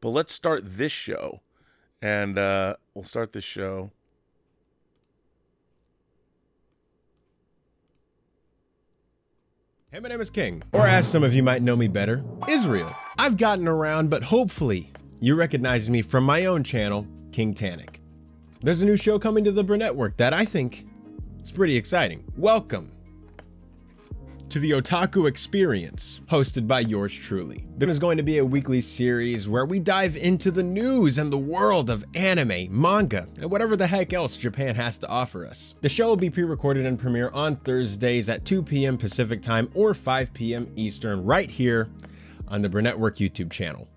But let's start this show. And we'll start this show. Hey, my name is King, or as some of you might know me better, Israel. I've gotten around, but hopefully you recognize me from my own channel, King Tannic. There's a new show coming to the Burnettwork that I think is pretty exciting. Welcome to the Otaku Experience, hosted by yours truly. There is going to be a weekly series where we dive into the news and the world of anime, manga, and whatever the heck else Japan has to offer us. The show will be pre-recorded and premiere on Thursdays at 2 p.m. Pacific Time or 5 p.m. Eastern right here on the Burnettwork YouTube channel.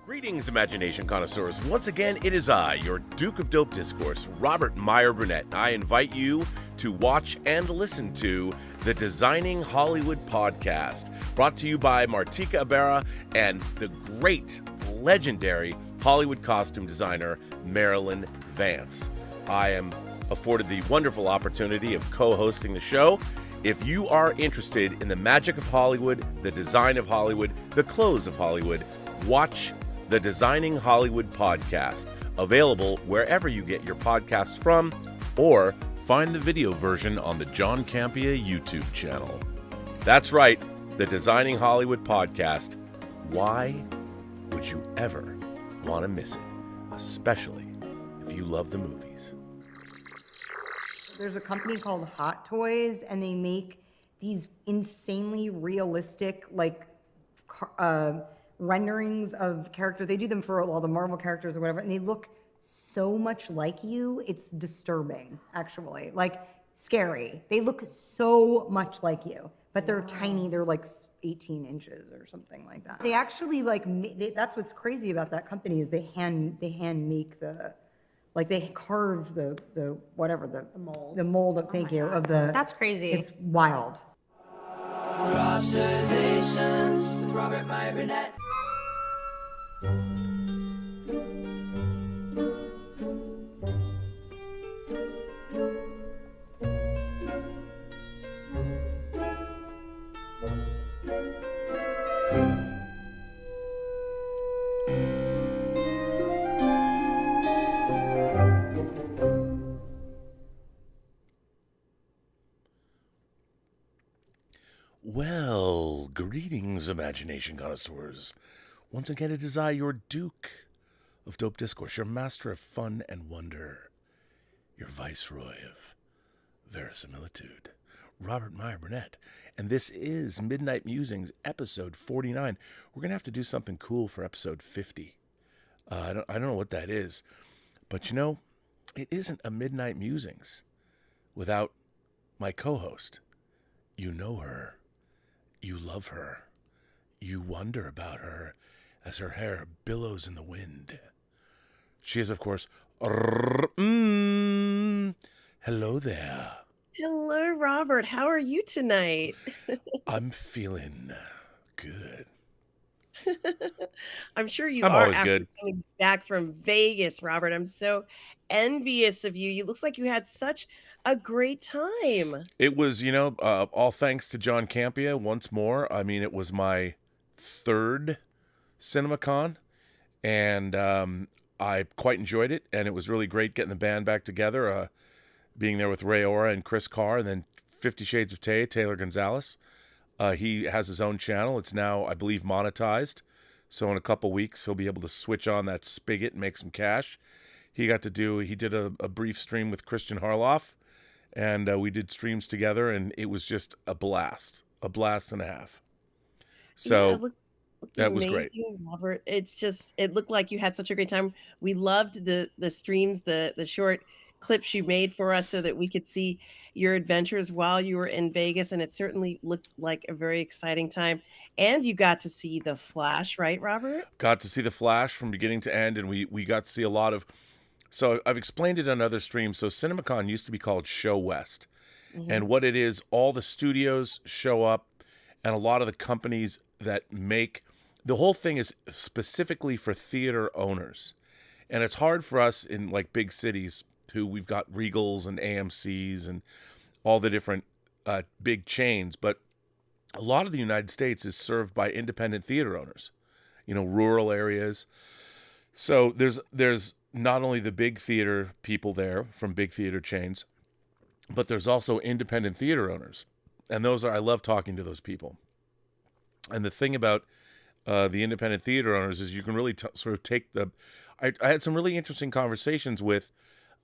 Greetings, imagination connoisseurs. Once again, it is I, your Duke of Dope Discourse, Robert Meyer Burnett. I invite you to watch and listen to the Designing Hollywood podcast, brought to you by Martika Ibarra and the great, legendary Hollywood costume designer, Marilyn Vance. I am afforded the wonderful opportunity of co-hosting the show. If you are interested in the magic of Hollywood, the design of Hollywood, the clothes of Hollywood, watch the Designing Hollywood podcast, available wherever you get your podcasts from, or find the video version on the John Campea YouTube channel. That's right, the Designing Hollywood podcast. Why would you ever want to miss it? Especially if you love the movies. There's a company called Hot Toys, and they make these insanely realistic, renderings of characters. They do them for all the Marvel characters or whatever, and they look so much like you. It's disturbing, actually. Like, scary. They look so much like you, but they're tiny. They're like 18 inches or something like that. They actually that's what's crazy about that company is they hand make the, like they carve the mold. The mold of, thank you, of the. That's crazy. It's wild. Robservations with Robert Meyer Burnett. Well, greetings, imagination connoisseurs. Once again, it is I, your Duke of Dope Discourse, your master of fun and wonder, your viceroy of verisimilitude, Robert Meyer Burnett. And this is Midnight Musings, episode 49. We're going to have to do something cool for episode 50. I don't know what that is, but you know, it isn't a Midnight Musings without my co-host. You know her. You love her. You wonder about her as her hair billows in the wind. She is, of course, hello there. Hello, Robert. How are you tonight? I'm feeling good. I'm sure you I'm are always after good. coming back from Vegas, Robert. I'm so envious of you. You looks like you had such a great time. It was, all thanks to John Campea once more. I mean, it was my third CinemaCon, and I quite enjoyed it, and it was really great getting the band back together, being there with Ray Ora and Chris Carr, and then 50 Shades of Tay, Taylor Gonzalez. He has his own channel. It's now, I believe, monetized. So in a couple weeks, he'll be able to switch on that spigot and make some cash. He did a brief stream with Christian Harloff, and we did streams together, and it was just a blast and a half. So Yeah, it looked that was amazing, great. Robert. It looked like you had such a great time. We loved the streams, the short clips you made for us so that we could see your adventures while you were in Vegas, and it certainly looked like a very exciting time. And you got to see The Flash, right, Robert? Got to see The Flash from beginning to end, and we got to see a lot of. So I've explained it on other streams. So CinemaCon used to be called Show West, and what it is, all the studios show up, and a lot of the companies that make the whole thing is specifically for theater owners, and it's hard for us in like big cities who we've got Regals and AMC's and all the different big chains, but a lot of the United States is served by independent theater owners, rural areas. So there's not only the big theater people there from big theater chains, but there's also independent theater owners. And I love talking to those people. And the thing about the independent theater owners is you can really sort of take I had some really interesting conversations with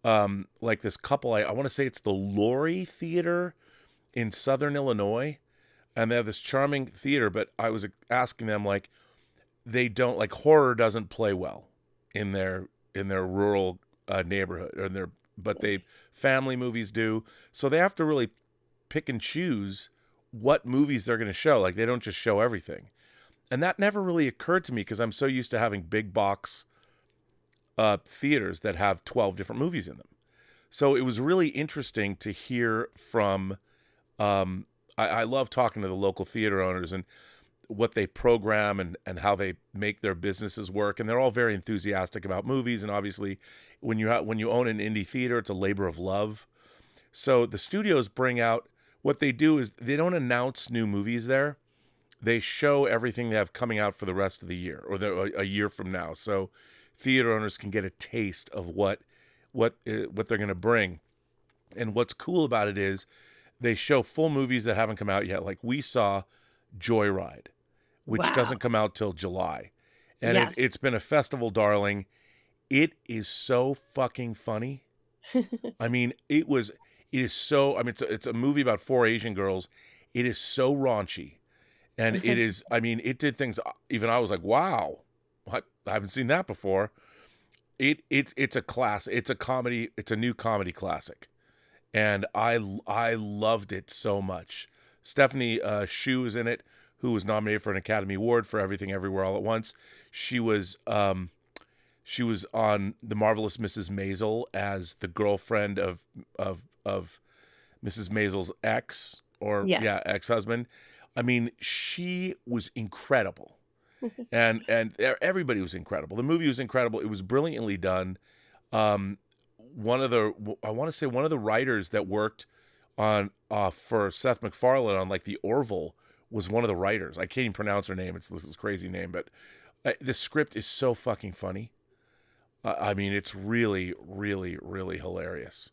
like this couple. I want to say it's the Laurie Theater in Southern Illinois. And they have this charming theater, but I was asking them, like, they don't, like, horror doesn't play well in their rural neighborhood, but family movies do. So they have to really pick and choose what movies they're going to show. Like, they don't just show everything. And that never really occurred to me because I'm so used to having big box theaters that have 12 different movies in them. So it was really interesting to hear from, I love talking to the local theater owners and what they program and how they make their businesses work. And they're all very enthusiastic about movies. And obviously when you own an indie theater, it's a labor of love. So the studios bring out, what they do is they don't announce new movies there. They show everything they have coming out for the rest of the year or a year from now. So theater owners can get a taste of what they're going to bring. And what's cool about it is they show full movies that haven't come out yet. Like we saw Joyride, which doesn't come out till July. And Yes. it's been a festival darling. It is so fucking funny. I mean, it's a movie about 4 Asian girls. It is so raunchy. And it is, I mean, it did things, even I was like, wow, I haven't seen that before. It's a class. It's a comedy. It's a new comedy classic. And I loved it so much. Stephanie Hsu is in it, who was nominated for an Academy Award for Everything Everywhere All at Once. She was on The Marvelous Mrs. Maisel as the girlfriend of Mrs. Maisel's ex, ex-husband. I mean, she was incredible. and everybody was incredible. The movie was incredible. It was brilliantly done. One of the writers that worked on for Seth MacFarlane on like the Orville was one of the writers. I can't even pronounce her name. This is a crazy name, but the script is so fucking funny. I mean, it's really, really, really hilarious.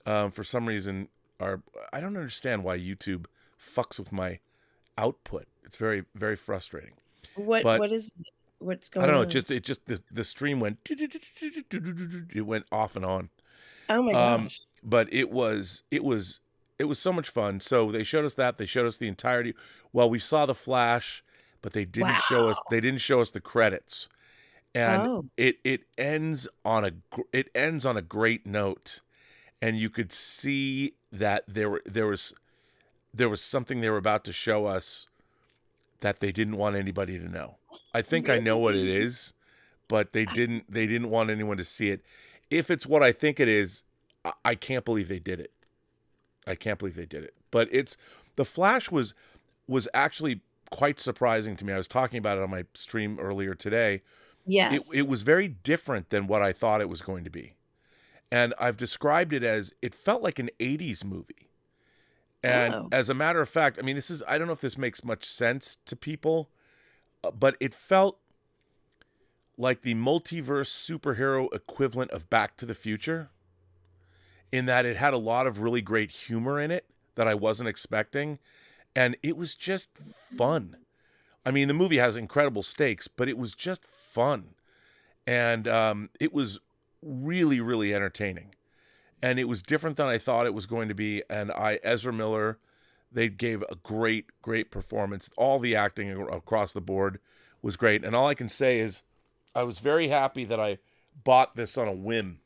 For some reason, I don't understand why YouTube fucks with my output. It's very, very frustrating. What's going on? I don't know. It just the stream went. It went off and on. Oh my gosh! But it was so much fun. So they showed us that. They showed us the entirety. Well, we saw The Flash, but they didn't show us. They didn't show us the credits. And it ends on a great note, and you could see that there was something they were about to show us that they didn't want anybody to know. I think I know what it is, but they didn't want anyone to see it. If it's what I think it is, I can't believe they did it. I can't believe they did it. But The Flash was actually quite surprising to me. I was talking about it on my stream earlier today. Yes. It was very different than what I thought it was going to be. And I've described it as, it felt like an 80s movie. And as a matter of fact, I mean, I don't know if this makes much sense to people, but it felt like the multiverse superhero equivalent of Back to the Future, in that it had a lot of really great humor in it that I wasn't expecting. And it was just fun. I mean, the movie has incredible stakes, but it was just fun. And it was really, really entertaining. And it was different than I thought it was going to be. And Ezra Miller, they gave a great, great performance. All the acting across the board was great. And all I can say is I was very happy that I bought this on a whim.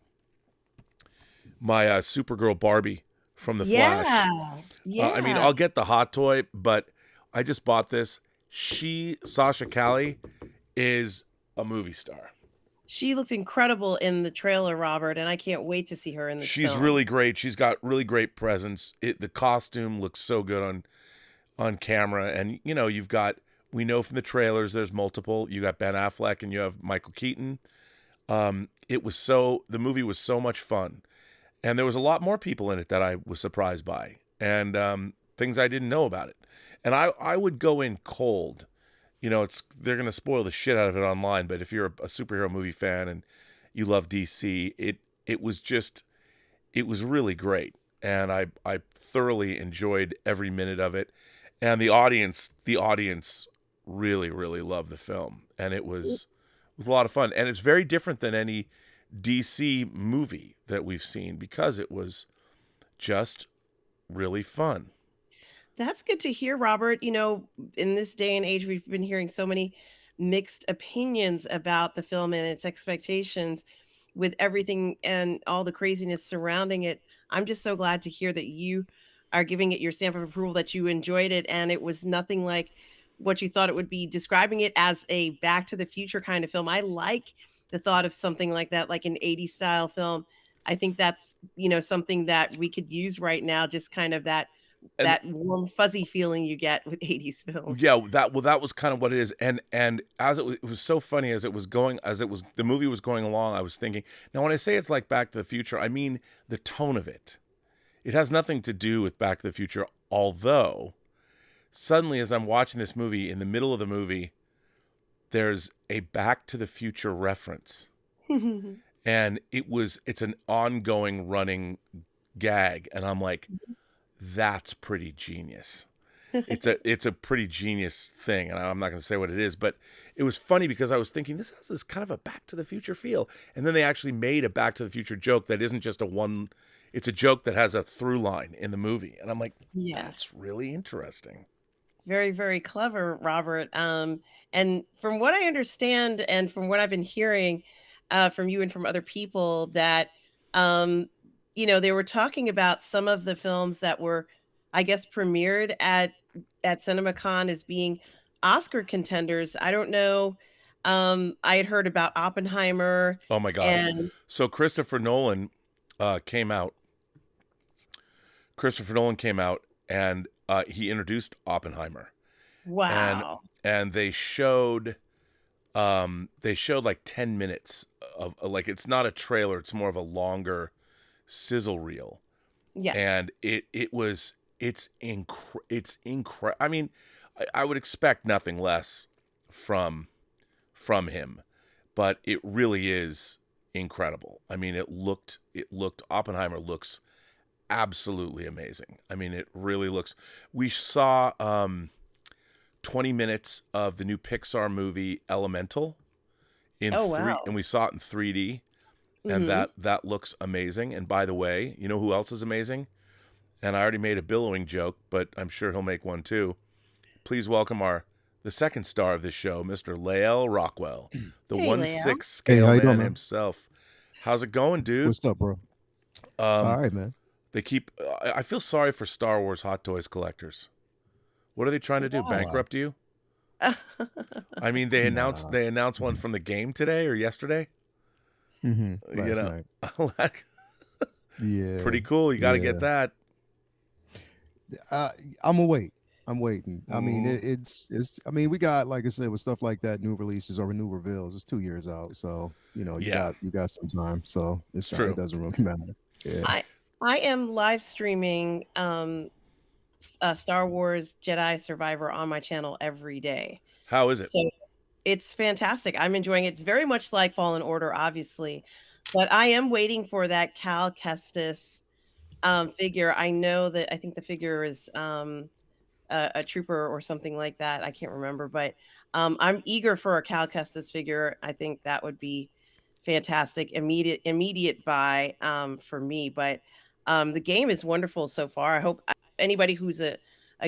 My Supergirl Barbie from The Flash. Yeah. I mean, I'll get the hot toy, but I just bought this. Sasha Calle, is a movie star. She looked incredible in the trailer, Robert, and I can't wait to see her in the She's film. really great. She's got really great presence. The costume looks so good on camera. And, you know, we know from the trailers there's multiple. You got Ben Affleck and you have Michael Keaton. The movie was so much fun. And there was a lot more people in it that I was surprised by. And things I didn't know about it. And I would go in cold they're going to spoil the shit out of it online. But if you're a superhero movie fan and you love DC, it was really great. And I thoroughly enjoyed every minute of it. And the audience really, really loved the film. And it was a lot of fun. And it's very different than any DC movie that we've seen because it was just really fun. That's good to hear, Robert. In this day and age, we've been hearing so many mixed opinions about the film and its expectations with everything and all the craziness surrounding it. I'm just so glad to hear that you are giving it your stamp of approval, that you enjoyed it, and it was nothing like what you thought it would be, describing it as a Back to the Future kind of film. I like the thought of something like that, like an 80s style film. I think that's, something that we could use right now, just kind of that warm fuzzy feeling you get with 80s films. Yeah, that was kind of what it is. And as it was so funny as the movie was going along, I was thinking, now when I say it's like Back to the Future, I mean the tone of it. It has nothing to do with Back to the Future, although suddenly as I'm watching this movie, in the middle of the movie, there's a Back to the Future reference. And it's an ongoing running gag, and I'm like, that's pretty genius. It's a pretty genius thing, and I'm not going to say what it is, but it was funny because I was thinking this has this kind of a Back to the Future feel, and then they actually made a Back to the Future joke that isn't just it's a joke that has a through line in the movie, and I'm like, that's really interesting. Very, very clever, Robert. And from what I understand, and from what I've been hearing from you and from other people, that they were talking about some of the films that were, I guess, premiered at CinemaCon as being Oscar contenders. I don't know. I had heard about Oppenheimer. Oh my God. So Christopher Nolan came out. And he introduced Oppenheimer. Wow. And they showed like 10 minutes of, like, it's not a trailer, it's more of a longer sizzle reel. Yes. And it's incredible. I mean, I would expect nothing less from him, but it really is incredible. I mean, Oppenheimer looks absolutely amazing. I mean, it really looks. We saw 20 minutes of the new Pixar movie Elemental and we saw it in 3D, and that looks amazing. And by the way, you know who else is amazing? And I already made a billowing joke, but I'm sure he'll make one too. Please welcome the second star of this show, Mr. Lael Rockwell, the 1/6 scale man himself. How's it going, dude? What's up, bro? All right, man. I feel sorry for Star Wars hot toys collectors. What are they trying to do? Bankrupt you? I mean, they announced one from the game today or yesterday. Last night. Yeah. Pretty cool. You got to get that. I'm waiting. I mean, it's. I mean, we got, like I said, with stuff like that, new releases or new reveals. It's 2 years out, so you got some time. So it's true. It doesn't really matter. Yeah. I am live streaming Star Wars Jedi Survivor on my channel every day. How is it? So it's fantastic. I'm enjoying it. It's very much like Fallen Order, obviously, but I am waiting for that Cal Kestis figure. I think the figure is a trooper or something like that. I can't remember, but I'm eager for a Cal Kestis figure. I think that would be fantastic. Immediate buy for me. But the game is wonderful so far. I hope anybody who's a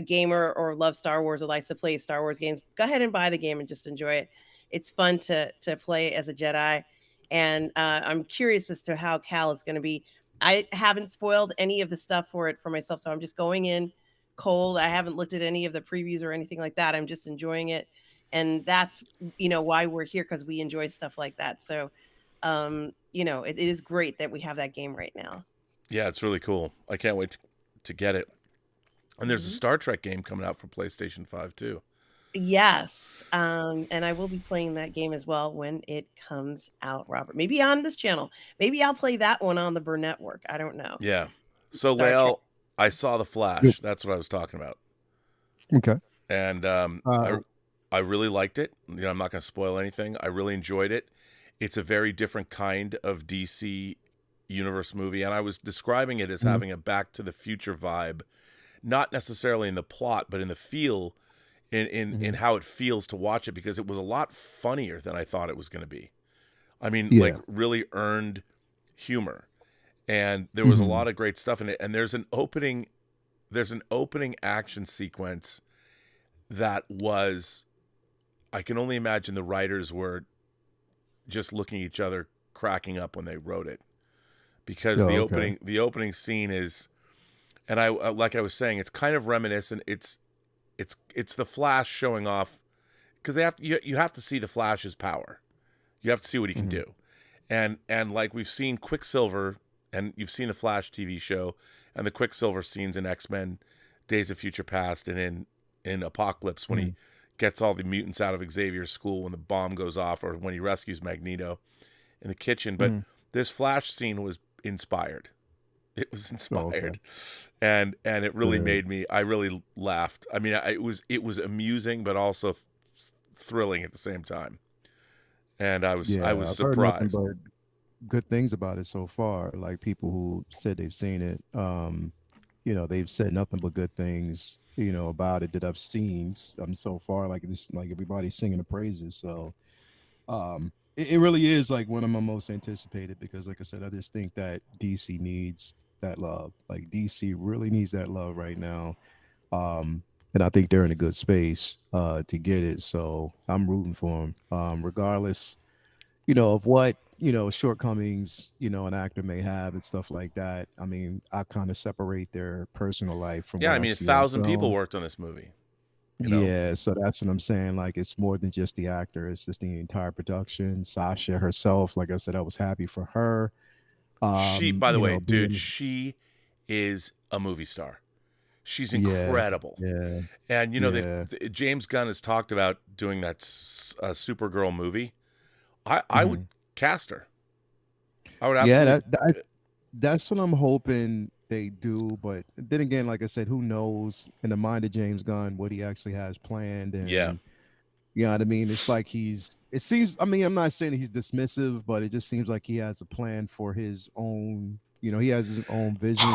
gamer or loves Star Wars or likes to play Star Wars games, go ahead and buy the game and just enjoy it. It's fun to play as a Jedi, and I'm curious as to how Cal is going to be. I haven't spoiled any of the stuff for myself, so I'm just going in cold. I haven't looked at any of the previews or anything like that. I'm just enjoying it, and that's why we're here, because we enjoy stuff like that. So it is great that we have that game right now. Yeah, it's really cool. I can't wait to get it. And there's a Star Trek game coming out for PlayStation 5 too. Yes. And I will be playing that game as well when it comes out, Robert. Maybe on this channel. Maybe I'll play that one on the Burnettwork. I don't know. Yeah. So Lael, I saw The Flash. That's what I was talking about. Okay. And I really liked it. You know, I'm not going to spoil anything. I really enjoyed it. It's a very different kind of DC universe movie, and I was describing it as having a Back to the Future vibe, not necessarily in the plot, but in the feel, in how it feels to watch it, because it was a lot funnier than I thought it was going to be. I mean, like really earned humor, and there was a lot of great stuff in it. And there's an opening action sequence that was, I can only imagine the writers were just looking at each other, cracking up when they wrote it, because the opening scene is, and I like I was saying, it's kind of reminiscent. It's the Flash showing off, because you have to see the Flash's power. You have to see what he can do. And like we've seen Quicksilver, and you've seen the Flash TV show, and the Quicksilver scenes in X-Men Days of Future Past, and in Apocalypse when he gets all the mutants out of Xavier's school when the bomb goes off, or when he rescues Magneto in the kitchen. But this Flash scene was inspired. It was inspired. And it really made me, I really laughed. I mean, it was amusing, but also thrilling at the same time. And I was surprised. Heard nothing but good things about it so far. Like people who said they've seen it, you know, they've said nothing but good things, you know, about it that I've seen so far. Like this, like everybody's singing the praises. So it really is like one of my most anticipated, because like I said, I just think that DC needs that love. Like DC really needs that love right now. And I think they're in a good space to get it. So I'm rooting for them, regardless, you know, of what, you know, shortcomings, you know, an actor may have and stuff like that. I mean, I kind of separate their personal life from. Yeah, I mean, 1,000 people worked on this movie. You know? Yeah, so that's what I'm saying. Like, it's more than just the actor; it's just the entire production. Sasha herself, like I said, I was happy for her. She, by the way, dude, she is a movie star. She's incredible. Yeah. And you know, James Gunn has talked about doing that Supergirl movie. I would cast her. I would absolutely. That's what I'm hoping they do. But then again, like I said, who knows in the mind of James Gunn what he actually has planned? And you know what I mean? It's like it seems, I mean, I'm not saying he's dismissive, but it just seems like he has a plan for his own, you know, he has his own vision.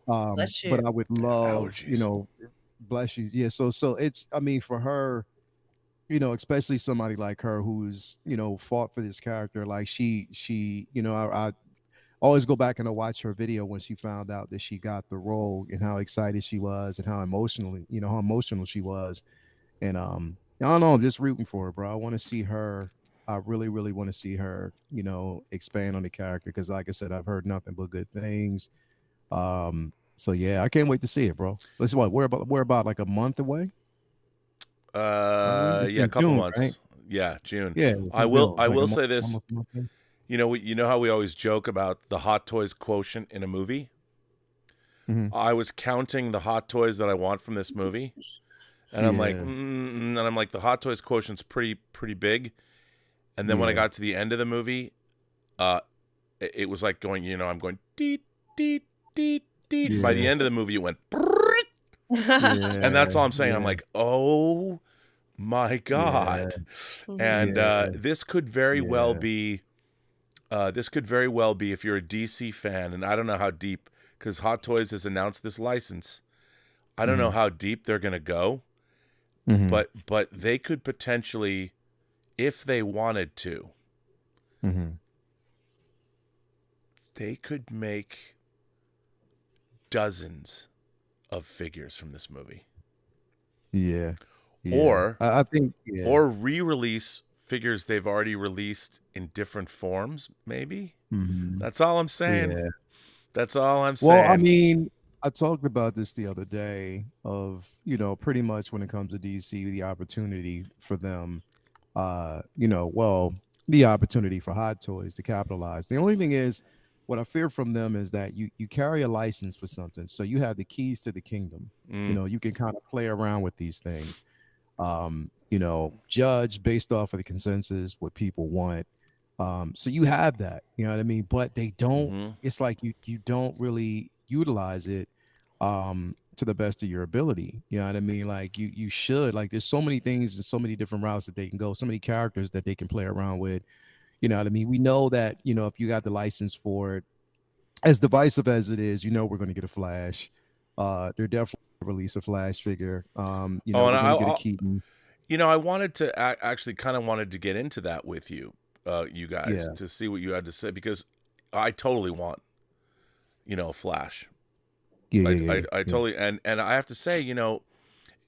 But I would love, you know, bless you. Yeah. So it's, I mean, for her, you know, especially somebody like her who's, you know, fought for this character. Like she, you know, I always go back and I watch her video when she found out that she got the role, and how excited she was, and how emotional she was. And I don't know, I'm just rooting for her, bro. I want to see her. I really, really want to see her, you know, expand on the character, because like I said, I've heard nothing but good things. So yeah, I can't wait to see it, bro. Listen, we're about like a month away. Yeah, a couple June, months. Right? Yeah, June. Yeah, I will say this. You know how we always joke about the Hot Toys quotient in a movie? I was counting the Hot Toys that I want from this movie, and I'm like, the Hot Toys quotient's pretty big. And then when I got to the end of the movie, it was like going, you know, I'm going deet deet deet deet. By the end of the movie, it went, and that's all I'm saying. I'm like, oh my god, and this could very well be. This could very well be, if you're a DC fan, and I don't know how deep, because Hot Toys has announced this license. I don't know how deep they're going to go, but they could potentially, if they wanted to, they could make dozens of figures from this movie. Yeah. Or I think, or re-release figures they've already released in different forms, maybe. That's all I'm saying. That's all I'm saying. Well, I mean, I talked about this the other day of, you know, pretty much when it comes to DC, the opportunity for them, you know, well, the opportunity for Hot Toys to capitalize. The only thing is, what I fear from them is that you carry a license for something, so you have the keys to the kingdom. You know, you can kind of play around with these things. You know, judge based off of the consensus, what people want. So you have that, you know what I mean? But they don't, it's like you don't really utilize it. to the best of your ability. You know what I mean? Like you should. Like there's so many things and so many different routes that they can go, so many characters that they can play around with. You know what I mean? We know that, you know, if you got the license for it, as divisive as it is, you know we're going to get a Flash. They're definitely release a Flash figure. You know, Oh, and we're going to get a Keaton. You know, I wanted to actually kind of wanted to get into that with you, you guys, Yeah. to see what you had to say, because I totally want, you know, a Flash. Yeah, I totally, and I have to say, you know,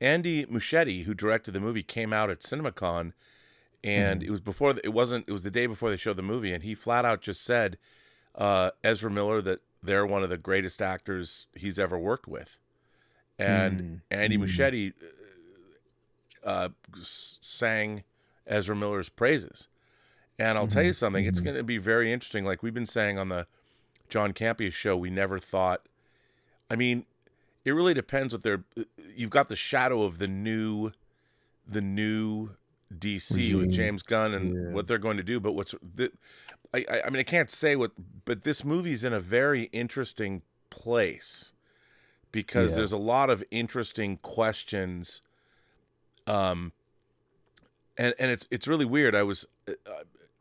Andy Muschietti, who directed the movie, came out at CinemaCon, and it was it was the day before they showed the movie, and he flat out just said, Ezra Miller, that they're one of the greatest actors he's ever worked with, and Andy Muschietti sang Ezra Miller's praises. And I'll tell you something, it's going to be very interesting. Like we've been saying on the John Campea show, we never thought, I mean, it really depends what you've got the shadow of the new DC with James Gunn and what they're going to do. But I mean, I can't say but this movie's in a very interesting place because there's a lot of interesting questions. And it's really weird.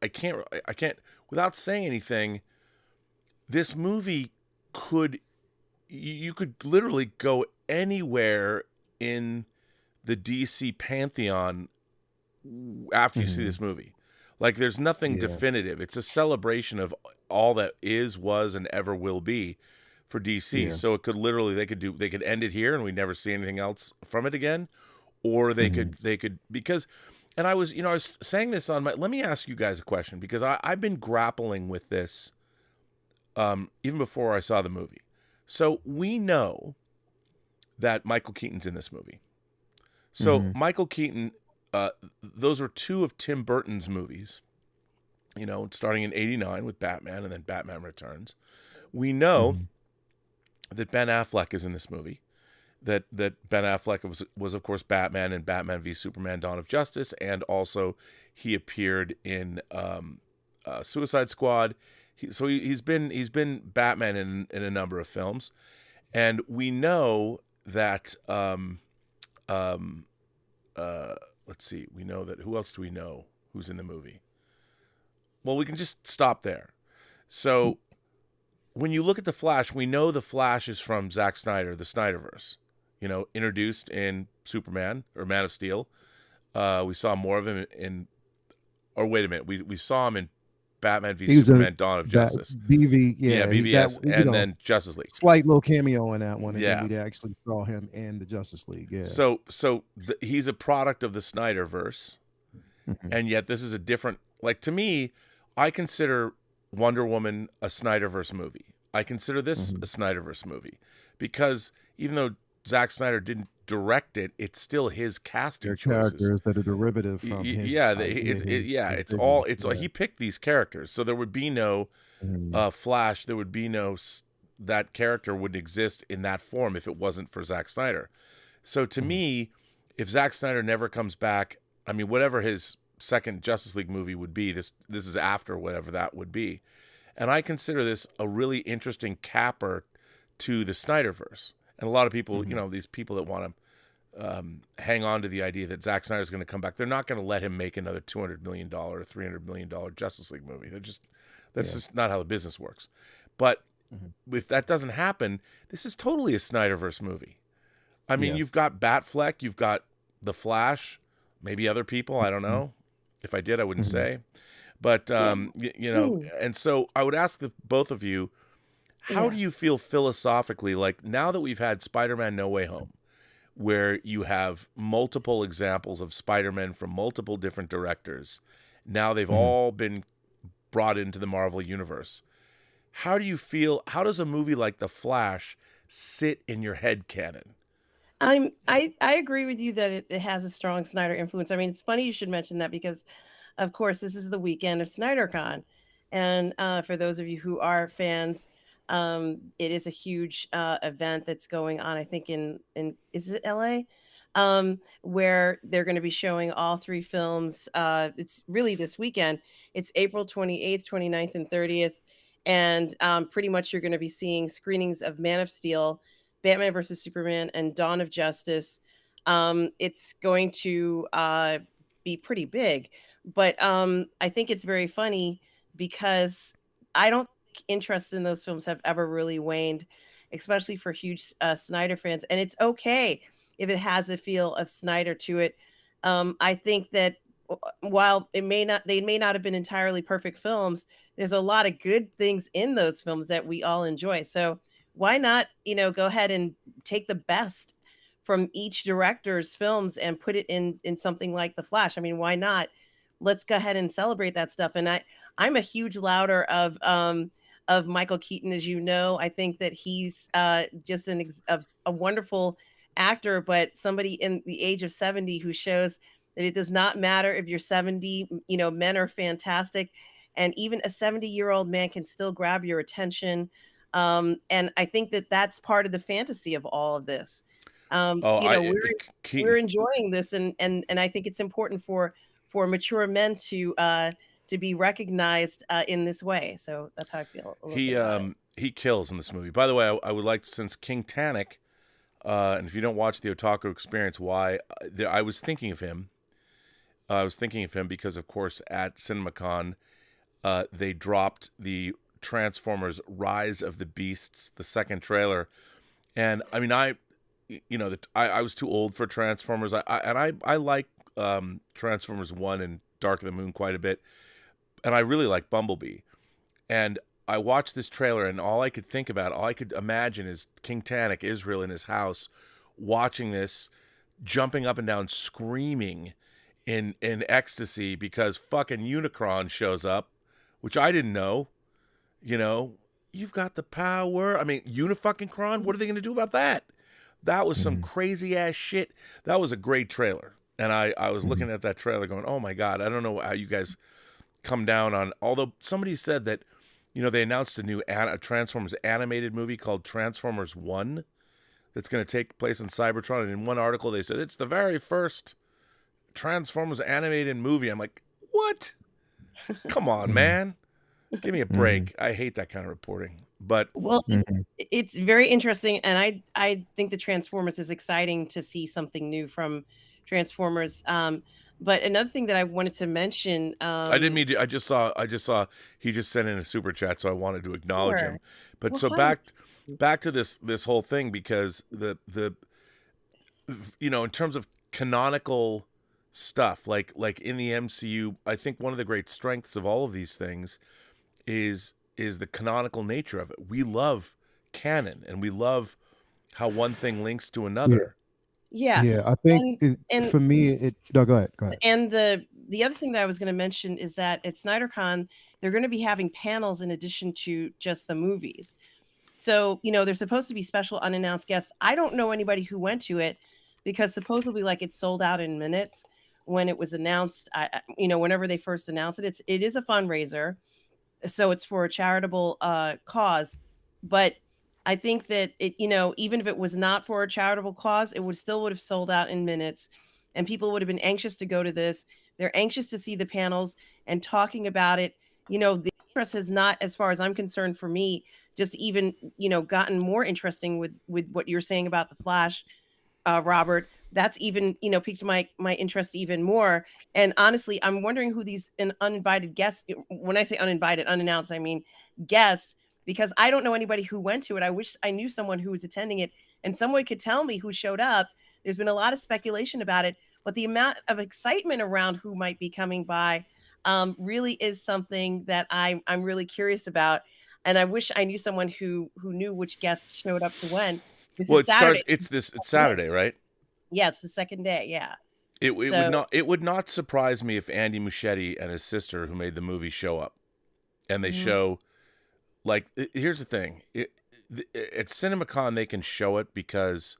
I can't without saying anything. This movie you could literally go anywhere in the DC pantheon after you see this movie. Like there's nothing definitive. It's a celebration of all that is, was, and ever will be for DC. So it could literally, they could end it here and we never see anything else from it again. Or they could, because, and I was saying this let me ask you guys a question, because I've been grappling with this even before I saw the movie. So we know that Michael Keaton's in this movie. So Michael Keaton, those were two of Tim Burton's movies, you know, starting in '89 with Batman and then Batman Returns. We know that Ben Affleck is in this movie. That Ben Affleck was of course Batman in Batman v Superman: Dawn of Justice, and also he appeared in Suicide Squad. He's been Batman in a number of films, and we know that let's see, we know that, who else do we know who's in the movie? Well, we can just stop there. So when you look at the Flash, we know the Flash is from Zack Snyder, the Snyderverse. You know, introduced in Superman or Man of Steel. We saw more of him wait a minute, we saw him in Batman v Superman: Dawn of Justice. BVS, and then Justice League. Slight little cameo in that one, and then we actually saw him in the Justice League. Yeah. So he's a product of the Snyderverse, and yet this is a different. Like to me, I consider Wonder Woman a Snyderverse movie. I consider this a Snyderverse movie because even though Zack Snyder didn't direct it, it's still his casting choices. Characters that are derivative from his. He picked these characters, so there would be no Flash. There would be no that character wouldn't exist in that form if it wasn't for Zack Snyder. So to me, if Zack Snyder never comes back, I mean, whatever his second Justice League movie would be, this is after whatever that would be, and I consider this a really interesting capper to the Snyderverse. And a lot of people, you know, these people that want to hang on to the idea that Zack Snyder is going to come back, they're not going to let him make another $200 million or $300 million Justice League movie. That's just not how the business works. But if that doesn't happen, this is totally a Snyderverse movie. I mean, you've got Batfleck, you've got the Flash, maybe other people. I don't know. If I did, I wouldn't say. But you know, and so I would ask both of you. How do you feel philosophically, like now that we've had Spider-Man No Way Home, where you have multiple examples of Spider-Man from multiple different directors, now they've all been brought into the Marvel Universe. How do you feel, how does a movie like The Flash sit in your head canon? I agree with you that it has a strong Snyder influence. I mean, it's funny you should mention that because, of course, this is the weekend of SnyderCon. And for those of you who are fans, it is a huge event that's going on, I think in is it LA? Where they're going to be showing all three films. It's really this weekend. It's April 28th, 29th, and 30th. And pretty much you're going to be seeing screenings of Man of Steel, Batman versus Superman and Dawn of Justice, it's going to be pretty big. But I think it's very funny because I don't think interest in those films have ever really waned, especially for huge Snyder fans. And it's okay if it has a feel of Snyder to it. I think that while they may not have been entirely perfect films, there's a lot of good things in those films that we all enjoy. So why not, go ahead and take the best from each director's films and put it in something like The Flash? I mean, why not? Let's go ahead and celebrate that stuff. And I'm a huge louder of Michael Keaton, as you know. I think that he's just a wonderful actor, but somebody in the age of 70 who shows that it does not matter if you're 70. Men are fantastic, and even a 70-year-old man can still grab your attention. And I think that that's part of the fantasy of all of this. We're enjoying this, and I think it's important for mature men to be recognized in this way. So that's how I feel. He kills in this movie. By the way, I would like to, since King Tannic, and if you don't watch the Otaku Experience, I was thinking of him. I was thinking of him because, of course, at CinemaCon, they dropped the Transformers: Rise of the Beasts, the second trailer, and I mean, I was too old for Transformers. I like Transformers 1 and Dark of the Moon quite a bit, and I really like Bumblebee. And I watched this trailer, and all I could imagine is King Tannic, Israel, in his house, watching this, jumping up and down, screaming in ecstasy because fucking Unicron shows up, which I didn't know. You've got the power. I mean, Unifucking-Cron, what are they going to do about that? That was some crazy ass shit. That was a great trailer. And I was looking at that trailer going, oh my God, I don't know how you guys come down on, although somebody said that, they announced a new Transformers animated movie called Transformers 1 that's going to take place in Cybertron. And in one article, they said it's the very first Transformers animated movie. I'm like, what? Come on, man. Give me a break. I hate that kind of reporting. But it's very interesting, and I think the Transformers is exciting to see something new from Transformers. But another thing that I wanted to mention, I didn't mean to. I just saw he just sent in a super chat, so I wanted to acknowledge him. But so back to this whole thing, because the in terms of canonical stuff, like in the MCU, I think one of the great strengths of all of these things is the canonical nature of it. We love canon, and we love how one thing links to another. Yeah. I think for me, no, go ahead. And the other thing that I was going to mention is that at SnyderCon, they're going to be having panels in addition to just the movies. So, there's supposed to be special unannounced guests. I don't know anybody who went to it because supposedly it sold out in minutes when it was announced. Whenever they first announced it, it is a fundraiser. So it's for a charitable cause. But I think that even if it was not for a charitable cause, it would have sold out in minutes, and people would have been anxious to go to this. They're anxious to see the panels and talking about it. The interest has not, as far as I'm concerned, for me, just even, gotten more interesting with what you're saying about The Flash, Robert. That's even, piqued my interest even more. And honestly, I'm wondering who these uninvited guests, when I say uninvited, unannounced, I mean guests, because I don't know anybody who went to it. I wish I knew someone who was attending it, and someone could tell me who showed up. There's been a lot of speculation about it, but the amount of excitement around who might be coming by really is something that I'm really curious about. And I wish I knew someone who knew which guests showed up to when. This is Saturday. It's Saturday, right? Yeah, it's the second day. Yeah. It would not surprise me if Andy Muschietti and his sister, who made the movie, show up, and they show. Like, here's the thing. At CinemaCon, they can show it because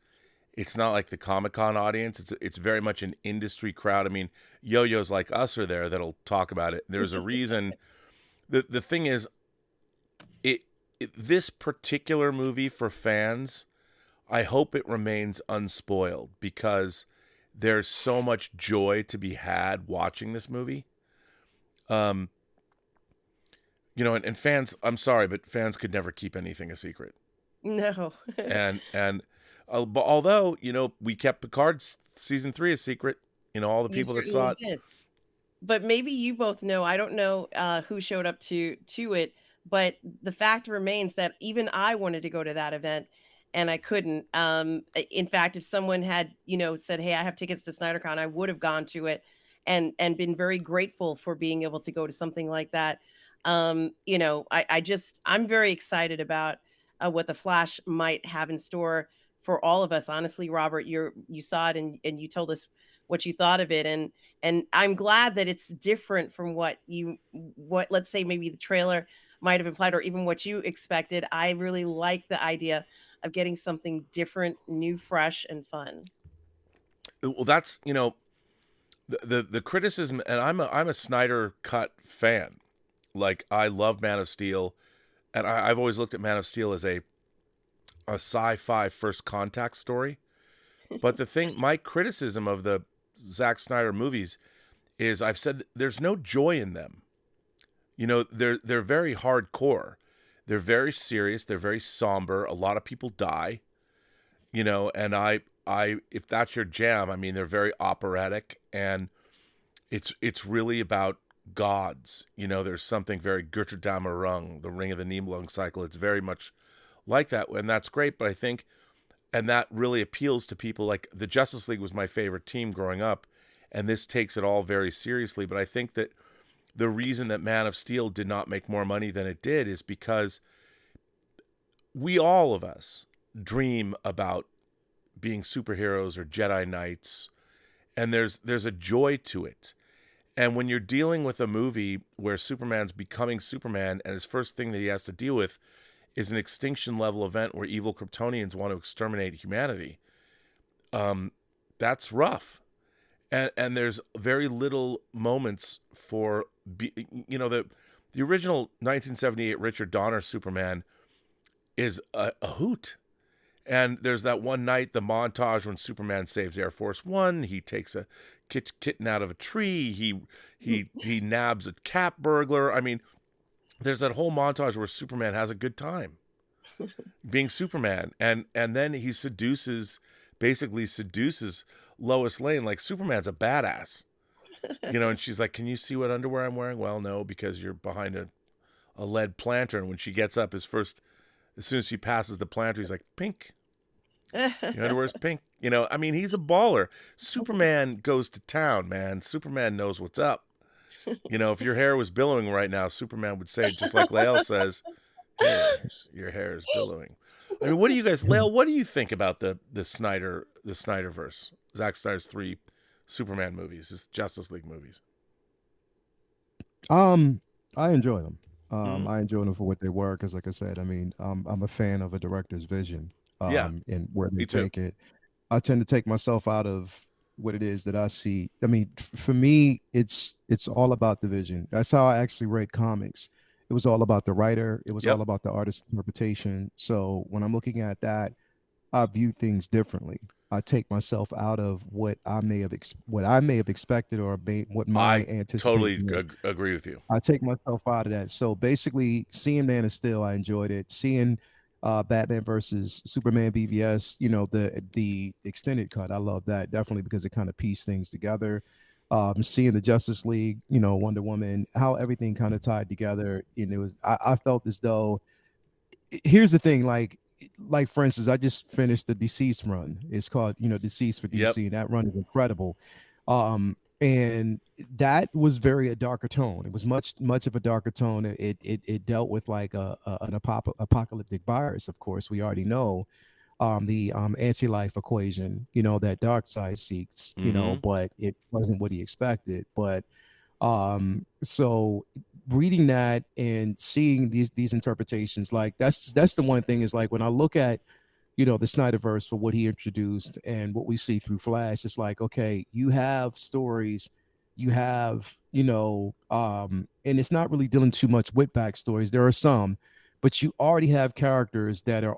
it's not like the Comic-Con audience. It's very much an industry crowd. I mean, yo-yos like us are there that'll talk about it. There's a reason. The thing is, this particular movie for fans, I hope it remains unspoiled, because there's so much joy to be had watching this movie. And fans, I'm sorry, but fans could never keep anything a secret. No. and But although, we kept Picard's season 3 a secret, all the You people that saw certainly it. did. But maybe you both know, I don't know who showed up to it, but the fact remains that even I wanted to go to that event and I couldn't. In fact, if someone had, said, "Hey, I have tickets to SnyderCon," I would have gone to it and been very grateful for being able to go to something like that. I'm very excited about what the Flash might have in store for all of us. Honestly, Robert, you saw it and you told us what you thought of it, and I'm glad that it's different from what let's say maybe the trailer might have implied or even what you expected. I really like the idea of getting something different, new, fresh, and fun. Well, that's, the criticism, and I'm a Snyder cut fan. Like, I love Man of Steel, and I've always looked at Man of Steel as a sci-fi first contact story. But my criticism of the Zack Snyder movies is, I've said there's no joy in them. They're very hardcore. They're very serious. They're very somber. A lot of people die. And I if that's your jam, I mean, they're very operatic, and it's really about gods. There's something very Götterdämmerung, the Ring of the Nibelung cycle. It's very much like that, and that's great. But I think, and that really appeals to people. Like, the Justice League was my favorite team growing up, and this takes it all very seriously. But I think that the reason that Man of Steel did not make more money than it did is because all of us dream about being superheroes or Jedi Knights, and there's a joy to it. And when you're dealing with a movie where Superman's becoming Superman, and his first thing that he has to deal with is an extinction level event where evil Kryptonians want to exterminate humanity, that's rough. And there's very little moments for, the original 1978 Richard Donner Superman is a hoot. And there's that one night, the montage when Superman saves Air Force One. He takes a kitten out of a tree. He nabs a cat burglar. I mean, there's that whole montage where Superman has a good time being Superman, and then he basically seduces Lois Lane. Like, Superman's a badass, and she's like, "Can you see what underwear I'm wearing?" "Well, no, because you're behind a lead planter." And when she gets up, as soon as she passes the planter, he's like, "Pink. Your underwear's pink." I mean, he's a baller. Superman goes to town, man. Superman knows what's up. If your hair was billowing right now, Superman would say, just like Lael says, "Hey, your hair is billowing." I mean, what do you guys, Lael, what do you think about the Snyderverse? Zack Snyder's 3 Superman movies, his Justice League movies. I enjoy them. Mm. I enjoy them for what they were, because, like I said, I mean, I'm a fan of a director's vision. Yeah, and where they me too. take it. I tend to take myself out of what it is that I see. I mean, for me, it's all about the vision. That's how I actually read comics. It was all about the writer. It was Yep. all about the artist's interpretation. So when I'm looking at that, I view things differently. I take myself out of what I may have expected, or what my anticipation totally is. agree with you. I take myself out of that. So basically, seeing Man of Steel, I enjoyed it. Seeing Batman versus Superman BVS, the extended cut, I love that, definitely, because it kind of pieced things together. Seeing the Justice League, Wonder Woman, how everything kind of tied together. I felt as though, here's the thing, like for instance, I just finished the Deceased run. It's called, Deceased for DC. Yep. And that run is incredible. And that was very a darker tone. It was much of a darker tone. It dealt with like an apocalyptic virus. Of course, we already know the anti-life equation, that Darkseid seeks, but it wasn't what he expected. But so reading that and seeing these interpretations, like that's the one thing, is like, when I look at the Snyderverse for what he introduced and what we see through Flash, it's like, okay, you have stories, you have, and it's not really dealing too much with backstories. There are some, but you already have characters that are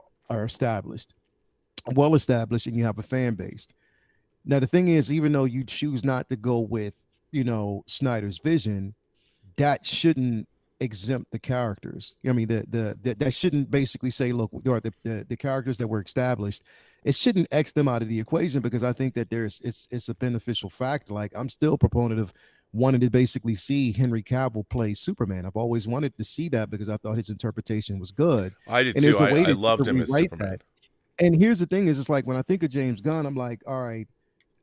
well established, and you have a fan base. Now, the thing is, even though you choose not to go with, Snyder's vision, that shouldn't exempt the characters. I mean, that shouldn't basically say, look, the characters that were established, it shouldn't X them out of the equation, because I think that it's a beneficial factor. Like, I'm still a proponent of wanting to basically see Henry Cavill play Superman. I've always wanted to see that because I thought his interpretation was good. I did and too. There's a way I loved him as Superman. That. And here's the thing: is it's like when I think of James Gunn, I'm like, all right,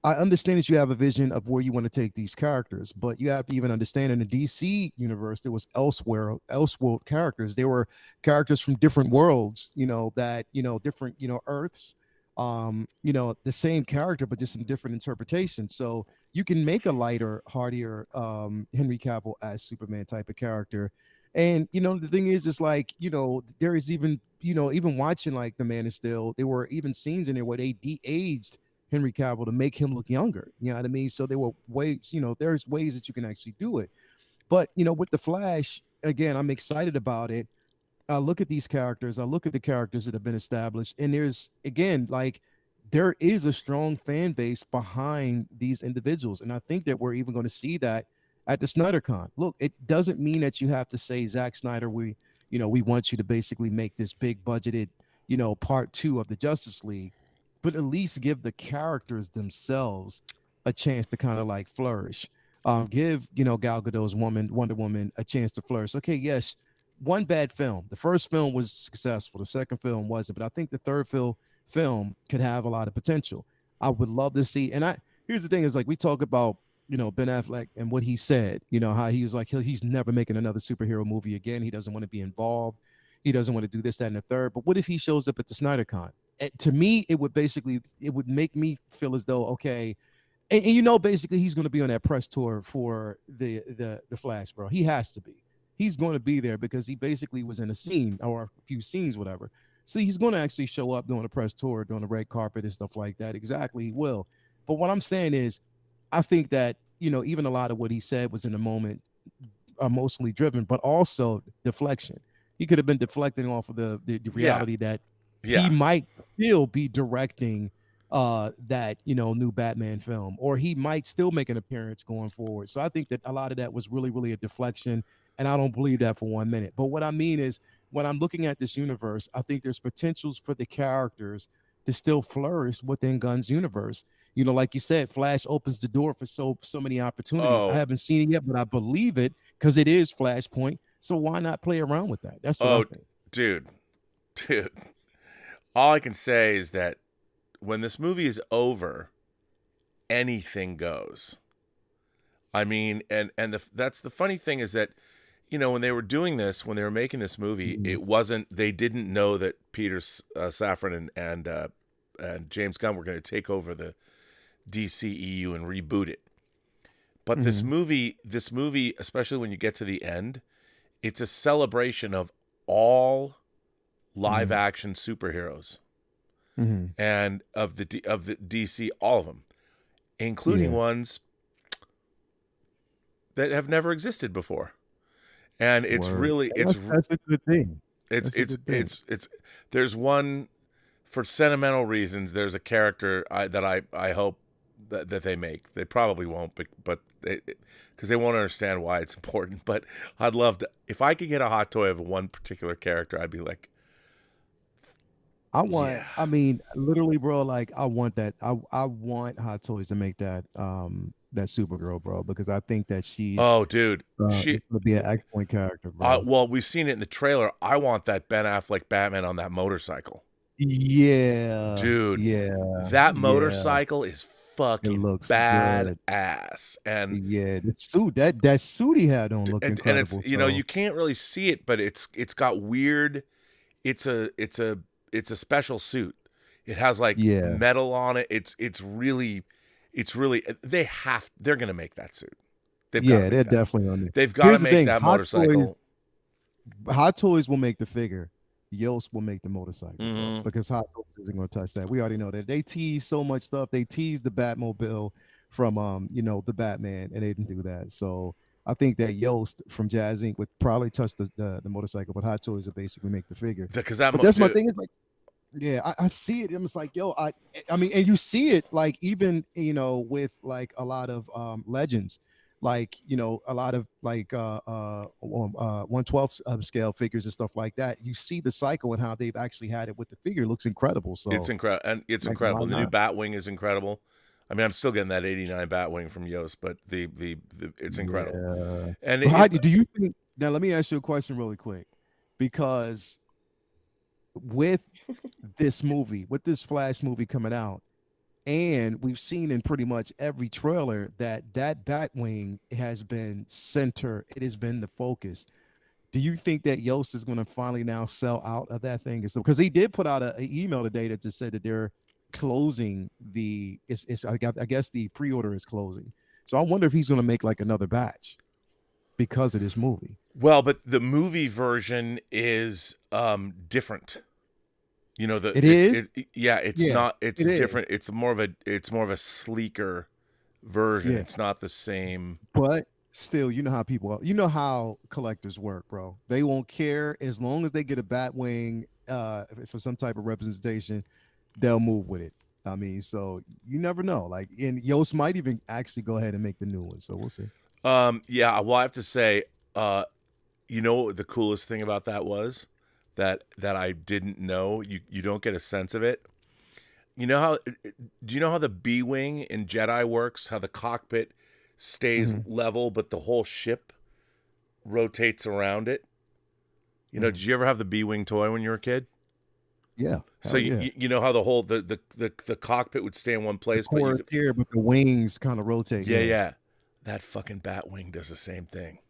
I understand that you have a vision of where you want to take these characters, but you have to even understand in the DC universe, there was elseworld characters. There were characters from different worlds, that, different, Earths, the same character, but just in different interpretations. So you can make a lighter, heartier Henry Cavill as Superman type of character. And, the thing is, it's like, there is even, even watching like The Man of Steel, there were even scenes in there where they de-aged Henry Cavill to make him look younger. You know what I mean? So there were ways, there's ways that you can actually do it. But, with The Flash, again, I'm excited about it. I look at these characters, I look at the characters that have been established, and there's, again, like, there is a strong fan base behind these individuals. And I think that we're even going to see that at the SnyderCon. Look, it doesn't mean that you have to say, Zack Snyder, we want you to basically make this big budgeted, part 2 of the Justice League, but at least give the characters themselves a chance to kind of like flourish. Give, Gal Gadot's Wonder Woman a chance to flourish. Okay, yes, one bad film. The first film was successful. The second film wasn't, but I think the third film could have a lot of potential. I would love to see. And here's the thing: is like, we talk about, Ben Affleck and what he said. How he was like, he's never making another superhero movie again. He doesn't want to be involved. He doesn't want to do this, that, and the third. But what if he shows up at the SnyderCon? To me, it would make me feel as though, okay, and basically he's going to be on that press tour for the Flash, bro. He has to be. He's going to be there because he basically was in a scene or a few scenes, whatever. So he's going to actually show up doing a press tour, doing a red carpet and stuff like that. Exactly, he will. But what I'm saying is, I think that, even a lot of what he said was in the moment mostly driven, but also deflection. He could have been deflecting off of the reality that he might still be directing that, new Batman film, or he might still make an appearance going forward. So I think that a lot of that was really, really a deflection, and I don't believe that for 1 minute. But what I mean is, when I'm looking at this universe, I think there's potentials for the characters to still flourish within Gunn's universe. Like you said, Flash opens the door for so many opportunities. I haven't seen it yet, but I believe it because it is Flashpoint. So why not play around with that? That's what I think. Dude. All I can say is that when this movie is over, anything goes. I mean, that's the funny thing is that, when they were doing this, when they were making this movie, they didn't know that Peter Safran and James Gunn were going to take over the DCEU and reboot it. But this movie, especially when you get to the end, it's a celebration of all live action superheroes and of the DC, all of them, including ones that have never existed before. And it's that's a good thing. It's there's one, for sentimental reasons, there's a character that I hope that they make. They probably won't, but because they won't understand why it's important. But I'd love to, if I could get a hot toy of one particular character, I'd be like, I mean, literally, bro, like, I want that. I want Hot Toys to make that that Supergirl, bro, because I think that she's she would be an excellent character, bro. Well, we've seen it in the trailer. I want that Ben Affleck Batman on that motorcycle. Yeah, dude. Yeah, that motorcycle is fucking badass. Good. And the suit, that suit he had on looked incredible. And it's you can't really see it, but it's got weird. It's a special suit. It has like metal on it. It's really they're gonna make that suit. They're definitely on it. They've got to make that motorcycle. Hot Toys will make the figure. Yost will make the motorcycle because Hot Toys isn't going to touch that. We already know that. They tease so much stuff. They teased the Batmobile from the Batman, and they didn't do that. So I think that Yost from Jazz Inc. would probably touch the motorcycle, but Hot Toys will basically make the figure. Because that's my thing. Is like, I see it. I'm just like, I mean, and you see it like even with like a lot of legends. like, you know, a lot of like 1/12 scale figures and stuff like that, you see the cycle and how they've actually had it with the figure. It looks incredible. So it's incredible, and it's like, incredible. why The new not? Batwing is incredible. I mean, I'm still getting that '89 Batwing from Yost, but the it's incredible. Yeah. And Well, do you think, now let me ask you a question really quick, because with this movie, with this Flash movie coming out, and we've seen in pretty much every trailer that Batwing has been center. It has been the focus. Do you think that Yost is going to finally now sell out of that thing? Because he did put out an email today that just said that they're closing the. I guess the pre-order is closing. So I wonder if he's going to make like another batch because of this movie. Well, but the movie version is different. You know, it's not, it's different. It's more of a sleeker version. Yeah. It's not the same. But still, you know how people are. You know how collectors work, bro. They won't care as long as they get a Batwing for some type of representation, they'll move with it. I mean, so you never know. Like, and Yost might even actually go ahead and make the new one. So we'll see. Yeah, well, I have to say, you know what the coolest thing about that was? That I didn't know. You don't get a sense of it. You know how? Do you know how the B-wing in Jedi works? How the cockpit stays level, but the whole ship rotates around it. You know, did you ever have the B-wing toy when you were a kid? Yeah. So you know how the whole the cockpit would stay in one place, but but the wings kind of rotate. Yeah. That fucking Batwing does the same thing.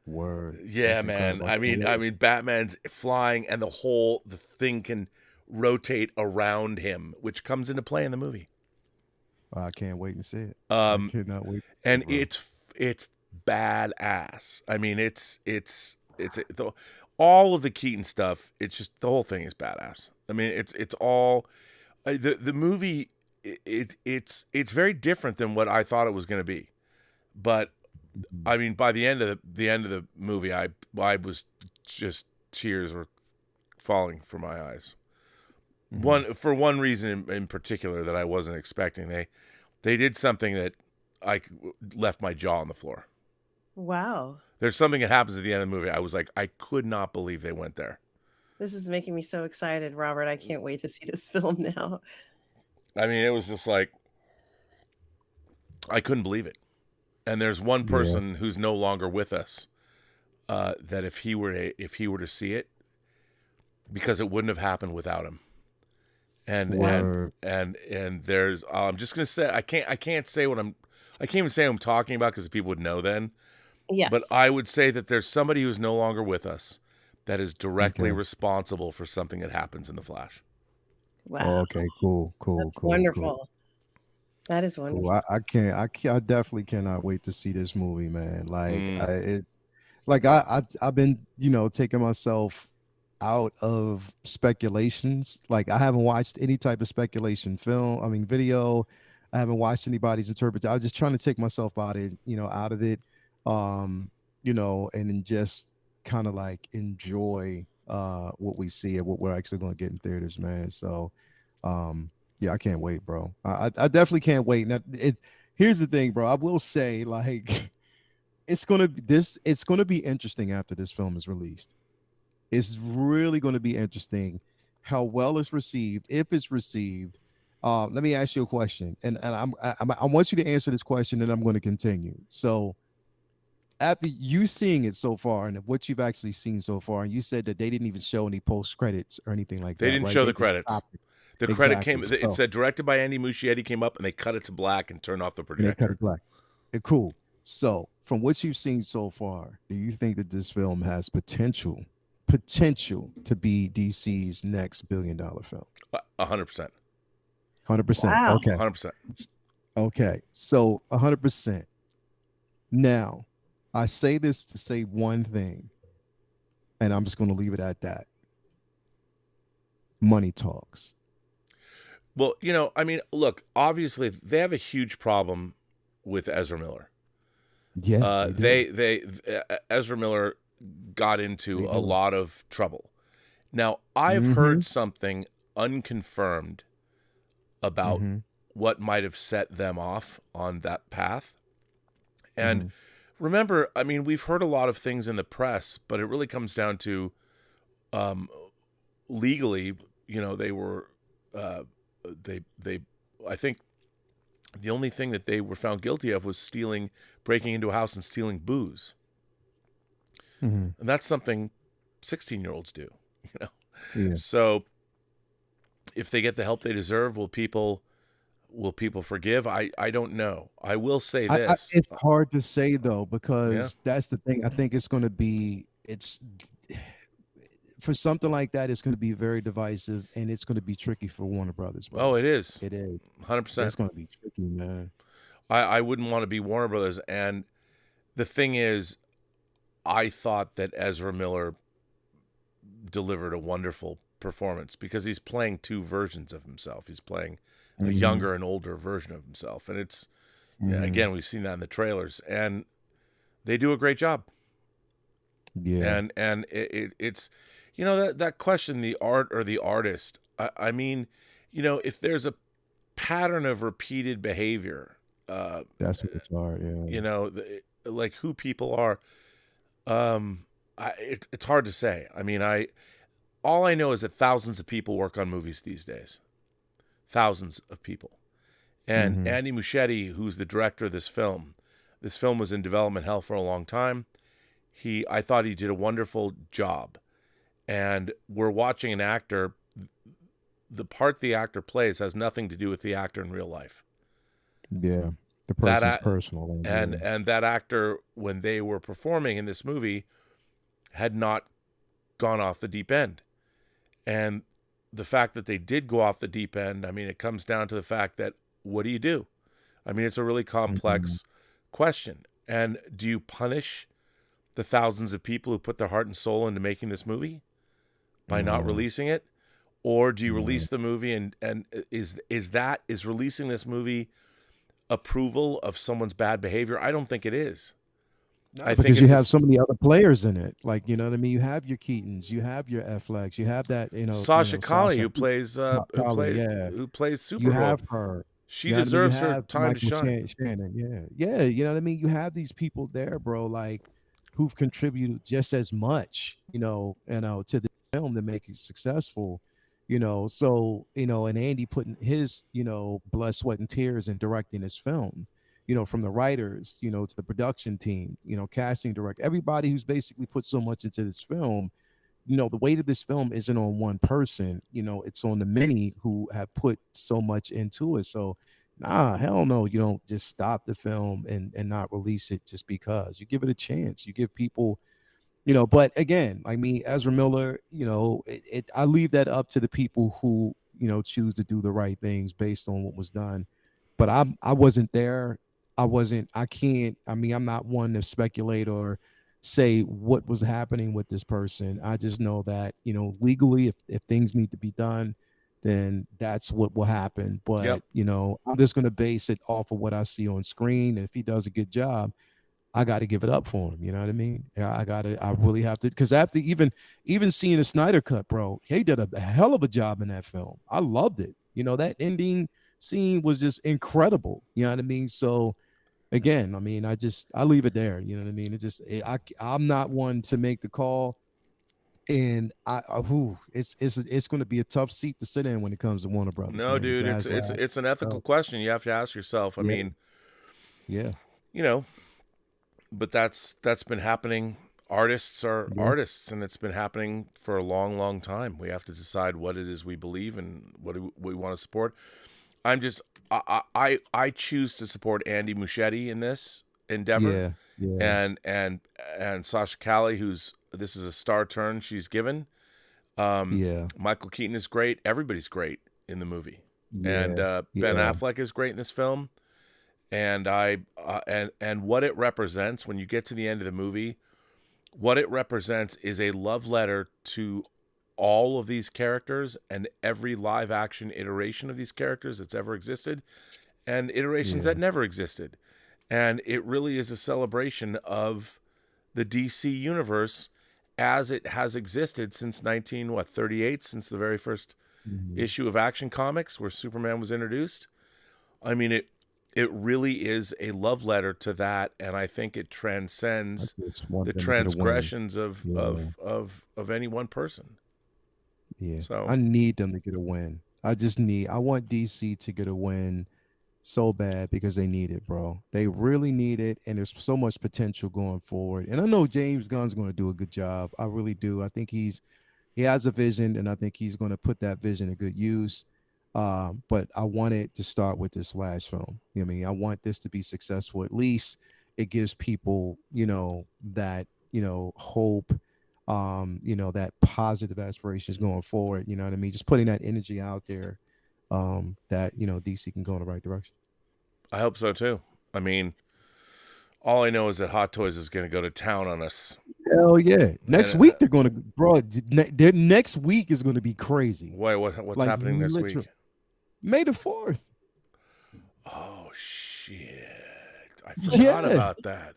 Word. Yeah, That's man. incredible. I mean, Batman's flying, and the thing can rotate around him, which comes into play in the movie. I can't wait to see it. I cannot wait. And it's badass. I mean, it's all of the Keaton stuff. It's just the whole thing is badass. I mean, it's all the movie. It's very different than what I thought it was going to be, but. I mean, by the end of the movie, I was just tears were falling from my eyes. For one reason in particular that I wasn't expecting. They did something that I left my jaw on the floor. Wow. There's something that happens at the end of the movie. I was like, I could not believe they went there. This is making me so excited, Robert. I can't wait to see this film now. I mean, it was just like I couldn't believe it. And there's one person who's no longer with us. That if he were to see it, because it wouldn't have happened without him. And there's I'm just gonna say I can't say what I can't even say what I'm talking about because people would know then. Yes. But I would say that there's somebody who's no longer with us that is directly responsible for something that happens in The Flash. Wow. Okay. Cool. That's wonderful. Cool. That is wonderful. Cool. I definitely cannot wait to see this movie, man. Like it's like I've been, you know, taking myself out of speculations. Like I haven't watched any type of speculation video. I haven't watched anybody's interpretation. I was just trying to take myself out of it, you know, and then just kind of like enjoy what we see and what we're actually going to get in theaters, man. So yeah, I can't wait, bro. I definitely can't wait. Now, here's the thing, bro. I will say, like, it's gonna be interesting after this film is released. It's really going to be interesting how well it's received, if it's received. Let me ask you a question, and I want you to answer this question, and I'm going to continue. So, after you seeing it so far, and what you've actually seen so far, and you said that they didn't even show any post credits or anything like that. They didn't show the credits. The credit came. So, it said directed by Andy Muschietti. Came up and they cut it to black and turned off the projector. They cut it black. Cool. So, from what you've seen so far, do you think that this film has potential to be DC's next $1 billion film? 100%. 100%. Wow. Okay. 100%. Okay. So 100%. Now, I say this to say one thing, and I'm just going to leave it at that. Money talks. Well, you know, I mean, look, obviously they have a huge problem with Ezra Miller. Yeah. Ezra Miller got into a lot of trouble. Now, I've heard something unconfirmed about what might have set them off on that path. And remember, I mean, we've heard a lot of things in the press, but it really comes down to legally, you know, they were I think the only thing that they were found guilty of was breaking into a house and stealing booze. And that's something 16-year-olds do, you know? Yeah. So if they get the help they deserve, will people forgive? I don't know. I will say this. It's hard to say though, because that's the thing. I think it's going to be, for something like that, it's going to be very divisive, and it's going to be tricky for Warner Brothers. Bro. Oh, it is. It is 100%. It's going to be tricky, man. I wouldn't want to be Warner Brothers. And the thing is, I thought that Ezra Miller delivered a wonderful performance because he's playing two versions of himself. He's playing a younger and older version of himself. And it's, again, we've seen that in the trailers, and they do a great job. Yeah. And it's, you know, that question, the art or the artist, I mean, you know, if there's a pattern of repeated behavior, that's what it's hard. Yeah. You know, like who people are, it's hard to say. I mean, all I know is that thousands of people work on movies these days. Thousands of people. And Andy Muschietti, who's the director of this film was in development hell for a long time. I thought he did a wonderful job. And we're watching an actor. The part the actor plays has nothing to do with the actor in real life. Yeah. The person's personal. And that actor, when they were performing in this movie, had not gone off the deep end. And the fact that they did go off the deep end, I mean, it comes down to the fact that, what do you do? I mean, it's a really complex question. And do you punish the thousands of people who put their heart and soul into making this movie by not releasing it? Or do you release the movie and is releasing this movie approval of someone's bad behavior? I don't think it is. I think you have so many other players in it. Like, you know what I mean? You have your Keatons, you have your Afflecks, you have that, you know, Sasha Calle, who plays who plays Supergirl. You have her. She deserves her time Michael to shine. Shannon, yeah. You know what I mean? You have these people there, bro, like, who've contributed just as much, you know, to the film to make it successful. You know, so, you know, and Andy putting his, you know, blood, sweat, and tears in directing his film, you know, from the writers, you know, to the production team, you know, casting director, everybody who's basically put so much into this film. You know, the weight of this film isn't on one person, you know, it's on the many who have put so much into it. So, hell no, you don't just stop the film and not release it just because. You give it a chance. You give people, you know, but again, I mean, Ezra Miller, you know, I leave that up to the people who, you know, choose to do the right things based on what was done. But I wasn't there. I'm not one to speculate or say what was happening with this person. I just know that, you know, legally, if things need to be done, then that's what will happen. But, you know, I'm just going to base it off of what I see on screen. And if he does a good job, I got to give it up for him. You know what I mean? I really have to, because after even seeing the Snyder cut, bro, he did a hell of a job in that film. I loved it. You know, that ending scene was just incredible. You know what I mean? So again, I mean, I leave it there. You know what I mean? I'm not one to make the call, and it's going to be a tough seat to sit in when it comes to Warner Brothers. No, man. Dude, it's an ethical question you have to ask yourself. I mean, you know, but that's been happening. Artists are artists, and it's been happening for a long, long time. We have to decide what it is we believe and what we want to support. I choose to support Andy Muschietti in this endeavor. And Sasha Calle, this is a star turn she's given. Michael Keaton is great. Everybody's great in the movie. And Ben Affleck is great in this film. And and what it represents when you get to the end of the movie, what it represents is a love letter to all of these characters and every live action iteration of these characters that's ever existed and iterations that never existed. And it really is a celebration of the DC universe as it has existed since 1938, since the very first issue of Action Comics where Superman was introduced. I mean, it really is a love letter to that, and I think it transcends the transgressions of any one person. Yeah. So I need them to get a win. I want DC to get a win so bad because they need it, bro. They really need it, and there's so much potential going forward. And I know James Gunn's going to do a good job. I really do. I think he has a vision, and I think he's going to put that vision to good use. But I want it to start with this last film. You know what I mean? I want this to be successful. At least it gives people, that, hope, that positive aspirations going forward. You know what I mean? Just putting that energy out there, that, DC can go in the right direction. I hope so too. I mean, all I know is that Hot Toys is going to go to town on us. Hell yeah! Next week they're going to, bro. Their next week is going to be crazy. Wait, what's happening next week? May the 4th. Oh shit! I forgot about that.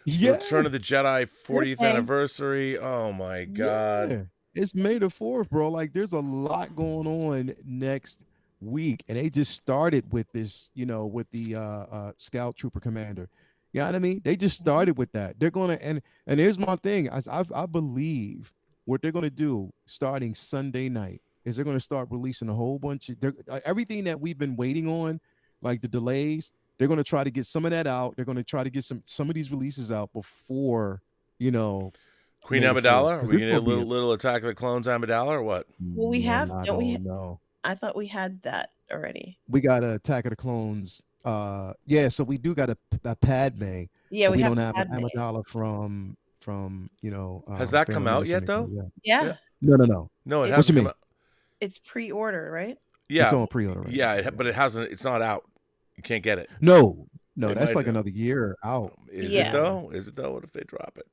Yeah, Return of the Jedi 40th anniversary. Oh my god! Yeah. It's May the 4th, bro. Like, there's a lot going on next week, and they just started with this, with the Scout Trooper Commander. You know what I mean? They just started with that. They're gonna and here's my thing. I believe what they're gonna do starting Sunday night is they're gonna start releasing a whole bunch of everything that we've been waiting on, like the delays. They're gonna try to get some of that out. They're gonna try to get some of these releases out before, Queen Amidala. Are we gonna get a little Attack of the Clones Amidala or what? Well, we have. Don't we? No. I thought we had that already. We got a Attack of the Clones. So we do got a Padme. Yeah, we don't have an Amidala from has that come out yet though? Yeah. No, it hasn't come out. It's pre-order, right? Yeah, it's on pre-order. Right? Yeah, but it hasn't. It's not out. You can't get it. No, that's like another year out. Is it though? What if they drop it?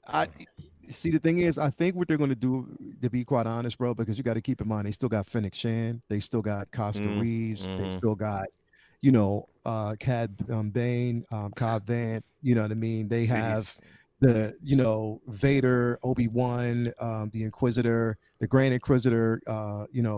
I see. The thing is, I think what they're going to do, to be quite honest, bro, because you got to keep in mind they still got Fennec Shan, they still got Costco Reeves, they still got, Cad Bane, Cobb Vanth. You know what I mean? They have the Vader, Obi-Wan, the Inquisitor, the Grand Inquisitor.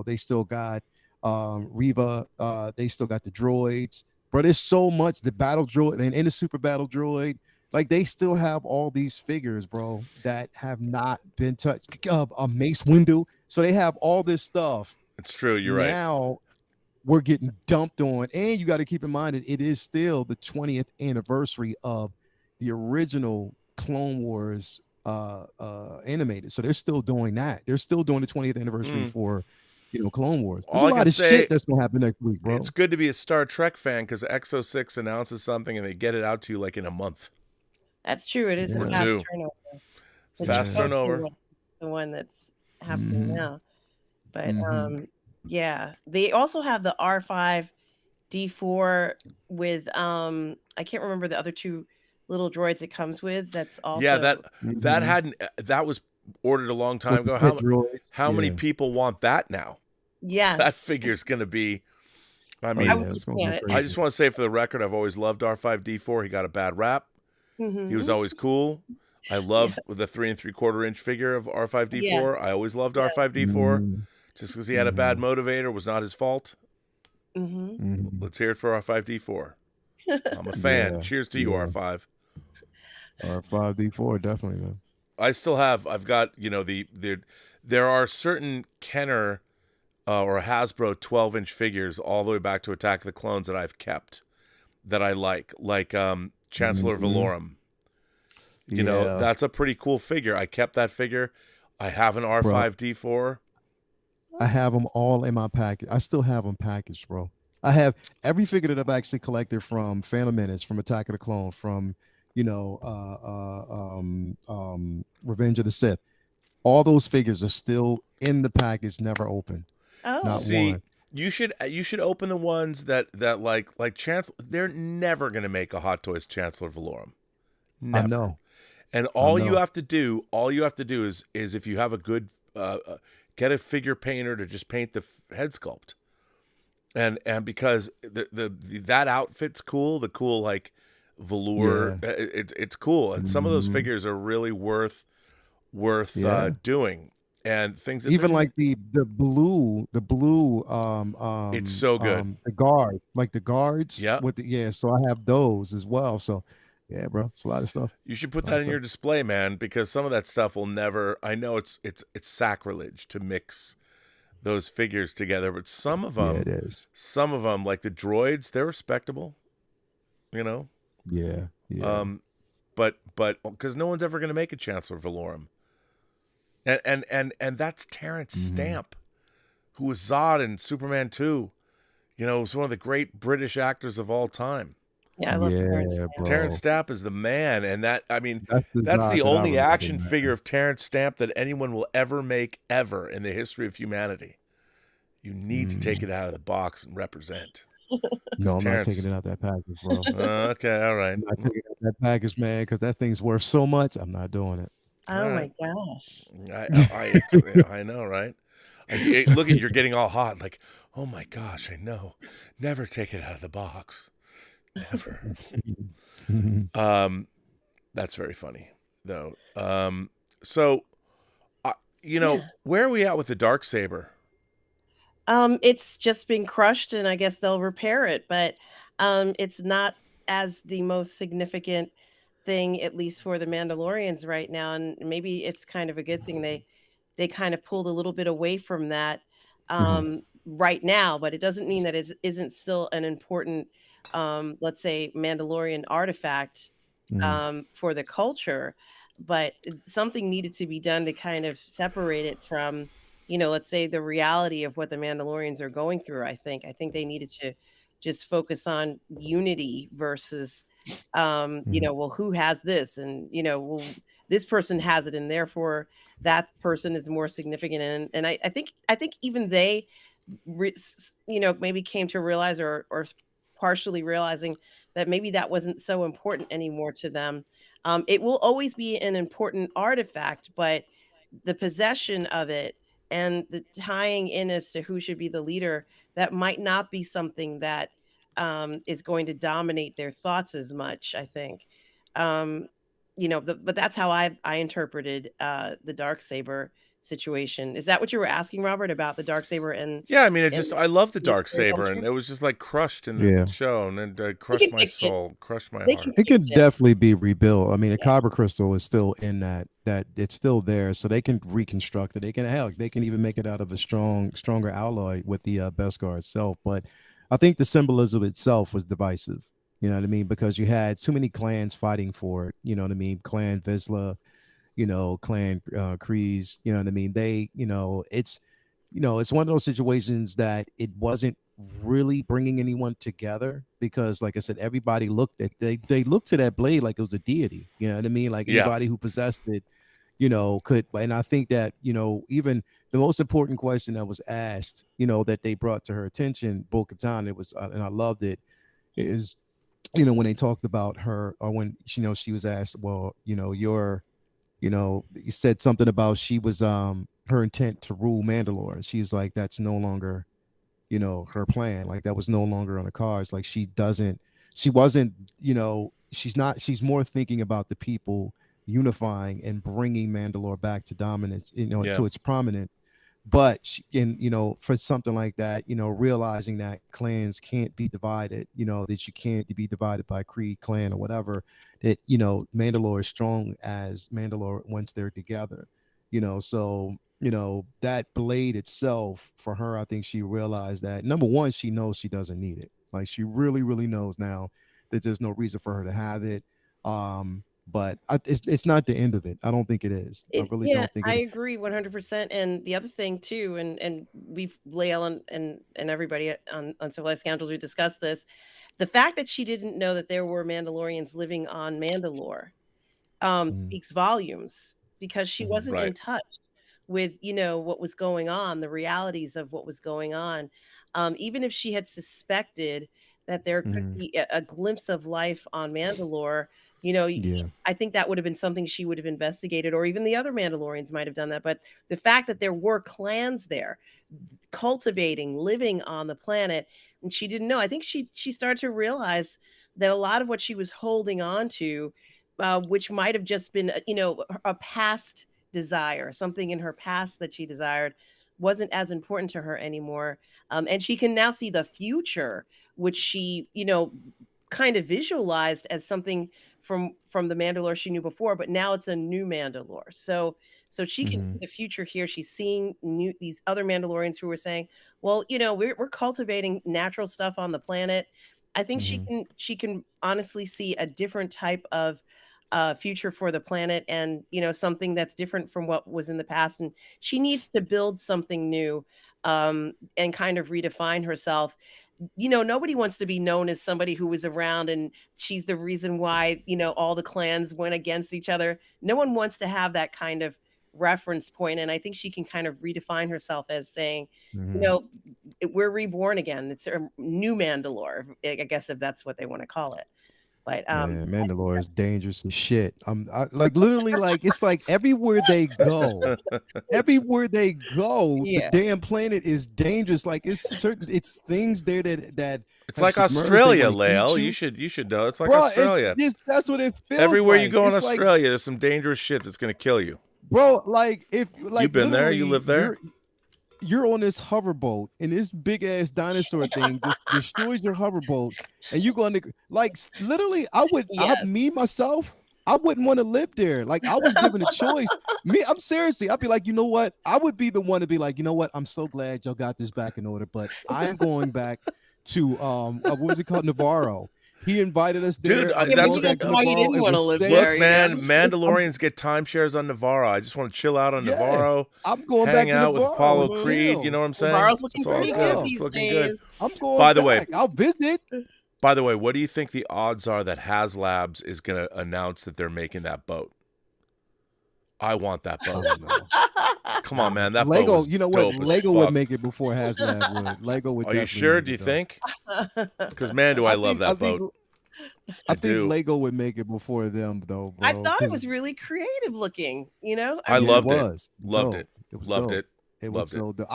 They still got Reva. They still got the droids. Bro, there's so much. The battle droid and the super battle droid. Like, they still have all these figures, bro, that have not been touched. A Mace Windu. So they have all this stuff. It's true. You're right. Now we're getting dumped on. And you got to keep in mind that it is still the 20th anniversary of the original Clone Wars animated. So they're still doing that. They're still doing the 20th anniversary for Clone Wars. There's a lot of shit that's gonna happen next week, bro. It's good to be a Star Trek fan because X06 announces something and they get it out to you like in a month. That's true. It is a fast turnover. Fast turnover. The one that's happening now. But they also have the R5D4 with I can't remember the other two little droids it comes with. That's also that was ordered a long time ago. How many people want that now? Yes. That figure's going to be, I mean, I just want to say for the record, I've always loved R5D4. He got a bad rap. He was always cool. I loved the 3 3/4 inch figure of R5D4. Yeah. I always loved R5D4. Just because he had a bad motivator was not his fault. Let's hear it for R5D4. I'm a fan. Cheers to you, R5. R5D4, definitely, man. I've got, there are certain Kenner or Hasbro 12-inch figures all the way back to Attack of the Clones that I've kept that I like Chancellor Valorum. That's a pretty cool figure. I kept that figure. I have an R5D4. I have them all in my package. I still have them packaged, bro. I have every figure that I've actually collected from Phantom Menace, from Attack of the Clone, from Revenge of the Sith. All those figures are still in the package, never opened. Oh, not one. You should open the ones that like Chancellor. They're never gonna make a Hot Toys Chancellor Valorum. Never. I know. And all you have to do is if you have a good get a figure painter to just paint the head sculpt, and because that outfit's cool. The cool like velour, it's cool, and some of those figures are really worth doing. and things that even like the blue it's so good. the guard, like the guards Yeah. with the so I have those as well. So yeah, bro, it's a lot of stuff. You should put that in your display, man, because some of that stuff will never. I know it's sacrilege to mix those figures together, but some of them, it is. Some of them, like the droids, they're respectable. You know. Yeah. But because no one's ever going to make a Chancellor Valorum, and that's Terrence Stamp, who was Zod in Superman 2. You know, was one of the great British actors of all time. Yeah, I love Terrence Stamp. bro. Terrence Stamp is the man, and that's Zod the that I only remember, action man. figure of Terrence Stamp that anyone will ever make ever in the history of humanity. You need to take it out of the box and represent. No, I'm not taking it out that package, bro. Okay, all right. I'm not taking out that package, man, because that thing's worth so much. I'm not doing it. Oh my gosh. I know, right? Look at you're getting all hot, like, oh my gosh, I know. Never take it out of the box. Never. That's very funny, though. So, where are we at with the Darksaber? It's just been crushed, and I guess they'll repair it, but it's not as the most significant thing, at least for the Mandalorians right now. And maybe it's kind of a good thing they kind of pulled a little bit away from that right now, but it doesn't mean that it isn't still an important, let's say, Mandalorian artifact for the culture. But something needed to be done to kind of separate it from, let's say, the reality of what the Mandalorians are going through. I think they needed to just focus on unity versus, well, who has this, and well, this person has it, and therefore that person is more significant. And I think even they, maybe came to realize or partially realizing that maybe that wasn't so important anymore to them. It will always be an important artifact, but the possession of it and the tying in as to who should be the leader, that might not be something that is going to dominate their thoughts as much, I think. But that's how I interpreted the Darksaber situation. Is that what you were asking, Robert, about the Darksaber? And yeah, I mean, I love the Darksaber, and it was just like crushed in the show, and it crushed my soul, crushed my heart. It can definitely be rebuilt. I mean, a kyber crystal is still in that it's still there, so they can reconstruct it. They can even make it out of a stronger alloy with the Beskar itself. But I think the symbolism itself was divisive. You know what I mean? Because you had too many clans fighting for it. You know what I mean? Clan Vizsla, Clan Kreese. You know what I mean? They, it's one of those situations that it wasn't really bringing anyone together, because like I said, everybody looked to that blade like it was a deity. You know what I mean? Like anybody who possessed it, could. And I think that, even the most important question that was asked, that they brought to her attention, Bo-Katan, it was, and I loved it, is, when they talked about her, or when, she was asked, well, you said something about she was, her intent to rule Mandalore. And she was like, that's no longer, her plan. Like that was no longer on the cards. Like she's more thinking about the people unifying and bringing Mandalore back to dominance, to its prominence. But for something like that, realizing that clans can't be divided, that you can't be divided by creed, clan, or whatever, that, Mandalore is strong as Mandalore once they're together, so, that blade itself for her, I think she realized that, number one, she knows she doesn't need it. Like she really, really knows now that there's no reason for her to have it. But it's not the end of it. I don't think it is. I really don't think I agree 100%. And the other thing too, and we've Lael and everybody on Civilized Scoundrels who discussed this, the fact that she didn't know that there were Mandalorians living on Mandalore speaks volumes, because she wasn't in touch with what was going on, the realities of what was going on. Even if she had suspected that there could be a glimpse of life on Mandalore, I think that would have been something she would have investigated, or even the other Mandalorians might have done that. But the fact that there were clans there cultivating, living on the planet, and she didn't know, I think she started to realize that a lot of what she was holding on to, which might have just been, a past desire, something in her past that she desired wasn't as important to her anymore. And she can now see the future, which she, kind of visualized as something from the Mandalore she knew before, but now it's a new Mandalore. So she can see the future here. She's seeing these other Mandalorians who were saying, well, we're cultivating natural stuff on the planet. I think she can honestly see a different type of future for the planet, and something that's different from what was in the past. And she needs to build something new, and kind of redefine herself. Nobody wants to be known as somebody who was around and she's the reason why, all the clans went against each other. No one wants to have that kind of reference point. And I think she can kind of redefine herself as saying, we're reborn again. It's a new Mandalore, I guess, if that's what they want to call it. But Mandalore is dangerous as shit. Like literally, like it's like everywhere they go, the damn planet is dangerous. Like it's things there that it's like Australia, Lael. You should know. It's like Australia. That's what it feels. Everywhere like. You go in it's Australia, there's some dangerous shit that's gonna kill you, bro. Like if you've been there, you live there. You're on this hoverboat and this big ass dinosaur thing just destroys your hoverboat, and you're going to like literally. I wouldn't want to live there. Like I was given a choice. I'm seriously. I'd be like, you know what? I would be the one to be like, you know what? I'm so glad y'all got this back in order, but I'm going back to what was it called, Navarro. He invited us there. Dude, that's why you didn't want to live there. Look, man, Mandalorians get timeshares on Navarro. I just want to chill out on Navarro. I'm going hang back out to with Apollo Creed. You know what I'm saying? Navarro's looking pretty good these days. I'm going By the way, I'll visit. By the way, what do you think the odds are that HasLabs is going to announce that they're making that boat? I want that boat. Come on, man. That Lego, boat was you know what? dope Lego would make it before HasLab would. Lego would. Are you sure? Do you think? Because man, do I love that boat. I think Lego would make it before them, though. Bro, I thought it was really creative looking. I loved it. Loved it. Loved it. It was so dope.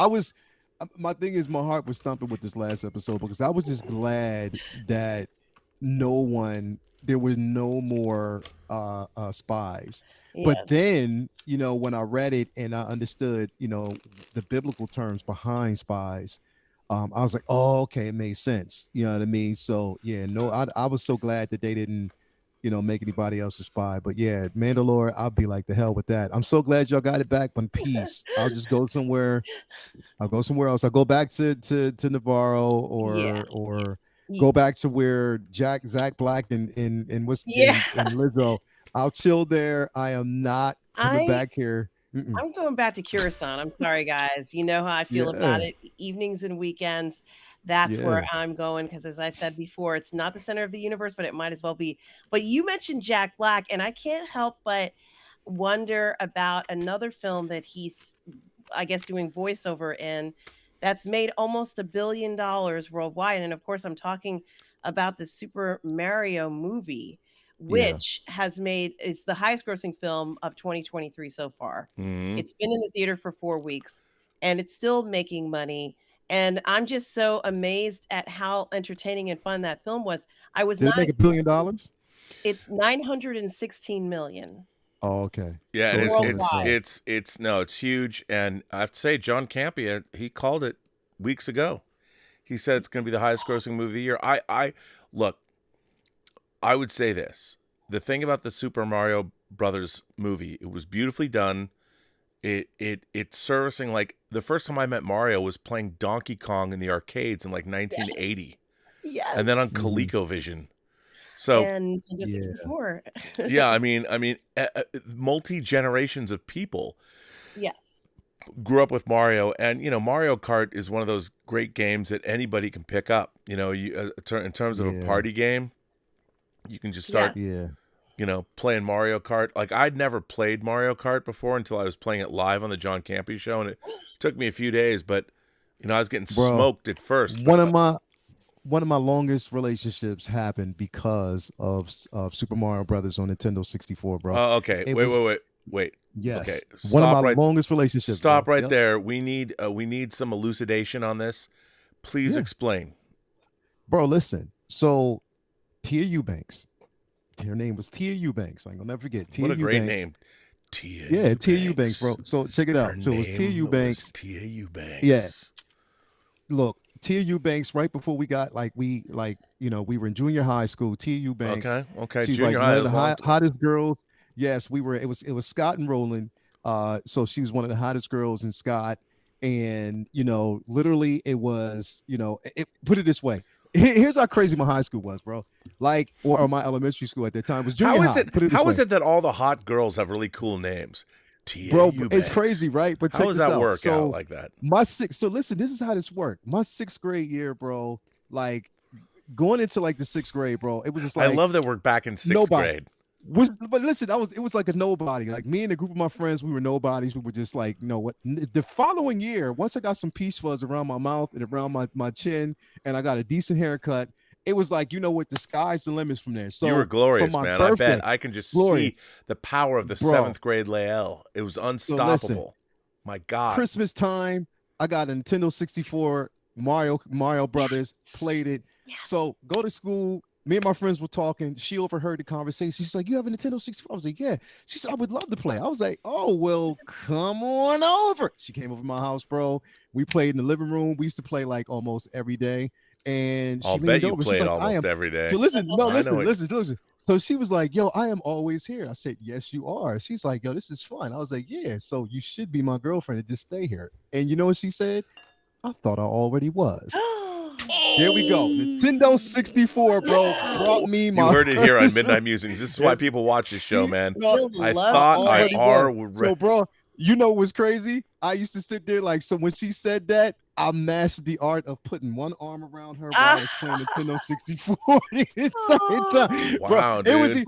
My thing is, my heart was thumping with this last episode because I was just glad that there was no more spies. Yes. But then, when I read it and I understood, the biblical terms behind spies, I was like, oh, okay, it made sense. You know what I mean? So yeah, I was so glad that they didn't, make anybody else a spy. But yeah, Mandalore, I'll be like, the hell with that. I'm so glad y'all got it back one piece. I'll just go somewhere. I'll go somewhere else. I'll go back to Navarro or go back to where Zach Black and Lizzo. I'll chill there. I am not coming back here. I'm going back to Coruscant. I'm sorry, guys. You know how I feel about it. Evenings and weekends, that's where I'm going. Because as I said before, it's not the center of the universe, but it might as well be. But you mentioned Jack Black, and I can't help but wonder about another film that he's, I guess, doing voiceover in that's made almost $1 billion worldwide. And of course, I'm talking about the Super Mario movie, which it's the highest grossing film of 2023 so far. It's been in the theater for 4 weeks and it's still making money. And I'm just so amazed at how entertaining and fun that film was. Did it make $1 billion? It's 916 million. Oh, okay. Yeah, so it's huge. And I have to say, John Campea, he called it weeks ago. He said it's going to be the highest grossing movie of the year. Look, I would say this. The thing about the Super Mario Brothers movie, it was beautifully done. It's servicing, like, the first time I met Mario was playing Donkey Kong in the arcades in like 1980. Yes. And then on ColecoVision. So and 64. Yeah, I mean multi-generations of people. Yes. Grew up with Mario, and Mario Kart is one of those great games that anybody can pick up. In terms of a party game, you can just start, playing Mario Kart. Like, I'd never played Mario Kart before until I was playing it live on the John Campea show, and it took me a few days, but I was getting smoked at first. One of my longest relationships happened because of Super Mario Brothers on Nintendo 64, bro. Oh, okay. Wait. Yes. Okay. One of my longest relationships. Stop right there. We need some elucidation on this. Please explain. Bro, listen. So Tia Eubanks. Her name was Tia Eubanks. I'm gonna never forget. What a great name. Yeah, Tia Eubanks, bro. So check it out. Her So it was Tia name Eubanks. was Tia Eubanks. Yeah. Look, Tia Eubanks, right before we got we were in junior high school. Tia Eubanks. Okay. She's Junior like high one of the hottest girls. Yes, we were. It was Scott and Roland. So she was one of the hottest girls in Scott. And literally it was, put it this way. Here's how crazy my high school was, bro. Like, or my elementary school at that time was junior high. How is it that all the hot girls have really cool names? Bro, it's crazy, right? But how does that work out like that? So listen, this is how this worked. My 6th grade year, bro, like going into like the 6th grade, bro, it was just like, I love that we're back in 6th grade. But listen, it was like a nobody. Like me and a group of my friends, we were nobodies. We were just like, what? The following year, once I got some peach fuzz around my mouth and around my chin, and I got a decent haircut, it was like, the sky's the limits from there. So you were glorious, man. Birthday, I bet I can just see the power of the 7th grade Lael. It was unstoppable. So listen, my God. Christmas time, I got a Nintendo 64, Mario Brothers, played it. Yes. So go to school. Me and my friends were talking. She overheard the conversation. She's like, "You have a Nintendo 64?" I was like, "Yeah." She said, "I would love to play." I was like, "Oh, well, come on over." She came over to my house, bro. We played in the living room. We used to play like almost every day. And she leaned over. Played like, almost every day. So listen. So she was like, "Yo, I am always here." I said, "Yes, you are." She's like, "Yo, this is fun." I was like, "Yeah, so you should be my girlfriend and just stay here." And you know what she said? I thought I already was. There we go. Nintendo 64, bro, brought me my. You heard it here on Midnight Musings. This is why people watch this show, man. I thought I would. So, bro, what's crazy? I used to sit there like, so when she said that, I mastered the art of putting one arm around her while I was playing Nintendo 64 the entire time. Wow, bro, dude.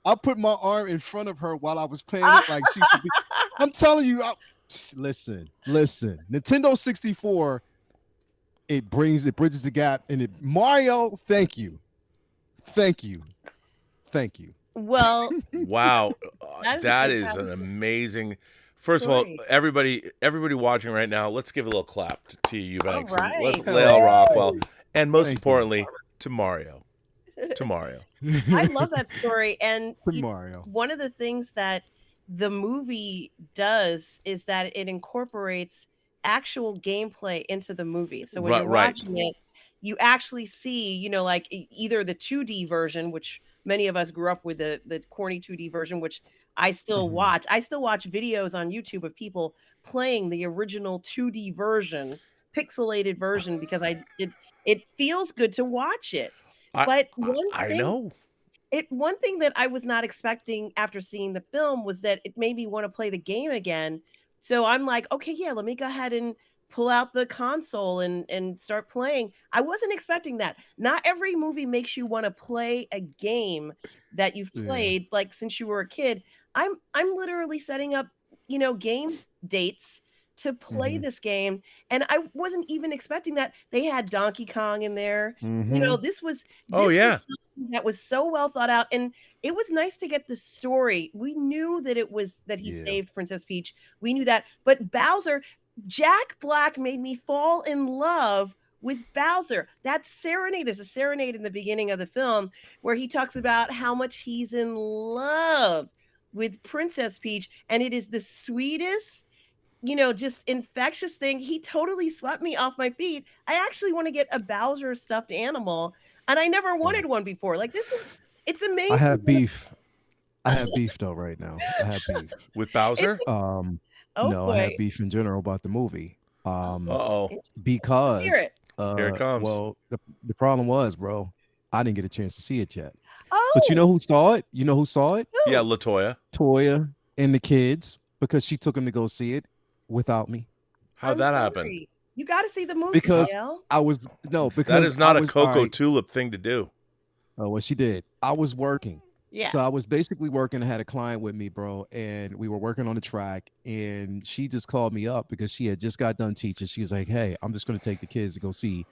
I put my arm in front of her while I was playing it like she should be. I'm telling you, listen. Nintendo 64. It bridges the gap, and Mario. Thank you. Well, wow, that is an amazing. First of all, everybody watching right now, let's give a little clap to Tia Eubanks. Right. Let's Lael Rockwell, and most importantly, to Mario. I love that story, and Mario. One of the things that the movie does is that it incorporates actual gameplay into the movie. So when you're watching it, you actually see, like either the 2D version, which many of us grew up with the corny 2D version, which I still watch. I still watch videos on YouTube of people playing the original 2D version, pixelated version, because it feels good to watch it. But one thing that I was not expecting after seeing the film was that it made me want to play the game again. So I'm like, okay, yeah, let me go ahead and pull out the console and start playing. I wasn't expecting that. Not every movie makes you want to play a game that you've played like since you were a kid. I'm literally setting up, game dates to play this game, and I wasn't even expecting that. They had Donkey Kong in there. This was something that was so well thought out, and it was nice to get the story. We knew that he saved Princess Peach. We knew that, but Bowser, Jack Black made me fall in love with Bowser. That serenade, there's a serenade in the beginning of the film where he talks about how much he's in love with Princess Peach, and it is the sweetest, just infectious thing. He totally swept me off my feet. I actually want to get a Bowser stuffed animal, and I never wanted one before. Like, it's amazing. I have beef though right now. I have beef with Bowser. No, I have beef in general about the movie. Because here it comes. Well, the problem was, bro, I didn't get a chance to see it yet. Oh, but you know who saw it? Yeah, LaToya. Toya and the kids, because she took them to go see it without me. How'd that happen? You got to see the movie, because Lael. because that is not a Coco Tulip thing to do. Oh, well, she did. I was working. Yeah. So I was basically working. I had a client with me, bro, and we were working on the track, and she just called me up because she had just got done teaching. She was like, "Hey, I'm just going to take the kids to go see,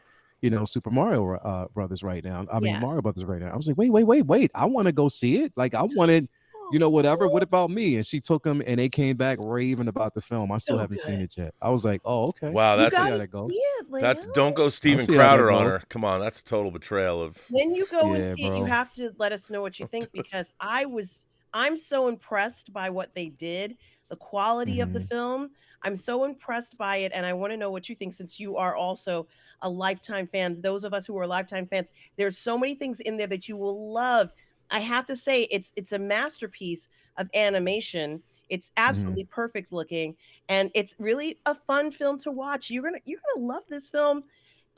Super Mario Brothers right now. Mario Brothers right now." I was like, wait. I want to go see it. Like, I wanted, whatever. What about me? And she took them, and they came back raving about the film. I still haven't seen it yet. I was like, oh, okay. Wow, that's gotta go. Don't go Steven Crowder on her. Come on, that's a total betrayal of. When you go and see it, you have to let us know what you think, because I was I'm so impressed by what they did, the quality of the film. I'm so impressed by it, and I want to know what you think since you are also a lifetime fans. Those of us who are lifetime fans, there's so many things in there that you will love. I have to say it's a masterpiece of animation. It's absolutely perfect looking, and it's really a fun film to watch. You're gonna love this film,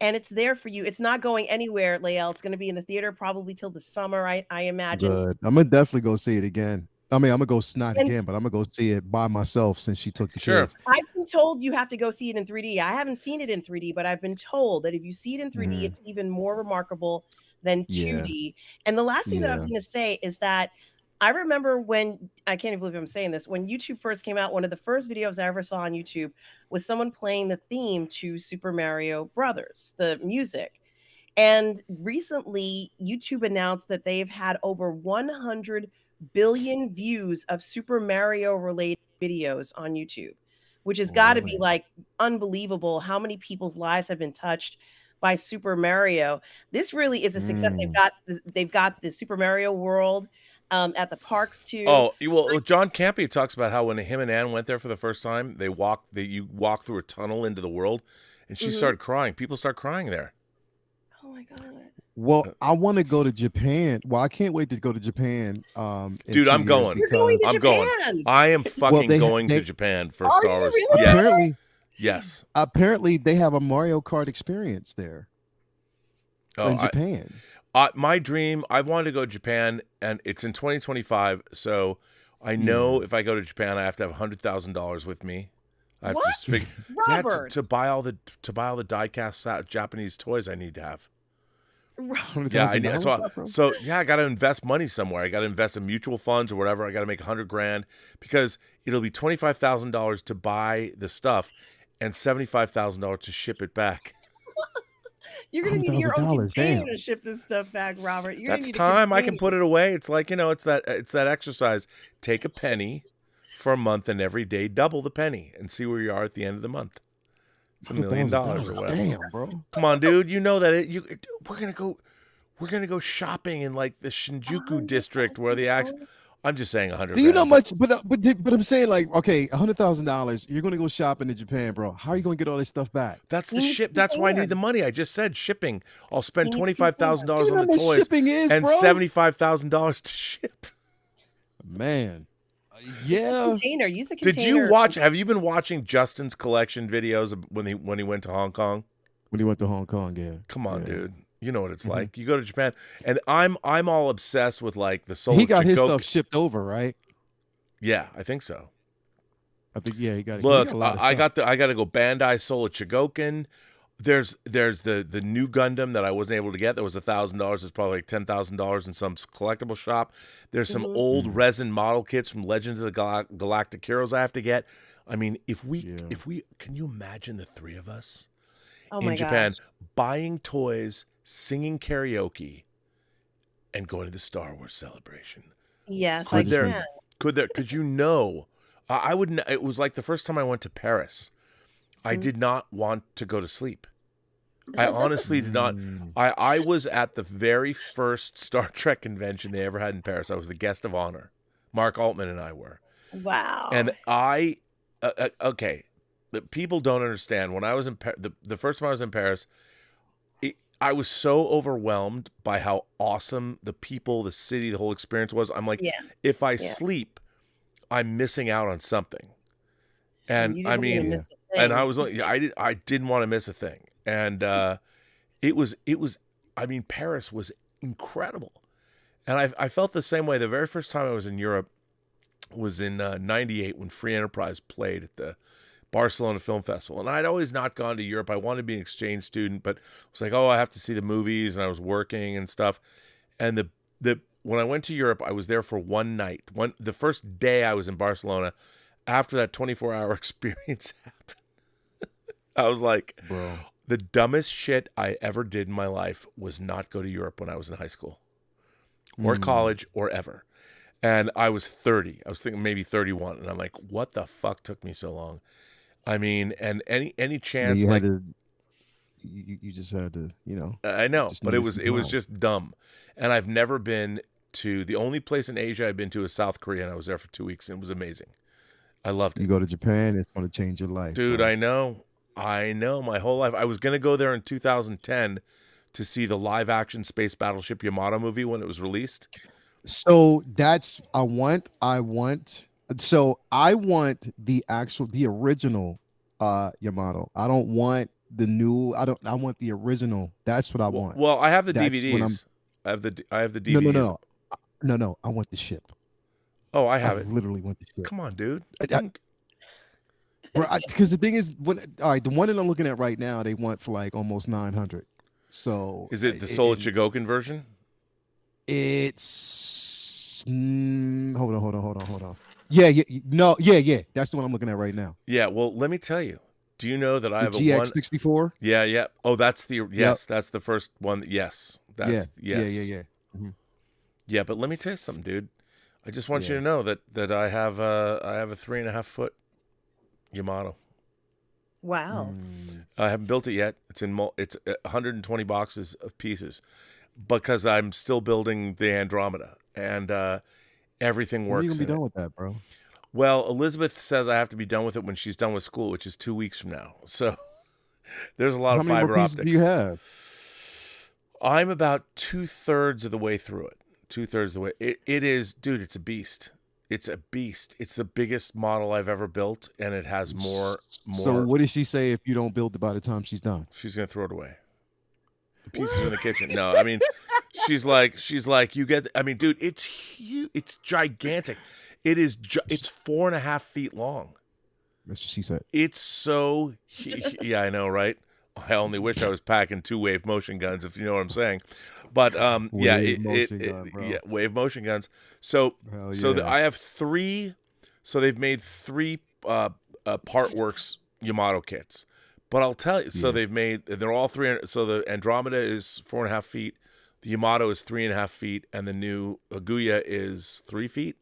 and it's there for you. It's not going anywhere, Lael. It's going to be in the theater probably till the summer, I imagine. Good. I'm gonna definitely go see it again. I mean, I'm gonna go snot And again, but I'm gonna go see it by myself since she took the Sure. kids. I've been told you have to go see it in 3D. I haven't seen it in 3D, but I've been told that if you see it in 3D, it's even more remarkable than Yeah. 2D. And the last thing that I was Yeah. going to say is that I remember when I can't even believe I'm saying this. When YouTube first came out, one of the first videos I ever saw on YouTube was someone playing the theme to Super Mario Brothers, the music. And recently, YouTube announced that they've had over 100 billion views of Super Mario related videos on YouTube, which has got to be like unbelievable how many people's lives have been touched by Super Mario. This really is a success. They've got the Super Mario World at the parks too. Oh, well, John Campea talks about how when him and Ann went there for the first time, you walk through a tunnel into the world, and she started crying. People start crying there. Oh my God. Well, I want to go to Japan. Well, I can't wait to go to Japan. Dude, I'm going. You're going to I'm Japan. going. I am fucking going to Japan for Are Star you Wars. really? Yes. Apparently, Yes. apparently they have a Mario Kart experience there in Japan. My dream, I've wanted to go to Japan, and it's in 2025. So I know if I go to Japan, I have to have $100,000 with me. I have What? to figure, Robert. to buy all the die-cast Japanese toys I need to have. Yeah, I need, so I got to invest money somewhere. I got to invest in mutual funds or whatever. I got to make $100,000 because it'll be $25,000 to buy the stuff and $75,000 to ship it back. You're gonna need your own $100,000, container damn. to ship this stuff back, Robert. You're That's gonna need time. I can put it away. It's like, it's that exercise. Take a penny for a month and every day double the penny and see where you are at the end of the month. It's $1 million or whatever. Damn, bro. Come on, dude. You know that we're gonna go shopping in like the Shinjuku district where I'm just saying 100. Do you know much? But I'm saying like, okay, $100,000. You're gonna go shopping in Japan, bro. How are you gonna get all this stuff back? That's the ship. That's why I need the money. I just said shipping. I'll spend $25,000 Do you know on how the much toys shipping is, and bro? $75,000 to ship. Man, yeah. Container. Use a container. Did you watch? Have you been watching Justin's collection videos when he went to Hong Kong? When he went to Hong Kong, yeah. Come on, Yeah. dude. You know what it's like. You go to Japan, and I'm all obsessed with like the soul. He got his stuff shipped over, right? Yeah, I think so. I think he got. Look, he got a lot of I stuff. got to go Bandai Soul of Chigoken. There's the new Gundam that I wasn't able to get. That was $1,000. It's probably like $10,000 in some collectible shop. There's some old resin model kits from Legends of the Galactic Heroes I have to get. I mean, if we can you imagine the three of us in Japan buying toys, singing karaoke, and going to the Star Wars celebration? Yes, I can. Could you know? I wouldn't. It was like the first time I went to Paris. I did not want to go to sleep. I honestly did not. I was at the very first Star Trek convention they ever had in Paris. I was the guest of honor. Mark Altman and I were. Wow. And okay, but people don't understand. When I was in the first time I was in Paris, I was so overwhelmed by how awesome the people, the city, the whole experience was. I'm like, if I sleep, I'm missing out on something. And I mean, and I was like, I didn't want to miss a thing. And it was. I mean, Paris was incredible, and I felt the same way. The very first time I was in Europe was in '98 when Free Enterprise played at the Barcelona Film Festival. And I'd always not gone to Europe. I wanted to be an exchange student, but it was like, I have to see the movies, and I was working and stuff. And when I went to Europe, I was there for one night. The first day I was in Barcelona, after that 24-hour experience happened, I was like, bro, the dumbest shit I ever did in my life was not go to Europe when I was in high school or college or ever. And I was 30. I was thinking maybe 31. And I'm like, what the fuck took me so long? I mean, and any chance, you like, you just had to, I know, but it was just dumb. And I've never been to the only place in Asia I've been to is South Korea, and I was there for 2 weeks, and it was amazing. I loved it. You go to Japan, it's going to change your life. Dude, bro. I know. My whole life. I was going to go there in 2010 to see the live-action space battleship Yamato movie when it was released. So that's I want the original Yamato. I don't want the new. I want the original. That's what I want. Well, I have the That's DVDs. I have the DVDs. No. I want the ship. Oh, I have it. Literally want the ship. Come on, dude. Because the thing is, the one that I'm looking at right now, they want for like almost 900. So is it the Soul Chigoken version? It's hold on. Yeah. That's the one I'm looking at right now. Yeah. Well, let me tell you. Do you know that I have a GX64? Yeah. Oh, that's that's the first one. Yes. Yes. Yeah. Mm-hmm. Yeah, but let me tell you something, dude. I just want you to know that I have a 3.5 foot Yamato. Wow. I haven't built it yet. It's 120 boxes of pieces because I'm still building the Andromeda and everything works. When are you gonna be done with that, bro? Well, Elizabeth says I have to be done with it when she's done with school, which is 2 weeks from now. So there's a lot of fiber optics. Do you have? I'm about 2/3 of the way through it. 2/3 of the way. It is, dude. It's a beast. It's a beast. It's the biggest model I've ever built, and it has more. So what does she say if you don't build it by the time she's done? She's gonna throw it away. The pieces are in the kitchen. No, I mean, she's like, you get. I mean, dude, it's huge. It's gigantic. It's 4.5 feet long. That's what she said. It's so. Yeah, I know, right? I only wish I was packing 2 wave motion guns, if you know what I'm saying. But wave motion guns. So I have 3. So they've made 3 Partworks Yamato kits. But I'll tell you, so they're all 300. So the Andromeda is 4.5 feet, the Yamato is 3.5 feet, and the new Aguya is 3 feet.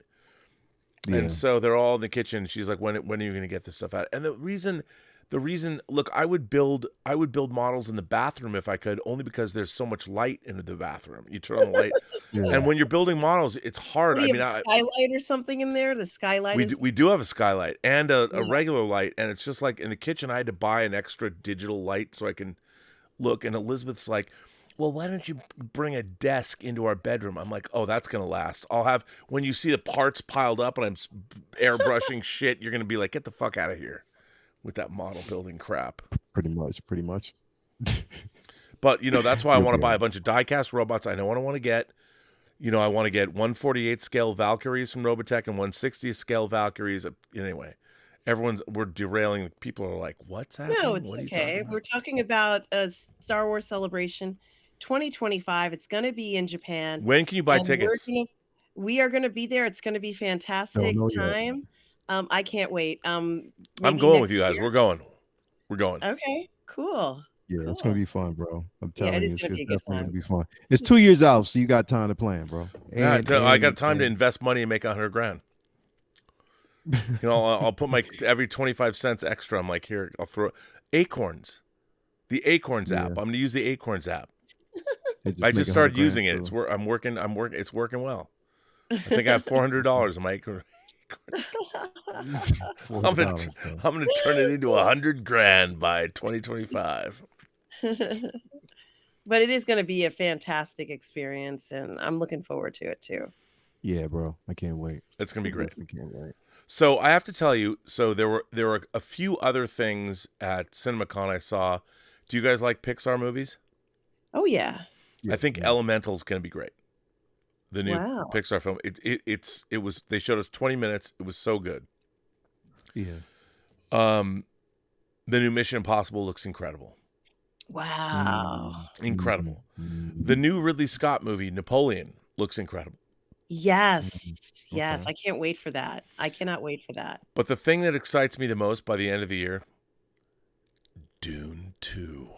Yeah. And so they're all in the kitchen. She's like, when are you going to get this stuff out? And the reason, look, I would build models in the bathroom if I could, only because there's so much light in the bathroom. You turn on the light, and when you're building models, it's hard. I mean, a skylight or something in there. The skylight. We do have a skylight and a regular light, and it's just like in the kitchen. I had to buy an extra digital light so I can look. And Elizabeth's like, well, why don't you bring a desk into our bedroom? I'm like, oh, that's going to last. I'll have, when you see the parts piled up and I'm airbrushing shit, you're going to be like, get the fuck out of here with that model building crap. Pretty much. But, that's why I want to buy a bunch of die-cast robots. I know what I want to get. I want to get 148 scale Valkyries from Robotech and 160 scale Valkyries. Anyway, we're derailing. People are like, what's happening? No, it's okay. We're talking about a Star Wars Celebration 2025. It's going to be in Japan. When can you buy tickets? We are going to be there. It's going to be fantastic time. I can't wait. I'm going with you guys. We're going. Okay, cool. Yeah, cool. It's going to be fun, bro. I'm telling you, it's definitely going to be fun. It's 2 years out, so you got time to plan, bro. I got time to invest money and make $100,000. I'll put every 25 cents extra. I'm like, here, I'll throw Acorns. The Acorns app. I'm going to use the Acorns app. I just started using it. I'm working. It's working well. I think I have $400 in my Acorns. I'm gonna turn it into $100,000 by 2025. But it is going to be a fantastic experience, and I'm looking forward to it too. Yeah, bro. I can't wait. It's gonna be great. I can't wait. So I have to tell you. So there were a few other things at CinemaCon I saw. Do you guys like Pixar movies? Oh yeah. I think Elemental's gonna be great. The new Pixar film. It was. They showed us 20 minutes. It was so good. Yeah. The new Mission Impossible looks incredible. Wow. Incredible. The new Ridley Scott movie, Napoleon, looks incredible. Yes. Yes. I can't wait for that. I cannot wait for that. But the thing that excites me the most by the end of the year, Dune 2.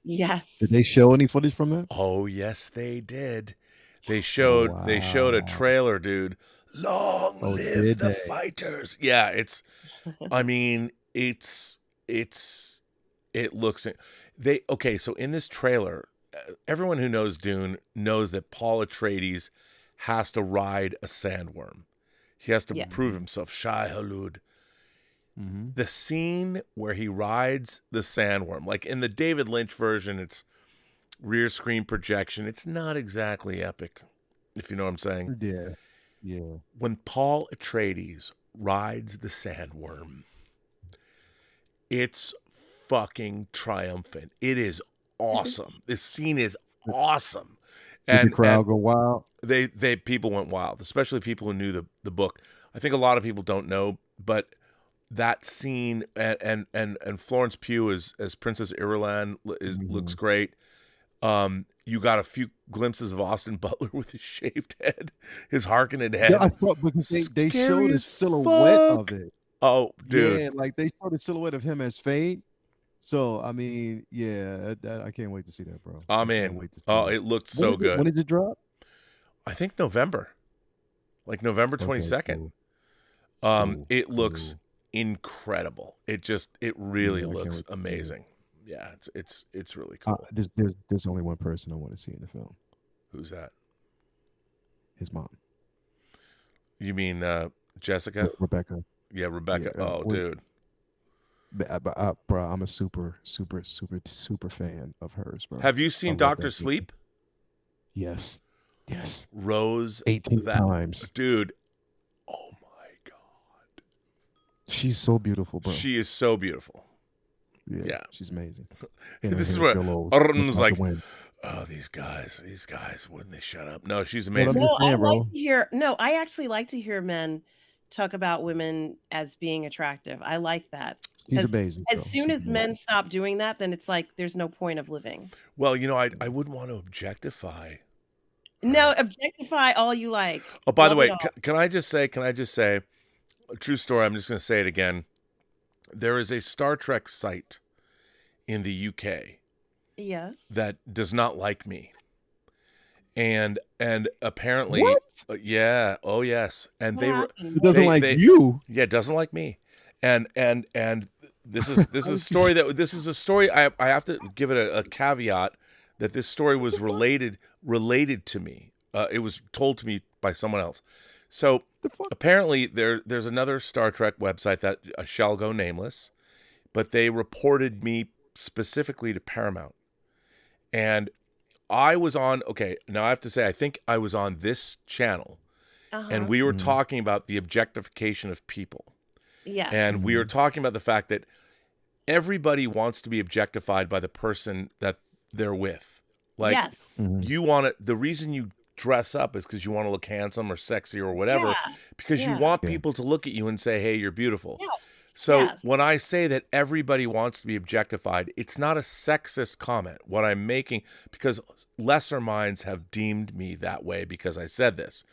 Yes. Did they show any footage from that? Oh, yes, they did. They showed a trailer, dude. Long live the fighters. Yeah, it looks so in this trailer, everyone who knows Dune knows that Paul Atreides has to ride a sandworm. He has to Yeah. prove himself. Shai Hulud. Mm-hmm. The scene where he rides the sandworm, like in the David Lynch version, it's rear screen projection. It's not exactly epic, if you know what I'm saying. Yeah. Yeah. When Paul Atreides rides the sandworm, it's fucking triumphant. It is awesome. This scene is awesome. Did the crowd go wild? They people went wild, especially people who knew the book. I think a lot of people don't know, but that scene and Florence Pugh as Princess Irulan looks great. You got a few glimpses of Austin Butler with his shaved head, his Harkonnen head. Yeah, I thought because they Scary showed a as silhouette fuck. of it. Oh, dude. Yeah, like they showed a silhouette of him as Fade. So I mean, yeah, I can't wait to see that, bro. Oh I man. can't wait to see Oh, that. it looked so good. When did it drop? I think November. Like November 22nd. Cool. It looks incredible. It really Yeah, I can't looks wait to see it. amazing. Yeah, it's really cool. There's only one person I want to see in the film. Who's that? His mom, You mean Jessica? Rebecca. Yeah, Rebecca. Yeah, oh, dude. Bro, I'm a super fan of hers, bro. Have you I seen love Doctor that Sleep? Yes. Rose 18 that times. dude. Oh my god. She's so beautiful, bro. She is so beautiful. Yeah. She's amazing. This is where Arden's like, oh, these guys, wouldn't they shut up? No, she's amazing. No, Yeah, I bro. like to hear. No, I actually like to hear men talk about women as being attractive. I like that. She's amazing. As bro. soon She's as men amazing. stop doing that, then it's like there's no point of living. Well, I wouldn't want to objectify. No, objectify all you like. Oh, by the Love way, it all. can I just say, a true story, I'm just going to say it again. There is a Star Trek site in the UK Yes. that does not like me. And apparently, What? yeah, oh yes. And What they happened? It doesn't like you. Yeah, it doesn't like me. And this is a story I have to give it a caveat that this story was related to me. It was told to me by someone else. So apparently there's another Star Trek website that shall go nameless, but they reported me specifically to Paramount. And I was on, okay, now I have to say, I think I was on this channel, and we were talking about the objectification of people. Yes. And we were talking about the fact that everybody wants to be objectified by the person that they're with. Like, yes. you want to, the reason you dress up is because you want to look handsome or sexy or whatever, Yeah. because you Yeah. want people to look at you and say, hey, you're beautiful. Yes. So Yes. when I say that everybody wants to be objectified, it's not a sexist comment. What I'm making, because lesser minds have deemed me that way because I said this.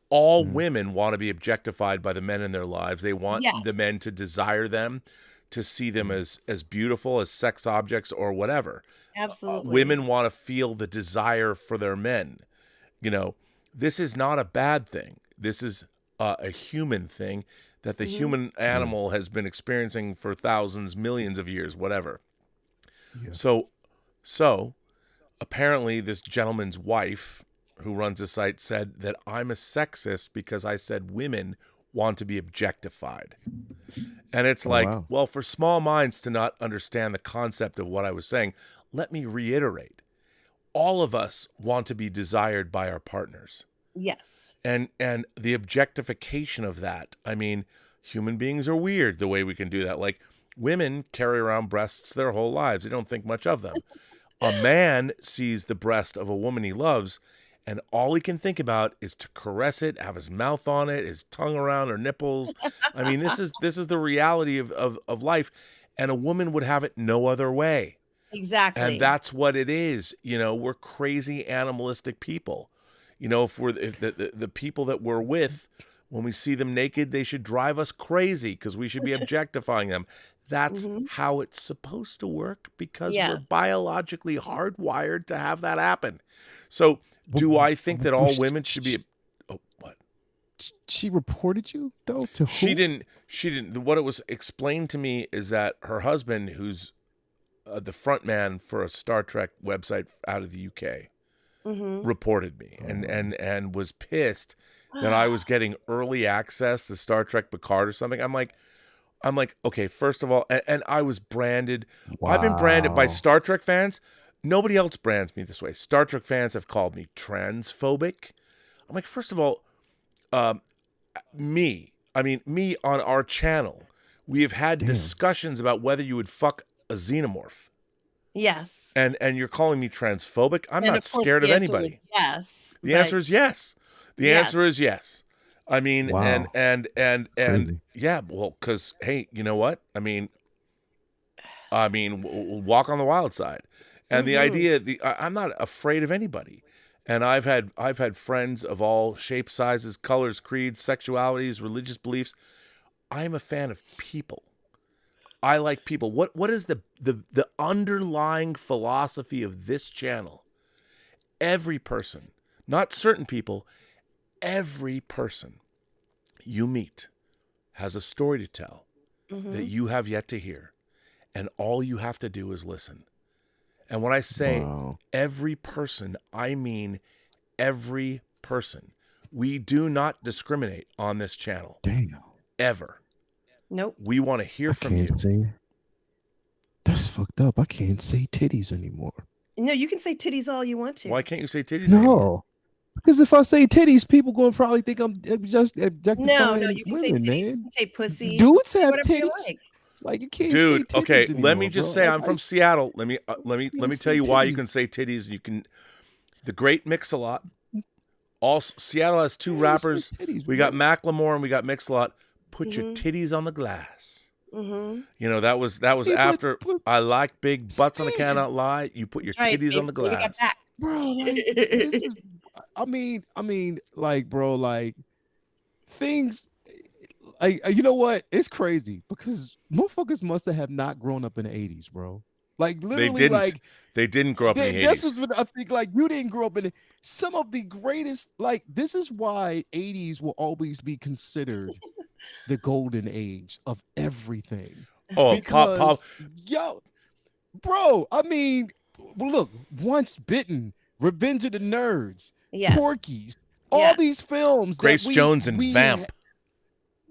All women want to be objectified by the men in their lives. They want Yes. the men to desire them, to see them as beautiful, as sex objects or whatever. Absolutely. Women want to feel the desire for their men. This is not a bad thing. This is a human thing that the human animal has been experiencing for thousands, millions of years, whatever. Yeah. So apparently this gentleman's wife who runs the site said that I'm a sexist because I said women want to be objectified. And it's wow. well, for small minds to not understand the concept of what I was saying, let me reiterate. All of us want to be desired by our partners. Yes. And the objectification of that. I mean, human beings are weird the way we can do that. Like, women carry around breasts their whole lives. They don't think much of them. A man sees the breast of a woman he loves, and all he can think about is to caress it, have his mouth on it, his tongue around her nipples. I mean, this is the reality of life, and a woman would have it no other way. Exactly. And that's what it is. We're crazy animalistic people. If the people that we're with, when we see them naked, they should drive us crazy because we should be objectifying them. That's how it's supposed to work because we're biologically hardwired to have that happen. So do I think that all women should be... Oh, what? She reported you, though, to who? She didn't. What it was explained to me is that her husband, who's the front man for a Star Trek website out of the UK, reported me and was pissed that I was getting early access to Star Trek Picard or something. I'm like, okay, first of all, and I was branded. Wow. I've been branded by Star Trek fans. Nobody else brands me this way. Star Trek fans have called me transphobic. I'm like, first of all, me on our channel, we have had discussions about whether you would fuck a xenomorph. Yes. And you're calling me transphobic? I'm not scared of anybody. Yes. The answer is yes. The answer is yes. I mean, wow. and Crazy. yeah, well, because hey, you know what? I mean, walk on the wild side. And the idea, I'm not afraid of anybody. And I've had friends of all shapes, sizes, colors, creeds, sexualities, religious beliefs. I'm a fan of people. I like people. What is the underlying philosophy of this channel? Every person, not certain people, every person you meet has a story to tell that you have yet to hear. And all you have to do is listen. And when I say every person, I mean every person. We do not discriminate on this channel. Damn. Ever. Nope. We want to hear from you. That's fucked up. I can't say titties anymore. No, you can say titties all you want to. Why can't you say titties anymore? Because if I say titties, people gonna probably think I'm just objectifying you can say women, titties. man. You can say pussy. Dudes have whatever you titties. like. Like you can't Dude, say titties okay, anymore, let me just bro. say I'm from Seattle. Let me tell you why you can say titties. You can the Great Mix-a-Lot. Seattle has two rappers. Titties, we got Macklemore and we got Mix-a-Lot. Put your titties on the glass. You know, that was after I like big butts and I cannot lie. You put your titties on the glass. Bro, like, this is, I mean, like, bro, like things like you know what? It's crazy because motherfuckers must have not grown up in the 80s, bro. Like literally, they didn't grow up in the 80s. This is what I think. Like you didn't grow up in some of the greatest. Like this is why 80s will always be considered the golden age of everything. Oh, because, pop. Yo, bro. I mean, look, Once Bitten, Revenge of the Nerds, Porky's, all these films. Grace Jones and Vamp.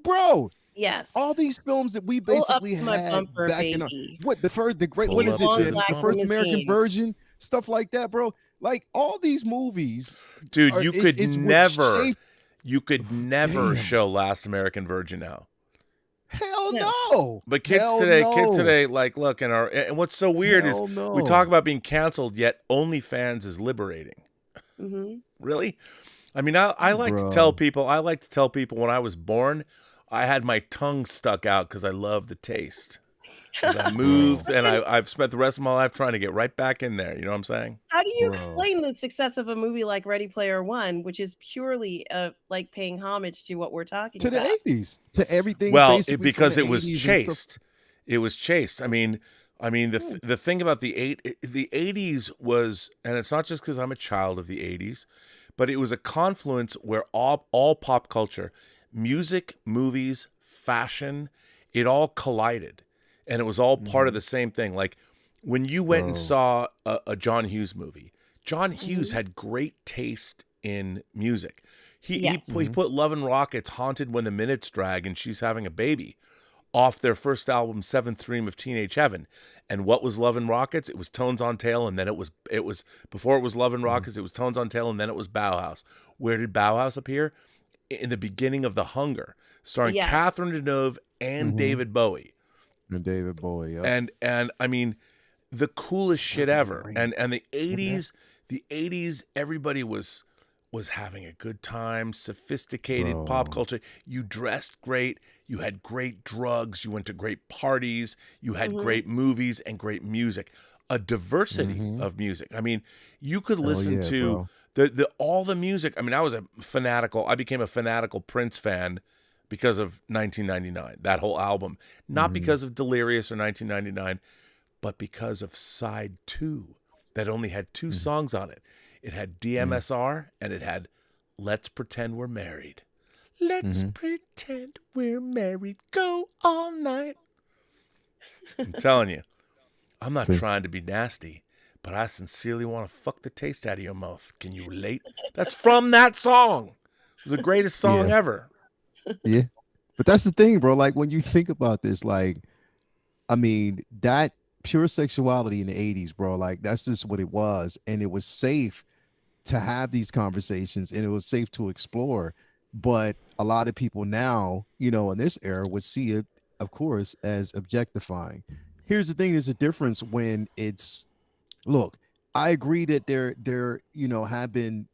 Bro. Yes. All these films that we basically had back in the first American Virgin, stuff like that, bro. Like all these movies. Dude, you could never show Last American Virgin now. Hell no. But kids today, like, look, and what's so weird is we talk about being canceled, yet OnlyFans is liberating. Really? I mean, I like to tell people when I was born, I had my tongue stuck out because I love the taste. As I moved, and I've spent the rest of my life trying to get right back in there. You know what I'm saying? How do you explain the success of a movie like Ready Player One, which is purely like paying homage to what we're talking about? To the 80s, to everything. Well, because it was chaste. It was chaste. I mean, the thing about the 80s was, and it's not just because I'm a child of the 80s, but it was a confluence where all pop culture, music, movies, fashion, it all collided. And it was all part of the same thing. Like when you went and saw a John Hughes movie, John Hughes had great taste in music. He put Love and Rockets' Haunted When the Minutes Drag and She's Having a Baby off their first album, Seventh Dream of Teenage Heaven. And what was Love and Rockets? It was Tones on Tail, and then it was before it was Love and Rockets, it was Tones on Tail, and then it was Bauhaus. Where did Bauhaus appear? In the beginning of The Hunger, starring Catherine Deneuve and David Bowie. And David Bowie, and I mean, the coolest shit ever. And the 80s, everybody was having a good time, sophisticated pop culture. You dressed great, you had great drugs, you went to great parties, you had great movies and great music. A diversity of music. I mean, you could listen to all the music. I mean, I became a fanatical Prince fan because of 1999, that whole album. Not because of Delirious or 1999, but because of Side 2 that only had two songs on it. It had DMSR and it had Let's Pretend We're Married. Let's pretend we're married, go all night. I'm telling you, I'm not trying to be nasty, but I sincerely want to fuck the taste out of your mouth. Can you relate? That's from that song. It's the greatest song ever. Yeah. But that's the thing, bro. Like, when you think about this, like, I mean, that pure sexuality in the 80s, bro, like, that's just what it was. And it was safe to have these conversations, and it was safe to explore. But a lot of people now, you know, in this era would see it, of course, as objectifying. Here's the thing: there's a difference when it's, look, I agree that there, you know, have been,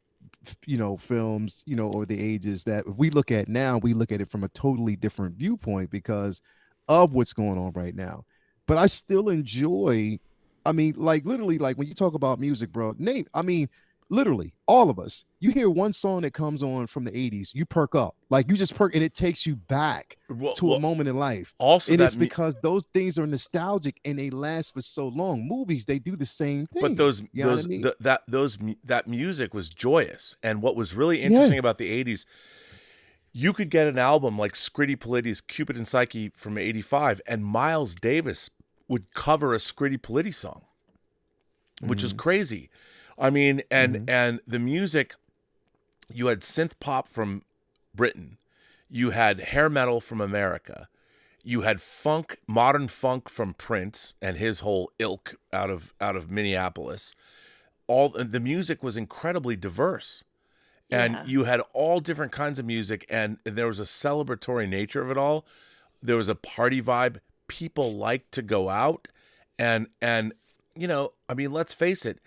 you know, films, you know, over the ages that if we look at now, we look at it from a totally different viewpoint because of what's going on right now. But I still enjoy, I mean, like, literally, like, when you talk about music, bro, Nate, I mean, literally all of us, you hear one song that comes on from the 80s, you perk up, like, you just perk, and it takes you back to a moment in life. Also, and it's because those things are nostalgic and they last for so long. Movies, they do the same thing. But that music was joyous. And what was really interesting about the 80s, you could get an album like Scritti Politi's Cupid and Psyche from 85, and Miles Davis would cover a Scritti Politti song, which is crazy. I mean, and the music, you had synth pop from Britain, you had hair metal from America, you had funk, modern funk from Prince and his whole ilk out of Minneapolis. All the music was incredibly diverse, and you had all different kinds of music, and there was a celebratory nature of it all. There was a party vibe. People liked to go out, and you know, I mean, let's face it.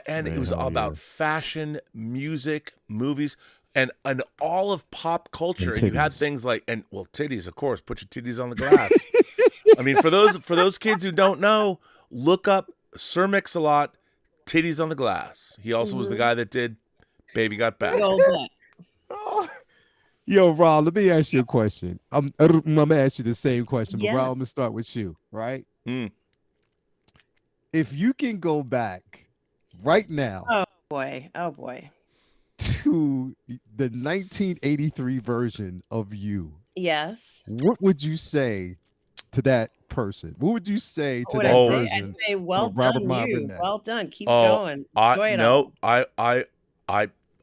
And it was all about fashion, music, movies, and all of pop culture. And you had things like, titties, of course. Put your titties on the glass. I mean, for those kids who don't know, look up Sir Mix-a-Lot, Titties on the Glass. He also was the guy that did Baby Got Back. Yo, Rob, let me ask you a question. I'm gonna ask you the same question, but Rob, I'm gonna start with you, right? If you can go back right now, oh boy, to the 1983 version of you, yes, what would you say to that person? What would you say to that version? I'd say, well done, you. Well done. Keep going.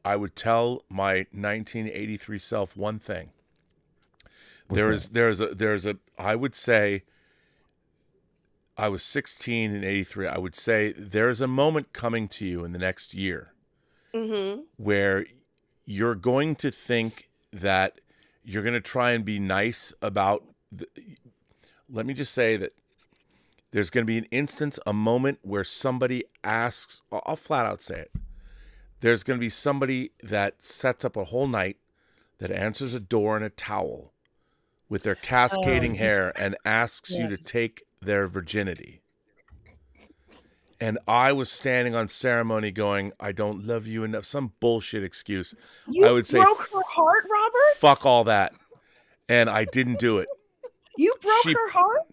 I would tell my 1983 self one thing. There's a I would say, I was 16 in 83. I would say there's a moment coming to you in the next year where you're going to think that you're going to try and be nice about let me just say that there's going to be an instance, a moment where somebody asks, I'll flat out say it. There's going to be somebody that sets up a whole night, that answers a door in a towel with their cascading hair and asks you to take their virginity. And I was standing on ceremony going, I don't love you enough, some bullshit excuse. I would say, broke her heart, Robert? Fuck all that. And I didn't do it. You broke her heart?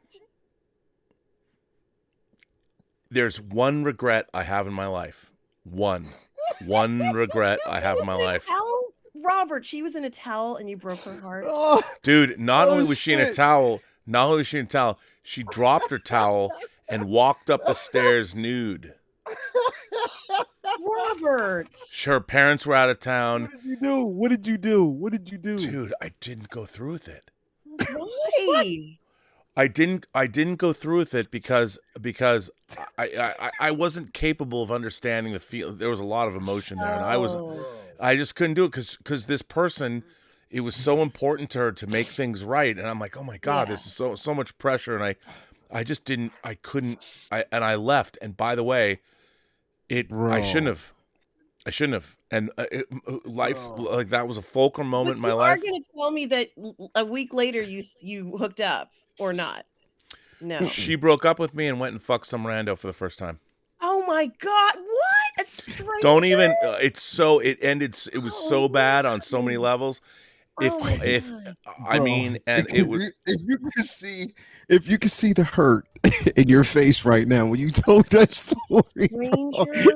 There's one regret I have in my life. One regret I have in my life. Robert, she was in a towel and you broke her heart. Dude, not only was she in a towel, she dropped her towel and walked up the stairs nude. Robert. Her parents were out of town. What did you do? Dude, I didn't go through with it. Why? I didn't go through with it because I wasn't capable of understanding the feel. There was a lot of emotion there, and I just couldn't do it because this person, it was so important to her to make things right, and I'm like, oh my God, this is so much pressure, and I just couldn't, and I left. And by the way, I shouldn't have. And life, like, that was a fulcrum moment in my life. You are going to tell me that a week later you hooked up or not? No. She broke up with me and went and fucked some rando for the first time. Oh my God! What? A stranger? Don't even. It was so bad on so many levels. I mean, and it was. If you can see the hurt in your face right now when you told that story,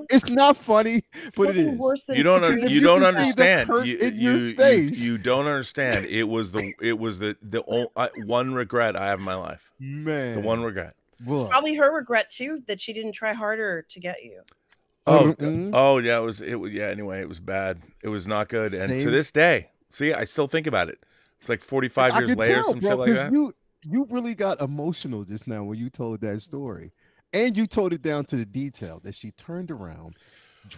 it's not funny, but it is. You don't understand. You don't understand. It was the one regret I have in my life. Man, the one regret. It's probably her regret too that she didn't try harder to get you. Oh yeah, anyway, it was bad. It was not good. And to this day, see, I still think about it. It's like 45 years later, some shit like that. You really got emotional just now when you told that story. And you told it down to the detail that she turned around.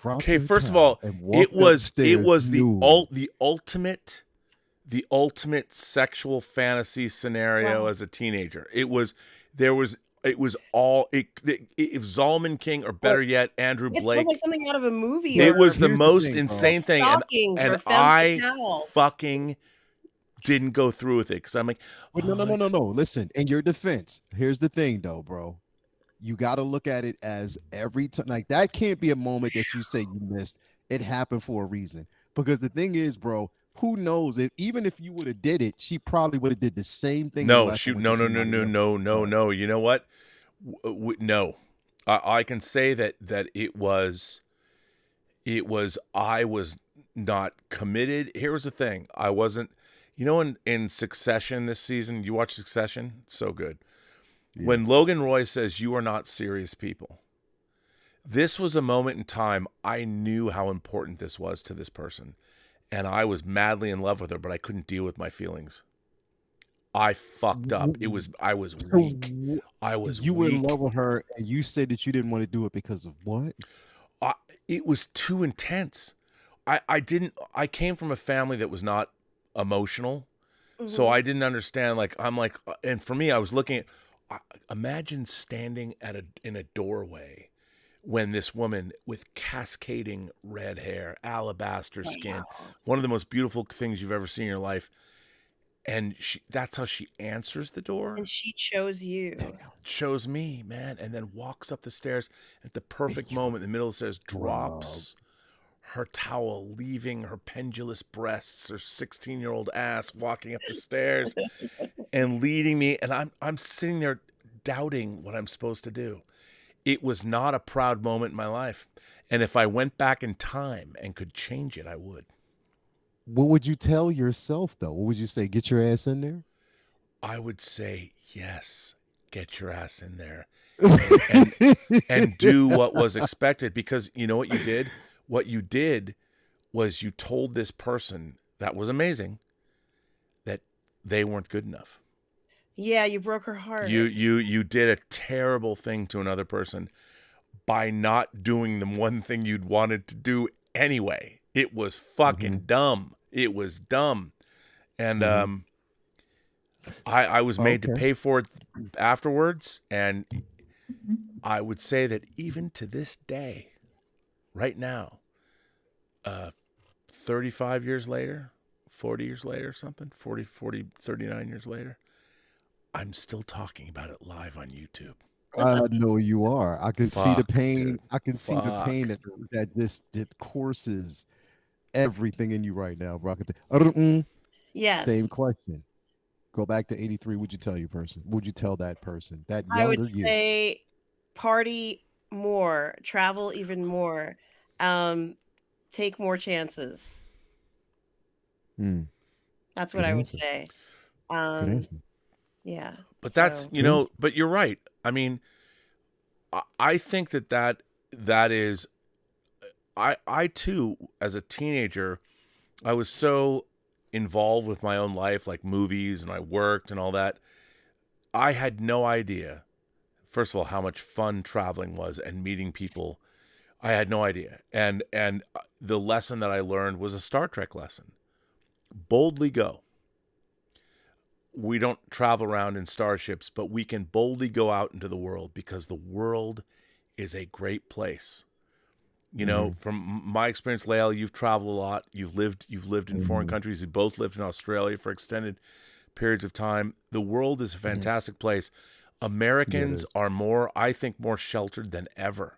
Okay, first of all, it was the ultimate sexual fantasy scenario as a teenager. If Zalman King, or better yet, Andrew Blake. It was like something out of a movie. It was the most insane thing, and I fucking didn't go through with it because I'm like, but no. Listen, in your defense, here's the thing, though, bro. You got to look at it as every time. Like, that can't be a moment that you say you missed. It happened for a reason. Because the thing is, bro, who knows? Even if you would have did it, she probably would have did the same thing. No. You know what? No. I can say that it was. I was not committed. Here's the thing. I wasn't. You know, in Succession this season, you watch Succession? So good. Yeah. When Logan Roy says, "You are not serious people," this was a moment in time I knew how important this was to this person, and I was madly in love with her, but I couldn't deal with my feelings. I fucked up. I was weak. You were in love with her, and you said that you didn't want to do it because of what? It was too intense. I came from a family that was not emotional, so I didn't understand. And for me, I was looking at. Imagine standing in a doorway when this woman with cascading red hair, alabaster skin, one of the most beautiful things you've ever seen in your life, and that's how she answers the door. And she chose you. Chose me, man, and then walks up the stairs at the perfect moment in the middle of the stairs, drops her towel, leaving her pendulous breasts, her 16-year-old ass walking up the stairs and leading me. And I'm sitting there doubting what I'm supposed to do. It was not a proud moment in my life. And if I went back in time and could change it, I would. What would you tell yourself, though? What would you say? Get your ass in there? I would say, yes, get your ass in there and do what was expected. Because you know what you did? What you did was you told this person that was amazing that they weren't good enough. Yeah, you broke her heart. You did a terrible thing to another person by not doing the one thing you'd wanted to do anyway. It was fucking dumb. It was dumb. And I was made to pay for it afterwards. And I would say that even to this day, right now, 35 years later, 40 years later, 39 years later, I'm still talking about it live on YouTube. I know you are. I can see the pain. Dude. I can see the pain that just courses everything in you right now, bro. Yes. Same question. Go back to 83. Would you tell that person? That younger you? I would say party more, travel even more, take more chances. That's what I would say. Good answer. Yeah. But that's, but you're right. I mean, I think that is, I too, as a teenager, I was so involved with my own life, like movies, and I worked and all that. I had no idea, first of all, how much fun traveling was and meeting people. I had no idea. And the lesson that I learned was a Star Trek lesson. Boldly go. We don't travel around in starships, but we can boldly go out into the world because the world is a great place. You know, from my experience, Lael, you've traveled a lot. You've lived in foreign countries. You both lived in Australia for extended periods of time. The world is a fantastic place. Americans are I think, more sheltered than ever.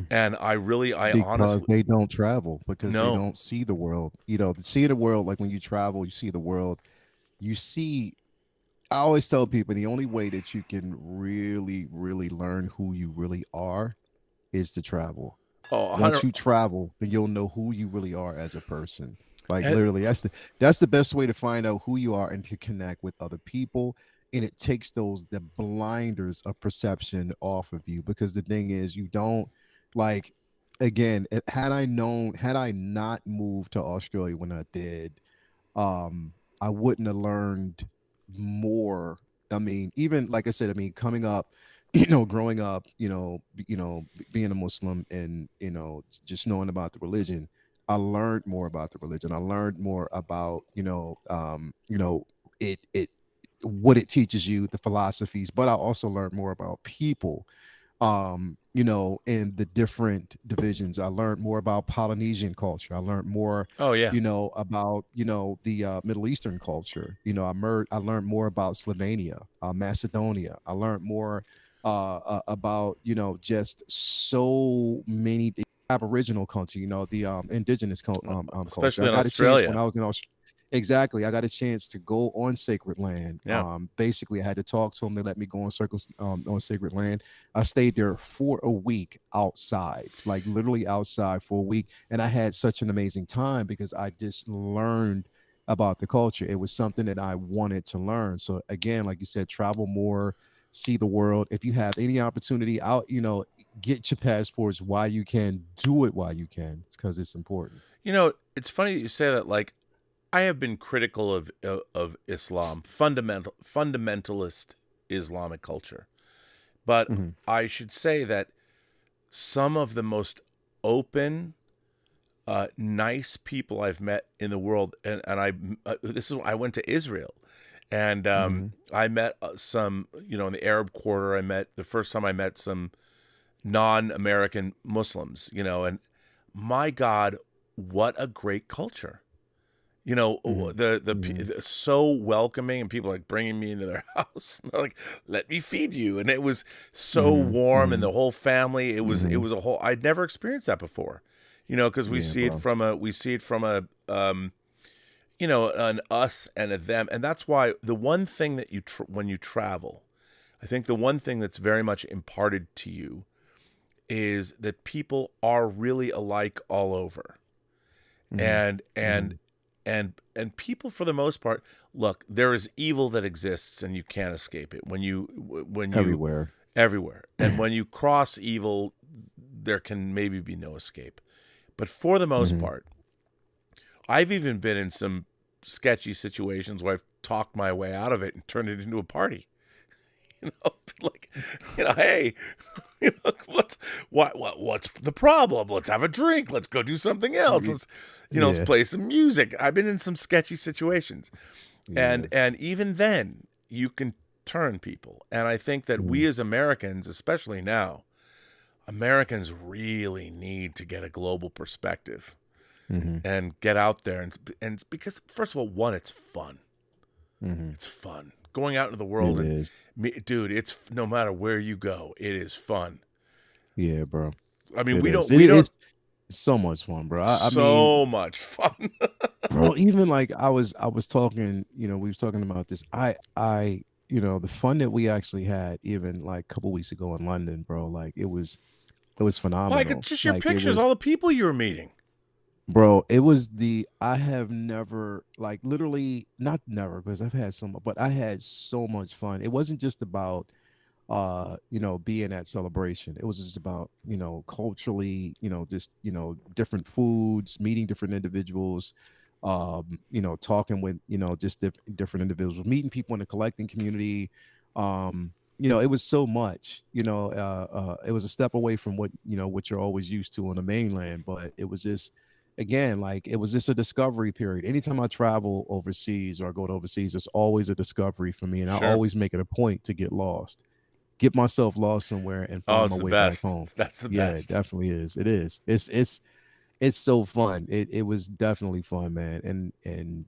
And honestly, they don't travel because they don't see the world. See the world, like when you travel, you see the world. I always tell people the only way that you can really, really learn who you really are is to travel. Once you travel, then you'll know who you really are as a person. Literally, that's the best way to find out who you are and to connect with other people and it takes the blinders of perception off of you, because the thing is, you don't like, again, had I not moved to Australia when I did, I wouldn't have learned more. I mean, even like I said, I mean, coming up, growing up, being a Muslim, and just knowing about the religion, I learned more about the religion. I learned more about it what it teaches you, the philosophies, but I also learned more about people, in the different divisions. I learned more about Polynesian culture. I learned more, Oh yeah. about, the Middle Eastern culture. I learned more about Slovenia, Macedonia. I learned more about, just so many Aboriginal culture, the indigenous culture. Especially I in got a chance when Australia. I was in Australia. Exactly. I got a chance to go on sacred land. Yeah. Basically, I had to talk to them. They let me go on sacred land. I stayed there for a week outside, like literally outside for a week. And I had such an amazing time because I just learned about the culture. It was something that I wanted to learn. So again, like you said, travel more, see the world. If you have any opportunity out, get your passports while you can, do it while you can, because it's important. It's funny that you say that. Like, I have been critical of Islam, fundamentalist Islamic culture, but I should say that some of the most open, nice people I've met in the world, and I went to Israel, and I met some, in the Arab quarter. The first time I met some non-American Muslims, and my God, what a great culture. The so welcoming, and people like bringing me into their house. And they're like, let me feed you. And it was so warm, and the whole family, it was a whole, I'd never experienced that before, because we see it from an us and a them. And that's why the one thing that when you travel, I think the one thing that's very much imparted to you is that people are really alike all over. And people, for the most part, look, there is evil that exists, and you can't escape it. When you everywhere. And when you cross evil, there can maybe be no escape. But for the most part, I've even been in some sketchy situations where I've talked my way out of it and turned it into a party. Hey, what's the problem? Let's have a drink. Let's go do something else. Let's play some music. I've been in some sketchy situations, and even then, you can turn people. And I think that we as Americans, especially now, Americans really need to get a global perspective and get out there, and because, first of all, one, it's fun. It's fun. Going out into the world, dude, it's, no matter where you go, it is fun. Yeah, bro. I mean, it's so much fun, bro. I mean, much fun, bro. Even like I was talking, we was talking about this. The fun that we actually had, even like a couple weeks ago in London, bro. Like it was phenomenal. Like, just your pictures, all the people you were meeting. Bro, it was I have never, like, literally, not never, because I've had but I had so much fun. It wasn't just about, being at celebration. It was just about, culturally, just, different foods, meeting different individuals, talking with, just different individuals, meeting people in the collecting community. It was so much, it was a step away from what you're always used to on the mainland, but it was just, again, like, it was just a discovery period. Anytime I travel overseas or I go to overseas, it's always a discovery for me. And I always make it a point to get myself lost somewhere and find my way back home. That's the best. Yeah, it definitely is. It is. It's so fun. It was definitely fun, man. And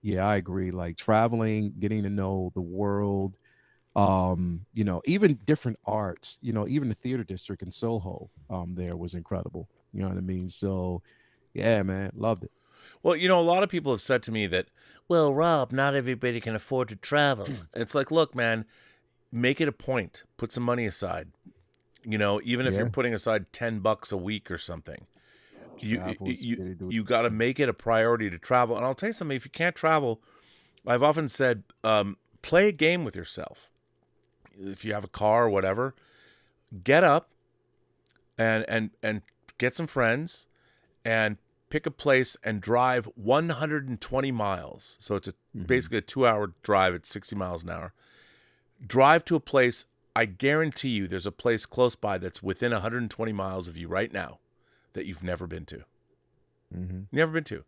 yeah, I agree. Like, traveling, getting to know the world, even different arts, even the theater district in Soho, there was incredible. You know what I mean? So, yeah, man, loved it. Well, a lot of people have said to me that, well, Rob, not everybody can afford to travel. It's like, look, man, make it a point. Put some money aside. Even if you're putting aside $10 a week or something, you got to make it a priority to travel. And I'll tell you something, if you can't travel, I've often said, play a game with yourself. If you have a car or whatever, get up and get some friends and pick a place and drive 120 miles. So it's basically a 2-hour drive at 60 miles an hour. Drive to a place. I guarantee you there's a place close by that's within 120 miles of you right now that you've never been to. Never been to.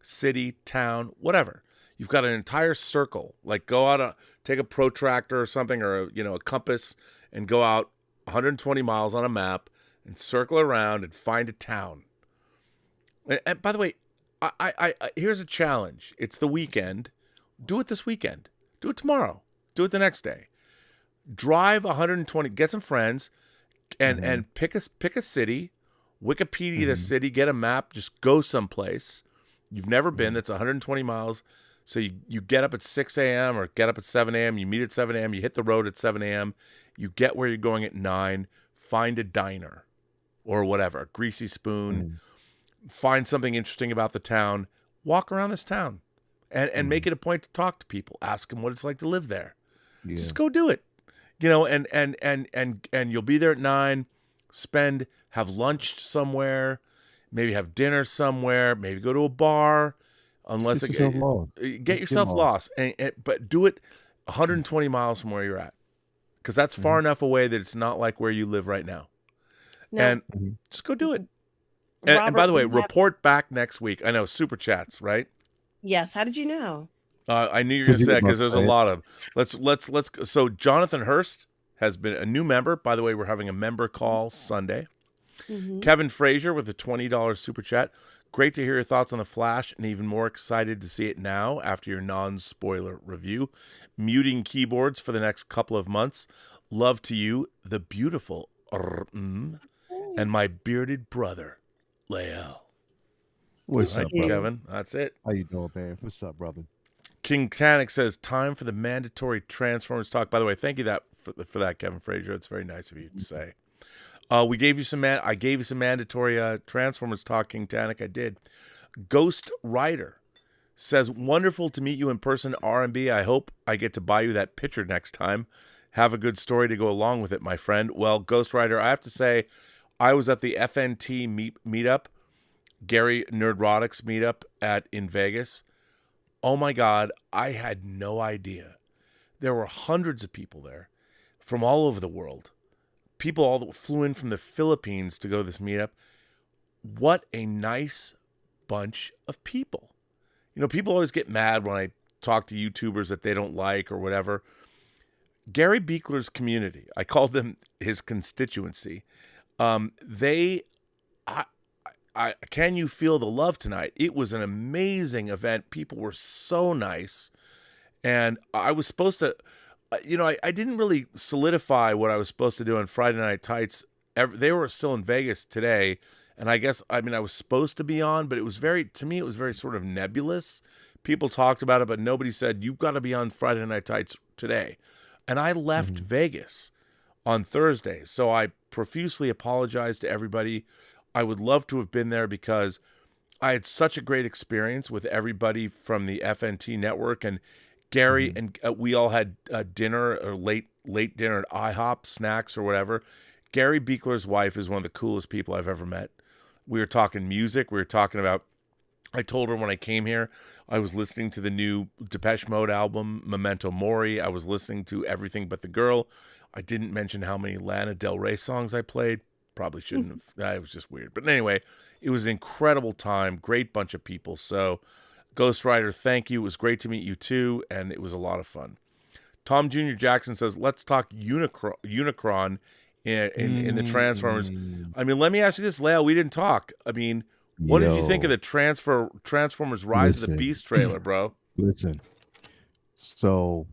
City, town, whatever. You've got an entire circle. Like go out, take a protractor or something, or a compass, and go out 120 miles on a map and circle around and find a town. And by the way, I here's a challenge. It's the weekend. Do it this weekend. Do it tomorrow. Do it the next day. Drive 120. Get some friends, and pick a city. Wikipedia the city. Get a map. Just go someplace you've never been. That's 120 miles. So you get up at 6 a.m. or get up at 7 a.m. You meet at 7 a.m. You hit the road at 7 a.m. You get where you're going at 9. Find a diner or whatever, a greasy spoon. Find something interesting about the town. Walk around this town and make it a point to talk to people. Ask them what it's like to live there. Yeah. Just go do it. And you'll be there at 9. Have lunch somewhere. Maybe have dinner somewhere. Maybe go to a bar. Unless get yourself lost. But do it 120 miles from where you're at. Because that's far enough away that it's not like where you live right now. No. And just go do it. And by the way, report back next week. I know, super chats, right? Yes. How did you know? I knew you were going to say that because there's a lot of. Let's. So Jonathan Hurst has been a new member. By the way, we're having a member call Sunday. Kevin Frazier with a $20 super chat. Great to hear your thoughts on The Flash, and even more excited to see it now after your non-spoiler review. Muting keyboards for the next couple of months. Love to you, the beautiful and my bearded brother, Lael. What's up, brother? Kevin? That's it. How you doing, man? What's up, brother? King Tannic says, time for the mandatory Transformers talk. By the way, thank you for that, Kevin Frazier. It's very nice of you to say. I gave you some mandatory Transformers talk, King Tannic. I did. Ghost Rider says, wonderful to meet you in person, R&B. I hope I get to buy you that picture next time. Have a good story to go along with it, my friend. Well, Ghost Rider, I have to say, I was at the FNT meetup, Gary Nerdrotics meetup in Vegas. Oh my God, I had no idea. There were hundreds of people there from all over the world. People all that flew in from the Philippines to go to this meetup. What a nice bunch of people. People always get mad when I talk to YouTubers that they don't like or whatever. Gary Beekler's community, I call them his constituency. Can you feel the love tonight? It was an amazing event. People were so nice. And I was supposed to, I didn't really solidify what I was supposed to do on Friday Night Tights. They were still in Vegas today. And I guess, I was supposed to be on, but it was very sort of nebulous. People talked about it, but nobody said, you've got to be on Friday Night Tights today. And I left Vegas on Thursday. So I profusely apologize to everybody. I would love to have been there because I had such a great experience with everybody from the FNT network, and Gary and we all had dinner or late dinner at IHOP, snacks or whatever. Gary Beekler's wife is one of the coolest people I've ever met. We were talking music. We were talking about, I told her when I came here, I was listening to the new Depeche Mode album, Memento Mori. I was listening to Everything But the Girl. I didn't mention how many Lana Del Rey songs I played. Probably shouldn't have. It was just weird. But anyway, it was an incredible time. Great bunch of people. So, Ghost Rider, thank you. It was great to meet you too, and it was a lot of fun. Tom Jr. Jackson says, let's talk Unicron in the Transformers. Let me ask you this, Lael. We didn't talk. What did you think of the Transformers Rise of the Beast trailer, bro? Listen. So,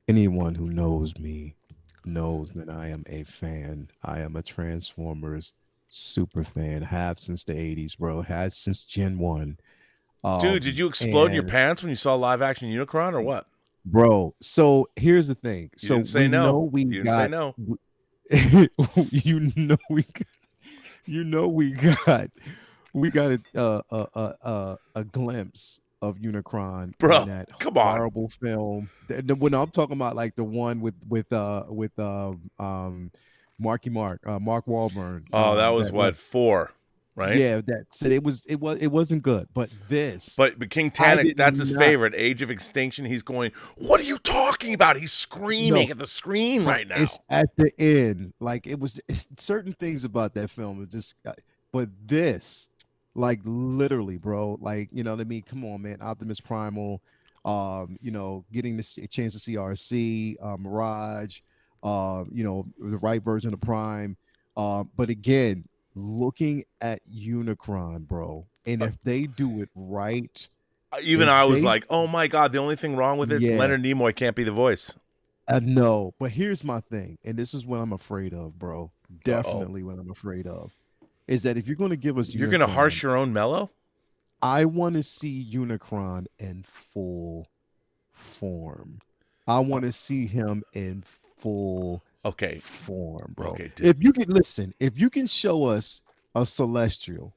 anyone who knows me knows that I am a fan. I am a Transformers super fan. Have since the 80s, bro. Had since Gen 1. Dude, did you explode in your pants when you saw live action Unicron or what? Bro, so here's the thing. You didn't say no. You didn't say no. we got a glimpse of Unicron Bro, in that come on. horrible film. When I'm talking about like the one with Mark Wahlberg. Oh, that was what, 4, right? Yeah, that said it wasn't good. But this, but King Tannic, that's his favorite. Age of Extinction. He's going, what are you talking about? He's screaming at the screen right now. It's at the end. Like it's certain things about that film. It's just, but this, like literally, bro. Like, you know what I mean? Come on, man. Optimus Primal. You know, getting a chance to see RC, Mirage. You know, the right version of Prime. But again, looking at Unicron, bro, and if they do it right, even I was like, oh my God, the only thing wrong with it's Leonard Nimoy can't be the voice. No, but here's my thing, and this is what I'm afraid of, bro. Definitely what I'm afraid of is that if you're going to give us, you're going to harsh your own mellow. I want to see Unicron in full form. I want to see him in full form, bro. If you can show us a Celestial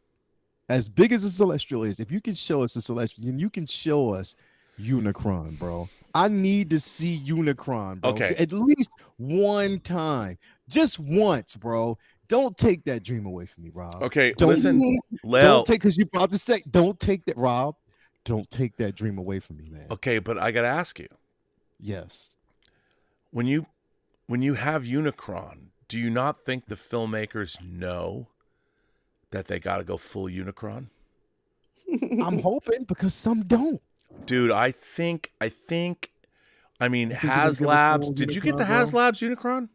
as big as a Celestial is, if you can show us a Celestial, and you can show us Unicron, bro. I need to see Unicron, bro. Okay. At least one time. Just once, bro. Don't take that dream away from me, Rob. Okay, listen, Lael. Don't take, because you're about to say, don't take that, Rob. Don't take that dream away from me, man. Okay, but I got to ask you. Yes. When you have Unicron, do you not think the filmmakers know that they got to go full Unicron? I'm hoping, because some don't. Dude, I mean, HasLabs. Did you get the HasLabs Unicron?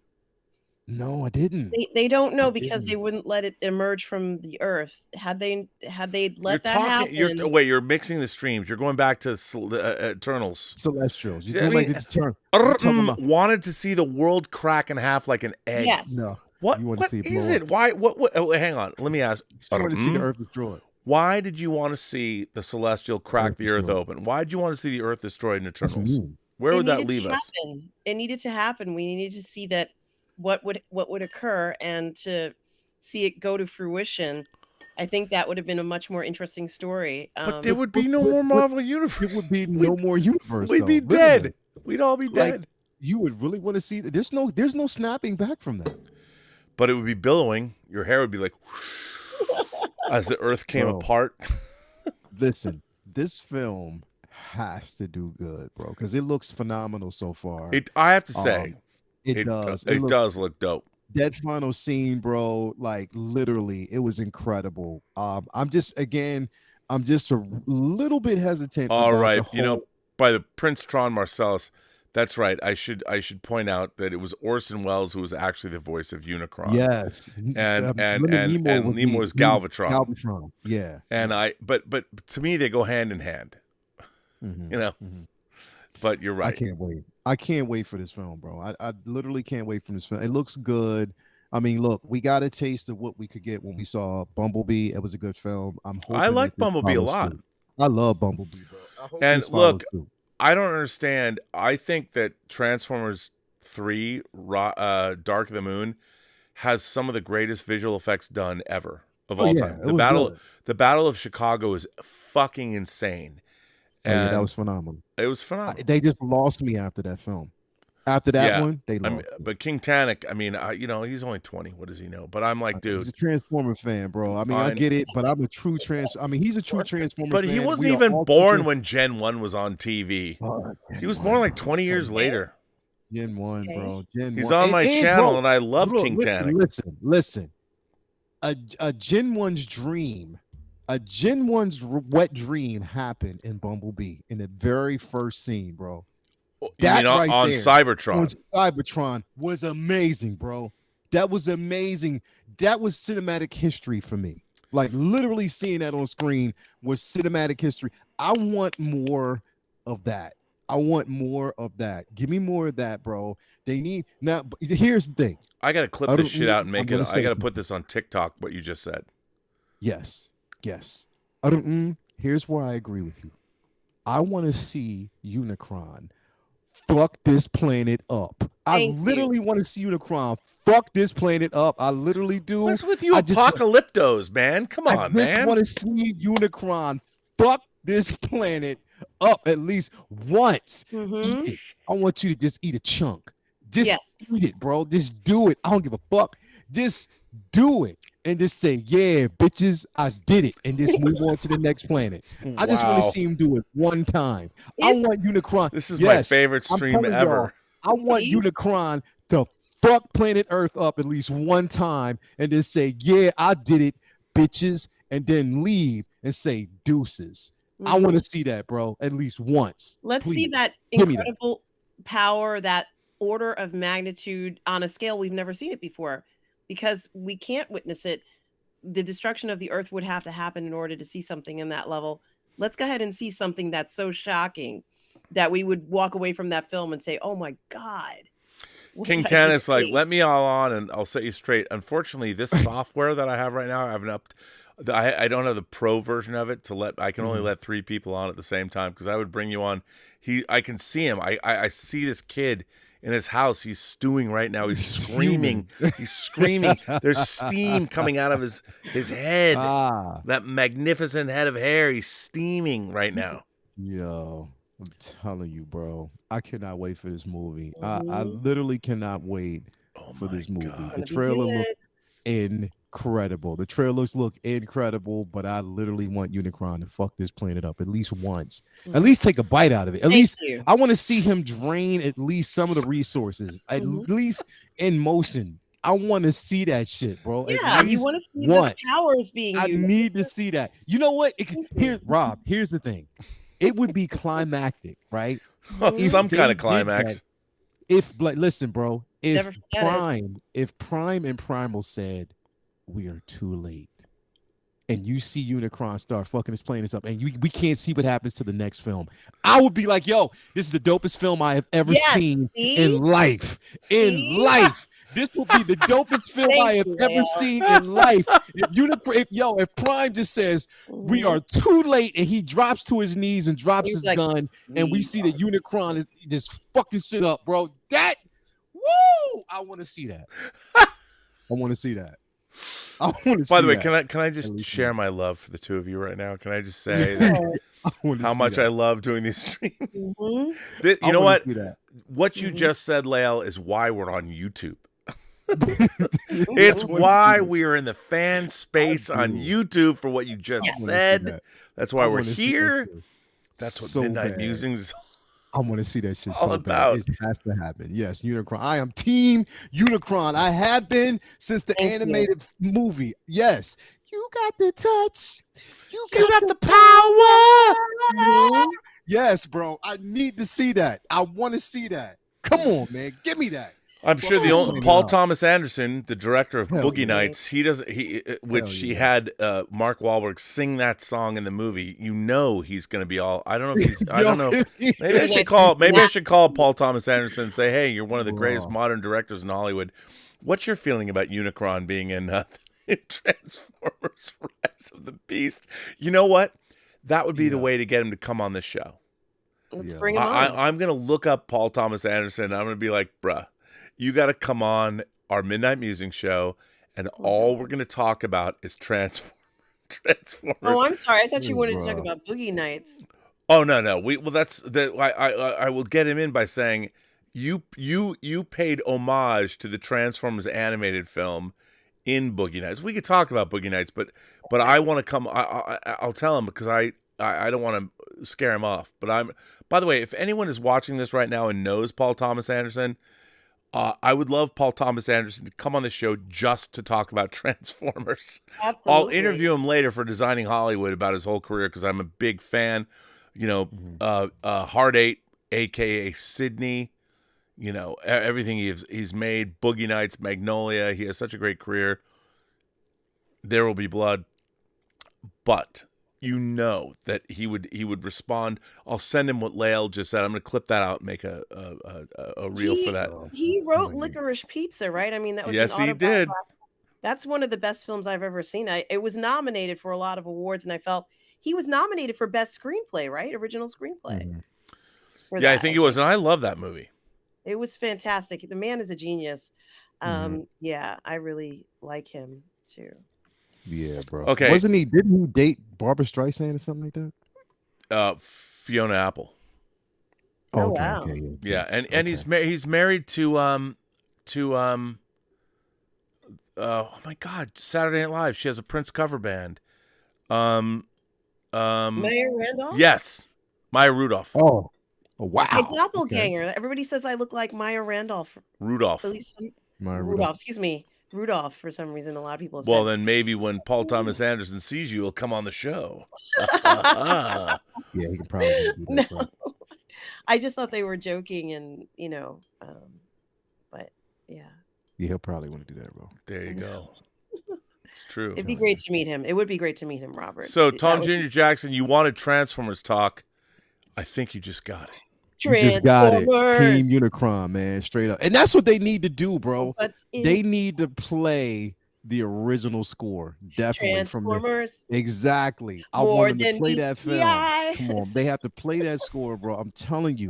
No, I didn't. They don't know because they wouldn't let it emerge from the Earth. Had they let that happen? You're mixing the streams. You're going back to Eternals. Celestials. Wanted to see the world crack in half like an egg. Yes. No. What is it? Why? What? Oh, hang on. Let me ask. I wanted to see the Earth destroyed. Why did you want to see the Celestial crack the Earth open? Why did you want to see the Earth destroyed in Eternals? Where would that leave us? It needed to happen. We needed to see that what would occur and to see it go to fruition. I think that would have been a much more interesting story. But there would be no more Marvel Universe. It would be no more universe. We'd be dead. We'd all be dead. Like, you would really want to see that. There's no snapping back from that. But it would be billowing. Your hair would be like as the Earth came apart. Listen, this film has to do good, bro, because it looks phenomenal so far. I have to say, it does. It does look dope. That final scene, bro, like literally, it was incredible. I'm just a little bit hesitant. All right, by the Prince Tron Marcellus. That's right. I should point out that it was Orson Welles who was actually the voice of Unicron. Yes, and Nemo was Galvatron. Galvatron. Yeah. And but to me they go hand in hand. Mm-hmm. But you're right. I can't wait for this film, bro. I literally can't wait for this film. It looks good. I mean, look, we got a taste of what we could get when we saw Bumblebee. It was a good film. I like Bumblebee a lot. I love Bumblebee, bro. And look, I don't understand. I think that Transformers 3, Dark of the Moon, has some of the greatest visual effects done ever of all time. The Battle of Chicago is fucking insane. And that was phenomenal. It was phenomenal. They just lost me after that film. After that one, they lost. But King Tannic, I mean, he's only 20. What does he know? But I'm like, dude, he's a Transformers fan, bro. I mean, I get it, but I'm a true he's a true Transformers fan. But he wasn't even born when Gen 1 was on TV. He was born like 20 years later. Gen 1, bro. He's on my channel, and I love King Tannic. Listen. A Gen 1's dream. A Gen 1's wet dream happened in Bumblebee in the very first scene, bro. That right on Cybertron. On Cybertron was amazing, bro. That was amazing. That was cinematic history for me. Like literally seeing that on screen was cinematic history. I want more of that. Give me more of that, bro. They need now. Here's the thing. I gotta clip this shit out and make it. I gotta put this on TikTok. What you just said. Yes. Here's where I agree with you. I want to see Unicron fuck this planet up. I literally want to see Unicron fuck this planet up. I literally do. What's with you apocalyptos, man? Come on, man. I want to see Unicron fuck this planet up at least once. Mhm. Eat it. I want you to just eat a chunk. Just Yes. eat it, bro. Just do it. I don't give a fuck. Just do it. And just say, yeah, bitches, I did it. And just move on to the next planet. I just want to Wow. see him do it one time. I Is- want Unicron. This is my Yes, favorite I'm stream telling ever. y'all, I want See? Unicron to fuck planet Earth up at least one time and just say, yeah, I did it, bitches, and then leave and say deuces. I Mhm. want to see that, bro, at least once. Let's see Please. that Give me that. incredible power, that order of magnitude on a scale we've never seen it before, because we can't witness it. The destruction of the Earth would have to happen in order to see something in that level. Let's go ahead and see something that's so shocking that we would walk away from that film and say, oh my God. what King did I Tan just is like, see?" let me all on and I'll set you straight. Unfortunately, this software that I have right now, I haven't I don't have the pro version of it I can only let 3 people on at the same time, because I would bring you on. I can see him. I see this kid in his house. He's stewing right now. He's screaming. He's screaming. There's steam coming out of his head. That magnificent head of hair. He's steaming right now. Yo, I'm telling you, bro. I cannot wait for this movie. I Mhm. literally cannot wait for my this movie. God. The Gonna be trailer good. looked incredible. The trailers look incredible, but I literally want Unicron to fuck this planet up at least once. At least take a bite out of it. At Thank least you. I want to see him drain at least some of the resources, at least in motion. I want to see that shit, bro. At Yeah, you least want to see once. the powers being I used. need to see that. You know what? Rob, here's the thing. It would be climactic, right? If Some they kind of did climax. that, if, like, listen, bro, Never forget it. if Prime and Primal said, we are too late, and you see Unicron start fucking his planets up, and we can't see what happens to the next film, I would be like, yo, this is the dopest film I have ever Yes, seen see? in life. See? In life. This will be the dopest film I have Thank you, ever Lael. seen in life. If Prime just says, we are too late, and he drops to his knees and drops He's his like, gun, and we "We see that Unicron is just fucking shit up, bro. That, woo! I want to see that. I want to see that. I want to see By the way, that. can I just share my love for the two of you right now? Can I just say that how much I love doing these streams? Mhm. You know what? See that. What you just said, Lael, is why we're on YouTube. It's why we are in the fan space on YouTube for what you just said. That's why we're here. That's what so Midnight bad. Musings is I want to see that shit all so about. bad. It has to happen. Yes, Unicron. I am team Unicron. I have been since the Thank animated movie. Yes. You got the touch. You You got got the power. Mhm. Yes, bro. I need to see that. I want to see that. Come on, man. Give me that. I'm sure the only Paul Thomas Anderson, the director of Hell Boogie yeah. Nights, he had Mark Wahlberg sing that song in the movie. You know he's going to be all. I don't know if he's. I don't know. Maybe I should call. Maybe I should call Paul Thomas Anderson and say, "Hey, you're one of the greatest modern directors in Hollywood. What's your feeling about Unicron being in Transformers: Rise of the Beast?" You know what? That would be the way to get him to come on this show. Let's bring him on. I'm going to look up Paul Thomas Anderson. I'm going to be like, bruh, you got to come on our Midnight Musing show, and all we're going to talk about is Transformers. Oh, I'm sorry. I thought you wanted to talk about Boogie Nights. Oh no. I will get him in by saying you paid homage to the Transformers animated film in Boogie Nights. We could talk about Boogie Nights, but I want to come. I'll tell him because I don't want to scare him off. But by the way, if anyone is watching this right now and knows Paul Thomas Anderson, I would love Paul Thomas Anderson to come on the show just to talk about Transformers. Absolutely. I'll interview him later for Designing Hollywood about his whole career because I'm a big fan. You know, Hard 8, a.k.a. Sydney, you know, everything he's made, Boogie Nights, Magnolia. He has such a great career. There Will Be Blood. But you know that he would respond. I'll send him what Lael just said. I'm going to clip that out and make a reel for that. He wrote Licorice Pizza, right? I mean, that was yes, an he did. That's one of the best films I've ever seen. It was nominated for a lot of awards, and I felt he was nominated for Best Screenplay, right? Original Screenplay. Yeah, I think it was, and I love that movie. It was fantastic. The man is a genius. Yeah, I really like him too. Yeah, bro. Okay. Didn't he date Barbara Streisand or something like that? Fiona Apple. Oh, Okay, wow. okay, Yeah, and he's married to oh my God, Saturday Night Live. She has a Prince cover band. Mayor Randolph? Yes, Maya Rudolph. Oh, wow. My doppelganger. Okay. Everybody says I look like Maya Randolph. Rudolph. At least Maya Rudolph. Excuse me. Rudolph, for some reason, a lot of people have Well, said. then maybe when Paul Thomas Anderson sees you, he'll come on the show. Yeah, he can probably do that. No. I just thought they were joking, and but yeah. Yeah, he'll probably want to do that, bro. There you go. It's true. It'd be great to meet him. It would be great to meet him, Robert. So, Tom Jr. Jackson, you wanted Transformers talk. I think you just got it. You just got it. Team Unicron, man, straight up. And that's what they need to do, bro. They need to play the original score. Definitely Transformers. Exactly. I want them to play that film. Come on. They have to play that score, bro. I'm telling you.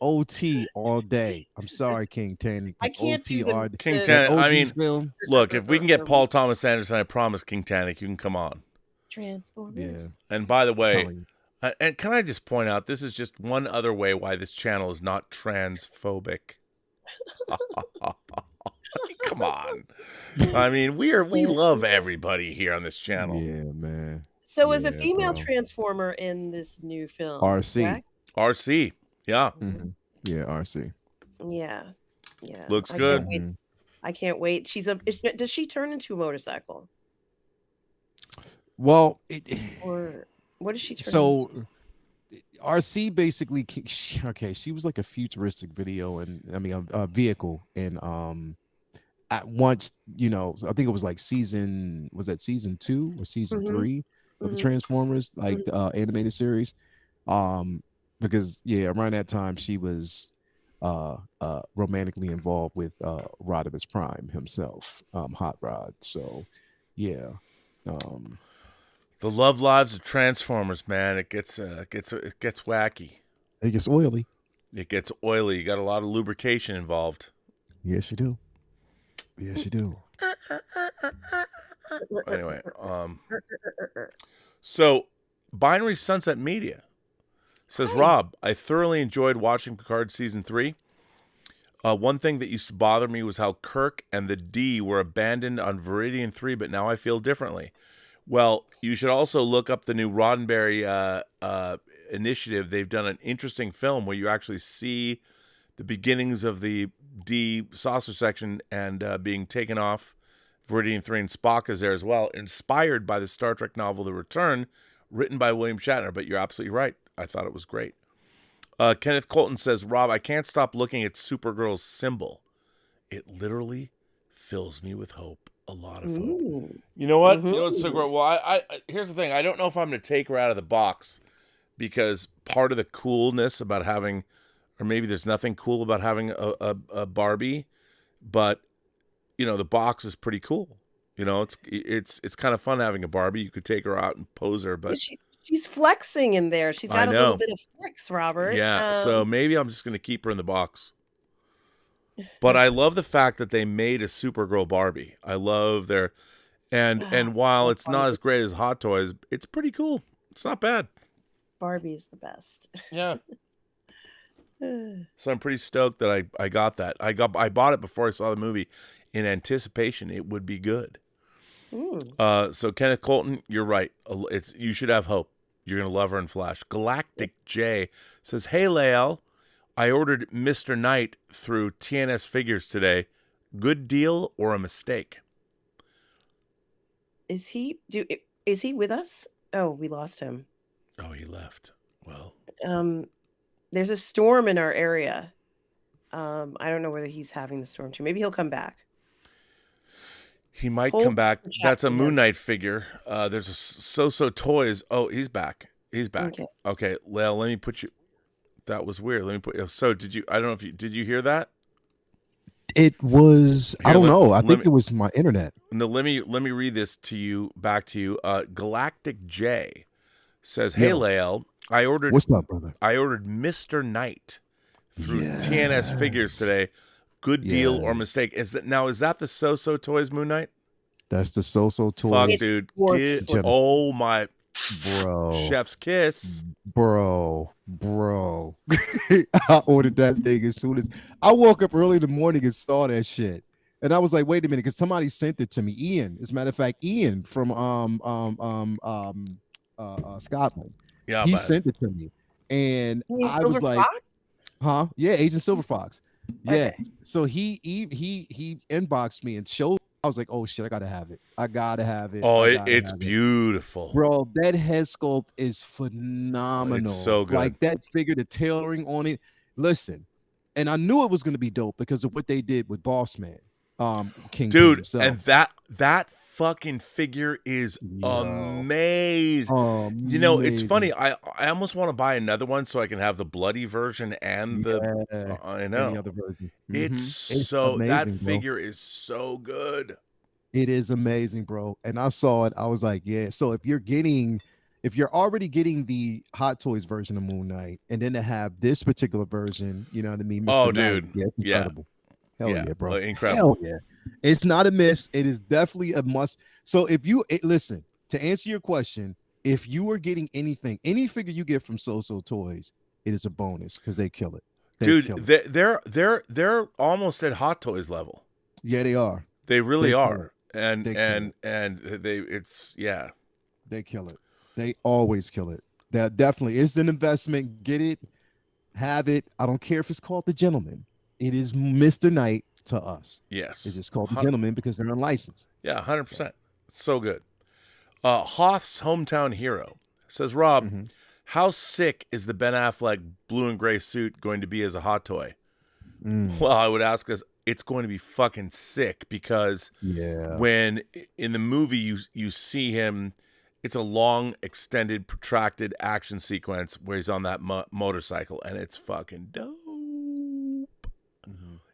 OT all day. I'm sorry, King Tanny. I can't OT do all the, King Tanny. I mean, film. Look, if we can get Paul Thomas Anderson, I promise, King Tannic, you can come on. Transformers. Yeah. And by the way, and can I just point out, this is just one other way why this channel is not transphobic. Come on. I mean, we love everybody here on this channel. Yeah, man. So is a female Transformer in this new film? RC. Correct? RC. Yeah. Mm-hmm. Yeah, RC. Yeah. Yeah. Looks good. I can't wait. Does she turn into a motorcycle? Well, or what does she turn into? RC basically, she was like a futuristic video a vehicle, and at once, I think it was like season 2 or season 3 of the Transformers, like the animated series, because around that time she was romantically involved with Rodimus Prime himself, Hot Rod. So the love lives of Transformers, man. It gets wacky. It gets oily. It gets oily. You got a lot of lubrication involved. Yes, you do. Yes, you do. Anyway, so Binary Sunset Media says, Rob, I thoroughly enjoyed watching Picard season 3. One thing that used to bother me was how Kirk and the D were abandoned on Viridian 3, but now I feel differently. Well, you should also look up the new Roddenberry initiative. They've done an interesting film where you actually see the beginnings of the D saucer section and being taken off Viridian 3, and Spock is there as well, inspired by the Star Trek novel The Return, written by William Shatner. But you're absolutely right. I thought it was great. Kenneth Colton says, Rob, I can't stop looking at Supergirl's symbol. It literally fills me with hope. A lot of hope. You know what? You know what, Supergirl? Well, I here's the thing. I don't know if I'm going to take her out of the box, because part of the coolness about having, or maybe there's nothing cool about having a Barbie, but the box is pretty cool. It's kind of fun having a Barbie. You could take her out and pose her, but she's flexing in there. She's got a little bit of flex, Robert. Yeah, so maybe I'm just going to keep her in the box. But I love the fact that they made a Supergirl Barbie. I love their, and while it's not as great as Hot Toys, it's pretty cool. It's not bad. Barbie's the best. Yeah. So I'm pretty stoked that I got that. I bought it before I saw the movie in anticipation it would be good. So Kenneth Colton, you're right. You should have hope. You're gonna love her in Flash. Galactic J says, "Hey Lael, I ordered Mr. Knight through TNS Figures today. Good deal or a mistake?" Is he with us? Oh, we lost him. Oh, he left. Well, there's a storm in our area. I don't know whether he's having the storm too. Maybe he'll come back. He might come back. That's a Moon Knight figure. There's a So Toys. Oh, he's back. He's back. Okay, Lael, let me put you. That was weird. Let me put. So did you? I don't know if you did. You hear that? It was. I don't know. I think it was my internet. No, let me read this to you. Back to you. Galactic J says, "Hey Lael, I ordered. What's up, brother? I ordered Mr. Knight through TNS Figures today. Good deal or mistake? Is that the So Toys Moon Knight? That's the So Toys. Fuck, dude. Oh my! bro. Chef's kiss. Bro. I ordered that thing as soon as I woke up early in the morning and saw that shit. And I was like, wait a minute, because somebody sent it to me. Ian, as a matter of fact, Ian from Scotland. Yeah, He man. sent it to me. And I Silver was like, Fox? huh? Yeah, Agent Silver Fox. Yeah. Okay. So he inboxed me and showed. I was like, oh shit, I gotta have it. Oh, it's beautiful. Bro, that head sculpt is phenomenal. It's so good. Like that figure, the tailoring on it. Listen, and I knew it was gonna be dope because of what they did with Boss Man. King Dude, himself. and that fucking figure is amazing. You know, it's funny. I almost want to buy another one so I can have the bloody version and the I know. Any other version. It's so amazing, that figure is so good. It is amazing, bro. And I saw it. I was like, yeah. So if you're already getting the Hot Toys version of Moon Knight, and then to have this particular version, you know what I mean? Mr. Oh, Knight, dude. yeah, it's incredible. Hell yeah, bro. Incredible. Hell yeah. It's not a miss. It is definitely a must. So if you listen, to answer your question, if you are getting anything, any figure you get from So-So Toys, it is a bonus because they kill it. They're almost at Hot Toys level. Yeah, they are. They really are. And they kill it. They always kill it. That definitely is an investment. Get it, have it. I don't care if it's called The Gentleman. It is Mr. Knight to us. Yes. It's just called The Gentleman because they're unlicensed. Yeah, 100%. So good. Hoth's Hometown Hero says, Rob, how sick is the Ben Affleck blue and gray suit going to be as a hot toy? Well, I would ask us, it's going to be fucking sick because when in the movie you see him, it's a long, extended, protracted action sequence where he's on that motorcycle, and it's fucking dope.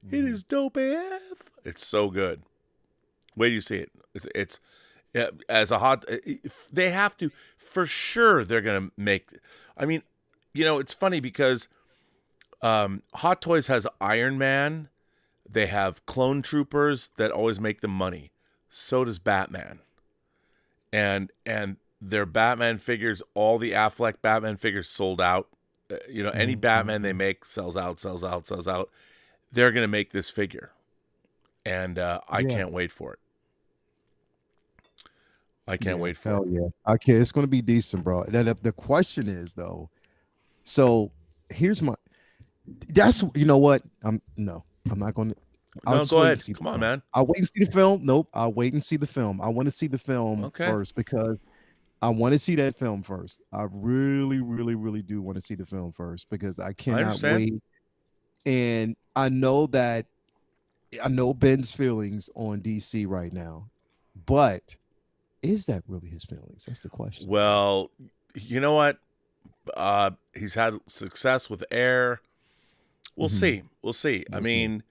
It is dope AF. It's so good. Wait till you see it. It's as a hot. They have to, for sure. They're gonna make. I mean, you know, it's funny because Hot Toys has Iron Man. They have clone troopers that always make them money. So does Batman. And their Batman figures, all the Affleck Batman figures sold out. You know, any Batman they make sells out. They're going to make this figure. And I can't wait for it. I can't wait for it. Yeah. Okay, it's going to be decent, bro. The question is, though, so here's you know what? I'm not going to. No, go ahead. Come on, man. I'll wait and see the film. Nope. I'll wait and see the film. I want to see the film first because I want to see that film first. I really, really, really do want to see the film first because I cannot wait. And I know Ben's feelings on DC right now, but is that really his feelings? That's the question. Well, you know what? He's had success with Air. We'll see. We'll see. I mean,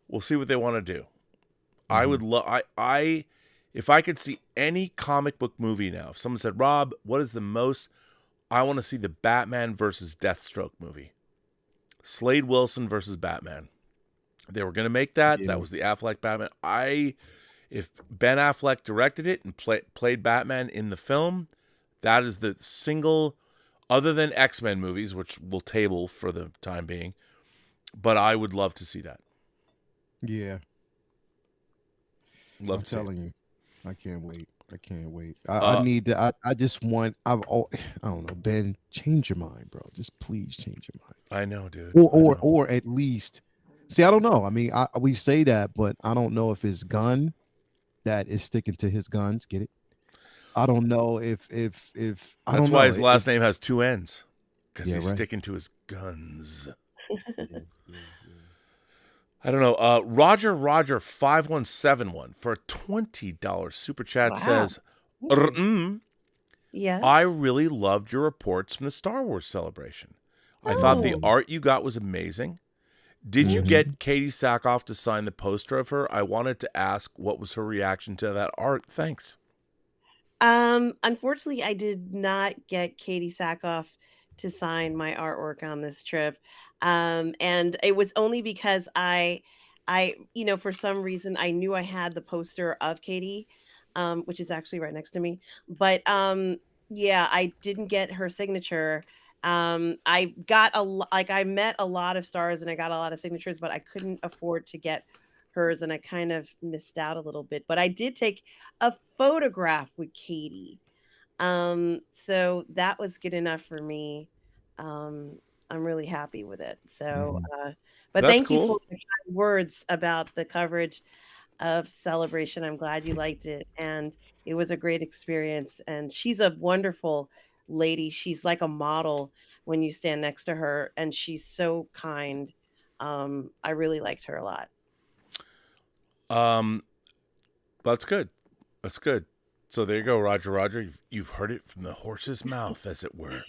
we'll see what they want to do. I would love. If I could see any comic book movie now, if someone said, Rob, what is the most? I want to see the Batman versus Deathstroke movie. Slade Wilson versus Batman. They were going to make that. Yeah. That was the Affleck Batman. If Ben Affleck directed it and played Batman in the film, that is the single, other than X-Men movies, which we'll table for the time being. But I would love to see that. Yeah. I'm telling you. I can't wait. I need to, I just want, I don't know, Ben, change your mind, bro. Just please change your mind. I know, dude. Or at least, see, I don't know. I mean, we say that, but I don't know if his gun that is sticking to his guns. Get it? I don't know if that's why his last name has two N's, because he's sticking to his guns. I don't know. Roger 5171 for a $20 super chat says, yes. I really loved your reports from the Star Wars celebration. I thought the art you got was amazing. Did you get Katie Sackhoff to sign the poster of her? I wanted to ask what was her reaction to that art. Thanks. Unfortunately, I did not get Katie Sackhoff to sign my artwork on this trip. And it was only because I, for some reason I knew I had the poster of Katie, which is actually right next to me. But, Yeah, I didn't get her signature. I got I met a lot of stars and I got a lot of signatures, but I couldn't afford to get hers, and I kind of missed out a little bit. But I did take a photograph with Katie. So that was good enough for me. Um, I'm really happy with it. So, but That's thank you cool. for the kind words about the coverage of Celebration. I'm glad you liked it, and it was a great experience. And she's a wonderful lady. She's like a model when you stand next to her, and she's so kind. I really liked her a lot. That's good. That's good. So there you go, Roger. Roger, you've heard it from the horse's mouth, as it were.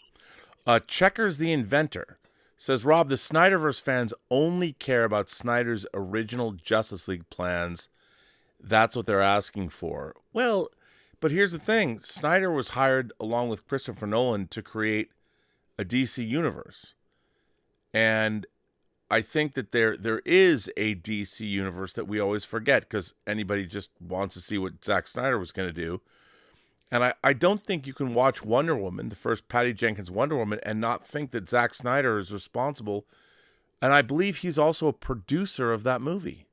Checkers the Inventor says, Rob, the Snyderverse fans only care about Snyder's original Justice League plans. That's what they're asking for. Well, but here's the thing. Snyder was hired along with Christopher Nolan to create a DC universe. And I think that there is a DC universe that we always forget because anybody just wants to see what Zack Snyder was going to do. And I don't think you can watch Wonder Woman, the first Patty Jenkins Wonder Woman, and not think that Zack Snyder is responsible. And I believe he's also a producer of that movie.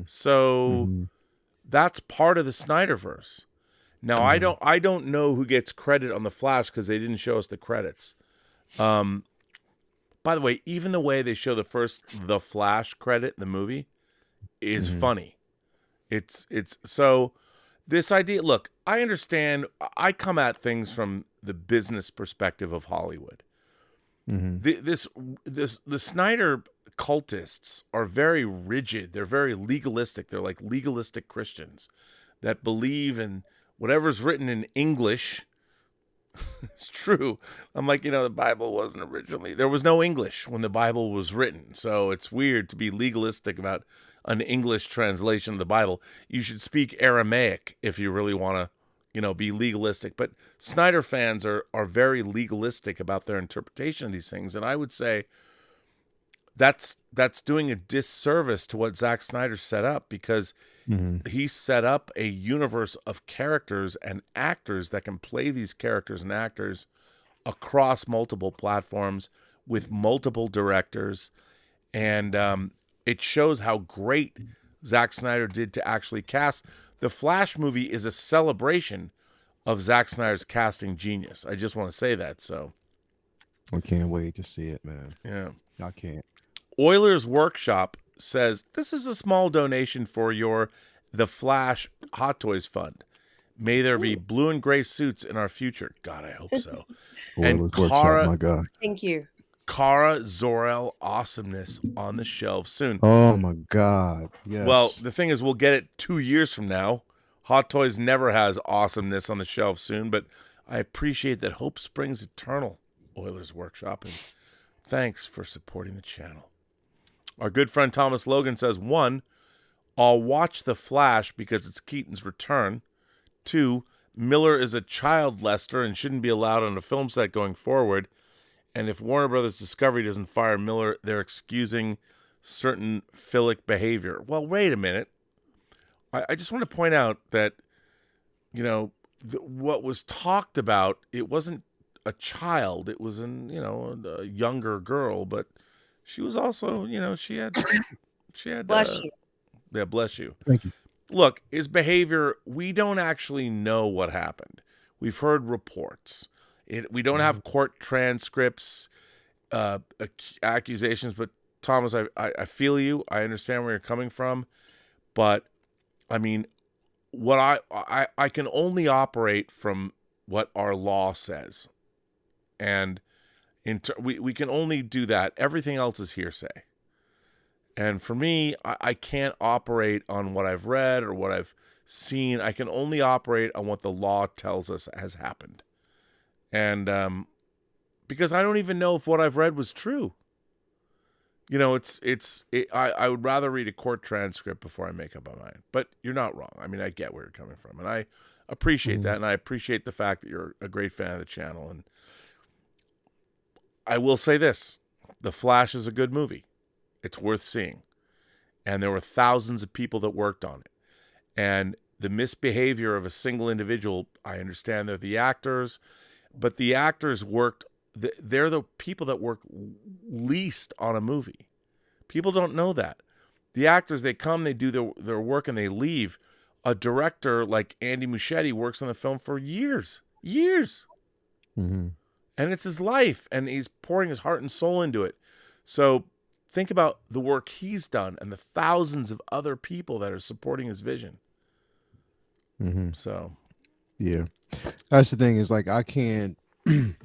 So that's part of the Snyderverse. Now, I don't know who gets credit on The Flash because they didn't show us the credits. By the way, even the way they show the first The Flash credit in the movie is funny. It's so this idea, look, I understand. I come at things from the business perspective of Hollywood. The Snyder cultists are very rigid. They're very legalistic. They're like legalistic Christians that believe in whatever's written in English. It's true. I'm like, the Bible wasn't originally, there was no English when the Bible was written. So it's weird to be legalistic about an English translation of the Bible. You should speak Aramaic if you really want to, be legalistic. But Snyder fans are very legalistic about their interpretation of these things. And I would say that's doing a disservice to what Zack Snyder set up, because he set up a universe of characters and actors that can play these characters and actors across multiple platforms with multiple directors. And it shows how great Zack Snyder did to actually cast. The Flash movie is a celebration of Zack Snyder's casting genius. I just want to say that. So I can't wait to see it, man. Yeah. I can't. Oilers Workshop says, this is a small donation for your The Flash Hot Toys Fund. May there be blue and gray suits in our future. God, I hope so. And Cara, my God. Thank you. Cara Zor-El awesomeness on the shelves soon. Oh my God. Yes. Well, the thing is, we'll get it 2 years from now. Hot Toys never has awesomeness on the shelf soon, but I appreciate that hope springs eternal, Oilers Workshop, and thanks for supporting the channel. Our good friend Thomas Logan says, 1, I'll watch The Flash because it's Keaton's return. 2, Miller is a child Lester and shouldn't be allowed on a film set going forward. And if Warner Brothers Discovery doesn't fire Miller, they're excusing certain philic behavior. Well, wait a minute. I just want to point out that, what was talked about, it wasn't a child. It was a younger girl, but she was also, she had Bless you. Yeah, bless you. Thank you. Look, his behavior, we don't actually know what happened. We've heard reports. We don't have court transcripts, accusations, but Thomas, I feel you. I understand where you're coming from, but I mean, what I can only operate from what our law says, and we can only do that. Everything else is hearsay. And for me, I can't operate on what I've read or what I've seen. I can only operate on what the law tells us has happened. And because I don't even know if what I've read was true. I would rather read a court transcript before I make up my mind. But you're not wrong. I mean, I get where you're coming from. And I appreciate that. And I appreciate the fact that you're a great fan of the channel. And I will say this. The Flash is a good movie. It's worth seeing. And there were thousands of people that worked on it. And the misbehavior of a single individual, I understand they're the actors, but the actors they're the people that work least on a movie. People don't know that. The actors, they come, they do their work, and they leave. A director like Andy Muschietti works on the film for years. Mm-hmm. And it's his life, and he's pouring his heart and soul into it. So think about the work he's done and the thousands of other people that are supporting his vision. Mm-hmm. So, yeah, that's the thing, is like, I can't, I'm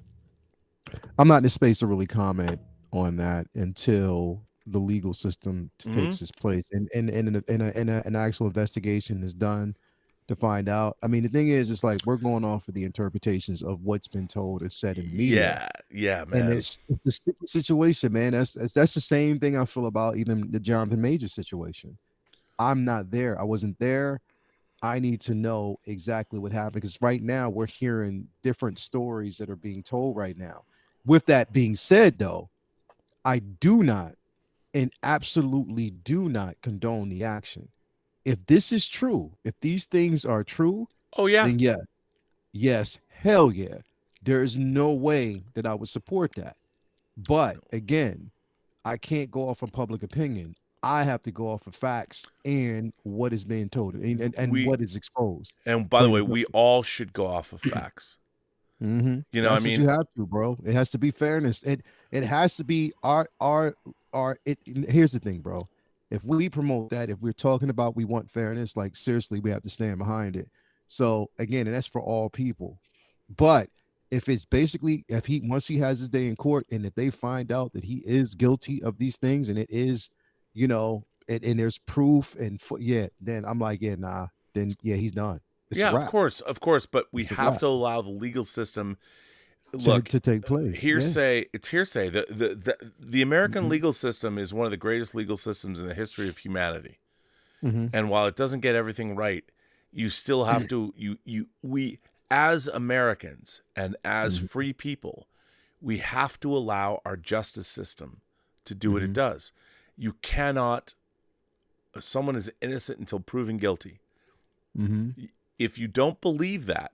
not in the space to really comment on that until the legal system takes its place and an actual investigation is done to find out. I mean, the thing is, it's like, we're going off of the interpretations of what's been told and said in the media. Yeah, man. And it's a sticky situation, man. That's the same thing I feel about even the Jonathan Majors situation. I'm not there. I wasn't there. I need to know exactly what happened, because right now we're hearing different stories that are being told right now. With that being said, though, I do not and absolutely do not condone the action. If this is true, if these things are true, then yes, hell yeah. There is no way that I would support that. But again, I can't go off of public opinion. I have to go off of facts and what is being told and what is exposed. And by the way, we all should go off of facts. Mm-hmm. You know, That's I mean, what you have to, bro. It has to be fairness. It has to be here's the thing, bro. If we promote that, if we're talking about we want fairness, like, seriously, we have to stand behind it. So again, and that's for all people. But if it's basically, once he has his day in court, and if they find out that he is guilty of these things, and it is, and there's proof, and then I'm like, then he's done. It's a wrap. Of course, but we have to allow the legal system to take place. It's hearsay. The American legal system is one of the greatest legal systems in the history of humanity. Mm-hmm. And while it doesn't get everything right, you still have to we as Americans and as free people, we have to allow our justice system to do what it does. You cannot, someone is innocent until proven guilty. Mm-hmm. If you don't believe that,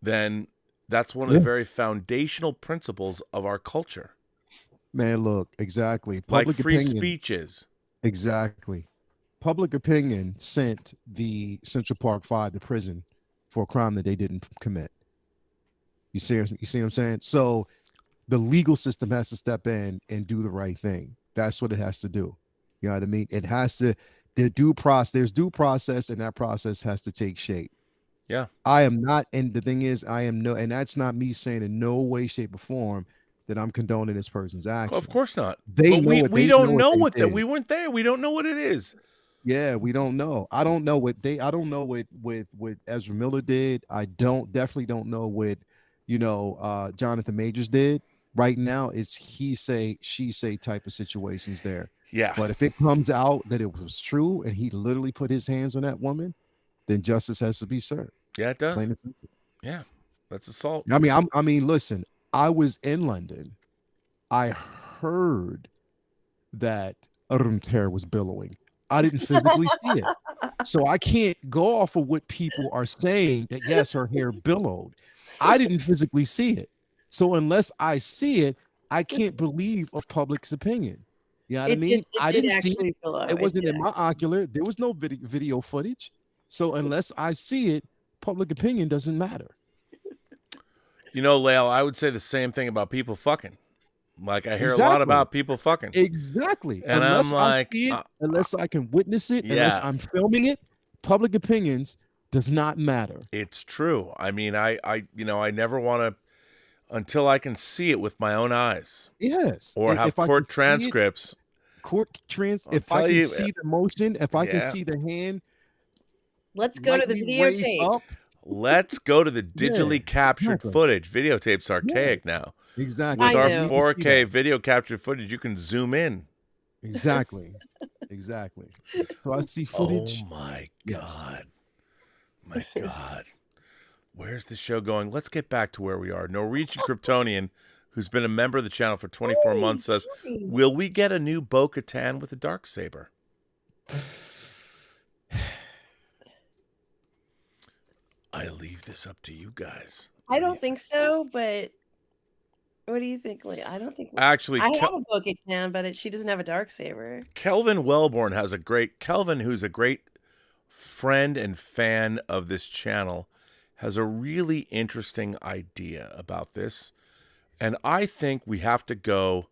then that's one of the very foundational principles of our culture. Man, look, exactly. Public free speech is. Exactly. Public opinion sent the Central Park Five to prison for a crime that they didn't commit. You see what I'm saying? So the legal system has to step in and do the right thing. That's what it has to do. You know what I mean? It has to, there's due process, and that process has to take shape. Yeah. I am not, and the thing is, and that's not me saying in no way, shape, or form that I'm condoning this person's action. Of course not. We don't know what we weren't there. We don't know what it is. Yeah, we don't know. I don't know what Ezra Miller did. I definitely don't know what Jonathan Majors did. Right now, it's he say, she say type of situations there. Yeah. But if it comes out that it was true and he literally put his hands on that woman, then justice has to be served. Yeah, it does. Yeah, that's assault. I mean, listen, I was in London. I heard that Arum's hair was billowing. I didn't physically see it. So I can't go off of what people are saying that, yes, her hair billowed. I didn't physically see it. So unless I see it, I can't believe of public's opinion. You know what I mean? I didn't see it. It wasn't in my ocular. There was no video footage. So unless I see it, public opinion doesn't matter. Lael, I would say the same thing about people fucking. Like, I hear a lot about people fucking. Exactly. And unless I'm like, unless I can witness it, unless I'm filming it, public opinions does not matter. It's true. I mean, I never want to, until I can see it with my own eyes. Yes. Or have court transcripts. If I can see the motion, if I can see the hand. Let's go to the videotape. Let's go to the digitally captured footage. Videotape's archaic now. Exactly. With our 4K video captured footage, you can zoom in. Exactly. So I see footage. Oh my God. My God. Where's the show going? Let's get back to where we are. Norwegian Kryptonian, who's been a member of the channel for 24 months, says, will we get a new Bo-Katan with a Darksaber? I leave this up to you guys. I don't think so, but what do you think, Leah? I don't think. Actually, I have a Bo-Katan, but she doesn't have a Darksaber. Kelvin Wellborn has a great who's a great friend and fan of this channel, has a really interesting idea about this, and I think we have to go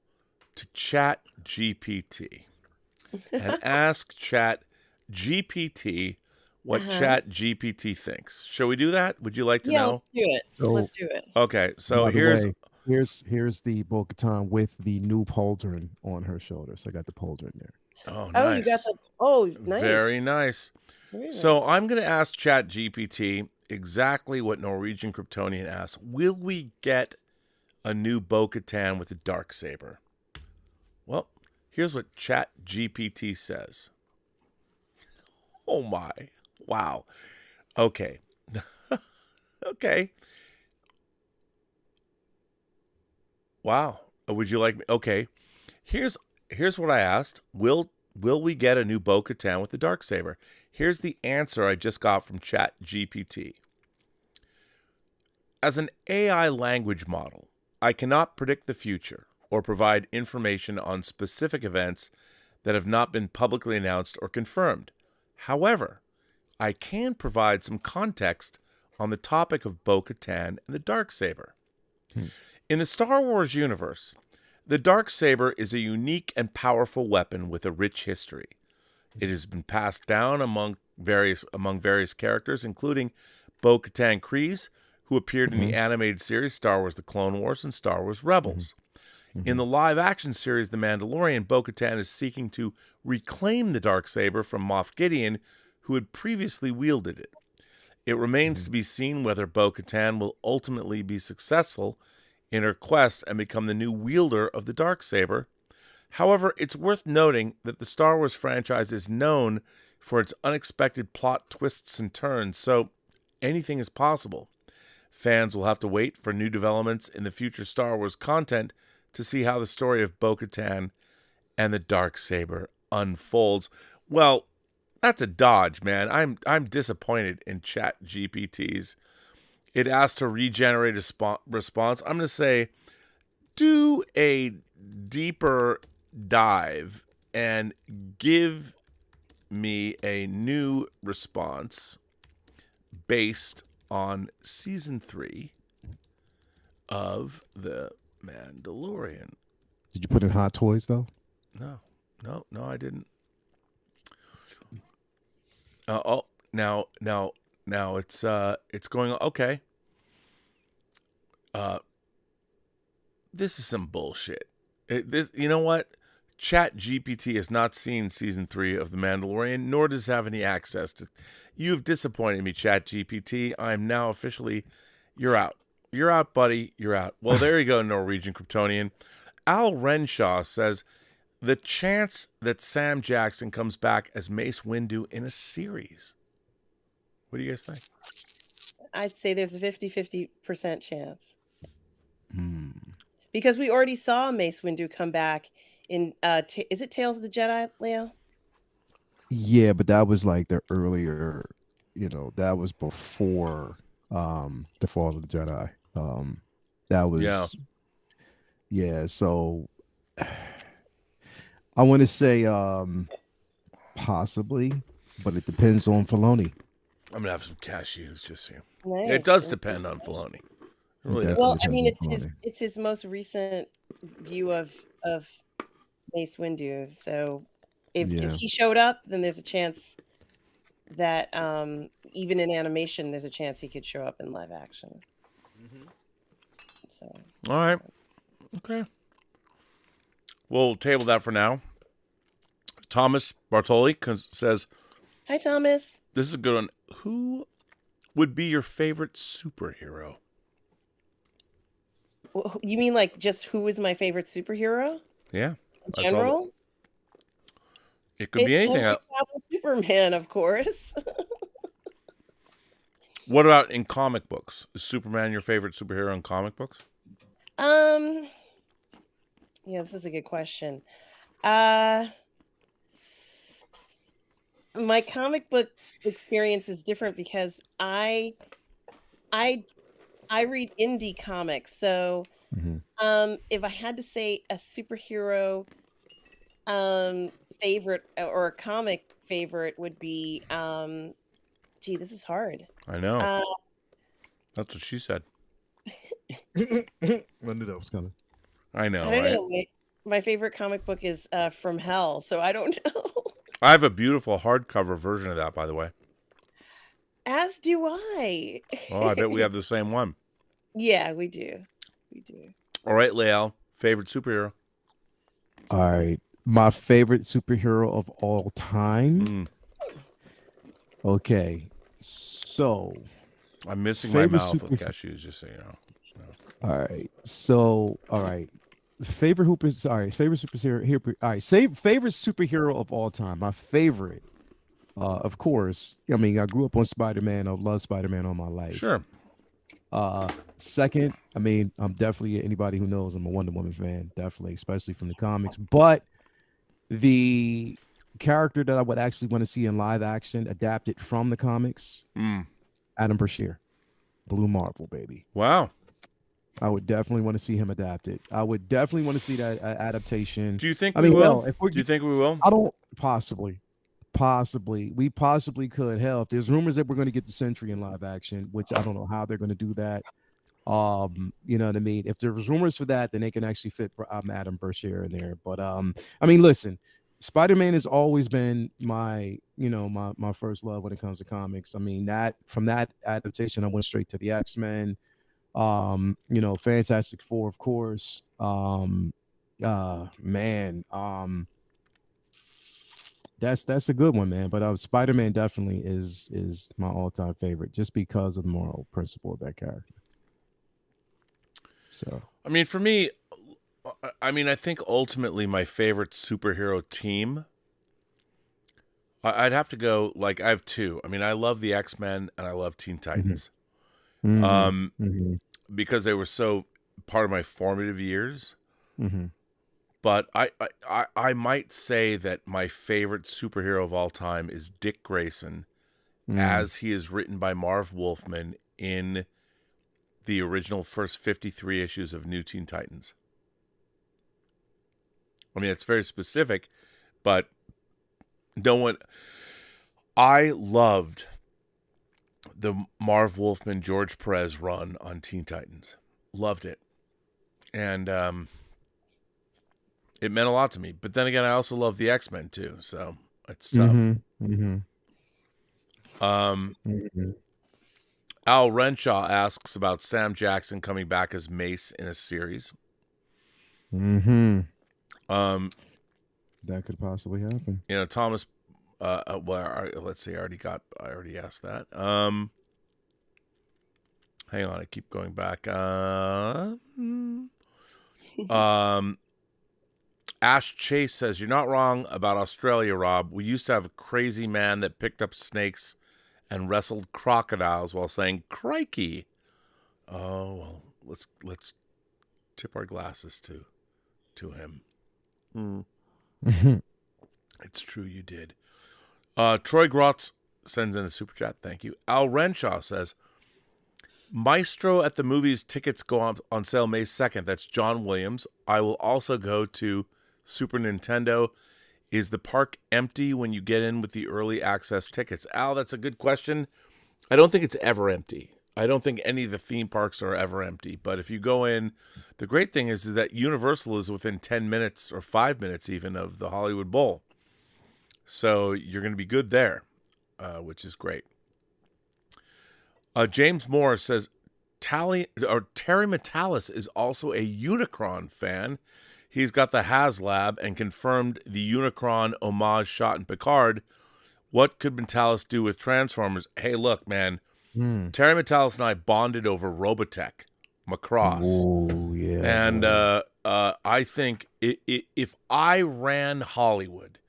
to Chat GPT and ask Chat GPT what Chat GPT thinks. Shall we do that? Would you like to know? Let's do it. Let's do it. Okay, so here's the Bo-Katan with the new pauldron on her shoulder. So I got the pauldron there. Oh, nice. Oh, you got the nice. Very nice. So I'm going to ask Chat GPT exactly what Norwegian Kryptonian asked. Will we get a new Bo-Katan with a Darksaber? Well, here's what Chat GPT says. Oh my. Wow. Okay. Okay. Wow. Would you like me? Okay. Here's what I asked. Will we get a new Bo-Katan with the Darksaber? Here's the answer I just got from Chat GPT. As an AI language model, I cannot predict the future or provide information on specific events that have not been publicly announced or confirmed. However, I can provide some context on the topic of Bo-Katan and the Darksaber. In the Star Wars universe, the Darksaber is a unique and powerful weapon with a rich history. It has been passed down among various characters, including Bo-Katan Kryze, who appeared in the animated series Star Wars The Clone Wars and Star Wars Rebels. In the live-action series The Mandalorian, Bo-Katan is seeking to reclaim the Darksaber from Moff Gideon, who had previously wielded it. It remains to be seen whether Bo-Katan will ultimately be successful in her quest and become the new wielder of the Darksaber. However, it's worth noting that the Star Wars franchise is known for its unexpected plot twists and turns, so anything is possible. Fans will have to wait for new developments in the future Star Wars content to see how the story of Bo-Katan and the Darksaber unfolds. Well, that's a dodge, man. I'm disappointed in Chat GPT's. It asked to regenerate a response. I'm going to say, do a deeper dive and give me a new response based on season 3 of The Mandalorian. Did you put in Hot Toys though? No, I didn't. Now it's going okay. This is some bullshit. You know what? Chat GPT has not seen season 3 of The Mandalorian, nor does have any access to. You have disappointed me, Chat GPT. I'm now officially. You're out. You're out, buddy. You're out. Well, there you go, Norwegian Kryptonian. Al Renshaw says the chance that Sam Jackson comes back as Mace Windu in a series. What do you guys think? I'd say there's a 50% chance. Because we already saw Mace Windu come back in, is it Tales of the Jedi, Lael? Yeah, but that was like the earlier, that was before the Fall of the Jedi. That was, yeah, so I want to say possibly, but it depends on Filoni. I'm gonna have some cashews just here. Nice. It does depend on Filoni. Really well, I mean, it's his most recent view of Mace Windu. So if he showed up, then there's a chance that even in animation, there's a chance he could show up in live action. So all right, okay, we'll table that for now. Thomas Bartoli says, "Hi, Thomas. This is a good one. Who would be your favorite superhero?" You mean like just who is my favorite superhero? Yeah. In general? It could be anything. Superman, of course. What about in comic books? Is Superman your favorite superhero in comic books? Yeah, this is a good question. My comic book experience is different because I I read indie comics, so if I had to say a superhero favorite or a comic favorite would be gee, this is hard. I know. That's what she said. I knew that was coming. I know, I don't right? know. My favorite comic book is From Hell, so I don't know. I have a beautiful hardcover version of that, by the way. As do I. Oh, I bet we have the same one. Yeah, we do. We do. All right, Lael, favorite superhero? All right. My favorite superhero of all time. Okay. So I'm missing my mouth with cashews, just so you know. All right. So, all right. Favorite superhero here. All right. Favorite superhero of all time. My favorite, of course. I mean, I grew up on Spider-Man. I love Spider-Man all my life. Sure. Second, I mean, I'm definitely, anybody who knows, I'm a Wonder Woman fan, definitely, especially from the comics. But the character that I would actually want to see in live action adapted from the comics, Adam Brashear, Blue Marvel, baby. Wow. I would definitely want to see him adapted. I would definitely want to see that adaptation. Do you think we will? Do you think we will? I don't, possibly. We possibly could. Hell, if there's rumors that we're going to get the Sentry in live action, which I don't know how they're going to do that. You know what I mean? If there's rumors for that, then they can actually fit Adam Brashear in there. But I mean, listen, Spider-Man has always been my first love when it comes to comics. I mean, that from that adaptation, I went straight to the X-Men. Fantastic Four, of course. That's a good one, man. But Spider-Man definitely is my all-time favorite, just because of the moral principle of that character. So, I mean, for me, I think ultimately my favorite superhero team, I'd have to go, like, I have two. I mean, I love the X-Men and I love Teen Titans. Because they were so part of my formative years. But I might say that my favorite superhero of all time is Dick Grayson, as he is written by Marv Wolfman in the original first 53 issues of New Teen Titans. I mean, it's very specific, but I loved the Marv Wolfman, George Perez run on Teen Titans. Loved it. And it meant a lot to me. But then again, I also love the X-Men too, so it's tough. Al Renshaw asks about Sam Jackson coming back as Mace in a series. That could possibly happen. Thomas let's see, I already asked that. Hang on, I keep going back. Ash Chase says, "You're not wrong about Australia, Rob. We used to have a crazy man that picked up snakes and wrestled crocodiles while saying crikey." Oh, well, let's tip our glasses to him. It's true, you did. Troy Grotz sends in a super chat. Thank you. Al Renshaw says, "Maestro at the movies tickets go on sale May 2nd. That's John Williams. I will also go to Super Nintendo. Is the park empty when you get in with the early access tickets?" Al, that's a good question. I don't think it's ever empty. I don't think any of the theme parks are ever empty. But if you go in, the great thing is that Universal is within 10 minutes or 5 minutes even of the Hollywood Bowl. So you're going to be good there, which is great. James Moore says, Terry Metalis is also a Unicron fan. He's got the HasLab and confirmed the Unicron homage shot in Picard. What could Metalis do with Transformers? Hey, look, man. Terry Metalis and I bonded over Robotech, Macross. Oh, yeah. And I think if I ran Hollywood,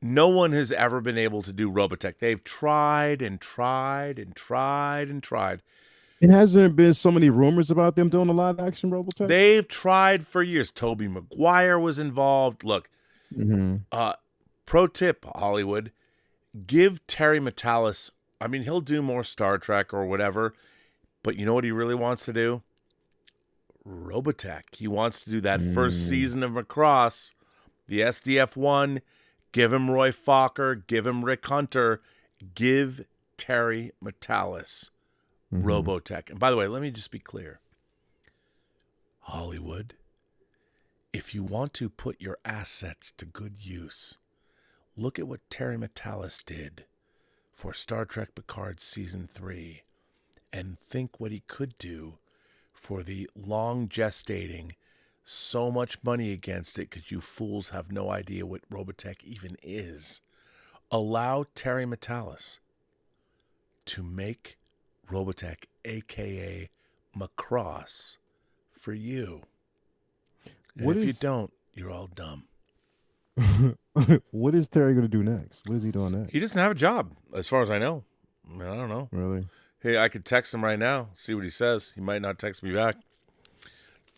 no one has ever been able to do Robotech. They've tried and tried and tried and tried. And hasn't there been so many rumors about them doing a live action Robotech? They've tried for years. Tobey Maguire was involved. Look, pro tip, Hollywood, give Terry Metalis, I mean, he'll do more Star Trek or whatever, But you know what he really wants to do? Robotech. He wants to do that first season of Macross, the SDF one. Give him Roy Fokker, give him Rick Hunter, give Terry Matalas Robotech. And by the way, let me just be clear. Hollywood, if you want to put your assets to good use, look at what Terry Matalas did for Star Trek Picard Season 3 and think what he could do for the long gestating, so much money against it because you fools have no idea what Robotech even is. Allow Terry Matalas to make Robotech, a.k.a. Macross, for you. And if you don't, you're all dumb. What is Terry going to do next? What is he doing next? He doesn't have a job, as far as I know. I mean, I don't know. Really? Hey, I could text him right now, see what he says. He might not text me back.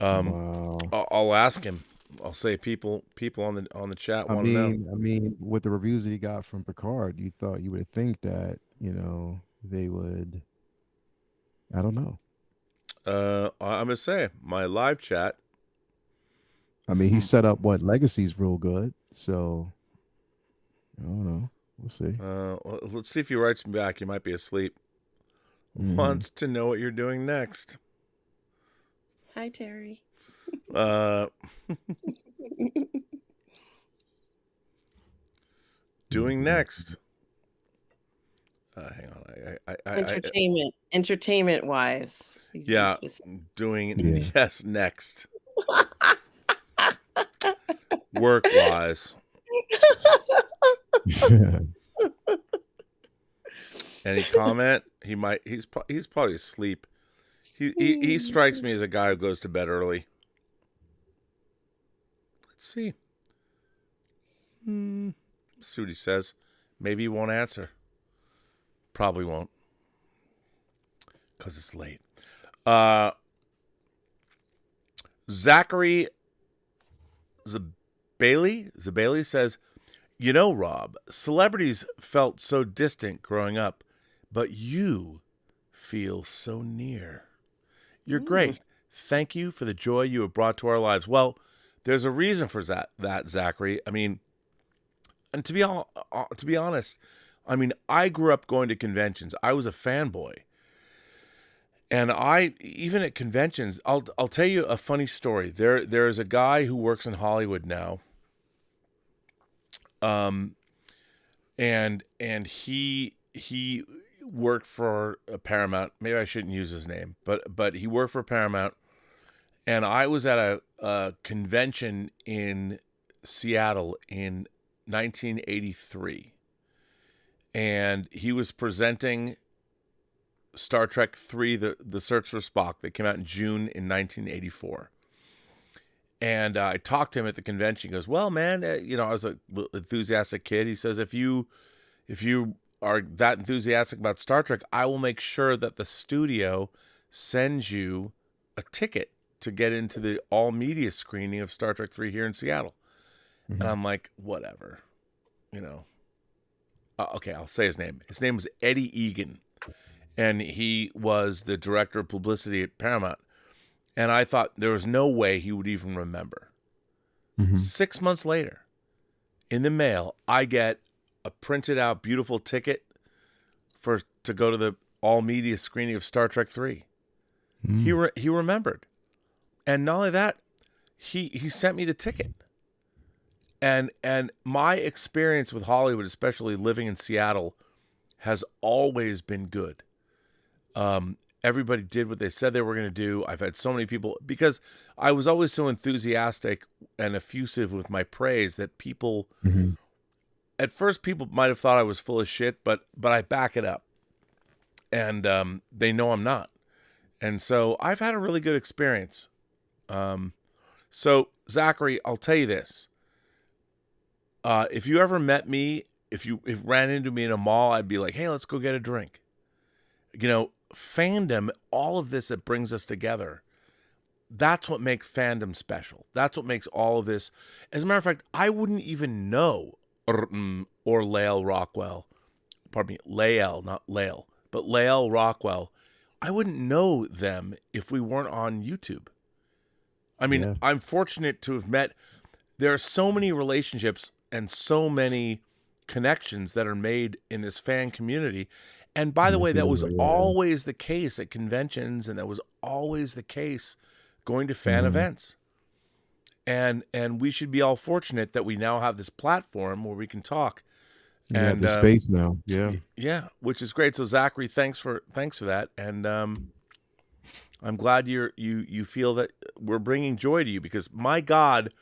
Wow. I'll ask him. I'll say people on the chat want to know. I mean, with the reviews that he got from Picard, you would think that, they would. I don't know. I'm gonna say my live chat. I mean, he set up Legacy's real good, so I don't know. We'll see. Let's see if he writes me back. He might be asleep. Wants to know what you're doing next. Hi, Terry. Doing next. Hang on. Entertainment wise. Yeah, doing yes next. Work wise. Any comment? He's probably asleep. He strikes me as a guy who goes to bed early. Let's see. Let's see what he says. Maybe he won't answer. Probably won't. Because it's late. Zachary Zabali says, Rob, celebrities felt so distant growing up, but you feel so near. You're great. Thank you for the joy you have brought to our lives. Well, there's a reason for that, Zachary. I mean, and to be honest, I mean, I grew up going to conventions. I was a fanboy. And even at conventions, I'll tell you a funny story. There is a guy who works in Hollywood now. And he worked for Paramount. Maybe I shouldn't use his name, but he worked for Paramount. And I was at a convention in Seattle in 1983. And he was presenting Star Trek 3, the Search for Spock, that came out in June in 1984. And I talked to him at the convention. He goes, well, man, I was an enthusiastic kid. He says, if you are that enthusiastic about Star Trek, I will make sure that the studio sends you a ticket to get into the all-media screening of Star Trek 3 here in Seattle. And I'm like, whatever, okay, I'll say his name. His name was Eddie Egan. And he was the director of publicity at Paramount. And I thought there was no way he would even remember. 6 months later, in the mail, I get a printed out beautiful ticket to go to the all-media screening of Star Trek 3. He remembered. And not only that, he sent me the ticket. And my experience with Hollywood, especially living in Seattle, has always been good. Everybody did what they said they were going to do. I've had so many people, because I was always so enthusiastic and effusive with my praise that people, at first people might have thought I was full of shit, but I back it up. And they know I'm not. And so I've had a really good experience. So Zachary, I'll tell you this. If you ever met me, if ran into me in a mall, I'd be like, hey, let's go get a drink. Fandom, all of this that brings us together, that's what makes fandom special. That's what makes all of this. As a matter of fact, I wouldn't even know or Lael Rockwell. Pardon me, Lael, not Lael, but Lael Rockwell. I wouldn't know them if we weren't on YouTube. I mean, Yeah. I'm fortunate to have met. There are so many relationships and so many connections that are made in this fan community. And by the way, that was always the case at conventions, and that was always the case going to fan events. And we should be all fortunate that we now have this platform where we can talk. And the space now. Yeah, which is great. So Zachary, thanks for that. And I'm glad you feel that we're bringing joy to you, because my God,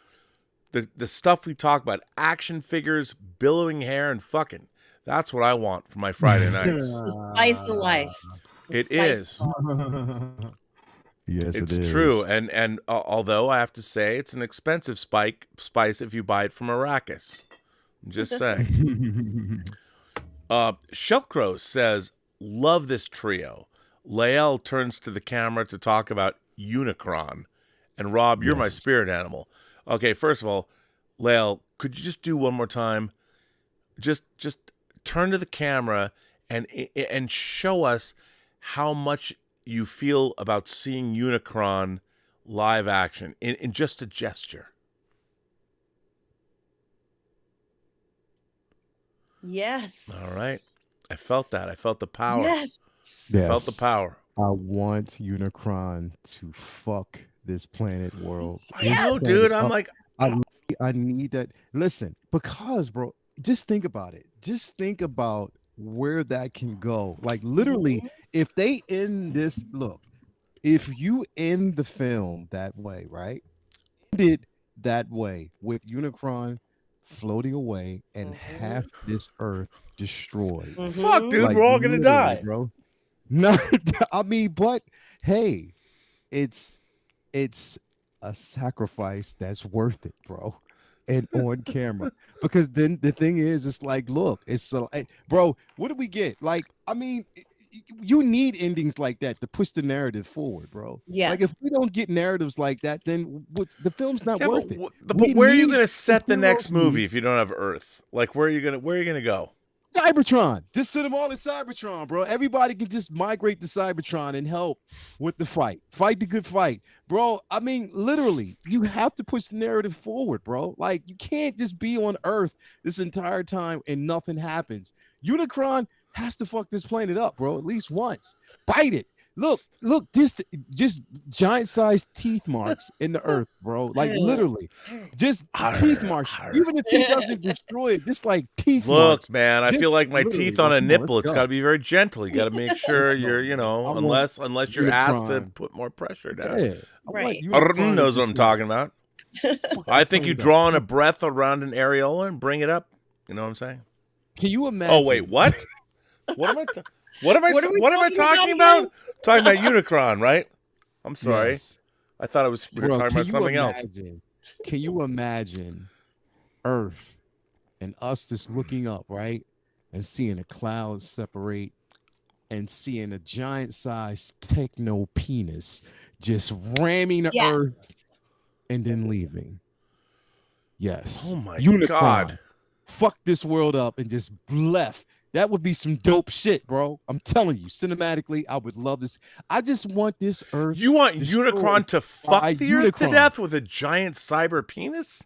the stuff we talk about, action figures, billowing hair, and fucking, that's what I want for my Friday nights. The spice of life. It is. Yes, it's it is. true. And although I have to say it's an expensive spice if you buy it from Arrakis. I'm just saying. Shellcrow says, love this trio. Lael turns to the camera to talk about Unicron. And Rob, you're my spirit animal. Okay, first of all, Lael, could you just do one more time? Just turn to the camera and show us how much you feel about seeing Unicron live action in just a gesture. Yes. All right. I felt that. I felt the power. Yes. I felt the power. I want Unicron to fuck this planet world. I know, dude. I'm like, I need that. Listen, because, bro, just think about it. Just think about where that can go. Like, literally, if they end this, look, if you end the film that way, right? End it that way with Unicron floating away and half this Earth destroyed. Fuck, dude, Like, we're all gonna die, bro. No, I mean, but hey, it's a sacrifice that's worth it, bro. And on camera, because then the thing is, it's like, look, it's so, bro, what do we get? Like, I mean, you need endings like that to push the narrative forward, bro. Yeah. Like, if we don't get narratives like that, then the film's not worth it. But where are you gonna set the next movie if you don't have Earth? Like, where are you gonna go? Cybertron. Just send them all in Cybertron, bro. Everybody can just migrate to Cybertron and help with the fight. Fight the good fight. Bro, I mean, literally, you have to push the narrative forward, bro. Like, you can't just be on Earth this entire time and nothing happens. Unicron has to fuck this planet up, bro, at least once. Bite it. Look, just giant-sized teeth marks in the Earth, bro. Like, literally, just teeth marks. Even if he doesn't destroy it, just like teeth marks. Look, man, I feel like my teeth on a nipple. It's got to be very gentle. You got to make sure you're, unless you're asked to put more pressure down. Yeah, right. Arden knows what I'm talking about. I think you draw in a breath around an areola and bring it up. You know what I'm saying? Can you imagine? Oh wait, what? What am I talking about? Talking about Unicron, right? I'm sorry. Yes. I thought we were talking about something else. Can you imagine Earth and us just looking up, right? And seeing the clouds separate and seeing a giant-sized techno penis just ramming the Earth and then leaving. Yes. Oh my Unicron, God. Fuck this world up and just left. That would be some dope shit, bro. I'm telling you, cinematically, I would love this. I just want this Earth. You want Unicron to fuck the Earth to death with a giant cyber penis?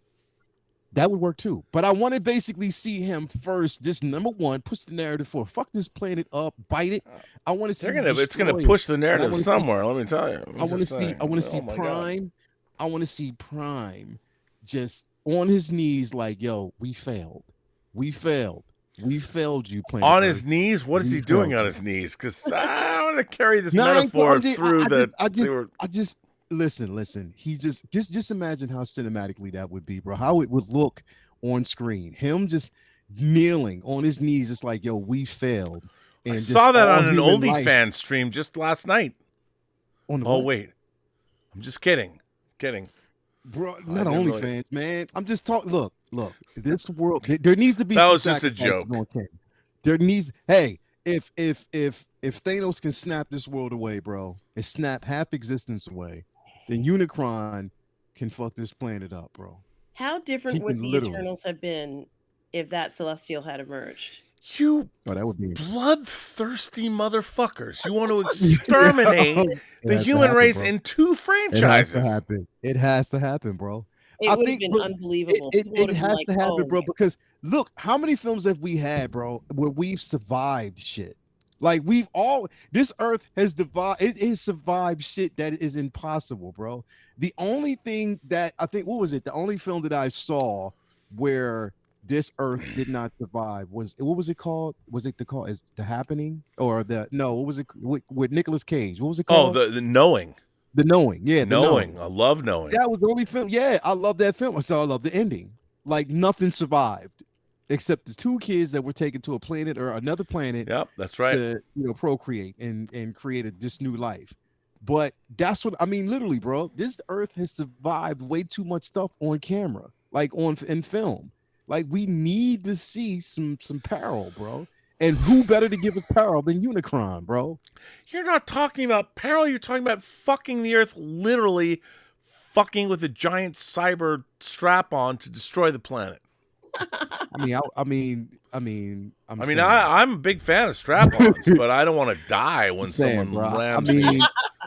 That would work too. But I want to basically see him first. Just number one, push the narrative forward. Fuck this planet up, bite it. I want to see. It's gonna push the narrative somewhere. Let me tell you. I want to see. I want to see Prime. I want to see Prime just on his knees, like, yo, we failed. We failed. We failed you, Planet on Earth. his knees. What is he doing on his knees? Because I want to carry this metaphor through the. I just listen. He just imagine how cinematically that would be, bro. How it would look on screen. Him just kneeling on his knees, just like, yo, we failed. And I saw that on an OnlyFans stream just last night. Wait, I'm just kidding, bro. Not OnlyFans, man. I'm just talking. Look. This world, there needs to be. That was just a joke. There needs. Hey, if Thanos can snap this world away, bro, and snap half existence away, then Unicron can fuck this planet up, bro. How different would the Eternals have been if that Celestial had emerged? You that would be bloodthirsty motherfuckers. You want to exterminate the human race in 2 franchises. It has to happen. It has to happen, bro. It would have been unbelievable. It has to happen, bro, because look, how many films have we had, bro, where we've survived shit? Like this earth has survived shit that is impossible, bro. The only thing that I think, what was it? The only film that I saw where this earth did not survive was, what was it called? Was it is The Happening, or what was it with Nicolas Cage? What was it called? Oh, the Knowing. The Knowing, yeah. Knowing. I love Knowing. That was the only film. Yeah, I love that film. So I love the ending. Like nothing survived except the 2 kids that were taken to a planet or another planet. Yep, that's right. To procreate and create this new life. But that's what I mean. Literally, bro. This earth has survived way too much stuff on camera, like in film. Like we need to see some peril, bro. And who better to give us peril than Unicron, bro? You're not talking about peril. You're talking about fucking the earth, literally fucking with a giant cyber strap-on to destroy the planet. I'm a big fan of strap-ons, but I don't want to die when someone rams me.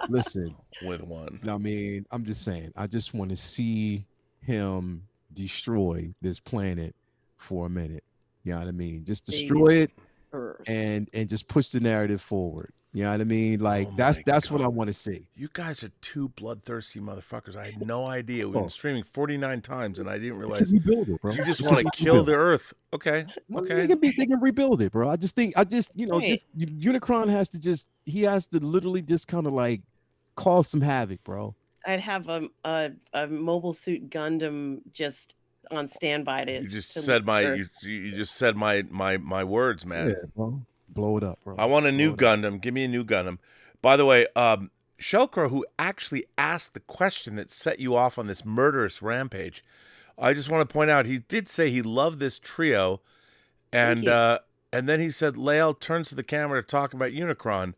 Listen, with one. I'm just saying. I just want to see him destroy this planet for a minute. You know what I mean? Just destroy it and just push the narrative forward. You know what I mean? Like that's what I want to see. You guys are 2 bloodthirsty motherfuckers. I had no idea. We've been streaming 49 times, and I didn't realize rebuild it, bro. You just want to kill the earth. Okay. They can rebuild it, bro. Just Unicron has to literally just kind of like cause some havoc, bro. I'd have a Mobile Suit Gundam just on standby to. You just said my words, man. Yeah, bro. Blow it up, bro. I want a new Gundam. Give me a new Gundam. By the way, Shellcrow, who actually asked the question that set you off on this murderous rampage, I just want to point out he did say he loved this trio, and then he said Lael turns to the camera to talk about Unicron.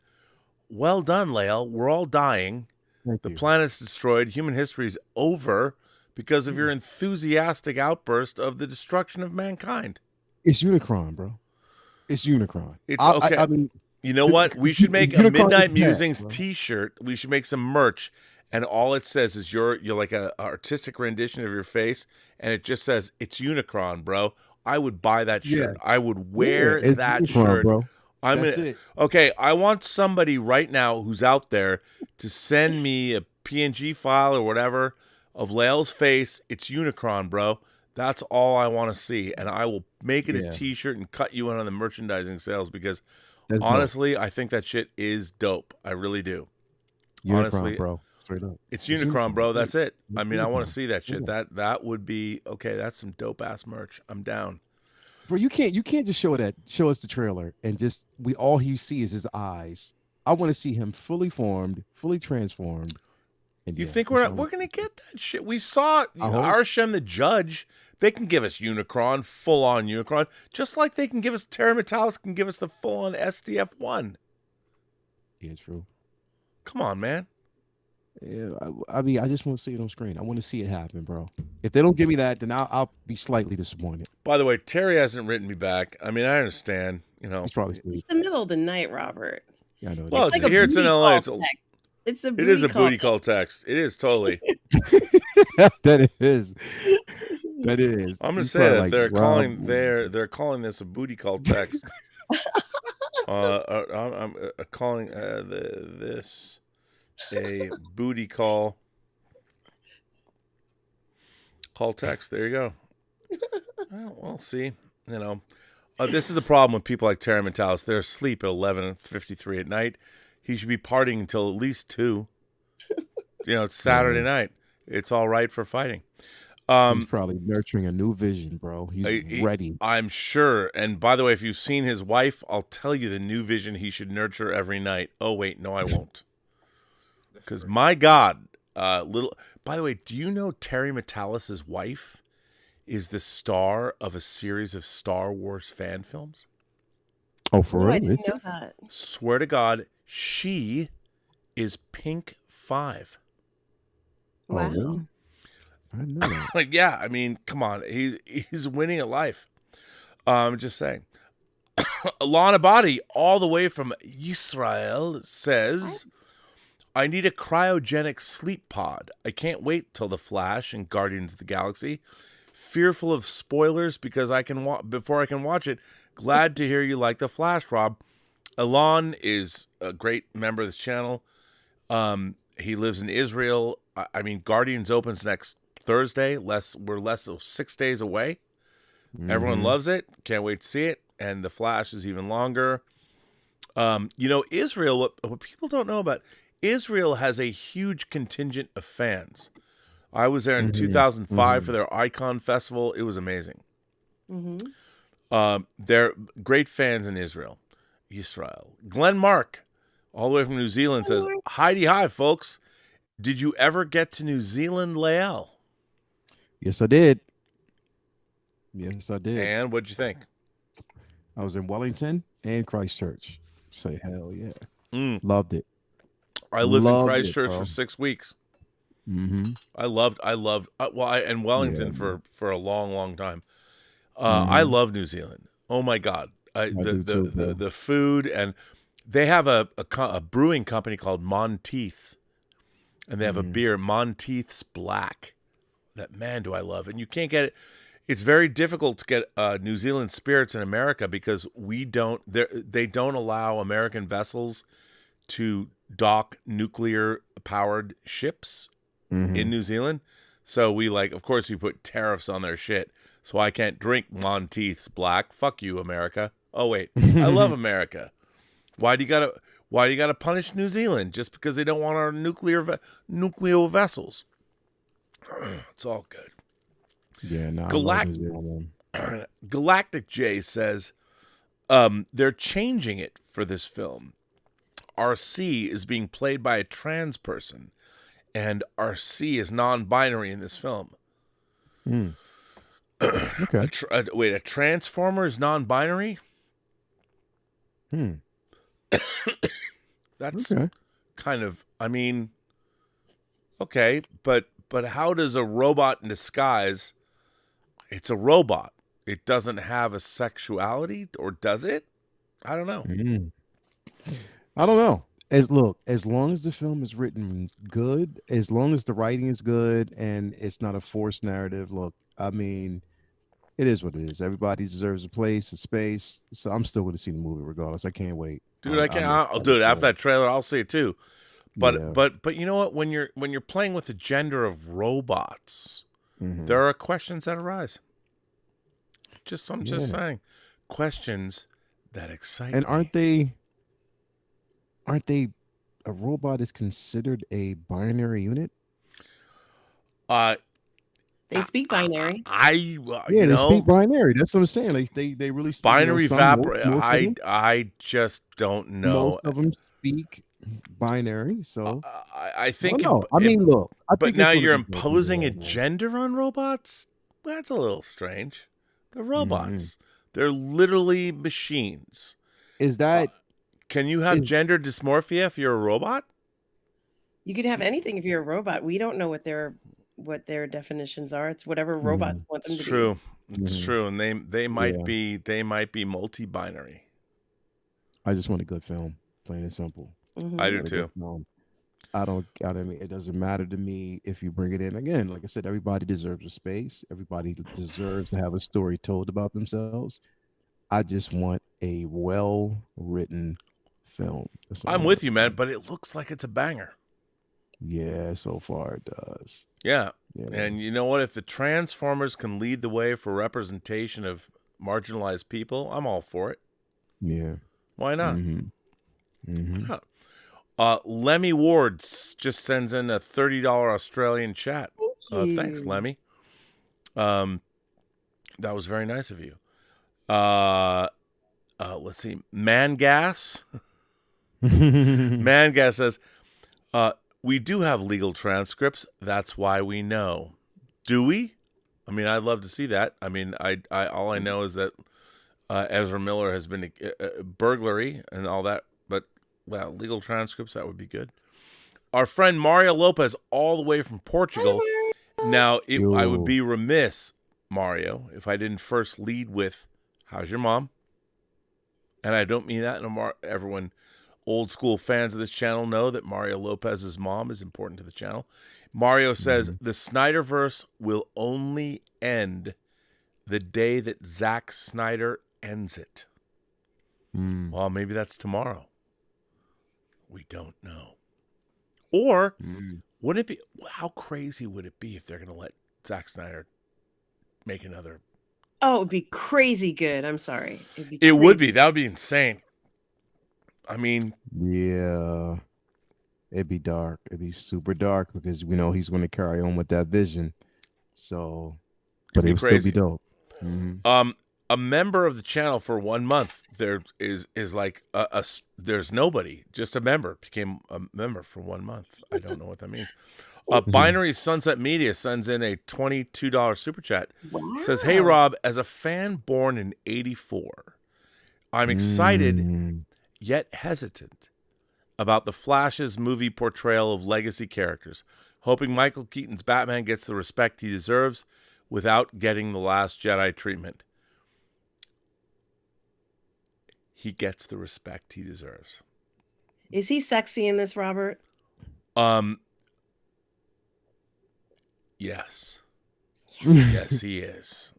Well done, Lael. We're all dying. The planet's destroyed. Human history is over because of your enthusiastic outburst of the destruction of mankind. It's Unicron, bro. It's Unicron. It's okay. I mean, you know what? We should make a Midnight Musings T-shirt. We should make some merch, and all it says is you're like an artistic rendition of your face, and it just says it's Unicron, bro. I would buy that shirt. Yeah. I would wear that Unicron, shirt, bro. Okay, I want somebody right now who's out there to send me a PNG file or whatever of Lael's face. It's Unicron, bro. That's all I want to see, and I will make it a T-shirt and cut you in on the merchandising sales because honestly, I think that shit is dope. I really do. Unicron, honestly, bro. Straight up. It's Unicron, bro. That's it. I mean, I want to see that shit. That would be okay. That's some dope ass merch. I'm down. Bro, you can't just show us the trailer and just all you see is his eyes. I want to see him fully formed, fully transformed. And you think we're gonna get that shit? We saw Arshem the Judge. They can give us Unicron, full on Unicron, just like they can give us Terra Metalis can give us the full on SDF-1. Yeah, true. Come on, man. Yeah, I mean, I just want to see it on screen. I want to see it happen, bro. If they don't give me that, then I'll be slightly disappointed. By the way, Terry hasn't written me back. I mean, I understand. You know, he's probably asleep. It's the middle of the night, Robert. Yeah, I know. Well, it's here. It's in LA. It is a booty call text. It is totally. That is. That is. I'm gonna say that they're calling this a booty call text. I'm calling this a booty call text. There you go. Well, we'll see. You know, this is the problem with people like Terry Metalis. They're asleep at 11:53 at night. He should be partying until at least 2. You know, it's Saturday night. It's all right for fighting. He's probably nurturing a new vision, bro. He's ready. I'm sure. And by the way, if you've seen his wife, I'll tell you the new vision he should nurture every night. Oh, wait, no, I won't. Because my God, by the way, do you know Terry Metalis' wife is the star of a series of Star Wars fan films? Oh, for real? I didn't know that. Swear to God, she is Pink 5. Wow. Oh, really? I know that. Like, yeah, I mean, come on. He's winning at life. I'm just saying. Alana Body, all the way from Israel, says, I need a cryogenic sleep pod. I can't wait till The Flash and Guardians of the Galaxy. Fearful of spoilers because before I can watch it. Glad to hear you like The Flash, Rob. Alon is a great member of this channel. He lives in Israel. I mean, Guardians opens next Thursday. We're less than 6 days away. Everyone loves it. Can't wait to see it. And The Flash is even longer. Israel, what people don't know about, Israel has a huge contingent of fans. I was there in 2005 for their Icon Festival. It was amazing. They're great fans in Israel. Glenn Mark, all the way from New Zealand, says, hi, folks. Did you ever get to New Zealand, Lael? Yes, I did. Yes, I did. And what'd you think? I was in Wellington and Christchurch. Say hell yeah. Loved it. I lived in Christchurch for 6 weeks. I loved and Wellington for a long time. I love New Zealand. Oh my God. The food, and they have a brewing company called Monteith, and they have a beer, Monteith's Black, that, man, do I love. And you can't get it. It's very difficult to get New Zealand spirits in America because they don't allow American vessels to dock nuclear powered ships in New Zealand. So of course we put tariffs on their shit. So I can't drink Monteith's Black. Fuck you, America. Oh wait, I love America. Why do you gotta punish New Zealand just because they don't want our nuclear vessels? It's all good. Yeah, no. Galactic J says they're changing it for this film. RC is being played by a trans person, and RC is non-binary in this film. Okay. A transformer is non-binary? That's kind of, okay, but how does a robot in disguise? It's a robot. It doesn't have a sexuality, or does it? I don't know. I don't know. As long as the film is written good, as long as the writing is good and it's not a forced narrative, it is what it is. Everybody deserves a place, a space. So I'm still going to see the movie regardless. I can't wait. Dude, I'll do it after that trailer. I'll see it too. But you know what? When you're playing with the gender of robots, there are questions that arise. I'm just saying, questions that excite and me. aren't they a robot is considered a binary unit? They speak binary. They speak binary. That's what I'm saying. They really speak binary. I just don't know. Most of them speak binary. So I think. Look. But now you're imposing a gender on robots. That's a little strange. They're robots. They're literally machines. Is that? Can you have gender dysmorphia if you're a robot? You could have anything if you're a robot. We don't know what their definitions are. It's whatever robots want them to be. It's true, and they might be multi-binary. I just want a good film, plain and simple. I do too. It doesn't matter to me if you bring it in. Again, like I said, everybody deserves a space. Everybody deserves to have a story told about themselves. I just want a well-written film. I'm with you, man, but it looks like it's a banger. Yeah, so far it does. Yeah. And you know what? If the Transformers can lead the way for representation of marginalized people, I'm all for it. Yeah. Why not? Why not? Lemmy Ward just sends in a $30 Australian chat. Thanks, Lemmy. That was very nice of you. Let's see. Mangas. Mangas says, we do have legal transcripts. That's why we know. Do we? I'd love to see that. All I know is that Ezra Miller has been a burglary and all that. But legal transcripts, that would be good. Our friend Mario Lopez, all the way from Portugal. Now, I would be remiss, Mario, if I didn't first lead with, how's your mom? and I don't mean that in everyone, old school fans of this channel know that Mario Lopez's mom is important to the channel. Mario says the Snyderverse will only end the day that Zack Snyder ends it. Well, maybe that's tomorrow. We don't know. Or wouldn't it be? How crazy would it be if they're going to let Zack Snyder make another? Oh, it'd be crazy good. I'm sorry. It would be. That would be insane. I mean, yeah, it'd be dark. It'd be super dark because we know he's going to carry on with that vision. So, but it would still be dope. A member of the channel for 1 month, there is like there's nobody, just a member became a member for 1 month. I don't know what that means. Binary Sunset Media sends in a $22 super chat. Wow. Says, "Hey Rob, as a fan born in '84, I'm excited yet hesitant about the Flash's movie portrayal of legacy characters, hoping Michael Keaton's Batman gets the respect he deserves without getting the Last Jedi treatment." He gets the respect he deserves. Is he sexy in this, Robert? Yes. Yes, he is.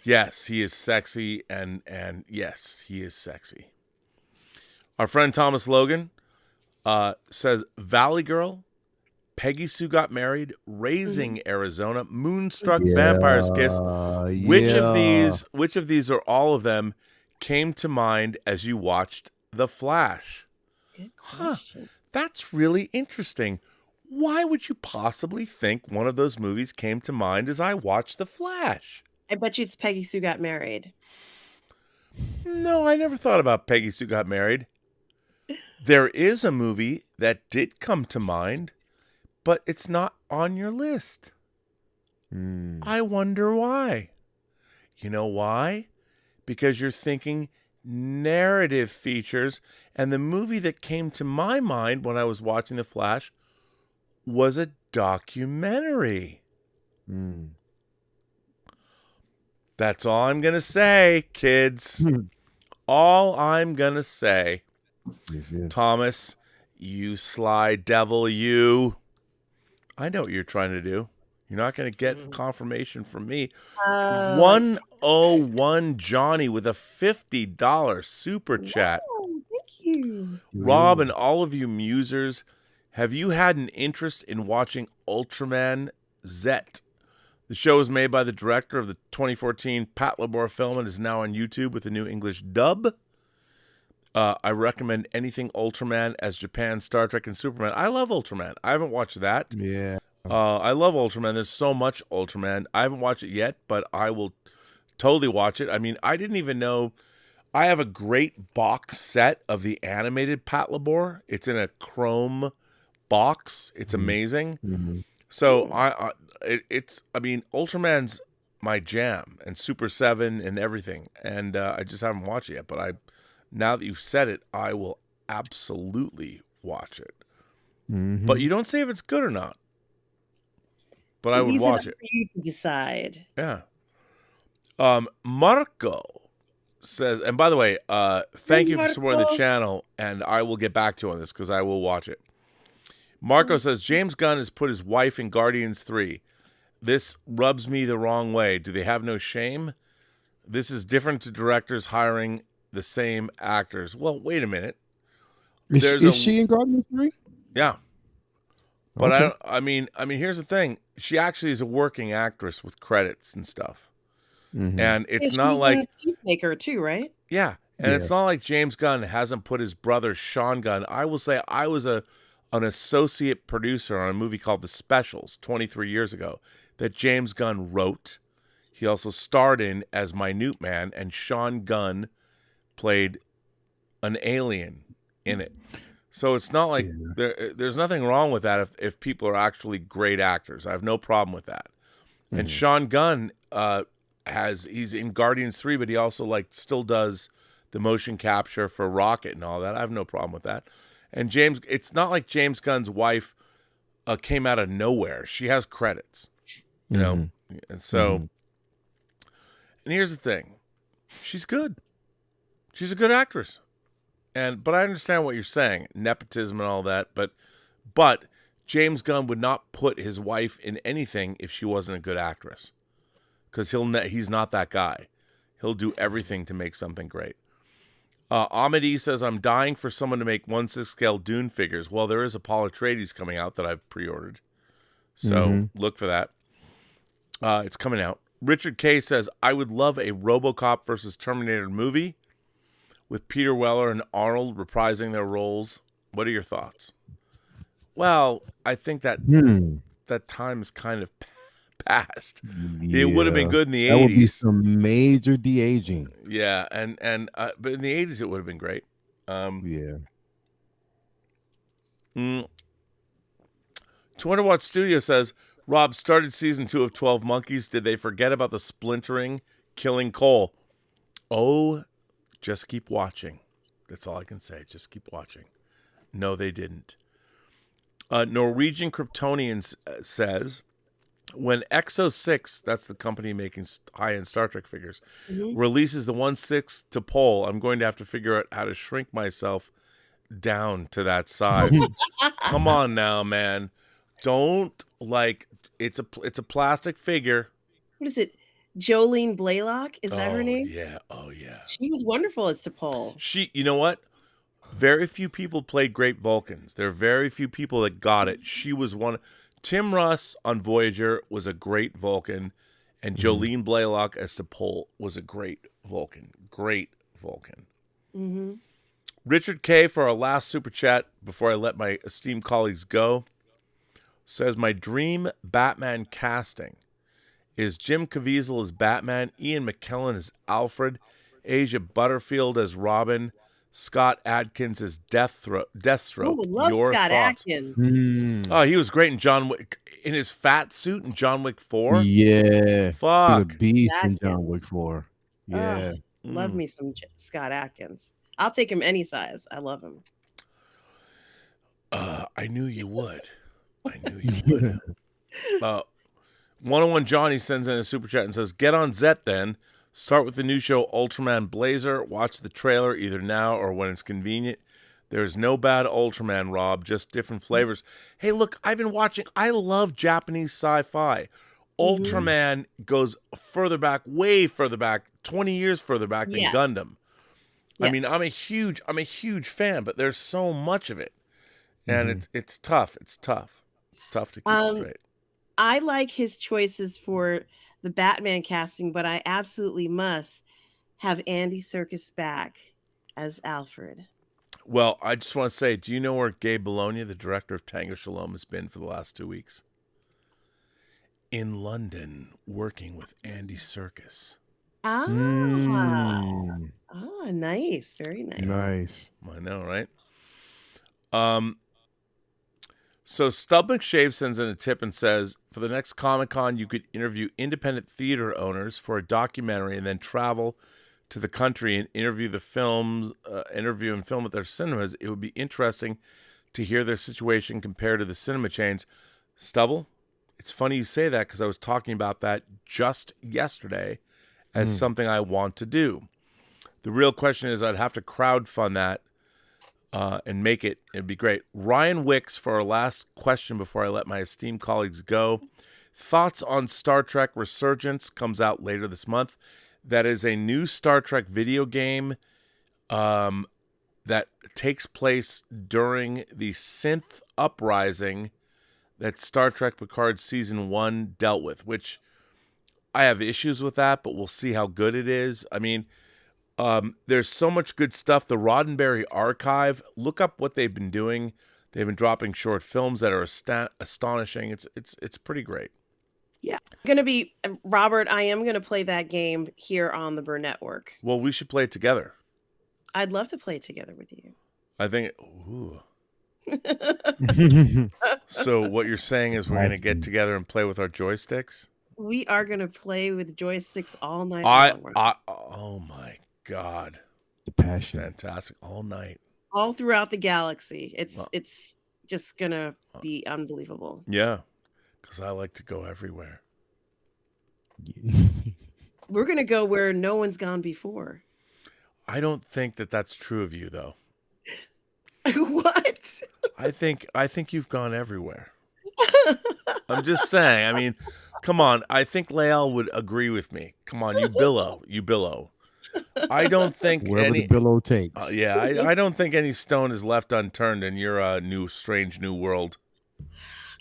Yes, he is sexy, and yes, he is sexy. Our friend Thomas Logan says, Valley Girl, Peggy Sue Got Married, Raising Arizona, Moonstruck, Vampire's Kiss. Which of these or all of them came to mind as you watched The Flash? Good question. That's really interesting. Why would you possibly think one of those movies came to mind as I watched The Flash? I bet you it's Peggy Sue Got Married. No, I never thought about Peggy Sue Got Married. There is a movie that did come to mind, but it's not on your list. I wonder why. You know why? Because you're thinking narrative features, and the movie that came to my mind when I was watching The Flash was a documentary. That's all I'm going to say, kids. All I'm going to say. Yes. Thomas, you sly devil, you. I know what you're trying to do. You're not going to get confirmation from me. 101 Johnny with a $50 super chat. Oh, thank you. Rob and all of you musers, have you had an interest in watching Ultraman Zet? The show is made by the director of the 2014 Pat Labor film and is now on YouTube with a new English dub. I recommend anything Ultraman as Japan, Star Trek, and Superman. I love Ultraman. I haven't watched that. Yeah. I love Ultraman. There's so much Ultraman. I haven't watched it yet, but I will totally watch it. I mean, I didn't even know. I have a great box set of the animated Pat Labor. It's in a chrome box. It's amazing. So I mean, Ultraman's my jam, and Super 7 and everything. And I just haven't watched it yet. But now that you've said it, I will absolutely watch it. But you don't say if it's good or not. But I would watch it. For you to decide. Yeah. Marco says, and by the way, thank you for supporting the channel, and I will get back to you on this because I will watch it. Marco says, James Gunn has put his wife in Guardians 3. This rubs me the wrong way. Do they have no shame? This is different to directors hiring the same actors. Well, wait a minute. Is she in Guardians 3? Yeah. But Okay. I mean, here's the thing. She actually is a working actress with credits and stuff. And it's not like Peacemaker too, right? Yeah. And it's not like James Gunn hasn't put his brother Sean Gunn. I will say I was an associate producer on a movie called The Specials 23 years ago that James Gunn wrote. He also starred in as Minute Man, and Sean Gunn played an alien in it. So it's not like there's nothing wrong with that if people are actually great actors. I have no problem with that. And Sean Gunn he's in Guardians 3, but he also still does the motion capture for Rocket and all that. I have no problem with that. And it's not like James Gunn's wife came out of nowhere. She has credits, you know? And so, and here's the thing. She's good. She's a good actress. But I understand what you're saying, nepotism and all that. But James Gunn would not put his wife in anything if she wasn't a good actress, because he's not that guy. He'll do everything to make something great. Amity says, I'm dying for someone to make 1/6 scale Dune figures. Well, there is a Paul Atreides coming out that I've pre-ordered, so look for that. It's coming out. Richard K says, I would love a RoboCop versus Terminator movie with Peter Weller and Arnold reprising their roles. What are your thoughts? Well, I think that that time is kind of past. It would have been good in the 80s. That would be some major de-aging. Yeah, but in the 80s it would have been great. 200 Watt Studio says, Rob started season 2 of 12 Monkeys. Did they forget about the splintering, killing Cole? Oh, just keep watching. That's all I can say. Just keep watching. No, they didn't. Norwegian Kryptonian says, when Exo 6, that's the company making high-end Star Trek figures, releases the 1/6 to Pole, I'm going to have to figure out how to shrink myself down to that size. Come on now, man. Don't, it's a plastic figure. What is it? Jolene Blaylock? Is that her name? Yeah. Oh, yeah. She was wonderful as T'Pol. You know what? Very few people played great Vulcans. There are very few people that got it. She was one. Tim Russ on Voyager was a great Vulcan, and Jolene Blaylock as T'Pol was a great Vulcan. Great Vulcan. Richard K, for our last super chat before I let my esteemed colleagues go, says, my dream Batman casting is Jim Caviezel as Batman, Ian McKellen as Alfred, Asia Butterfield as Robin, Scott Adkins as Deathstroke. Oh, love Your Scott thoughts? Adkins. Oh, he was great in John Wick, in his fat suit in John Wick 4. Yeah. Fuck. He's a beast in John Wick 4. Yeah. Love me some Scott Adkins. I'll take him any size. I love him. I knew you would. 101 Johnny sends in a super chat and says, get on Zet then. Start with the new show Ultraman Blazer. Watch the trailer either now or when it's convenient. There's no bad Ultraman, Rob, just different flavors. Hey, look, I've been watching. I love Japanese sci-fi. Ultraman goes further back, way further back, 20 years further back than Gundam. Yes. I mean, I'm a huge fan, but there's so much of it. And it's tough. It's tough to keep straight. I like his choices for the Batman casting, but I absolutely must have Andy Serkis back as Alfred. Well, I just want to say, do you know where Gabe Bologna, the director of Tango Shalom, has been for the last 2 weeks? In London, working with Andy Serkis. Nice. Very nice. Nice. I know, right? So Stub McShave sends in a tip and says, for the next Comic-Con, you could interview independent theater owners for a documentary and then travel to the country and interview and film at their cinemas. It would be interesting to hear their situation compared to the cinema chains. Stubble, it's funny you say that because I was talking about that just yesterday as something I want to do. The real question is I'd have to crowdfund that and make it. It'd be great. Ryan Wicks, for our last question before I let my esteemed colleagues go. Thoughts on Star Trek Resurgence comes out later this month. That is a new Star Trek video game that takes place during the synth uprising that Star Trek Picard Season 1 dealt with, which I have issues with that, but we'll see how good it is. I mean, there's so much good stuff. The Roddenberry Archive, look up what they've been doing. They've been dropping short films that are astonishing. It's pretty great. Yeah. Robert, I am going to play that game here on the Burnettwork. Well, we should play it together. I'd love to play it together with you. I think, So what you're saying is we're going to get together and play with our joysticks? We are going to play with joysticks all night long. Oh my God. The passion. It's fantastic. All night. All throughout the galaxy. It's just going to be unbelievable. Yeah. Because I like to go everywhere. We're going to go where no one's gone before. I don't think that that's true of you, though. What? I think you've gone everywhere. I'm just saying. I mean, come on. I think Lael would agree with me. Come on, you billow. You billow. I don't think Wherever the any. billow takes. Yeah, I don't think any stone is left unturned in your strange new world.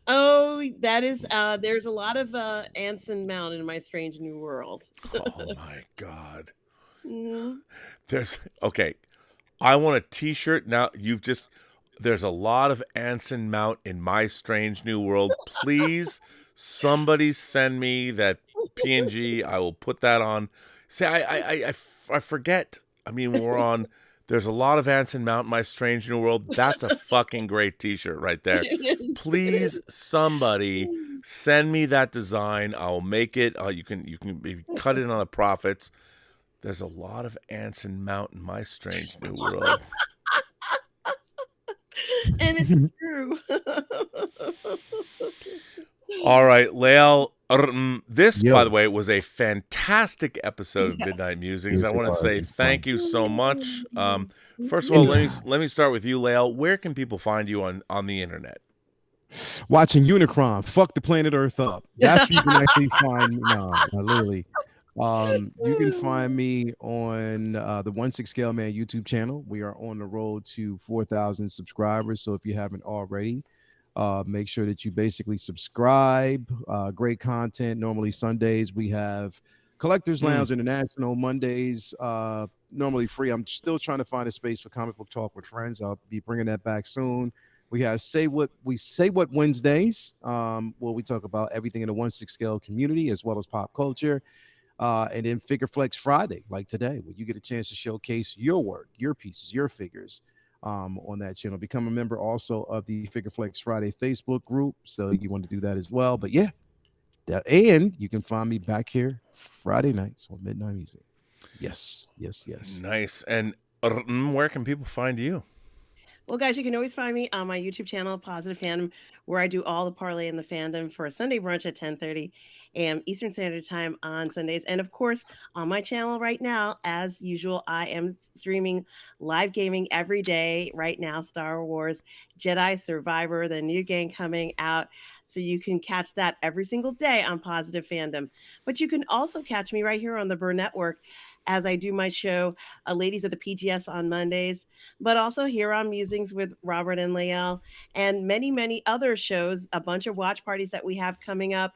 Oh, that is. There's a lot of Anson Mount in my strange new world. Oh my God. Mm. Okay. I want a T-shirt now. There's a lot of Anson Mount in my strange new world. Please, somebody send me that PNG. I will put that on. See, I forget. I mean, there's a lot of Anson Mount in my strange new world. That's a fucking great T-shirt right there. Please, somebody send me that design. I'll make it. You can maybe cut it on the profits. There's a lot of Anson Mount in my strange new world. And it's true. All right, Lael. This, by the way, was a fantastic episode of Midnight Musings. Yes, I want to say thank you so much. First of all, let me start with you, Lael. Where can people find you on the internet? Watching Unicron, fuck the planet Earth up. That's where you can actually find. No, literally. You can find me on the 1/6 Scale Man YouTube channel. We are on the road to 4,000 subscribers. So if you haven't already, make sure that you basically subscribe. Great content. Normally Sundays we have Collectors Lounge International. Mondays normally free. I'm still trying to find a space for comic book talk with friends. I'll be bringing that back soon. We have Say What Wednesdays, where we talk about everything in the 1/6 Scale community as well as pop culture. And then Figure Flex Friday, like today, where you get a chance to showcase your work, your pieces, your figures on that channel. Become a member also of the Figure Flex Friday Facebook group. So you want to do that as well. But yeah, and you can find me back here Friday nights on Midnight Music. Yes. Nice. And where can people find you? Well, guys, you can always find me on my YouTube channel, Positive Fandom, where I do all the parlay in the fandom for a Sunday brunch at 10:30 a.m. Eastern Standard Time on Sundays. And of course, on my channel right now, as usual, I am streaming live gaming every day right now, Star Wars Jedi Survivor, the new game coming out. So you can catch that every single day on Positive Fandom. But you can also catch me right here on the Burnettwork as I do my show, Ladies of the PGS on Mondays, but also here on Musings with Robert and Lael, and many, many other shows, a bunch of watch parties that we have coming up,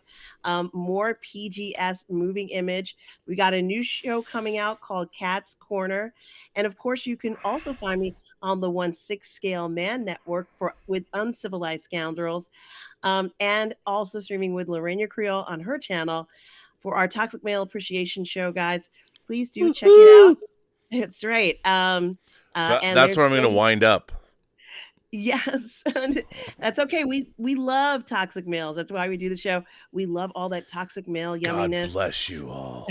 more PGS moving image. We got a new show coming out called Cat's Corner. And of course, you can also find me on the 1/6 Scale Man Network with Uncivilized Scoundrels, and also streaming with Lorena Creole on her channel for our Toxic Male Appreciation Show, guys. Please do check it out. It's right. So that's where I'm going to wind up. Yes, that's okay. We love toxic males. That's why we do the show. We love all that toxic male yumminess. God bless you all.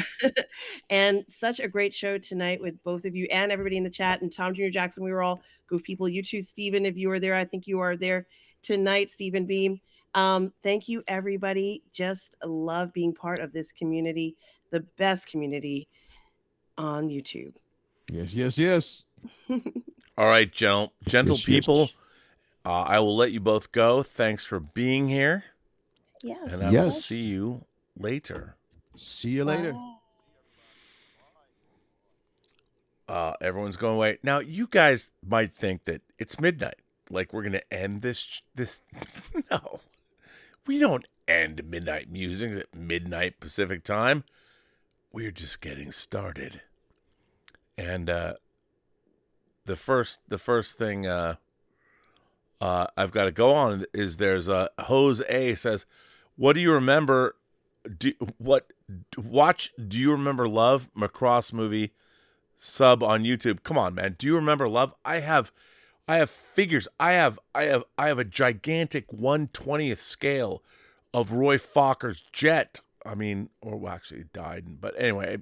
And such a great show tonight with both of you and everybody in the chat. And Tom Jr. Jackson, we were all goof people. You too, Stephen, if you were there. I think you are there tonight, Stephen B. Thank you, everybody. Just love being part of this community, the best community on YouTube. Yes. All right, gentle people. I will let you both go. Thanks for being here. Yes. And I will see you later. See you later. Everyone's going away. Now, you guys might think that it's midnight. Like we're going to end this. No. We don't end Midnight Musings at midnight Pacific time. We're just getting started. And the first thing I've got to go on is there's Jose says, "What do you remember? Do you remember Love Macross movie sub on YouTube? Come on, man. Do you remember Love? I have figures. I have a gigantic 1/20th scale of Roy Fokker's jet. I mean, actually it died. But anyway,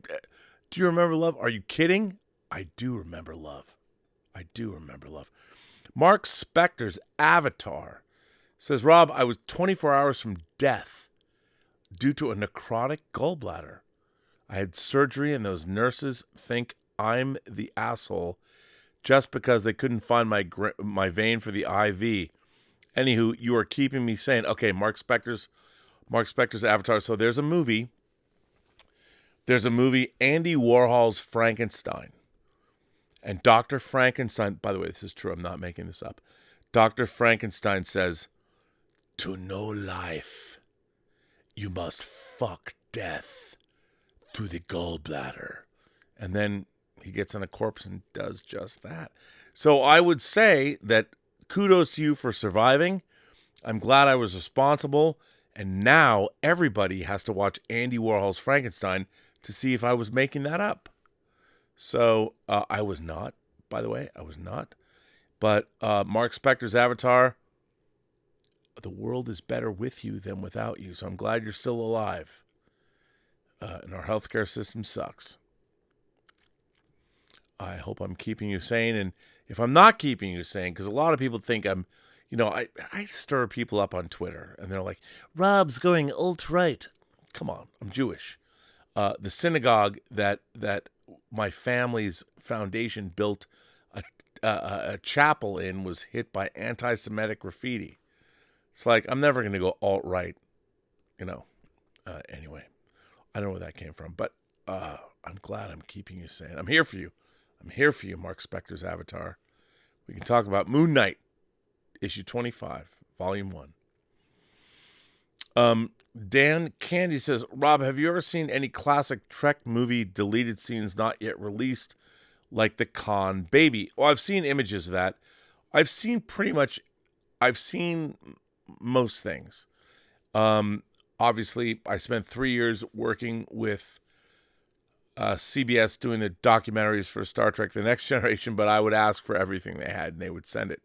do you remember Love? Are you kidding? I do remember Love. Mark Spector's Avatar says, Rob, I was 24 hours from death due to a necrotic gallbladder. I had surgery and those nurses think I'm the asshole just because they couldn't find my vein for the IV. Anywho, you are keeping me sane. Okay, Mark Spector's Avatar. So there's a movie, Andy Warhol's Frankenstein. And Dr. Frankenstein, by the way, this is true, I'm not making this up. Dr. Frankenstein says, "To know life, you must fuck death through the gallbladder." And then he gets on a corpse and does just that. So I would say that kudos to you for surviving. I'm glad I was responsible. And now everybody has to watch Andy Warhol's Frankenstein to see if I was making that up. So I was not, by the way. I was not. But Mark Spector's Avatar, the world is better with you than without you. So I'm glad you're still alive. And our healthcare system sucks. I hope I'm keeping you sane. And if I'm not keeping you sane, because a lot of people think I'm, I stir people up on Twitter. And they're like, Rob's going alt-right. Come on, I'm Jewish. The synagogue that my family's foundation built a chapel in was hit by anti-Semitic graffiti. It's like, I'm never going to go alt-right, anyway. I don't know where that came from, but I'm glad I'm keeping you sane. I'm here for you. Mark Spector's Avatar. We can talk about Moon Knight, issue 25, volume 1. Dan Candy says, Rob, have you ever seen any classic Trek movie deleted scenes not yet released, like the Khan baby? Well, I've seen images of that. I've seen most things. Obviously, I spent 3 years working with CBS doing the documentaries for Star Trek The Next Generation, but I would ask for everything they had, and they would send it.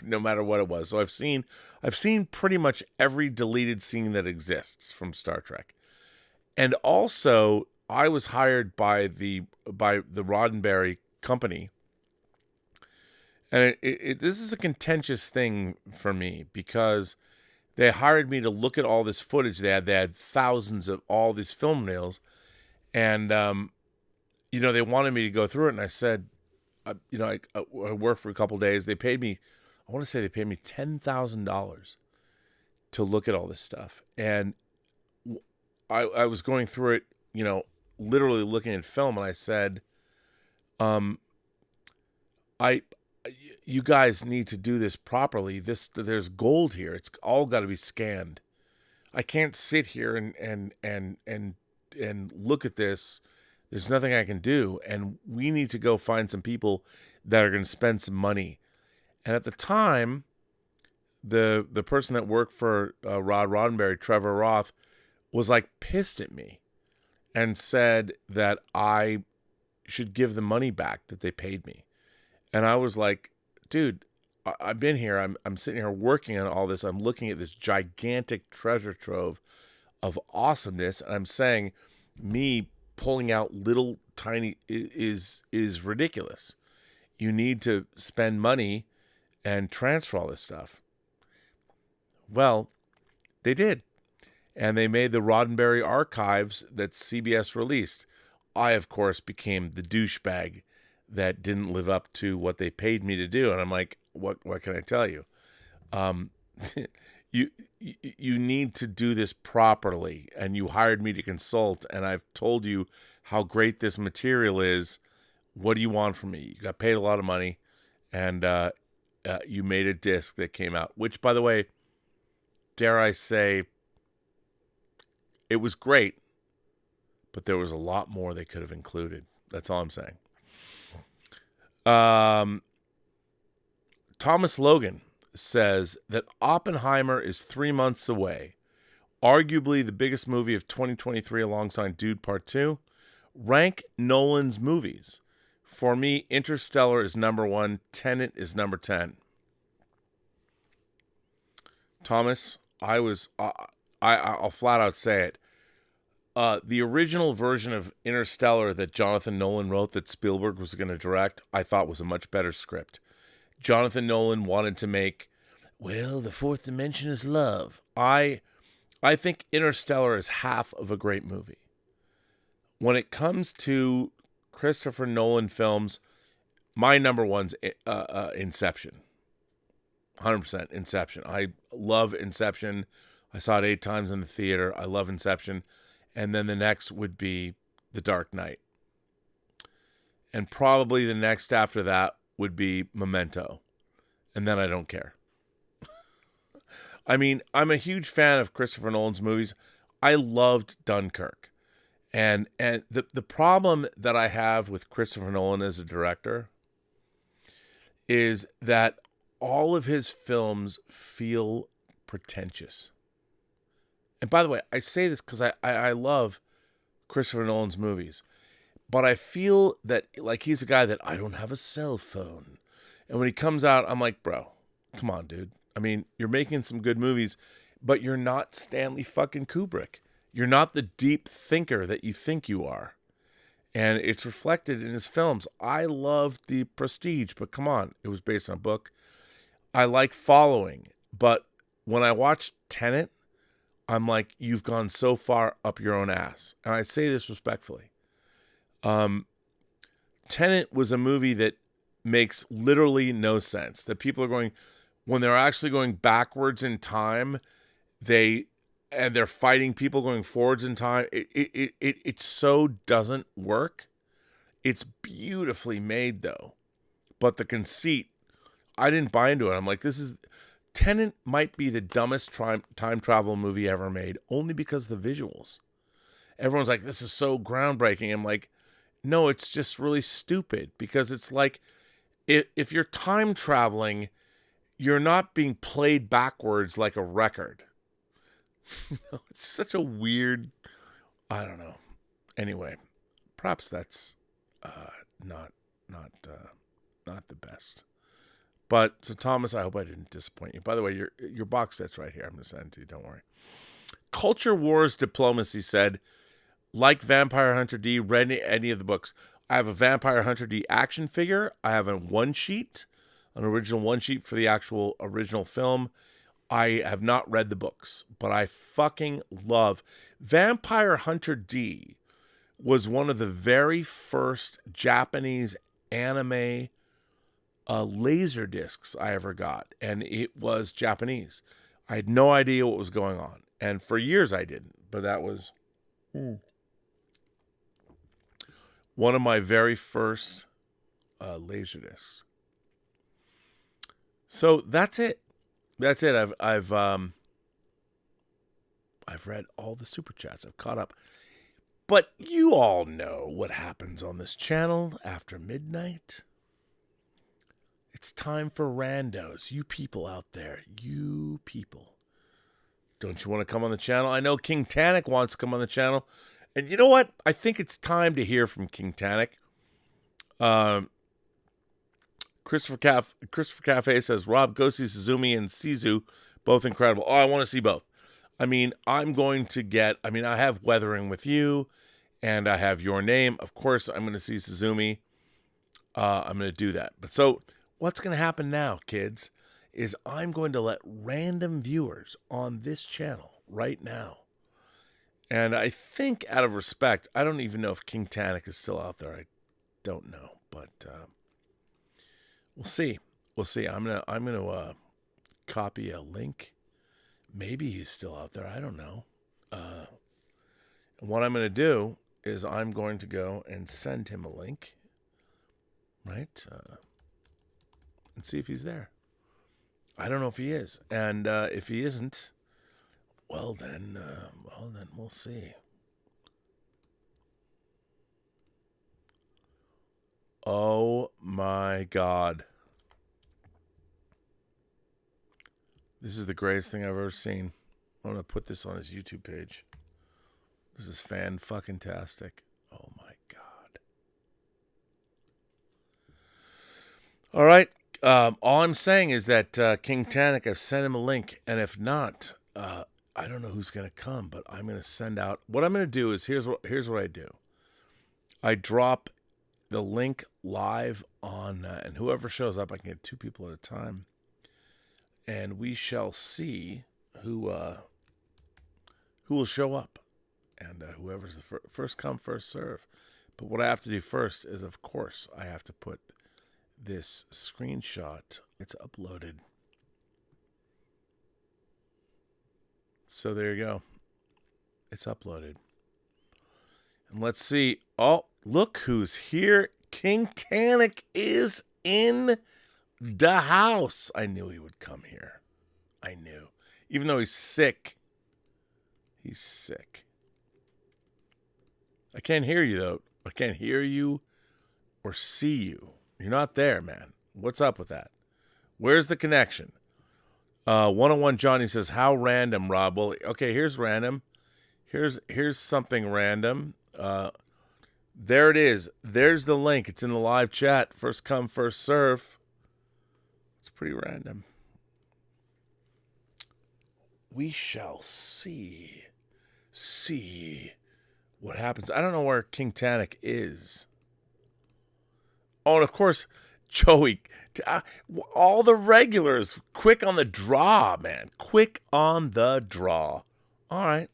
No matter what it was. So I've seen pretty much every deleted scene that exists from Star Trek. And also, I was hired by the Roddenberry company. And this is a contentious thing for me, because they hired me to look at all this footage. They had thousands of all these film reels, and they wanted me to go through it. And I said, I worked for a couple of days. They paid me, I want to say they paid me $10,000 to look at all this stuff. And I was going through it, literally looking at film, and I said, you guys need to do this properly. There's gold here. It's all got to be scanned. I can't sit here and look at this. There's nothing I can do, and we need to go find some people that are going to spend some money. And at the time, the person that worked for Rod Roddenberry, Trevor Roth, was like pissed at me and said that I should give the money back that they paid me. And I was like, dude, I've been here. I'm sitting here working on all this. I'm looking at this gigantic treasure trove of awesomeness, and I'm saying, me pulling out little tiny is ridiculous. You need to spend money and transfer all this stuff. Well, they did. And they made the Roddenberry archives that CBS released. I, of course, became the douchebag that didn't live up to what they paid me to do. And I'm like, what can I tell you? You need to do this properly, and you hired me to consult, and I've told you how great this material is. What do you want from me? You got paid a lot of money, and you made a disc that came out, which, by the way, dare I say, it was great, but there was a lot more they could have included. That's all I'm saying. Thomas Logan says that Oppenheimer is 3 months away. Arguably the biggest movie of 2023 alongside Dude Part 2. Rank Nolan's movies. For me, Interstellar is number 1. Tenet is number 10. Thomas, I'll flat out say it. The original version of Interstellar that Jonathan Nolan wrote that Spielberg was going to direct, I thought was a much better script. Jonathan Nolan wanted to make, the fourth dimension is love. I think Interstellar is half of a great movie. When it comes to Christopher Nolan films, my number one's Inception. 100% Inception. I love Inception. I saw it 8 times in the theater. I love Inception. And then the next would be The Dark Knight. And probably the next after that would be Memento. And then I don't care. I mean, I'm a huge fan of Christopher Nolan's movies. I loved Dunkirk. And the problem that I have with Christopher Nolan as a director is that all of his films feel pretentious. And by the way, I say this because I love Christopher Nolan's movies. But I feel that like he's a guy that I don't have a cell phone. And when he comes out, I'm like, bro, come on, dude. I mean, you're making some good movies, but you're not Stanley fucking Kubrick. You're not the deep thinker that you think you are. And it's reflected in his films. I loved The Prestige, but come on, it was based on a book. I like Following, but when I watched Tenet, I'm like, you've gone so far up your own ass. And I say this respectfully. Tenet was a movie that makes literally no sense. That people are going, when they're actually going backwards in time, they're fighting people going forwards in time. It so doesn't work. It's beautifully made though, but the conceit, I didn't buy into it. I'm like, Tenet might be the dumbest time travel movie ever made, only because of the visuals. Everyone's like, this is so groundbreaking. I'm like, no, it's just really stupid, because it's like, if you're time traveling, you're not being played backwards like a record. It's such a weird, I don't know. Anyway, perhaps that's not the best. But so Thomas, I hope I didn't disappoint you. By the way, your box set's right here. I'm gonna send it to you. Don't worry. Culture Wars Diplomacy said, like Vampire Hunter D, read any of the books. I have a Vampire Hunter D action figure. I have an original one sheet for the actual original film. I have not read the books, but I fucking love Vampire Hunter D. Was one of the very first Japanese anime laser discs I ever got, and it was Japanese. I had no idea what was going on, and for years I didn't, but that was one of my very first laser discs. So that's it. I've read all the super chats. I've caught up. But you all know what happens on this channel after midnight. It's time for randos. You people out there, you people. Don't you want to come on the channel? I know King Tannic wants to come on the channel. And you know what? I think it's time to hear from King Tannic. Christopher Cafe says, Rob, go see Suzumi and Sizu, both incredible. Oh, I want to see both. I mean, I have Weathering with You, and I have Your Name. Of course, I'm going to see Suzumi. I'm going to do that. But so what's going to happen now, kids, is I'm going to let random viewers on this channel right now. And I think out of respect, I don't even know if King Tannic is still out there. I don't know, but we'll see. We'll see. I'm gonna copy a link. Maybe he's still out there. I don't know. And what I'm gonna do is I'm going to go and send him a link, right? And see if he's there. I don't know if he is, and if he isn't, well then we'll see. Oh my God. This is the greatest thing I've ever seen. I'm going to put this on his YouTube page. This is fan-fucking-tastic. Oh my God. All right. All I'm saying is that King Tannic, I've sent him a link. And if not, I don't know who's going to come, but I'm going to send out. What I'm going to do is, here's what I do. I drop the link live on, and whoever shows up, I can get 2 people at a time. And we shall see who will show up. And whoever's the first come, first serve. But what I have to do first is, of course, I have to put this screenshot. It's uploaded. So there you go. It's uploaded. And let's see. Oh, look who's here. King Tannic is in the house. I knew he would come here. I knew. Even though he's sick. He's sick. I can't hear you, though. I can't hear you or see you. You're not there, man. What's up with that? Where's the connection? 101 Johnny says, how random, Rob? Well, okay, here's random. Here's something random. There it is. There's the link. It's in the live chat. First come, first serve. It's pretty random. We shall see what happens. I don't know where King Tannic is. Oh, and of course, Joey, all the regulars, quick on the draw, man. Quick on the draw. All right,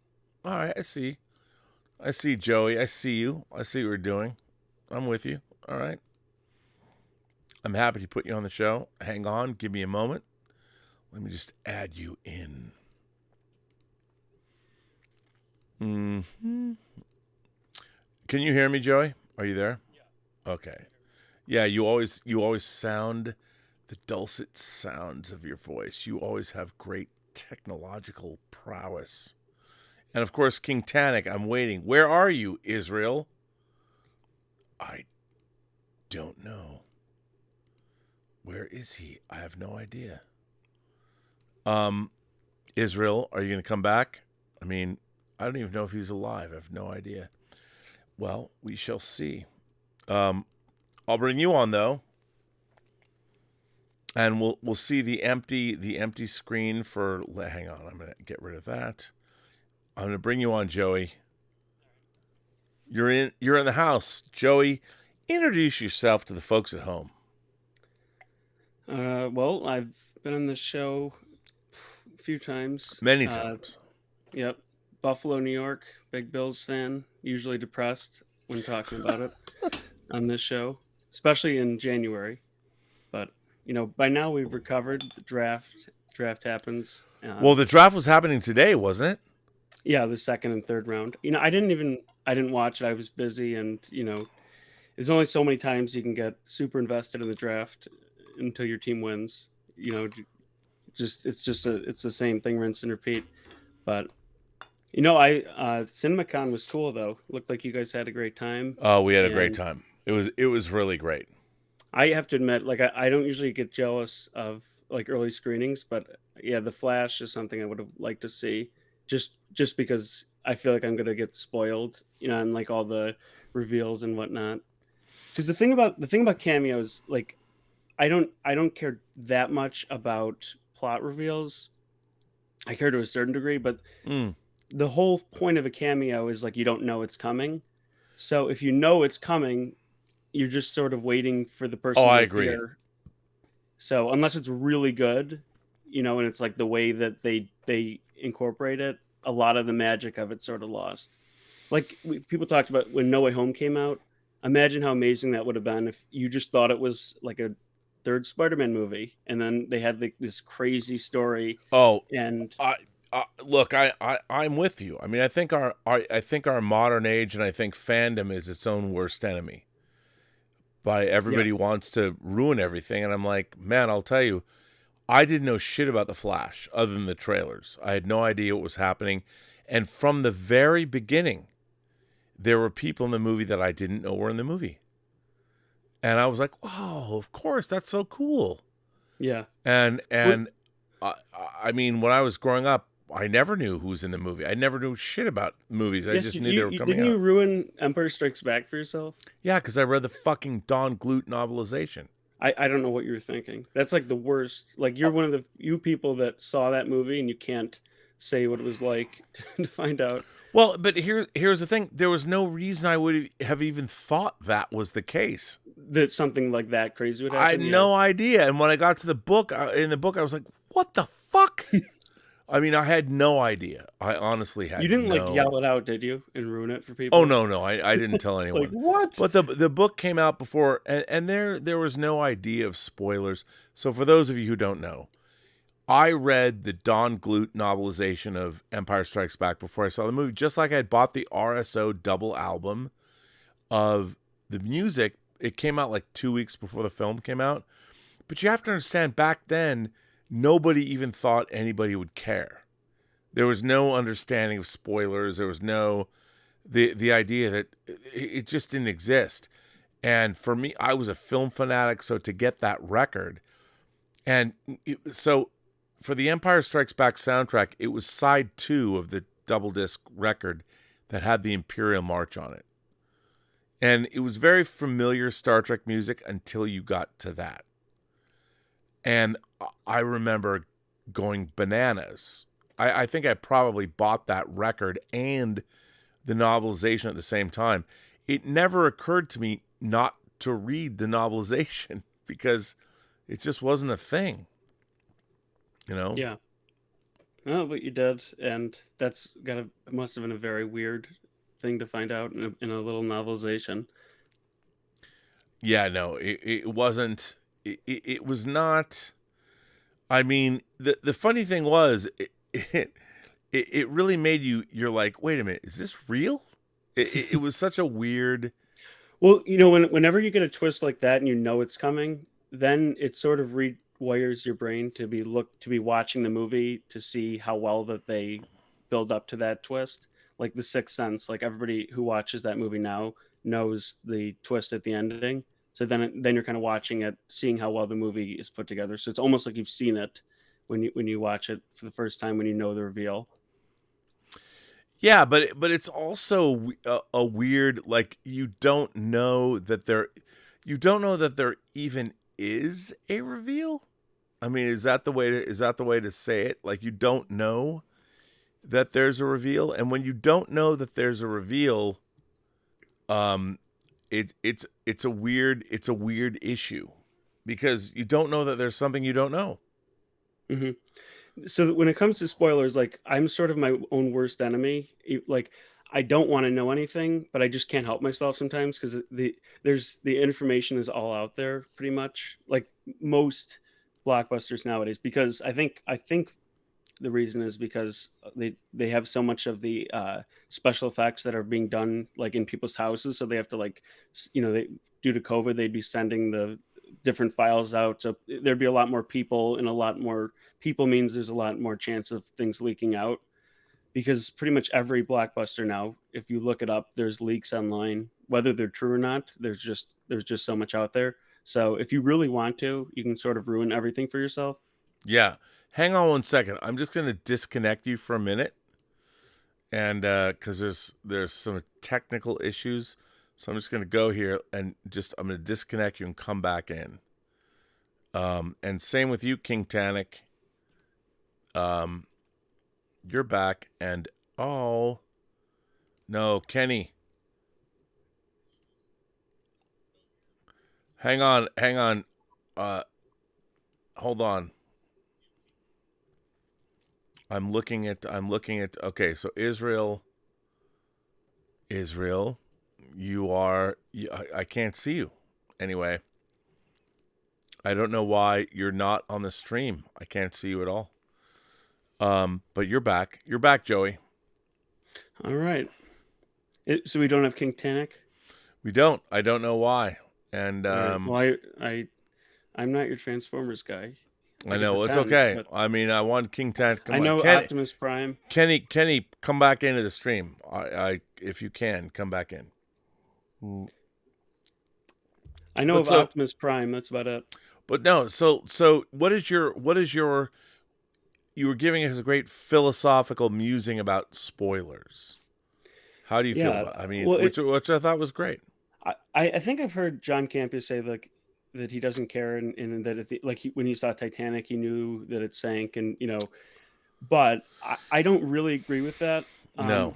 I see. I see, Joey. I see you. I see what you're doing. I'm with you. All right. I'm happy to put you on the show. Hang on. Give me a moment. Let me just add you in. Mm-hmm. Can you hear me, Joey? Are you there? Yeah. Okay. Yeah, you always sound the dulcet sounds of your voice. You always have great technological prowess. And of course, King Tannic, I'm waiting. Where are you, Israel? I don't know. Where is he? I have no idea. Israel, are you going to come back? I mean, I don't even know if he's alive. I have no idea. Well, we shall see. I'll bring you on though, and we'll see the empty screen for. Hang on, I'm gonna get rid of that. I'm gonna bring you on, Joey. You're in the house, Joey. Introduce yourself to the folks at home. Well, I've been on this show a few times. Many times. Yep. Buffalo, New York. Big Bills fan. Usually depressed when talking about it on this show, especially in January. But, by now we've recovered. The draft happens. Well, the draft was happening today, wasn't it? Yeah, the second and third round. I didn't watch it. I was busy, and, there's only so many times you can get super invested in the draft until your team wins. It's the same thing, rinse and repeat. But CinemaCon was cool though. Looked like you guys had a great time. Oh, we had a great time. It was really great. I have to admit, I don't usually get jealous of early screenings, but yeah, The Flash is something I would have liked to see, just because I feel like I'm gonna get spoiled, and all the reveals and whatnot. Because the thing about cameos, I don't care that much about plot reveals. I care to a certain degree, but the whole point of a cameo is you don't know it's coming. So if you know it's coming, you're just sort of waiting for the person. Oh, to I agree. appear. So unless it's really good, and it's the way that they incorporate it, a lot of the magic of it sort of lost. People talked about when No Way Home came out. Imagine how amazing that would have been if you just thought it was a third Spider-Man movie, and then they had this crazy story. Oh, and look, I'm with you. I mean, I think our modern age and I think fandom is its own worst enemy. Everybody wants to ruin everything, and I'm like, man, I'll tell you, I didn't know shit about The Flash other than the trailers. I had no idea what was happening, and from the very beginning, there were people in the movie that I didn't know were in the movie. And I was like, wow, of course, that's so cool. Yeah. And I mean, when I was growing up, I never knew who was in the movie. I never knew shit about movies. I just knew they were coming out. Didn't you ruin Empire Strikes Back for yourself? Yeah, because I read the fucking Don Glut novelization. I don't know what you were thinking. That's the worst. You're one of the few people that saw that movie and you can't say what it was like to find out. Well, but here's the thing. There was no reason I would have even thought that was the case. That something like that crazy would happen? I had no idea. And when I got to the book, I was like, what the fuck? I mean, I had no idea. I honestly had You didn't like no. yell it out, did you, and ruin it for people? Oh no, I didn't tell anyone. Like, what? But the book came out before, and there was no idea of spoilers. So for those of you who don't know, I read the Don Bluth novelization of Empire Strikes Back before I saw the movie, just like I had bought the RSO double album of the music. It came out like 2 weeks before the film came out. But you have to understand, back then, nobody even thought anybody would care. There was no understanding of spoilers. There was no the idea that it just didn't exist. And for me, I was a film fanatic, so to get that record, and so for the Empire Strikes Back soundtrack, it was side 2 of the double disc record that had the Imperial March on it. And it was very familiar Star Trek music until you got to that. And I remember going bananas. I think I probably bought that record and the novelization at the same time. It never occurred to me not to read the novelization because it just wasn't a thing. You know? Yeah. Oh, but you did, and it must have been a very weird thing to find out in a little novelization. Yeah, no, it wasn't. It was not. I mean, the funny thing was, it really made you're like, wait a minute, is this real? It was such a weird. Well, whenever you get a twist like that and you know it's coming, then it sort of rewires your brain to be watching the movie to see how well that they build up to that twist. Like The Sixth Sense, like everybody who watches that movie now knows the twist at the ending. So then you're kind of watching it, seeing how well the movie is put together. So it's almost like you've seen it when you watch it for the first time, when you know the reveal. Yeah, but it's also a weird, like, you don't know that there even is a reveal. I mean, is that the way to say it? Like, you don't know that there's a reveal, and when you don't know that there's a reveal, it's a weird issue because you don't know that there's something you don't know. Mm-hmm. So when it comes to spoilers, like, I'm sort of my own worst enemy. Like, I don't want to know anything, but I just can't help myself sometimes because the information is all out there pretty much, like most blockbusters nowadays. Because I think the reason is because they have so much of the special effects that are being done like in people's houses, so they have to, like, due to COVID, they'd be sending the different files out, so there'd be a lot more people, and a lot more people means there's a lot more chance of things leaking out, because pretty much every blockbuster now, if you look it up, there's leaks online, whether they're true or not. There's just so much out there. So if you really want to, you can sort of ruin everything for yourself. Yeah. Hang on 1 second. I'm just going to disconnect you for a minute, and because there's some technical issues, so I'm just going to go here and I'm going to disconnect you and come back in. And same with you, King Tannic. You're back, and oh no, Kenny. Hang on. Hold on. I'm looking at okay, so Israel, I can't see you. Anyway, I don't know why you're not on the stream. I can't see you at all. But you're back. You're back, Joey. All right. So we don't have King Tannic? We don't. I don't know why. And right. Well, I'm not your Transformers guy. I know, it's okay. I mean, I want King Tannic. I know Optimus Prime. Kenny, come back into the stream. I if you can, come back in. I know of Optimus Prime. That's about it. But no, so what is your? You were giving us a great philosophical musing about spoilers. How do you feel about it? I mean, which I thought was great. I think I've heard John Campea say that he doesn't care, and that when he saw Titanic, he knew that it sank, and but I don't really agree with that. No,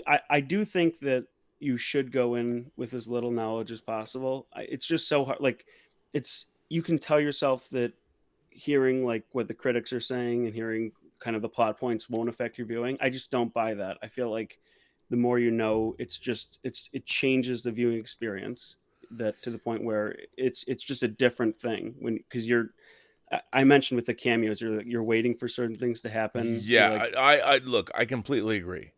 I do think that you should go in with as little knowledge as possible. It's just so hard. Like, you can tell yourself that hearing like what the critics are saying and hearing kind of the plot points won't affect your viewing. I just don't buy that. I feel like the more you know, it changes the viewing experience, that to the point where it's just a different thing because I mentioned with the cameos, you're waiting for certain things to happen. Yeah, like, I look, I completely agree.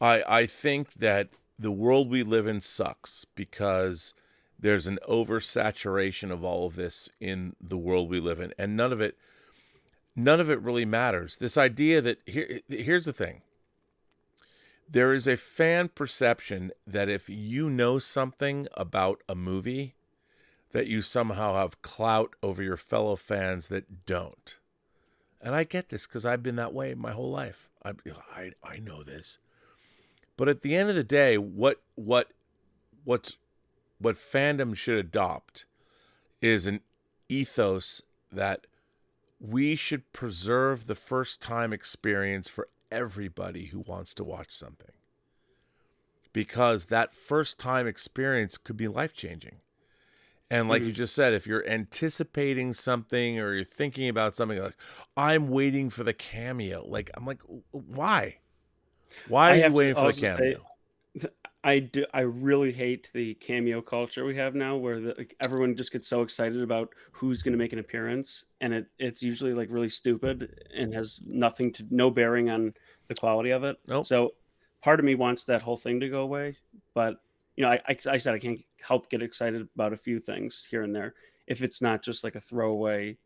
I think that the world we live in sucks because there's an oversaturation of all of this in the world we live in, and none of it really matters. This idea that here's the thing. There is a fan perception that if you know something about a movie, that you somehow have clout over your fellow fans that don't. And I get this because I've been that way my whole life. I know this. But at the end of the day, what fandom should adopt is an ethos that we should preserve the first time experience for everybody who wants to watch something. Because that first time experience could be life-changing. And like you just said, if you're anticipating something or you're thinking about something, like, I'm waiting for the cameo. Like, I'm like, why? Why are you waiting for the cameo? I really hate the cameo culture we have now, where everyone just gets so excited about who's going to make an appearance, and it's usually like really stupid and has no bearing on the quality of it. Nope. So part of me wants that whole thing to go away, but I said I can't help get excited about a few things here and there if it's not just like a throwaway,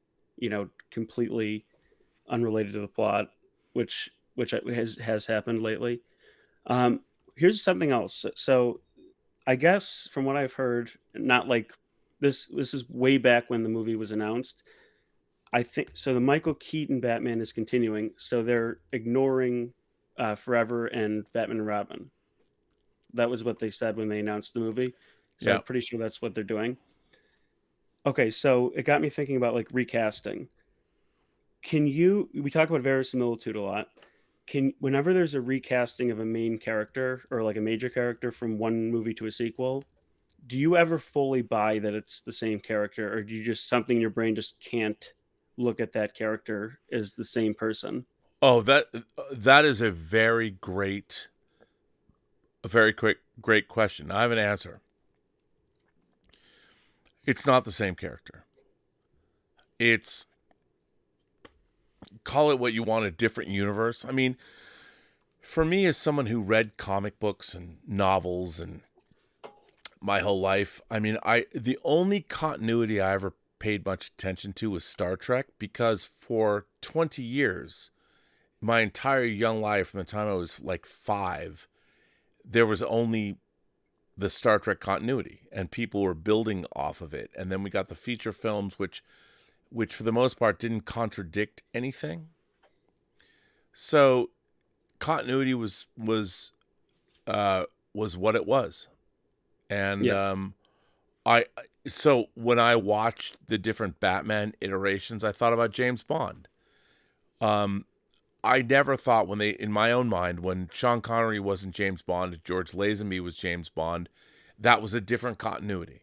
completely unrelated to the plot, which has happened lately. Here's something else. So I guess from what I've heard, not like this is way back when the movie was announced. I think so. The Michael Keaton Batman is continuing, so they're ignoring Forever and Batman and Robin. That was what they said when they announced the movie. So Yeah. I'm pretty sure that's what they're doing. Okay, so it got me thinking about like recasting. We talk about verisimilitude a lot. Whenever there's a recasting of a main character or like a major character from one movie to a sequel, do you ever fully buy that it's the same character, or do you just something in your brain just can't look at that character as the same person? Oh, that is a very great question. I have an answer. It's not the same character. It's, call it what you want, a different universe. I mean, for me, as someone who read comic books and novels and my whole life, I mean, the only continuity I ever paid much attention to was Star Trek, because for 20 years, my entire young life, from the time I was like 5, there was only the Star Trek continuity, and people were building off of it. And then we got the feature films, which for the most part didn't contradict anything. So continuity was what it was. And so when I watched the different Batman iterations, I thought about James Bond. I never thought in my own mind, when Sean Connery wasn't James Bond, George Lazenby was James Bond, that was a different continuity.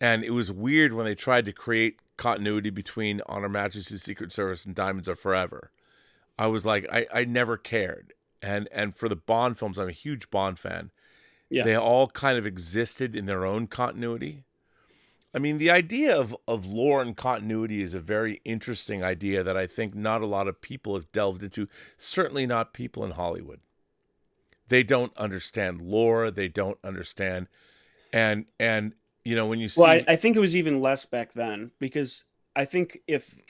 And it was weird when they tried to create continuity between On Her Majesty's Secret Service and Diamonds Are Forever. I was like, I never cared. And for the Bond films, I'm a huge Bond fan. Yeah. They all kind of existed in their own continuity. I mean, the idea of lore and continuity is a very interesting idea that I think not a lot of people have delved into, certainly not people in Hollywood. They don't understand lore. They don't understand. And when you see... Well, I think it was even less back then, because I think if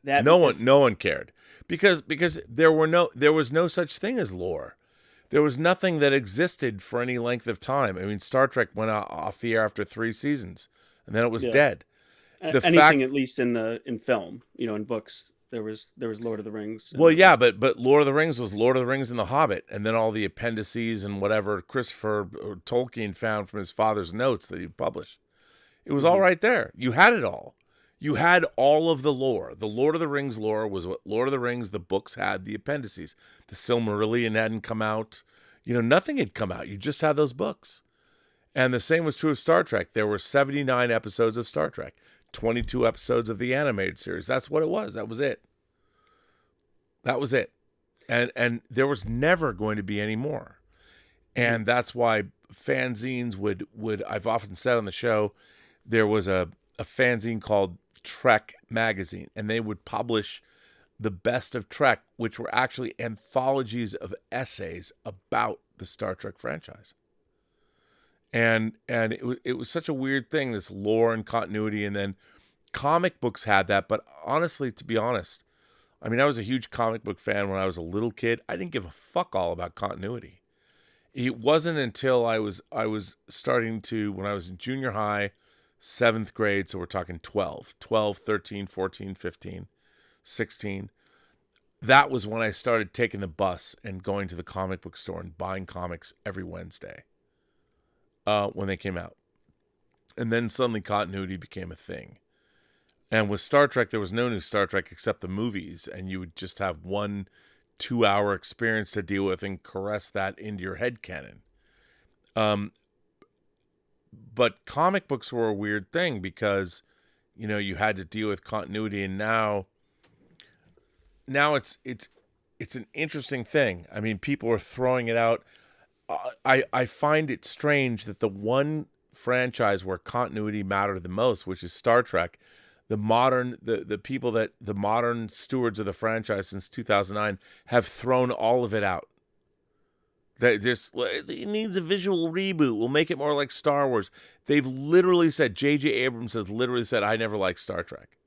that... No one cared. Because there was no such thing as lore. There was nothing that existed for any length of time. I mean, Star Trek went off the air after 3 seasons. And then it was dead. At least in film, in books, there was Lord of the Rings. Well, yeah, but Lord of the Rings was Lord of the Rings and The Hobbit, and then all the appendices and whatever Christopher Tolkien found from his father's notes that he published. It was all right there. You had it all. You had all of the lore. The Lord of the Rings lore was what Lord of the Rings, the books had the appendices. The Silmarillion hadn't come out. Nothing had come out. You just had those books. And the same was true of Star Trek. There were 79 episodes of Star Trek, 22 episodes of the animated series. That's what it was. That was it. That was it. And there was never going to be any more. And that's why fanzines would I've often said on the show, there was a fanzine called Trek Magazine, and they would publish the best of Trek, which were actually anthologies of essays about the Star Trek franchise. And it was such a weird thing, this lore and continuity. And then comic books had that. But honestly, to be honest, I mean, I was a huge comic book fan when I was a little kid. I didn't give a fuck all about continuity. It wasn't until I was starting to, when I was in junior high, 7th grade, so we're talking 12, 13, 14, 15, 16. That was when I started taking the bus and going to the comic book store and buying comics every Wednesday when they came out. And then suddenly continuity became a thing. And with Star Trek, there was no new Star Trek except the movies, and you would just have 1 2-hour experience to deal with and caress that into your headcanon. But comic books were a weird thing because, you know, you had to deal with continuity, and now it's an interesting thing. I mean, people are throwing it out. I find it strange that the one franchise where continuity mattered the most, which is Star Trek, the modern stewards of the franchise since 2009 have thrown all of it out. That it needs a visual reboot. We'll make it more like Star Wars. They've literally said, J.J. Abrams has literally said, I never liked Star Trek.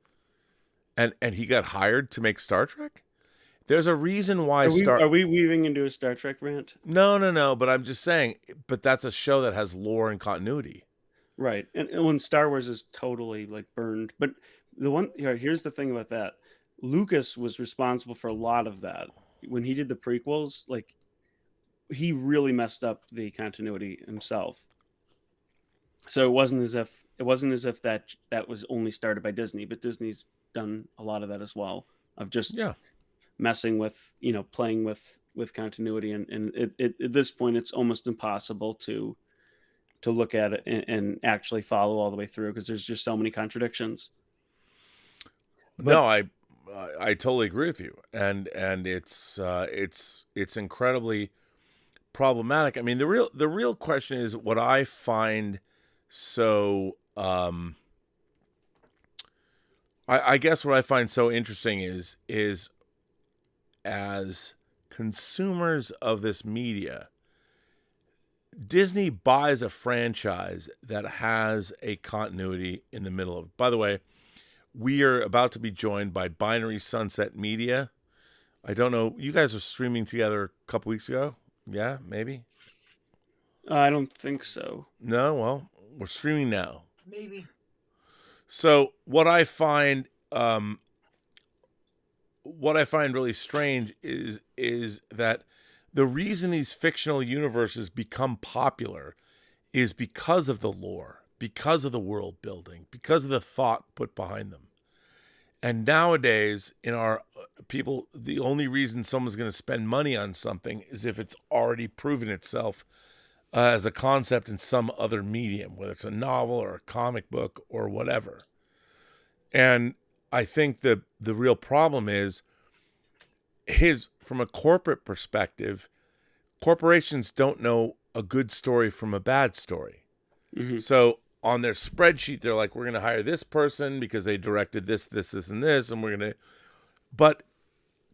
And he got hired to make Star Trek? There's a reason why Are we weaving into a Star Trek rant? No, but I'm just saying, but that's a show that has lore and continuity. Right. And when Star Wars is totally like burned. But here's the thing about that. Lucas was responsible for a lot of that. When he did the prequels, like, he really messed up the continuity himself. So it wasn't as if that was only started by Disney, but Disney's done a lot of that as well, of just messing with, you know, playing with continuity, and it at this point it's almost impossible to look at it and actually follow all the way through because there's just so many contradictions. But, no, I totally agree with you, and it's incredibly problematic. I mean, the real question is what I find so I guess what I find so interesting is as consumers of this media, Disney buys a franchise that has a continuity in the middle of it. By the way, we are about to be joined by Binary Sunset Media. I don't know. You guys were streaming together a couple weeks ago. Yeah, maybe. I don't think so. No, well, we're streaming now. Maybe. So what I find really strange is that the reason these fictional universes become popular is because of the lore, because of the world building, because of the thought put behind them. And nowadays, in our people, the only reason someone's going to spend money on something is if it's already proven itself as a concept in some other medium, whether it's a novel or a comic book or whatever. And I think the real problem is from a corporate perspective, corporations don't know a good story from a bad story. Mm-hmm. So on their spreadsheet, they're like, we're going to hire this person because they directed this, and this, and we're going to. But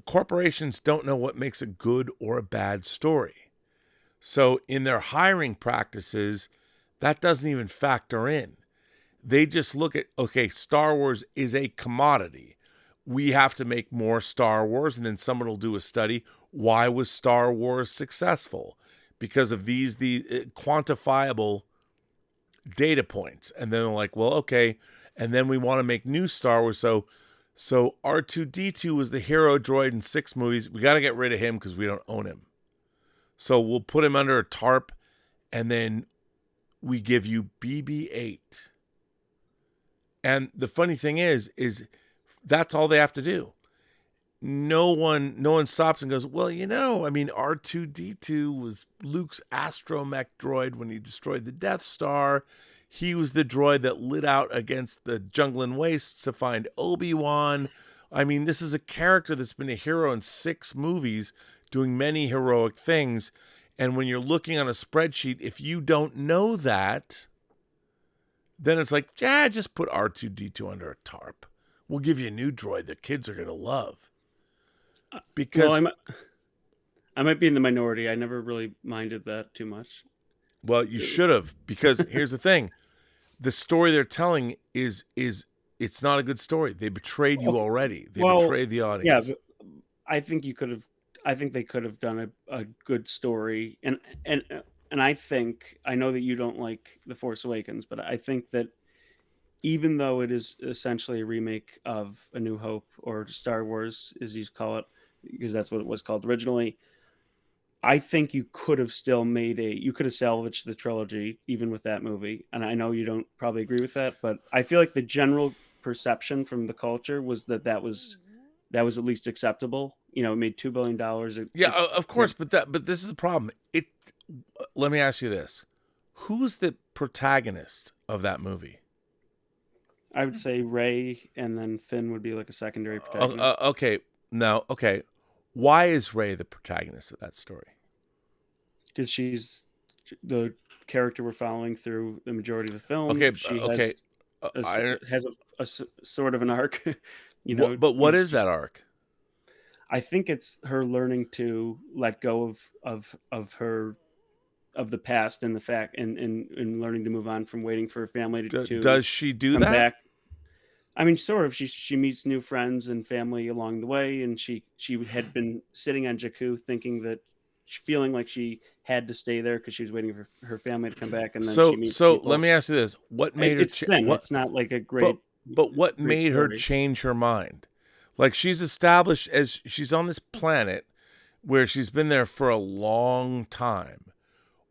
corporations don't know what makes a good or a bad story. So in their hiring practices, that doesn't even factor in. They just look at, okay, Star Wars is a commodity. We have to make more Star Wars, and then someone will do a study. Why was Star Wars successful? Because of the quantifiable data points. And then they're like, well, okay, and then we want to make new Star Wars. So R2-D2 was the hero droid in 6 movies. We got to get rid of him because we don't own him. So we'll put him under a tarp, and then we give you BB-8. And the funny thing is that's all they have to do. No one stops and goes, well, you know, I mean, R2-D2 was Luke's astromech droid when he destroyed the Death Star. He was the droid that lit out against the Junglan wastes to find Obi-Wan. I mean, this is a character that's been a hero in 6 movies, doing many heroic things. And when you're looking on a spreadsheet, if you don't know that, then it's like, yeah, just put R2-D2 under a tarp. We'll give you a new droid that kids are going to love. Because I might be in the minority. I never really minded that too much. Well, you should have, because here's the thing. The story they're telling is it's not a good story. They betrayed you already. They betrayed the audience. Yeah, but I think they could have done a good story. And I think, I know that you don't like The Force Awakens, but I think that even though it is essentially a remake of A New Hope, or Star Wars, as you call it, because that's what it was called originally, I think you could have still you could have salvaged the trilogy even with that movie. And I know you don't probably agree with that, but I feel like the general perception from the culture was that was at least acceptable. You know, it made $2 billion. Yeah, of course, but this is the problem. Let me ask you this: who's the protagonist of that movie? I would say Rey, and then Finn would be like a secondary protagonist. Okay. Why is Rey the protagonist of that story? Because she's the character we're following through the majority of the film. Okay, has a sort of an arc, you know. But what is that arc? I think it's her learning to let go of the past and the fact, and learning to move on from waiting for her family to does she do come that? Back. I mean, sort of. She meets new friends and family along the way, and she had been sitting on Jakku, feeling like she had to stay there because she was waiting for her family to come back. And then she meets people. Let me ask you this: what made her? It's not like a great. But what made her change her mind? Like, she's established as she's on this planet where she's been there for a long time.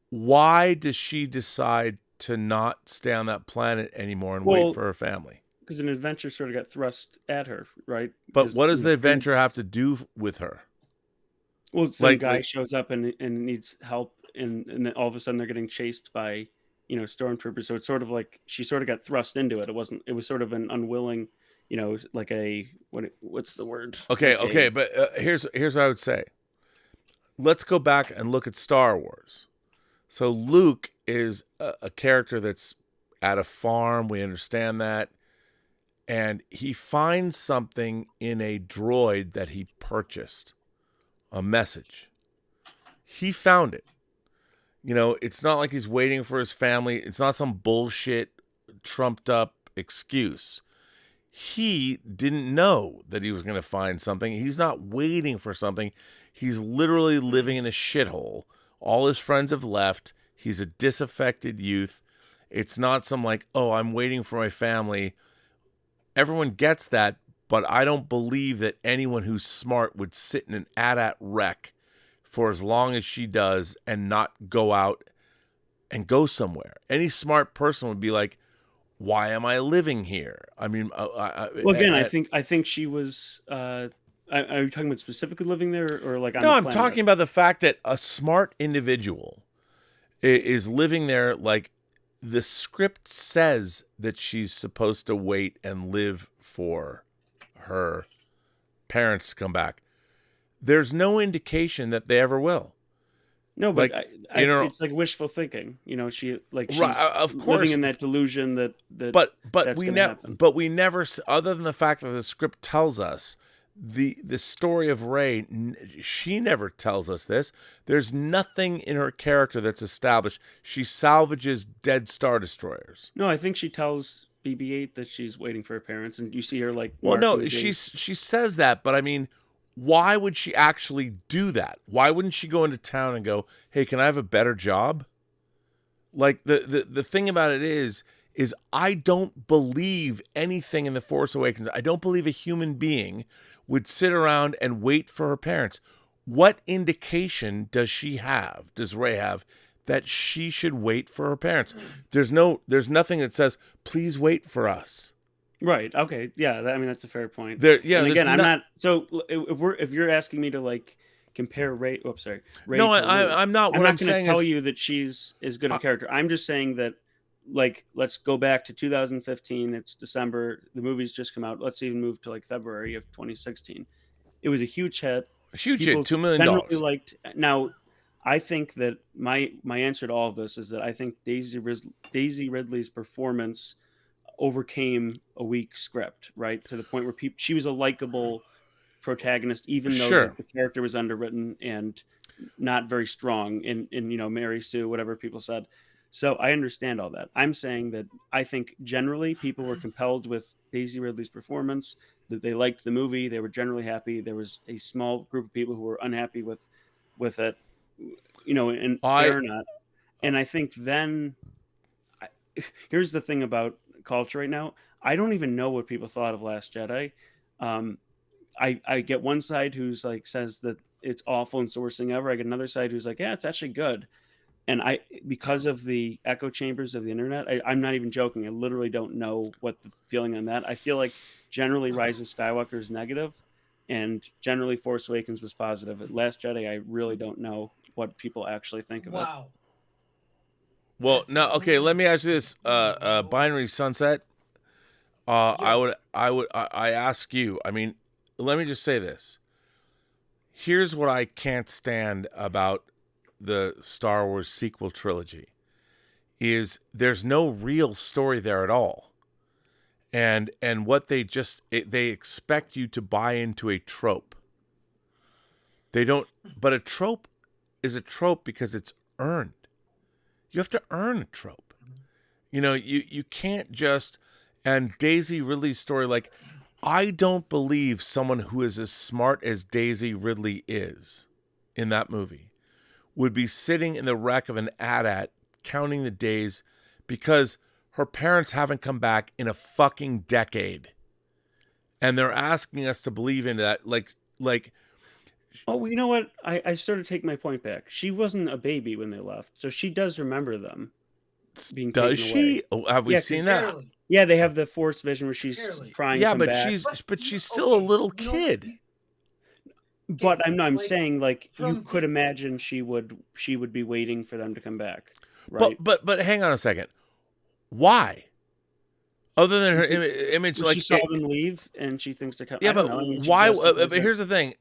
Why does she decide to not stay on that planet anymore and wait for her family? Because an adventure sort of got thrust at her, right? But what does the adventure have to do with her? Well, some guy shows up and needs help, and then all of a sudden they're getting chased by, you know, stormtroopers. So it's sort of like she sort of got thrust into it. It was sort of an unwilling, you know, like what's the word? Okay, but here's what I would say. Let's go back and look at Star Wars. So Luke is a character that's at a farm. We understand that. And he finds something in a droid that he purchased, a message. He found it. You know, it's not like he's waiting for his family. It's not some bullshit, trumped up excuse. He didn't know that he was going to find something. He's not waiting for something. He's literally living in a shithole. All his friends have left. He's a disaffected youth. It's not some like, oh, I'm waiting for my family. Everyone gets that, but I don't believe that anyone who's smart would sit in an AT-AT wreck for as long as she does and not go out and go somewhere. Any smart person would be like, why am I living here? I mean, I think she was. Are you talking about specifically living there, or like? No, I'm talking about the fact that a smart individual is living there. Like, the script says that she's supposed to wait and live for her parents to come back. There's no indication that they ever will. No, but like, it's like wishful thinking. You know, she's of course living in that delusion that. But we never, other than the fact that the script tells us the story of Rey, she never tells us this. There's nothing in her character that's established. She salvages dead Star Destroyers. No, I think she tells BB-8 that she's waiting for her parents, and you see her like. Well, no, she says that, but I mean, why would she actually do that? Why wouldn't she go into town and go, hey, can I have a better job? Like, the thing about it is I don't believe anything in The Force Awakens. I don't believe a human being would sit around and wait for her parents. What indication does Rey have, that she should wait for her parents? There's nothing that says, please wait for us. Right. Okay. Yeah. I mean, that's a fair point. Again, I'm not. So if you're asking me to like compare Rey. Oh, sorry. Rey no, I'm not. What I'm saying is, I'm not going to tell you that she's as good a character. I'm just saying that like, let's go back to 2015. It's December. The movie's just come out. Let's even move to like February of 2016. It was a huge hit. A huge People hit, $2 million. generally liked. Now, I think that my answer to all of this is that I think Daisy Ridley's performance overcame a weak script, right? To the point where she was a likable protagonist, even though the character was underwritten and not very strong in Mary Sue, whatever people said. So I understand all that. I'm saying that I think generally people were compelled with Daisy Ridley's performance, that they liked the movie, they were generally happy. There was a small group of people who were unhappy with it, and fair or not. And I think then here's the thing about culture right now. I don't even know what people thought of Last Jedi. I get one side who's like says that it's awful and it's the worst thing ever. I get another side who's like, yeah, it's actually good. And because of the echo chambers of the internet, I'm not even joking. I literally don't know what the feeling on that. I feel like generally Rise of Skywalker is negative, and generally Force Awakens was positive. At Last Jedi, I really don't know what people actually think of it. Wow. Well, no, okay. Let me ask you this: Binary Sunset. I ask you. I mean, let me just say this. Here's what I can't stand about the Star Wars sequel trilogy: is there's no real story there at all, and what they expect you to buy into a trope. They don't, but a trope is a trope because it's earned. You have to earn a trope. You can't just, and Daisy Ridley's story, like, I don't believe someone who is as smart as Daisy Ridley is in that movie would be sitting in the wreck of an AT-AT counting the days because her parents haven't come back in a fucking decade. And they're asking us to believe in that. Like, oh, you know what? I sort of take my point back. She wasn't a baby when they left, so she does remember them being does taken she? away. Oh, have we seen that? Barely. Yeah, they have the Force vision where she's crying. Yeah, come but back. she's still a little kid. But I'm like, saying, like, you from could imagine she would be waiting for them to come back, right? But hang on a second. Why? Other than her image, Well, like she saw them leave, and she thinks they're coming. yeah, I don't but know. I mean, she why? just thinks But here's the thing.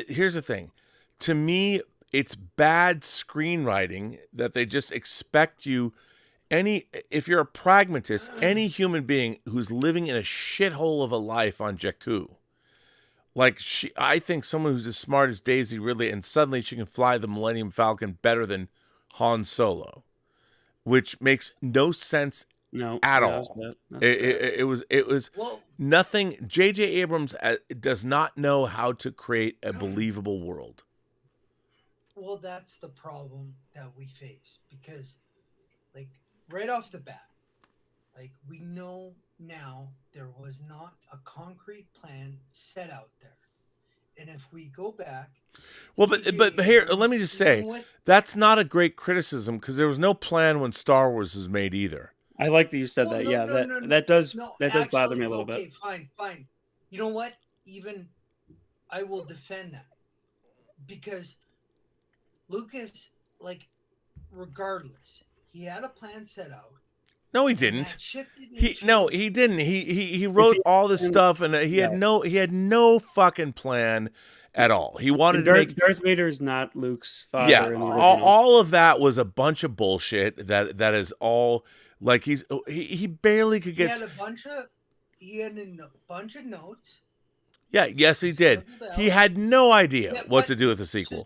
Here's the thing. To me, it's bad screenwriting that they just expect you. If you're a pragmatist, any human being who's living in a shithole of a life on Jakku, like I think someone who's as smart as Daisy Ridley, and suddenly she can fly the Millennium Falcon better than Han Solo, which makes no sense at all. It was nothing. J.J. Abrams does not know how to create a believable world. Well, that's the problem that we face because, like, right off the bat, like, we know now there was not a concrete plan set out there. And if we go back... Well, but here, let me just say, that's not a great criticism because there was no plan when Star Wars was made either. I like that you said that. Yeah, that does bother me a little bit. Okay, fine. You know what? Even I will defend that because Lucas, like, regardless, he had a plan set out. No, he didn't. He didn't. He wrote all this stuff, and he had no fucking plan at all. He wanted to make Darth Vader is not Luke's father. Yeah, all of that was a bunch of bullshit. That is all. Like he barely could get. He had a bunch of notes. Yeah, yes, he did. He had no idea what to do with the sequel.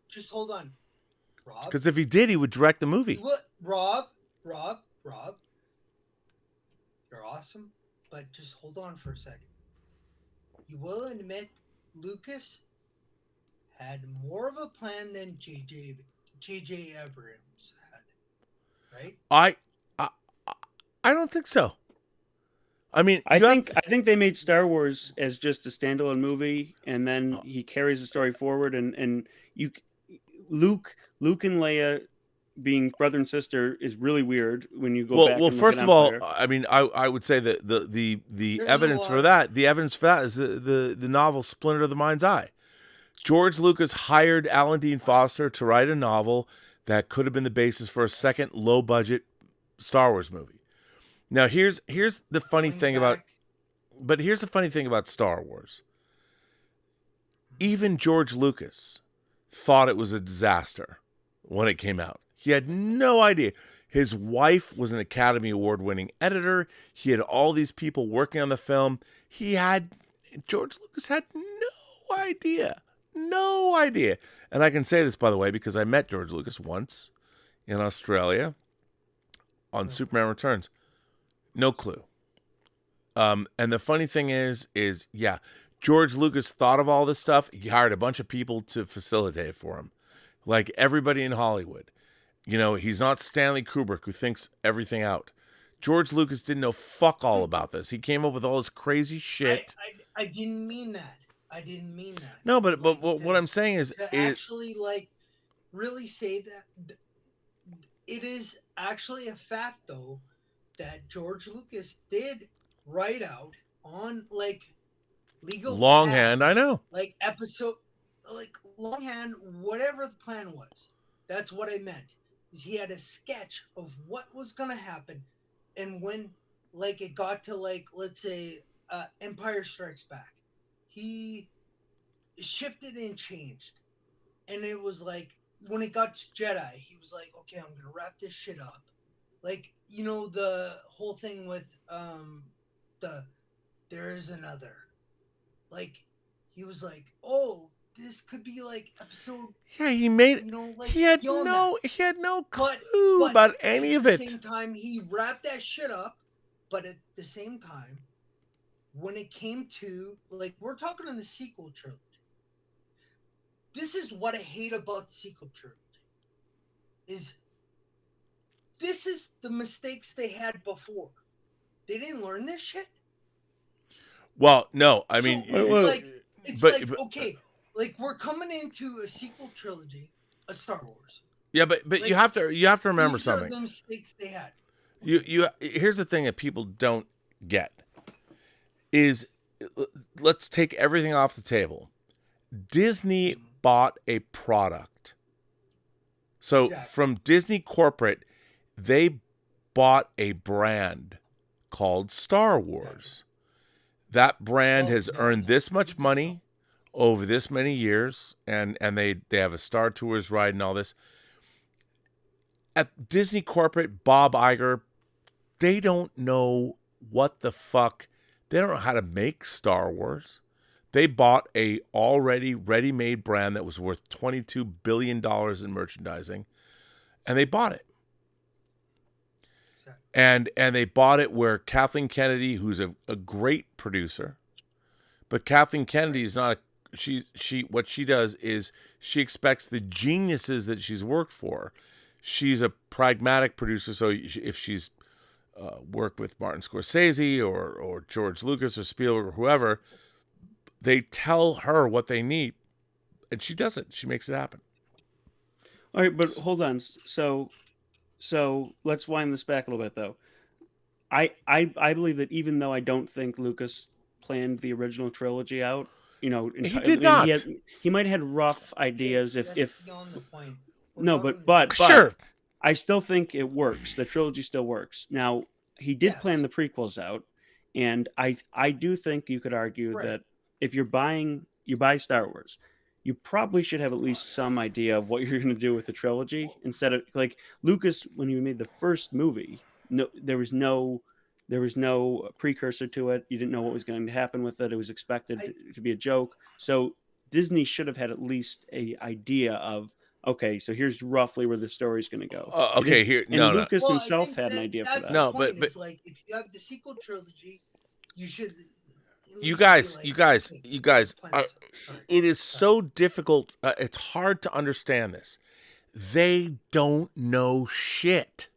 Just hold on, Rob. Because if he did, he would direct the movie. Rob, you're awesome, but just hold on for a second. You will admit Lucas had more of a plan than J.J. Abrams had, right? I don't think so. I mean, I think they made Star Wars as just a standalone movie, and then he carries the story forward. And Luke and Leia being brother and sister is really weird when you go back. Well, first of all, I mean, I would say that the evidence for that is the novel Splinter of the Mind's Eye. George Lucas hired Alan Dean Foster to write a novel that could have been the basis for a second low budget Star Wars movie. Now here's the funny thing about Star Wars. Even George Lucas thought it was a disaster when it came out. He had no idea. His wife was an Academy Award-winning editor. He had all these people working on the film. George Lucas had no idea. No idea. And I can say this, by the way, because I met George Lucas once in Australia on Superman Returns. No clue. And the funny thing is, George Lucas thought of all this stuff. He hired a bunch of people to facilitate it for him. Like everybody in Hollywood. You know, he's not Stanley Kubrick who thinks everything out. George Lucas didn't know fuck all about this. He came up with all this crazy shit. I didn't mean that. I didn't mean that. No, but what I'm saying is actually like really say that it is actually a fact though that George Lucas did write out on like legal longhand. I know, like episode, like longhand, whatever the plan was. That's what I meant. Is he had a sketch of what was gonna happen, and when like it got to like let's say Empire Strikes Back, he shifted and changed, and it was like when it got to Jedi, he was like, okay, I'm gonna wrap this shit up, like you know the whole thing with there is another, like he was like, oh, this could be like episode. Yeah, he made. You know, like he had no clue about any of it. At the same time, he wrapped that shit up. But at the same time, when it came to like, we're talking in the sequel trilogy. This is what I hate about the sequel trilogy. This is the mistakes they had before. They didn't learn this shit. Well, no, I mean, it's like okay. Like we're coming into a sequel trilogy, a Star Wars. Yeah, but like, you have to remember these something. Are the mistakes they had. You here's the thing that people don't get is let's take everything off the table. Disney bought a product. So from Disney corporate, they bought a brand called Star Wars. That brand has earned this much money over this many years, and they have a Star Tours ride and all this. At Disney corporate, Bob Iger, they don't know what the fuck. They don't know how to make Star Wars. They bought a already ready-made brand that was worth $22 billion in merchandising, and they bought it. And they bought it where Kathleen Kennedy, who's a great producer, but Kathleen Kennedy is not she what she does is she expects the geniuses that she's worked for. She's a pragmatic producer, so if she's worked with Martin Scorsese or George Lucas or Spielberg or whoever, they tell her what they need, and she does it. She makes it happen. All right, but hold on. So let's wind this back a little bit, though. I believe that even though I don't think Lucas planned the original trilogy out, you know, he did not. He might have had rough ideas if beyond the point. But sure, I still think it works. The trilogy still works. Now he did plan the prequels out, and I do think you could argue that if you buy Star Wars, you probably should have at least some idea of what you're going to do with the trilogy instead of like Lucas when he made the first movie. No, there was no precursor to it. You didn't know what was going to happen with it. It was expected to be a joke. So Disney should have had at least a idea of, okay, so here's roughly where the story's going to go. Lucas himself had an idea for that. No, but like if you have the sequel trilogy, you should. You guys, it is so difficult. It's hard to understand this. They don't know shit.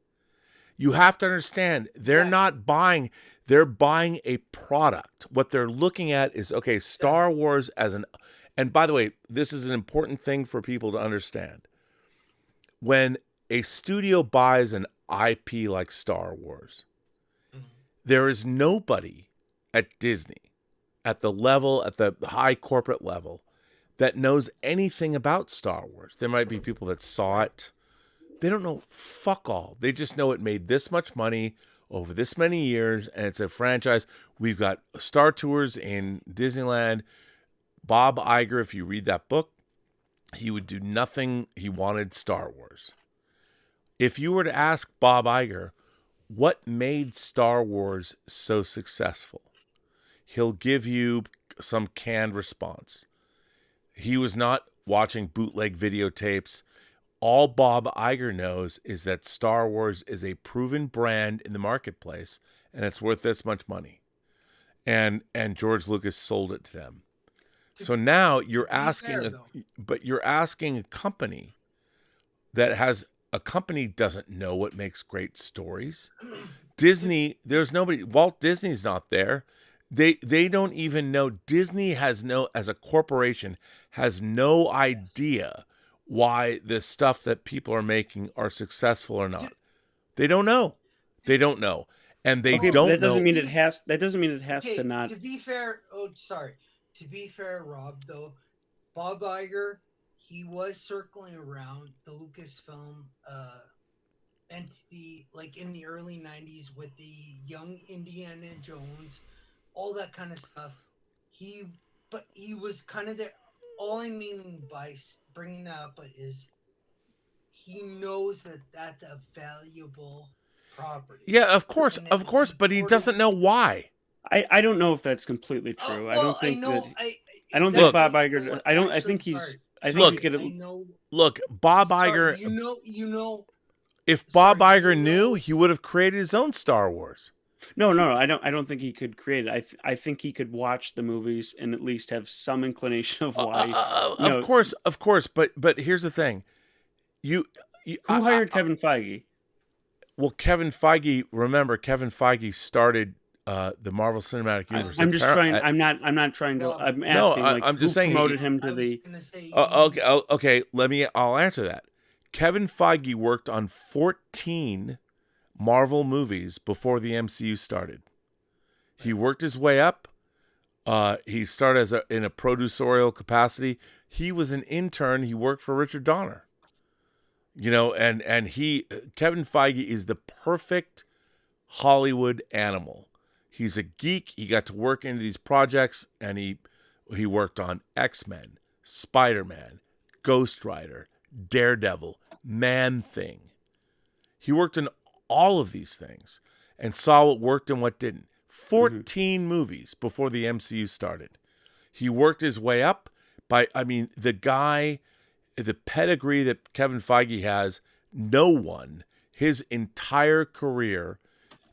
You have to understand, they're not buying, they're buying a product. What they're looking at is, okay, Star Wars and by the way, this is an important thing for people to understand. When a studio buys an IP like Star Wars, there is nobody at Disney, at the high corporate level, that knows anything about Star Wars. There might be people that saw it. They don't know fuck all. They just know it made this much money over this many years, and it's a franchise. We've got Star Tours in Disneyland. Bob Iger, if you read that book, he would do nothing. He wanted Star Wars. If you were to ask Bob Iger, what made Star Wars so successful? He'll give you some canned response. He was not watching bootleg videotapes. All Bob Iger knows is that Star Wars is a proven brand in the marketplace, and it's worth this much money. And George Lucas sold it to them. So now you're asking, but you're asking a company that has, a company doesn't know what makes great stories. Disney, there's nobody, Walt Disney's not there. They don't even know. Disney has no, as a corporation, has no idea why the stuff that people are making are successful or not. They don't know. They don't know. And they don't that doesn't know. mean it has, that doesn't mean it has Okay, to not. to be fair, to be fair, Rob, though, Bob Iger, he was circling around the Lucasfilm entity, like in the early 90s with the young Indiana Jones, all that kind of stuff. But he was kind of there. All I mean by bringing that up is he knows that that's a valuable property. Yeah, of course, but he doesn't know why. I don't know if that's completely true. I don't think I don't think Bob Iger. I think he's. I think he could. Look, Bob Iger. You know. If Bob Iger knew, he would have created his own Star Wars. No. I don't think he could create it. I think he could watch the movies and at least have some inclination of why. Of course. But here's the thing. Who hired Kevin Feige? Well, Kevin Feige started the Marvel Cinematic Universe. I'm just trying. I'm not trying to. I'm asking. I'm just saying. Promoted him to the. Okay. I'll answer that. Kevin Feige worked on 14 Marvel movies before the MCU started. He worked his way up. He started in a producerial capacity. He was an intern. He worked for Richard Donner. And Kevin Feige is the perfect Hollywood animal. He's a geek. He got to work into these projects, and he worked on X-Men, Spider-Man, Ghost Rider, Daredevil, Man-Thing. He worked in all of these things and saw what worked and what didn't. 14 movies before the MCU started. He worked his way up the pedigree that Kevin Feige has, no one, his entire career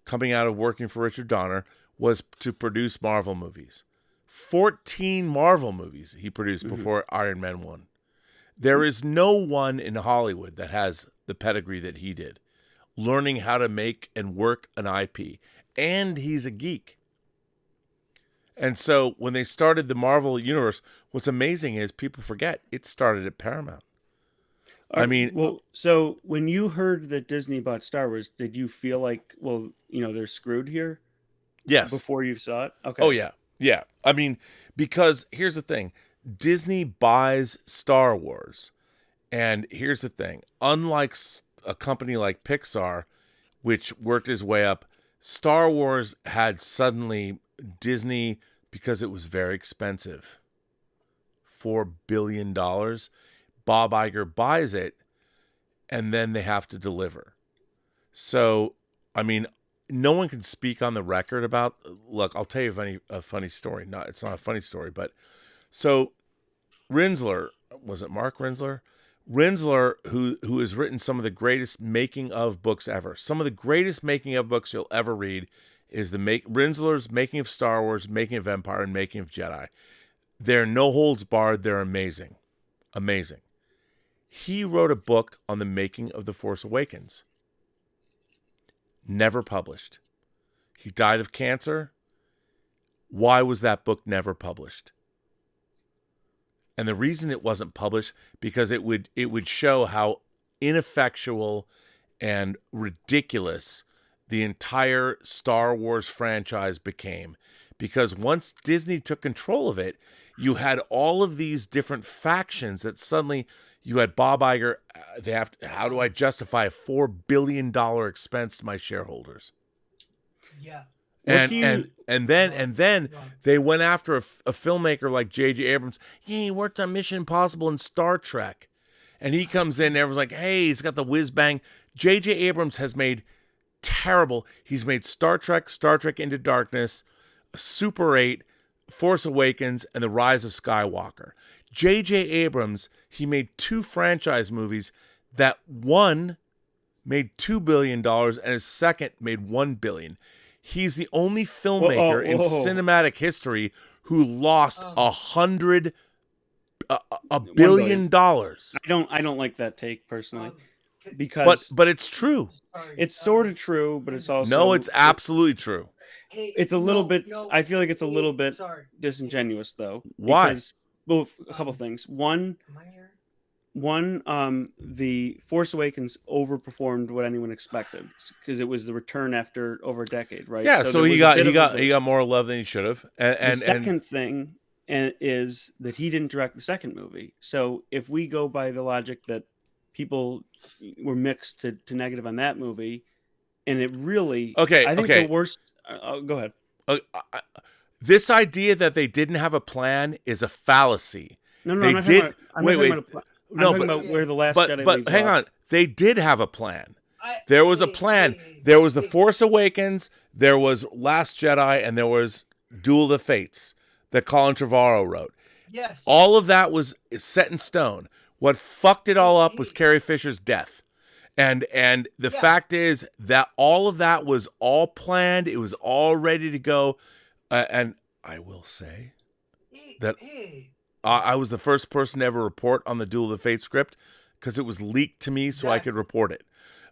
coming out of working for Richard Donner was to produce Marvel movies. 14 Marvel movies he produced before Iron Man 1. There is no one in Hollywood that has the pedigree that he did, learning how to make and work an IP. And he's a geek. And so when they started the Marvel Universe, what's amazing is people forget it started at Paramount. So when you heard that Disney bought Star Wars, did you feel like, they're screwed here? Yes. Before you saw it? Okay. Oh, yeah. Yeah. Because here's the thing. Disney buys Star Wars. And here's the thing. Unlike a company like Pixar, which worked his way up, Star Wars had suddenly Disney, because it was very expensive, $4 billion. Bob Iger buys it, and then they have to deliver. So, no one can speak on the record about. Look, I'll tell you a funny story. It's not a funny story, but so Rinsler, was it Mark Rinsler? Rinsler, who has written some of the greatest making of books ever. Some of the greatest making of books you'll ever read is Rinsler's Making of Star Wars, Making of Empire, and Making of Jedi. They're no holds barred. They're amazing. Amazing. He wrote a book on the making of The Force Awakens. Never published. He died of cancer. Why was that book never published? And the reason it wasn't published, because it would show how ineffectual and ridiculous the entire Star Wars franchise became. Because once Disney took control of it, you had all of these different factions that suddenly you had Bob Iger. How do I justify a $4 billion expense to my shareholders? Yeah. And then they went after a filmmaker like J.J. Abrams. Yeah, he worked on Mission Impossible and Star Trek. And he comes in and everyone's like, hey, he's got the whiz bang. J.J. Abrams has made terrible. He's made Star Trek, Star Trek Into Darkness, Super 8, Force Awakens, and The Rise of Skywalker. J.J. Abrams, he made 2 franchise movies that one made $2 billion and his second made $1 billion. He's the only filmmaker in cinematic history who lost $1 billion. I don't like that take personally, because but it's true. It's sort of true, but it's also no, it's absolutely true. It's a little bit. I feel like it's a little bit disingenuous, though. Why? Because, well, a couple things. One, the Force Awakens overperformed what anyone expected because it was the return after over a decade, right? Yeah, so he got more love than he should have. And the second thing is that he didn't direct the second movie. So if we go by the logic that people were mixed to negative on that movie, and it really I think the worst. Go ahead. This idea that they didn't have a plan is a fallacy. No, they I'm did. I'm talking about where the Last Jedi. But hang on, they did have a plan. There was a plan. There was The Force Awakens. There was Last Jedi, and there was Duel of the Fates that Colin Trevorrow wrote. Yes. All of that was set in stone. What fucked it all up was Carrie Fisher's death. And the fact is that all of that was all planned. It was all ready to go. And I will say that I was the first person to ever report on the Duel of the Fates script because it was leaked to me so I could report it.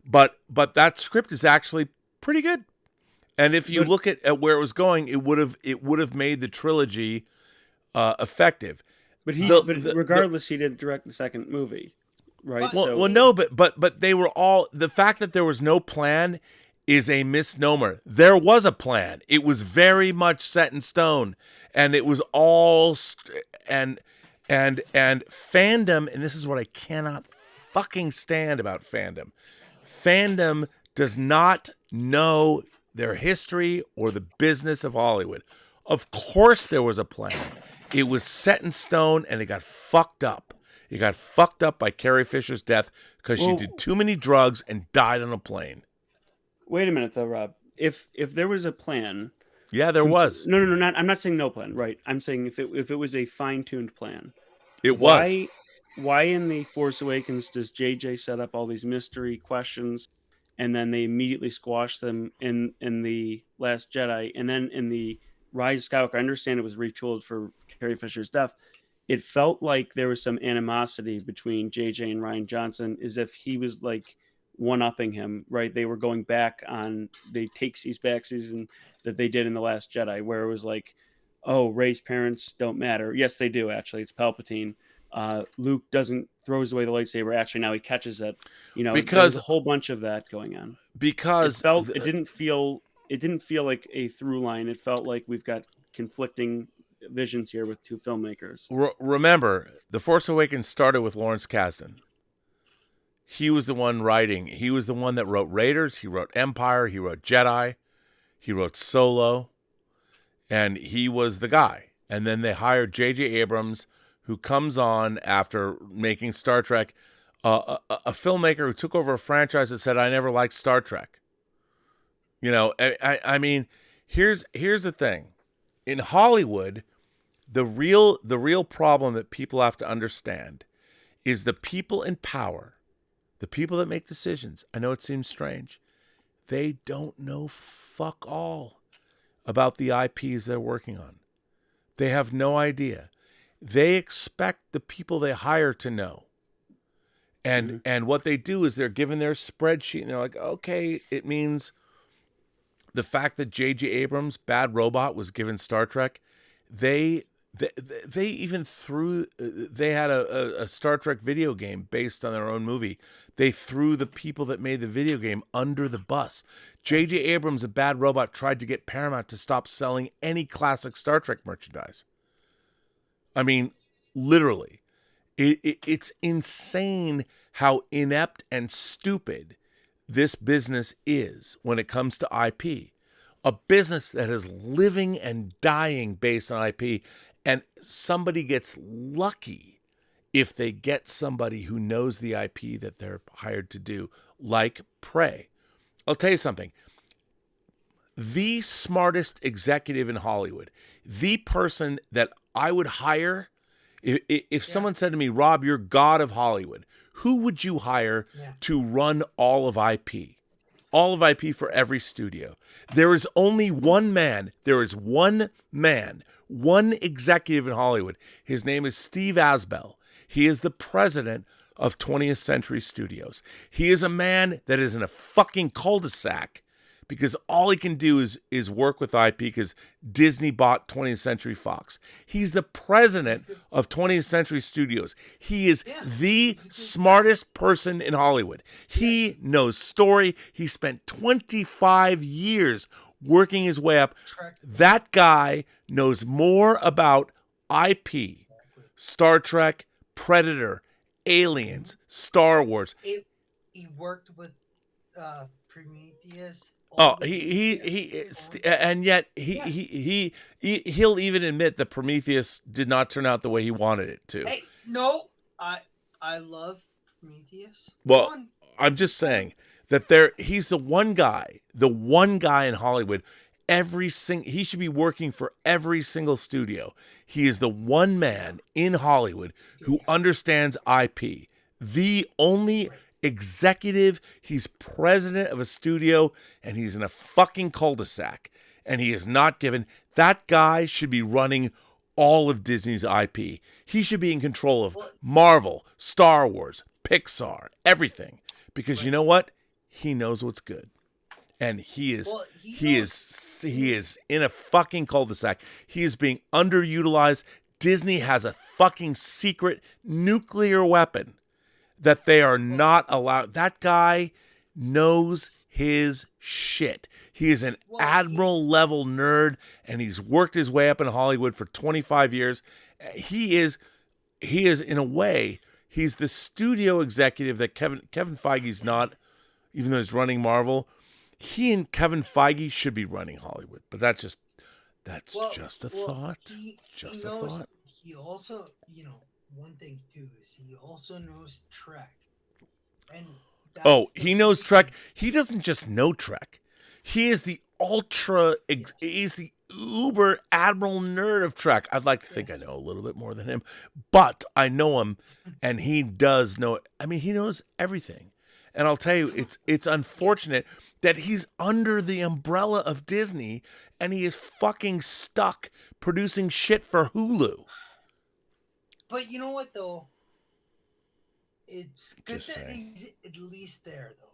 But that script is actually pretty good. And if you look at where it was going, it would have made the trilogy effective. But regardless, he didn't direct the second movie, right? But they were all, the fact that there was no plan is a misnomer. There was a plan. It was very much set in stone, and it was all and fandom. And this is what I cannot fucking stand about fandom. Fandom does not know their history or the business of Hollywood. Of course there was a plan. It was set in stone, and it got fucked up. It got fucked up by Carrie Fisher's death because she did too many drugs and died on a plane. Wait a minute, though, Rob. If there was a plan, yeah, there was. No, not. I'm not saying no plan. Right. I'm saying if it was a fine-tuned plan, it was. Why in the Force Awakens does JJ set up all these mystery questions, and then they immediately squash them in the Last Jedi, and then in the Rise of Skywalker? I understand it was retooled for Carrie Fisher's death. It felt like there was some animosity between JJ and Rian Johnson, as if he was like one-upping him, right? They were going back on the takesies backsies and that they did in The Last Jedi, where it was like, oh, Rey's parents don't matter. Yes, they do, actually. It's Palpatine. Luke throws away the lightsaber. Actually, now he catches it. Because there's a whole bunch of that going on. Because it didn't feel like a through line. It felt like we've got conflicting visions here with two filmmakers. Remember, The Force Awakens started with Lawrence Kasdan. He was the one writing. He was the one that wrote Raiders. He wrote Empire. He wrote Jedi. He wrote Solo. And he was the guy. And then they hired J.J. Abrams, who comes on after making Star Trek, a filmmaker who took over a franchise that said, I never liked Star Trek. I mean, here's the thing. In Hollywood, the real problem that people have to understand is the people in power, the people that make decisions. I know it seems strange. They don't know fuck all about the IPs they're working on. They have no idea. They expect the people they hire to know. And what they do is they're given their spreadsheet and they're like, okay, it means the fact that J.J. Abrams, Bad Robot, was given Star Trek, they even threw, they had a Star Trek video game based on their own movie. They threw the people that made the video game under the bus. J.J. Abrams and Bad Robot tried to get Paramount to stop selling any classic Star Trek merchandise. I mean, literally. It's insane how inept and stupid this business is when it comes to IP. A business that is living and dying based on IP, and somebody gets lucky if they get somebody who knows the IP that they're hired to do, like Prey. I'll tell you something. The smartest executive in Hollywood, the person that I would hire, if someone said to me, Rob, you're God of Hollywood, who would you hire to run all of IP? All of IP for every studio. There is only one man. There is one man, one executive in Hollywood. His name is Steve Asbell. He is the president of 20th Century Studios. He is a man that is in a fucking cul-de-sac because all he can do is work with IP because Disney bought 20th Century Fox. He's the president of 20th Century Studios. He is the smartest person in Hollywood. He knows story. He spent 25 years working his way up. That guy knows more about IP, Star Trek, Predator, Aliens, Star Wars. He worked with Prometheus. And yet he'll even admit that Prometheus did not turn out the way he wanted it to. Hey, no, I love Prometheus. Well, I'm just saying that he's the one guy in Hollywood. He should be working for every single studio. He is the one man in Hollywood who understands IP. The only executive. He's president of a studio, and he's in a fucking cul-de-sac, and he is not given. That guy should be running all of Disney's IP. He should be in control of Marvel, Star Wars, Pixar, everything, because you know what? He knows what's good, and he is in a fucking cul-de-sac. He is being underutilized. Disney has a fucking secret nuclear weapon that they are not allowed. That guy knows his shit. He is an admiral level nerd, and he's worked his way up in Hollywood for 25 years. He is in a way, he's the studio executive that Kevin Feige's not, even though he's running Marvel. He and Kevin Feige should be running Hollywood, but that's just a thought. Just a thought. He also, one thing too is he also knows Trek. And he knows Trek. He doesn't just know Trek. He is the he's the uber admiral nerd of Trek. I'd like to think I know a little bit more than him, but I know him, and he does know. I mean, he knows everything. And I'll tell you, it's unfortunate that he's under the umbrella of Disney, and he is fucking stuck producing shit for Hulu. But you know what, though? It's good that he's at least there, though.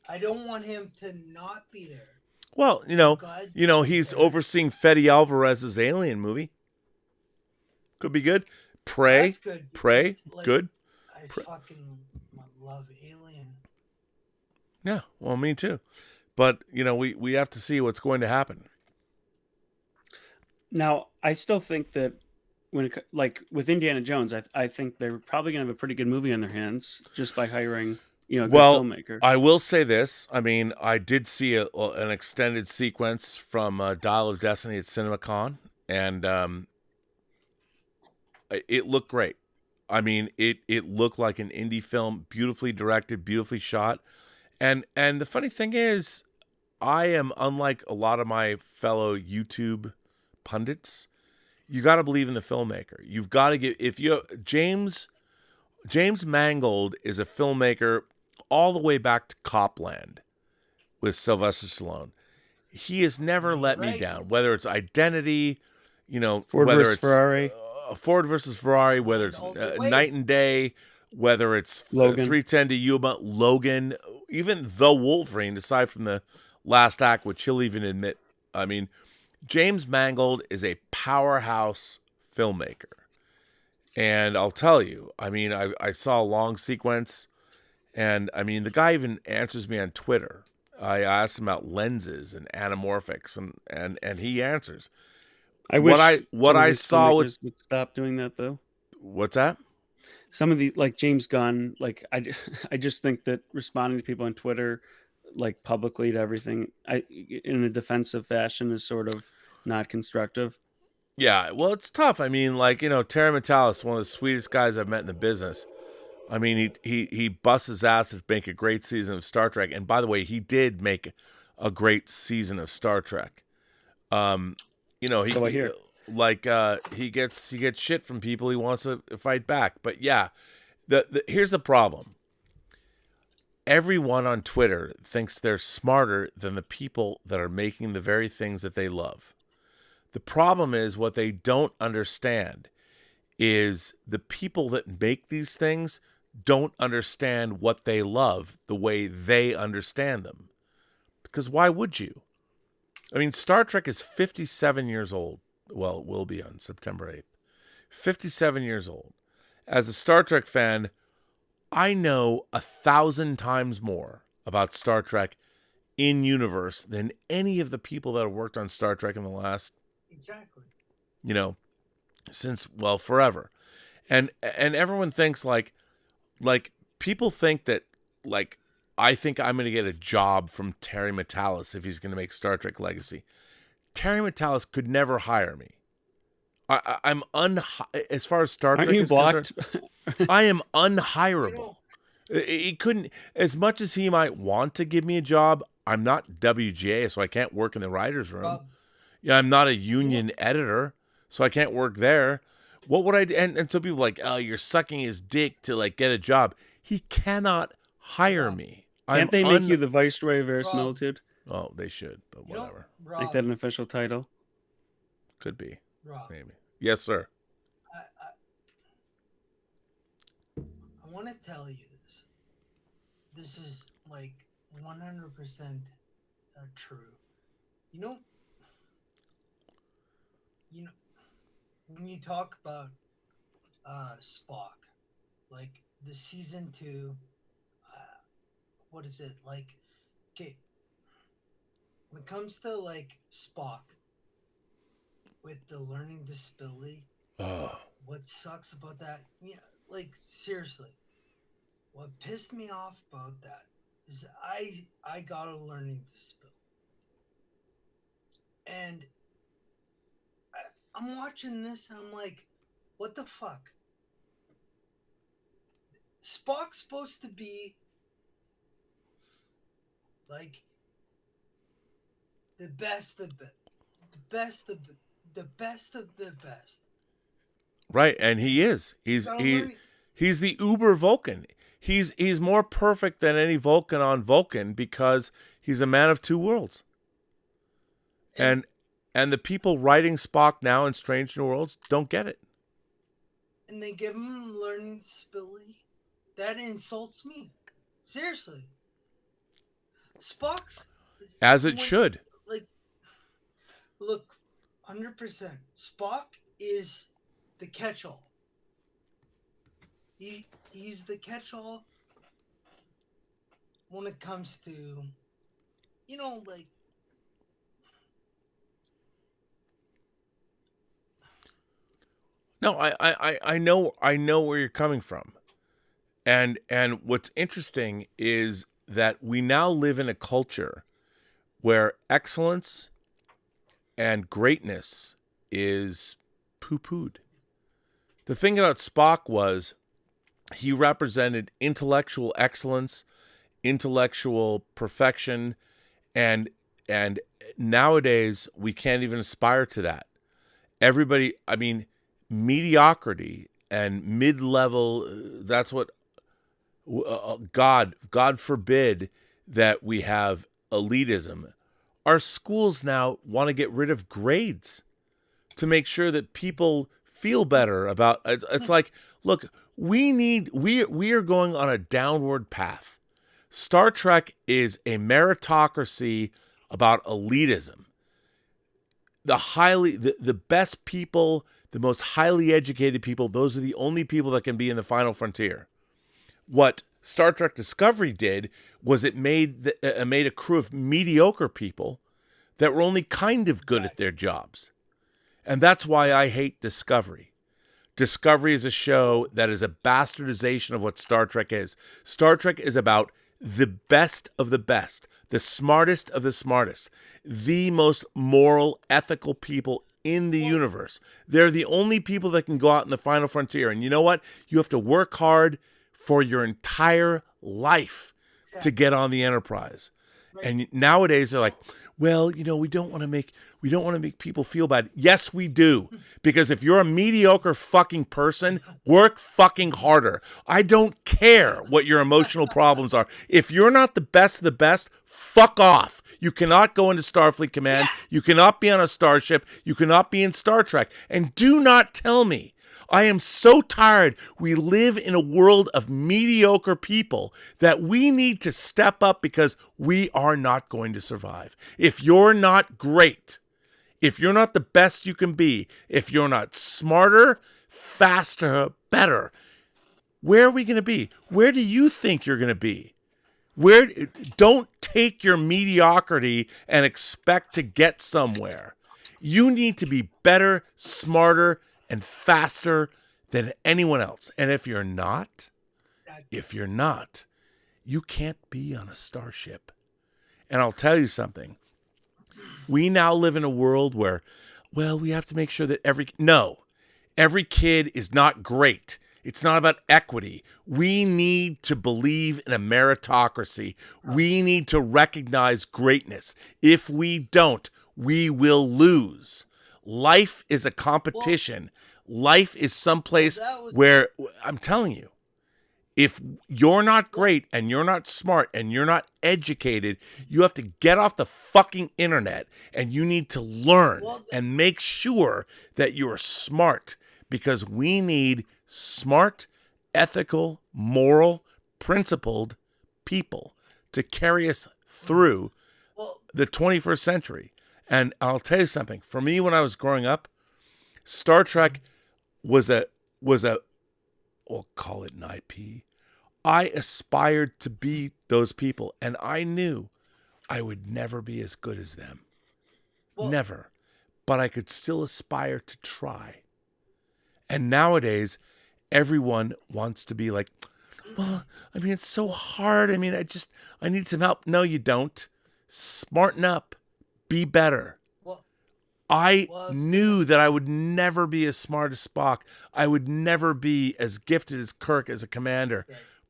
I don't want him to not be there. Well, he's overseeing Fede Alvarez's Alien movie. Could be good. Prey, good. I fucking love Alien. Yeah, well, me too. But, we have to see what's going to happen. Now, I still think that with Indiana Jones, I think they're probably going to have a pretty good movie on their hands just by hiring, a good filmmaker. I will say this. I mean, I did see an extended sequence from Dial of Destiny at CinemaCon, and it looked great. I mean, it looked like an indie film, beautifully directed, beautifully shot. And the funny thing is, I am unlike a lot of my fellow YouTube pundits. You got to believe in the filmmaker. You've got to James Mangold is a filmmaker all the way back to Copland with Sylvester Stallone. He has never let me down, whether it's Identity, Ford versus Ferrari. Ford versus Ferrari, whether it's Night and Day, whether it's Logan. 310 to Yuma, Logan, even The Wolverine, aside from the last act, which he'll even admit. I mean, James Mangold is a powerhouse filmmaker. And I'll tell you, I mean, I saw a long sequence, and I mean, the guy even answers me on Twitter. I asked him about lenses and anamorphics, and he answers. I wish what I saw would stop doing that though. What's that? Some of the like James Gunn, like I just think that responding to people on Twitter, like publicly to everything, in a defensive fashion is sort of not constructive. Yeah, well, it's tough. I mean, like, you know, Terry Matalas, one of the sweetest guys I've met in the business. I mean, he busts his ass to make a great season of Star Trek. And by the way, he did make a great season of Star Trek. You know, he gets shit from people he wants to fight back. But yeah, here's the problem. Everyone on Twitter thinks they're smarter than the people that are making the very things that they love. The problem is what they don't understand is the people that make these things don't understand what they love the way they understand them. Because why would you? I mean, Star Trek is 57 years old. Well, it will be on September 8th. 57 years old. As a Star Trek fan, I know 1,000 times more about Star Trek in universe than any of the people that have worked on Star Trek in the last, you know, since, well, forever. And everyone thinks like people think that, like, I think I'm going to get a job from Terry Matalas if he's going to make Star Trek Legacy. Terry Matalas could never hire me. I'm as far as Star Trek is concerned, I am unhireable. He couldn't, as much as he might want to give me a job. I'm not WGA, so I can't work in the writer's room. Yeah, I'm not a union editor, so I can't work there. What would I do? And so people are like, oh, you're sucking his dick to like get a job. He cannot hire me. Can't they make you the Viceroy of Verisimilitude? Oh, they should, but whatever. Make that an official title. Could be. Maybe. Yes, sir. I want to tell you this. This is like 100% true. You know, when you talk about Spock, like the season 2, what is it like? Okay, when it comes to like Spock with the learning disability, what sucks about that? Yeah, like seriously, what pissed me off about that is I got a learning disability, and I'm watching this and I'm like, what the fuck? Spock's supposed to be like the best of the best of the best of the best. Right, and he is. He's the uber Vulcan. He's more perfect than any Vulcan on Vulcan because he's a man of two worlds. And the people writing Spock now in Strange New Worlds don't get it. And they give him learning disability. That insults me. Seriously. Spock's... As it should. Like, look, 100%. Spock is the catch-all. He's the catch-all when it comes to, you know, like... No, I know where you're coming from. And what's interesting is that we now live in a culture where excellence and greatness is poo-pooed. The thing about Spock was he represented intellectual excellence, intellectual perfection, and nowadays we can't even aspire to that. Everybody, I mean, mediocrity and mid-level, that's what God forbid that we have elitism. Our schools now want to get rid of grades to make sure that people feel better about it. It's like, look, we are going on a downward path. Star Trek is a meritocracy about elitism. The best people, the most highly educated people, those are the only people that can be in the final frontier. What Star Trek Discovery did was it made a crew of mediocre people that were only kind of good at their jobs. And that's why I hate Discovery. Discovery is a show that is a bastardization of what Star Trek is. Star Trek is about the best of the best, the smartest of the smartest, the most moral, ethical people in the universe. They're the only people that can go out in the final frontier. And you know what? You have to work hard for your entire life to get on the Enterprise. And nowadays they're like, well, you know, we don't want to make people feel bad. Yes, we do. Because if you're a mediocre fucking person, work fucking harder. I don't care what your emotional problems are. If you're not the best of the best, fuck off. You cannot go into Starfleet Command. You cannot be on a starship. You cannot be in Star Trek. And do not tell me. I am so tired. We live in a world of mediocre people that we need to step up because we are not going to survive. If you're not great, if you're not the best you can be, if you're not smarter, faster, better, where are we going to be? Where do you think you're going to be? Don't take your mediocrity and expect to get somewhere. You need to be better, smarter, and faster than anyone else. And if you're not, you can't be on a starship. And I'll tell you something. We now live in a world where, well, we have to make sure that every kid is not great. It's not about equity. We need to believe in a meritocracy. We need to recognize greatness. If we don't, we will lose. Life is a competition. Life is someplace where, I'm telling you, if you're not great and you're not smart and you're not educated, you have to get off the fucking internet and you need to learn and make sure that you're smart, because we need smart, ethical, moral, principled people to carry us through the 21st century. And I'll tell you something. For me, when I was growing up, Star Trek was a we'll call it an IP. I aspired to be those people, and I knew I would never be as good as them. Never. But I could still aspire to try. And nowadays, everyone wants to be like, well, I mean, it's so hard. I mean, I need some help. No, you don't. Smarten up. Be better. I knew that I would never be as smart as Spock. I would never be as gifted as Kirk as a commander.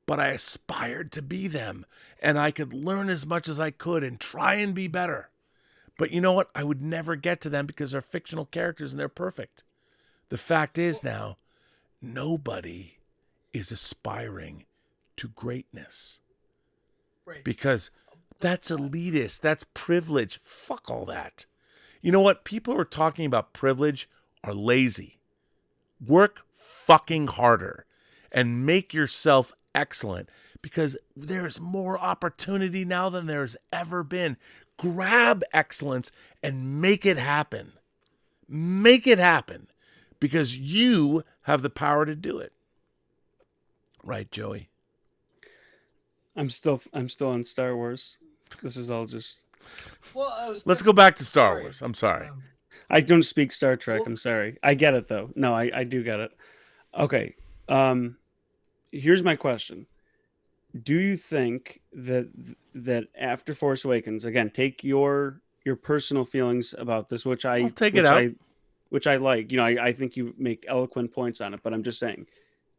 But I aspired to be them. And I could learn as much as I could and try and be better. But you know what? I would never get to them because they're fictional characters and they're perfect. The fact is now, nobody is aspiring to greatness. Because that's elitist. That's privilege. Fuck all that. You know what? People who are talking about privilege are lazy. Work fucking harder and make yourself excellent, because there's more opportunity now than there's ever been. Grab excellence and make it happen. Make it happen, because you have the power to do it. Right, Joey? I'm still on Star Wars. This is all just... Let's go back to Star Wars. I'm sorry. I don't speak Star Trek. I'm sorry. I get it, though. No, I do get it. Okay. Here's my question. Do you think that after Force Awakens, again, take your personal feelings about this, which I like. You know, I think you make eloquent points on it, but I'm just saying,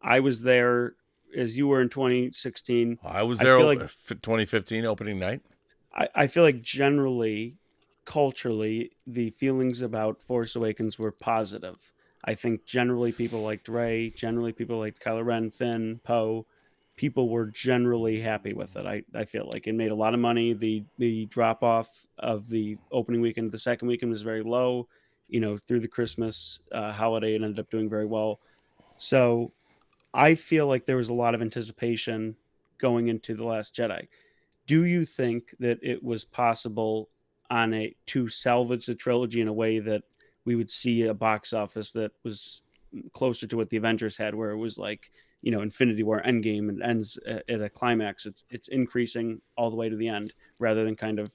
I was there as you were in 2016. I was there 2015 opening night. I feel like generally, culturally, the feelings about Force Awakens were positive. I think generally people liked Rey, generally people liked Kylo Ren, Finn, Poe. People were generally happy with it. I feel like it made a lot of money. The drop off of the opening weekend, the second weekend was very low. You know, through the Christmas holiday, it ended up doing very well. So I feel like there was a lot of anticipation going into The Last Jedi. Do you think that it was possible to salvage the trilogy in a way that we would see a box office that was closer to what the Avengers had, where it was like, you know, Infinity War Endgame and ends at a climax? It's increasing all the way to the end, rather than kind of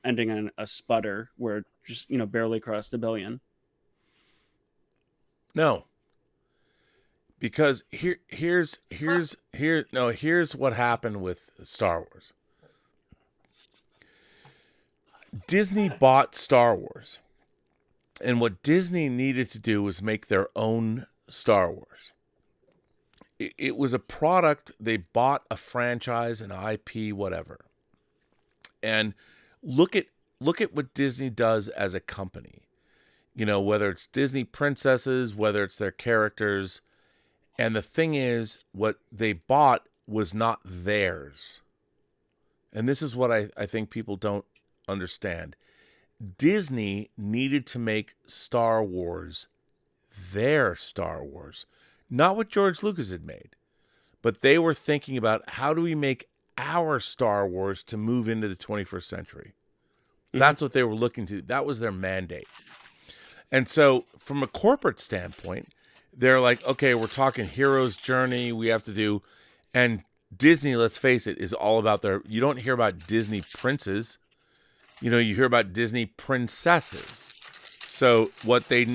ending on a sputter where it just, you know, barely crossed $1 billion. No. Because here's what happened with Star Wars. Disney bought Star Wars. And what Disney needed to do was make their own Star Wars. It was a product. They bought a franchise, an IP, whatever. And look at what Disney does as a company. You know, whether it's Disney princesses, whether it's their characters. And the thing is, what they bought was not theirs. And this is what I think people don't understand. Disney needed to make Star Wars their Star Wars. Not what George Lucas had made. But they were thinking about, how do we make our Star Wars to move into the 21st century? That's what they were looking to. That was their mandate. And so from a corporate standpoint, they're like, okay, we're talking hero's journey. We have to do, and Disney, let's face it, is all about you don't hear about Disney princes. You know, you hear about Disney princesses. So what they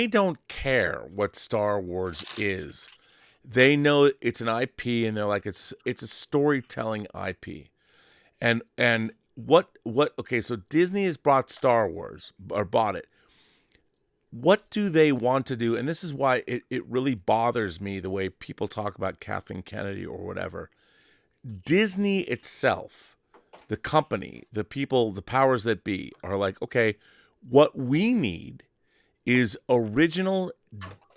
don't care what Star Wars is. They know it's an IP, and they're like, it's a storytelling IP. And okay, so Disney has bought Star Wars, or bought it. What do they want to do? And this is why it really bothers me the way people talk about Kathleen Kennedy or whatever. Disney itself, the company, the people, the powers that be, are like, okay, what we need is original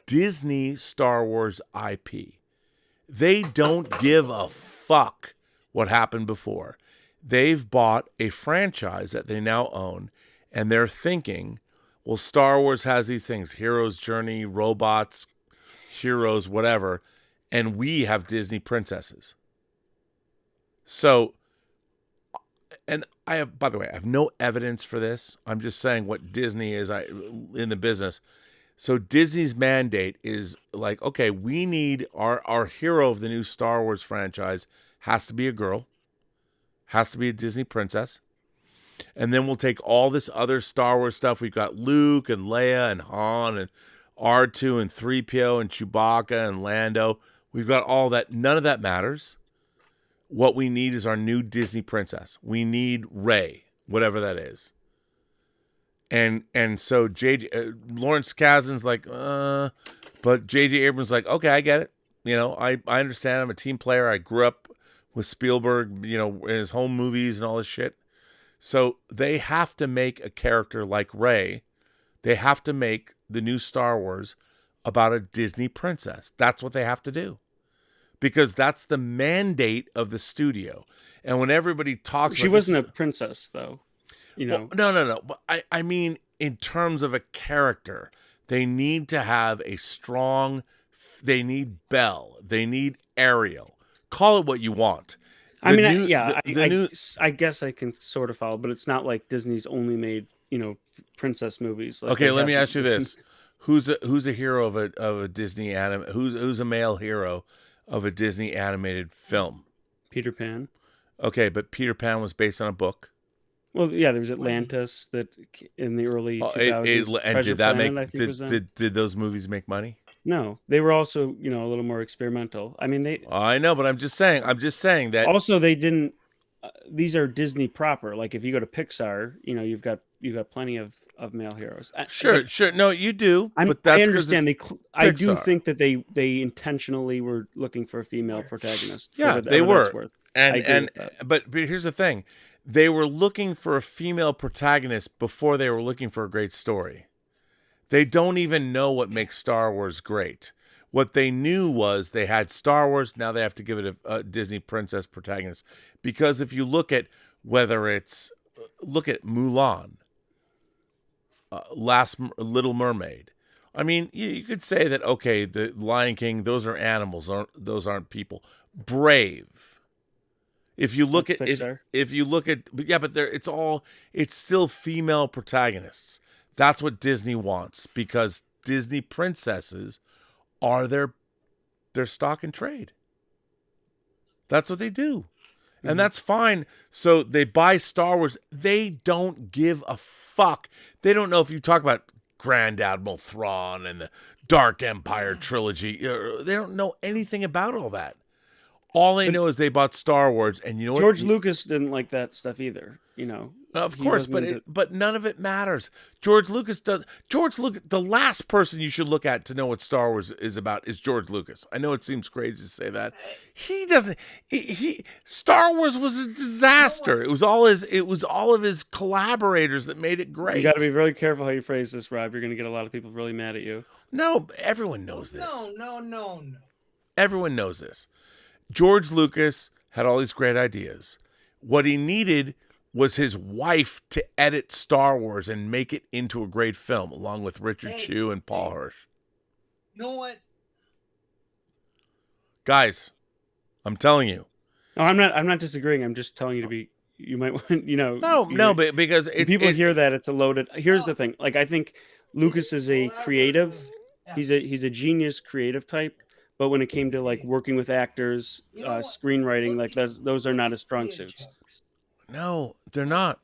Disney Star Wars IP. They don't give a fuck what happened before. They've bought a franchise that they now own, and they're thinking, well, Star Wars has these things, hero's journey, robots, heroes, whatever, and we have Disney princesses. So, and I have, by the way, I have no evidence for this. I'm just saying what Disney is in the business. So Disney's mandate is like, okay, we need our hero of the new Star Wars franchise has to be a girl, has to be a Disney princess. And then we'll take all this other Star Wars stuff. We've got Luke and Leia and Han and R2 and 3PO and Chewbacca and Lando. We've got all that. None of that matters. What we need is our new Disney princess. We need Rey, whatever that is. And so Lawrence Kasdan's like, but J.J. Abrams like, okay, I get it. You know, I understand. I'm a team player. I grew up with Spielberg, you know, in his home movies and all this shit. So they have to make a character like Rey. They have to make the new Star Wars about a Disney princess. That's what they have to do. Because that's the mandate of the studio. And when everybody talks about, she wasn't a princess, though. You know. Well, no. But I mean, in terms of a character, they need to have a strong, they need Belle. They need Ariel. Call it what you want. I guess I can sort of follow, but it's not like Disney's only made, you know, princess movies. Like, okay, let me ask you this: who's a hero of a Disney who's a male hero of a Disney animated film? Peter Pan. Okay, but Peter Pan was based on a book. Well, yeah, there was Atlantis that in the early 2000s. And did that make did those movies make money? No, they were also, you know, a little more experimental. I mean, I know, but I'm just saying that. Also, they didn't. These are Disney proper. Like if you go to Pixar, you know, you've got plenty of male heroes. Sure. No, you do. But that's I understand. I do think that they intentionally were looking for a female protagonist. Yeah, they were. But here's the thing: they were looking for a female protagonist before they were looking for a great story. They don't even know what makes Star Wars great. What they knew was they had Star Wars. Now they have to give it a Disney princess protagonist. Because if you look at look at Mulan, Little Mermaid. I mean, you could say that, okay, the Lion King, those are animals. Those aren't people. Brave. If you look at it's still female protagonists. That's what Disney wants, because Disney princesses are their stock in trade. That's what they do. Mm-hmm. And that's fine. So they buy Star Wars. They don't give a fuck. They don't know if you talk about Grand Admiral Thrawn and the Dark Empire trilogy. They don't know anything about all that. All they know is they bought Star Wars, and you know what? George Lucas didn't like that stuff either. Of course, but none of it matters. George Lucas, the last person you should look at to know what Star Wars is about is George Lucas. I know it seems crazy to say that. He doesn't. Star Wars was a disaster. It was all of his collaborators that made it great. You got to be really careful how you phrase this, Rob. You're going to get a lot of people really mad at you. No, everyone knows this. No. Everyone knows this. George Lucas had all these great ideas. What he needed was his wife to edit Star Wars and make it into a great film, along with Richard Chew and Paul Hirsch. You know what? Guys, I'm telling you. No, I'm not disagreeing. I'm just telling you to be. You might want. But because people hear that it's a loaded. Here's the thing. Like I think Lucas is a creative. He's a genius creative type. But when it came to like working with actors, screenwriting, like those are not his strong suits. No, they're not.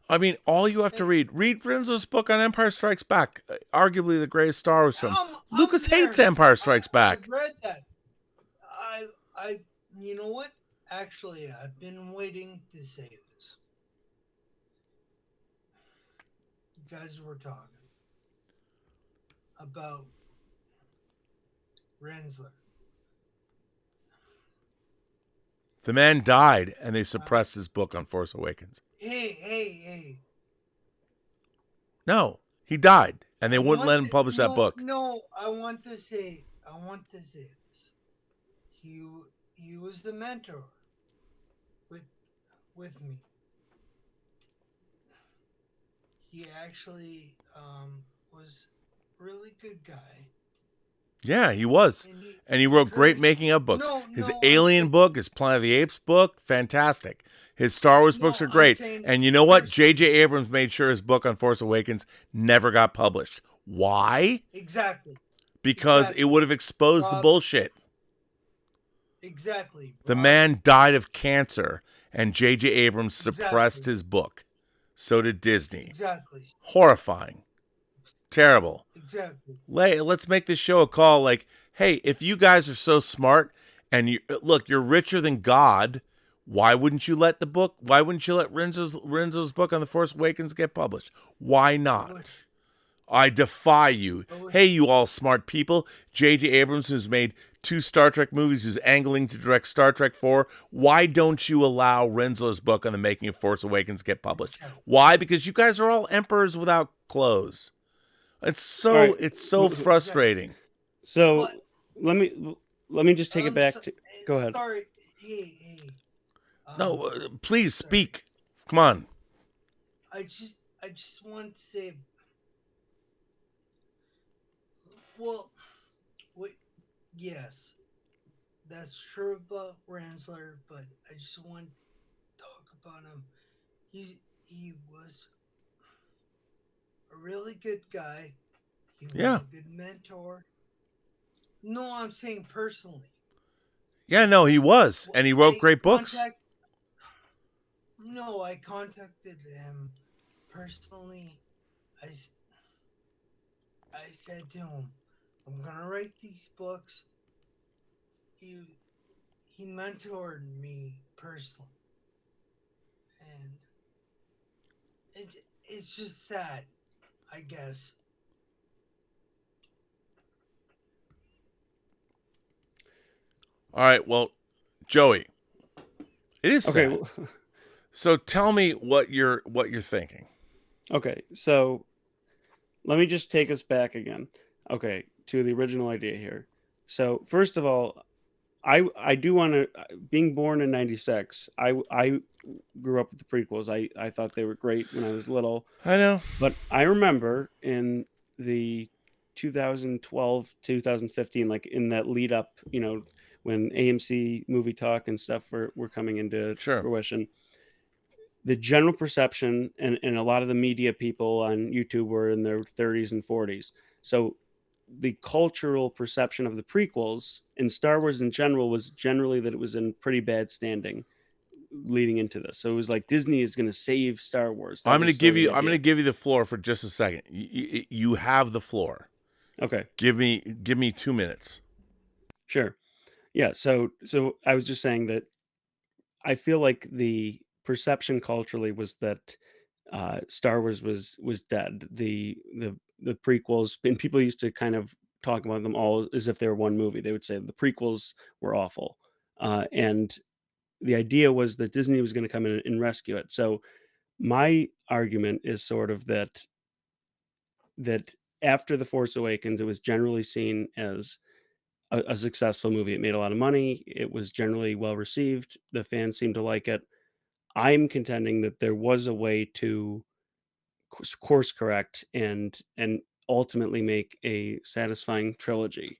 I mean, all you have to read Renzo's book on Empire Strikes Back, arguably the greatest Star Wars film. Lucas hates Empire Strikes Back. I read that. You know what? Actually, I've been waiting to say this. You guys were talking about Rensler. The man died, and they suppressed his book on Force Awakens. Hey. No, he died, and they wouldn't let him publish that book. No, I want to say this. He was the mentor with me. He actually was a really good guy. Yeah, he was. And he wrote great making-of books. His Alien book, his Planet of the Apes book, fantastic. His Star Wars books are great. And you know what? J.J. Abrams made sure his book on Force Awakens never got published. Why? Exactly. Because it would have exposed the bullshit. Exactly. The man died of cancer, and J.J. Abrams suppressed his book. So did Disney. Exactly. Horrifying. Terrible. Exactly. Let's make this show a call like, hey, if you guys are so smart and you're richer than God, why wouldn't you let Renzo's book on The Force Awakens get published? Why not? I defy you. Hey, you all smart people. J.J. Abrams, who's made 2 Star Trek movies, who's angling to direct Star Trek 4, why don't you allow Renzo's book on the making of Force Awakens get published? Why? Because you guys are all emperors without clothes. It's so frustrating. So let me just take it back to. Go ahead. Sorry. Hey. No, please speak. Come on. I just want to say. Well, yes, that's true about Rensler, but I just want to talk about him. He was a really good guy. He was a good mentor. No, I'm saying personally. Yeah, no, he was. And he wrote great books. No, I contacted him personally. I said to him, I'm going to write these books. He mentored me personally. And it's just sad, I guess. All right, well, Joey, it is okay. sad. So tell me what you're thinking. Okay, so let me just take us back again. Okay, to the original idea here. So first of all, I do want to. Being born in '96, I grew up with the prequels. I thought they were great when I was little. I know, but I remember in the 2012, 2015, like in that lead up, when AMC Movie Talk and stuff were coming into fruition. The general perception and a lot of the media people on YouTube were in their 30s and 40s. So the cultural perception of the prequels in Star Wars in general was generally that it was in pretty bad standing leading into this. So it was like Disney is going to save Star Wars. I'm going to give you the floor for just a second. You have the floor. Okay. Give me 2 minutes. Sure. Yeah. So I was just saying that I feel like the perception culturally was that Star Wars was dead. The prequels, and people used to kind of talk about them all as if they were one movie. They would say the prequels were awful, and the idea was that Disney was going to come in and rescue it. So my argument is sort of that after The Force Awakens, it was generally seen as a successful movie. It made a lot of money. It was generally well received. The fans seemed to like it. I'm contending that there was a way to course correct and ultimately make a satisfying trilogy.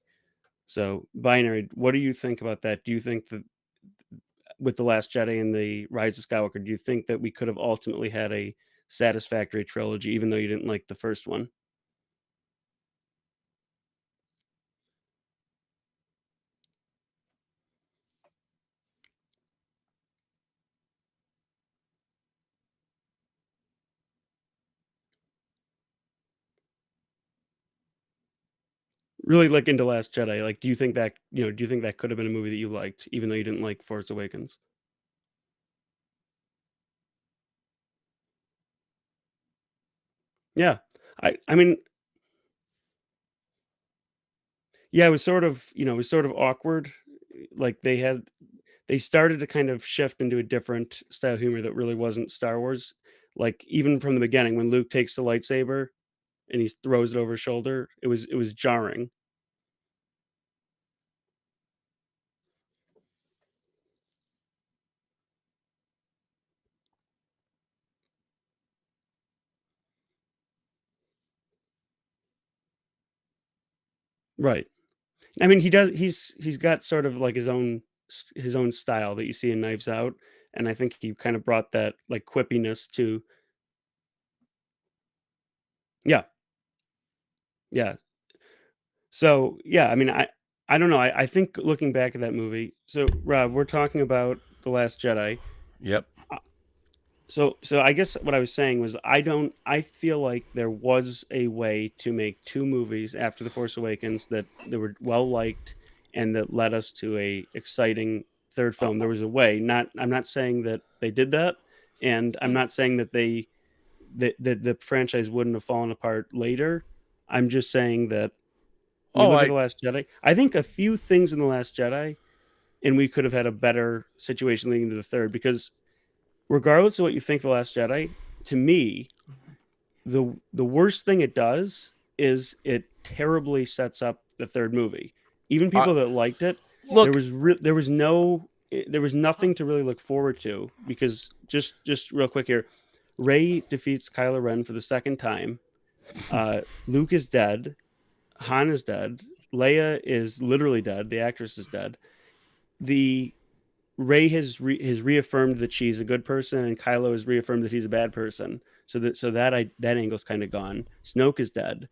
So, Binary, what do you think about that? Do you think that with The Last Jedi and The Rise of Skywalker, do you think that we could have ultimately had a satisfactory trilogy, even though you didn't like the first one? Really, like into Last Jedi, like, do you think that do you think that could have been a movie that you liked, even though you didn't like Force Awakens? Yeah, I mean, yeah, it was sort of it was sort of awkward. Like they started to kind of shift into a different style of humor that really wasn't Star Wars. Like even from the beginning, when Luke takes the lightsaber and he throws it over his shoulder, it was jarring. Right. I mean, he's got sort of like his own style that you see in Knives Out, and I think he kind of brought that like quippiness to yeah, yeah. So yeah, I mean, I don't know. I think looking back at that movie. So Rob, we're talking about The Last Jedi. Yep. So I guess what I was saying was I feel like there was a way to make two movies after The Force Awakens that they were well liked and that led us to a exciting third film. There was a way. I'm not saying that they did that, and I'm not saying that that the franchise wouldn't have fallen apart later. I'm just saying that we Oh, look at The Last Jedi. I think a few things in The Last Jedi, and we could have had a better situation leading to the third because regardless of what you think The Last Jedi, to me, the worst thing it does is it terribly sets up the third movie. Even people that liked it, look, there was nothing to really look forward to because just real quick here, Rey defeats Kylo Ren for the second time. Luke is dead. Han is dead. Leia is literally dead. The actress is dead. The Rey has reaffirmed that she's a good person, and Kylo has reaffirmed that he's a bad person. So that angle's kind of gone. Snoke is dead.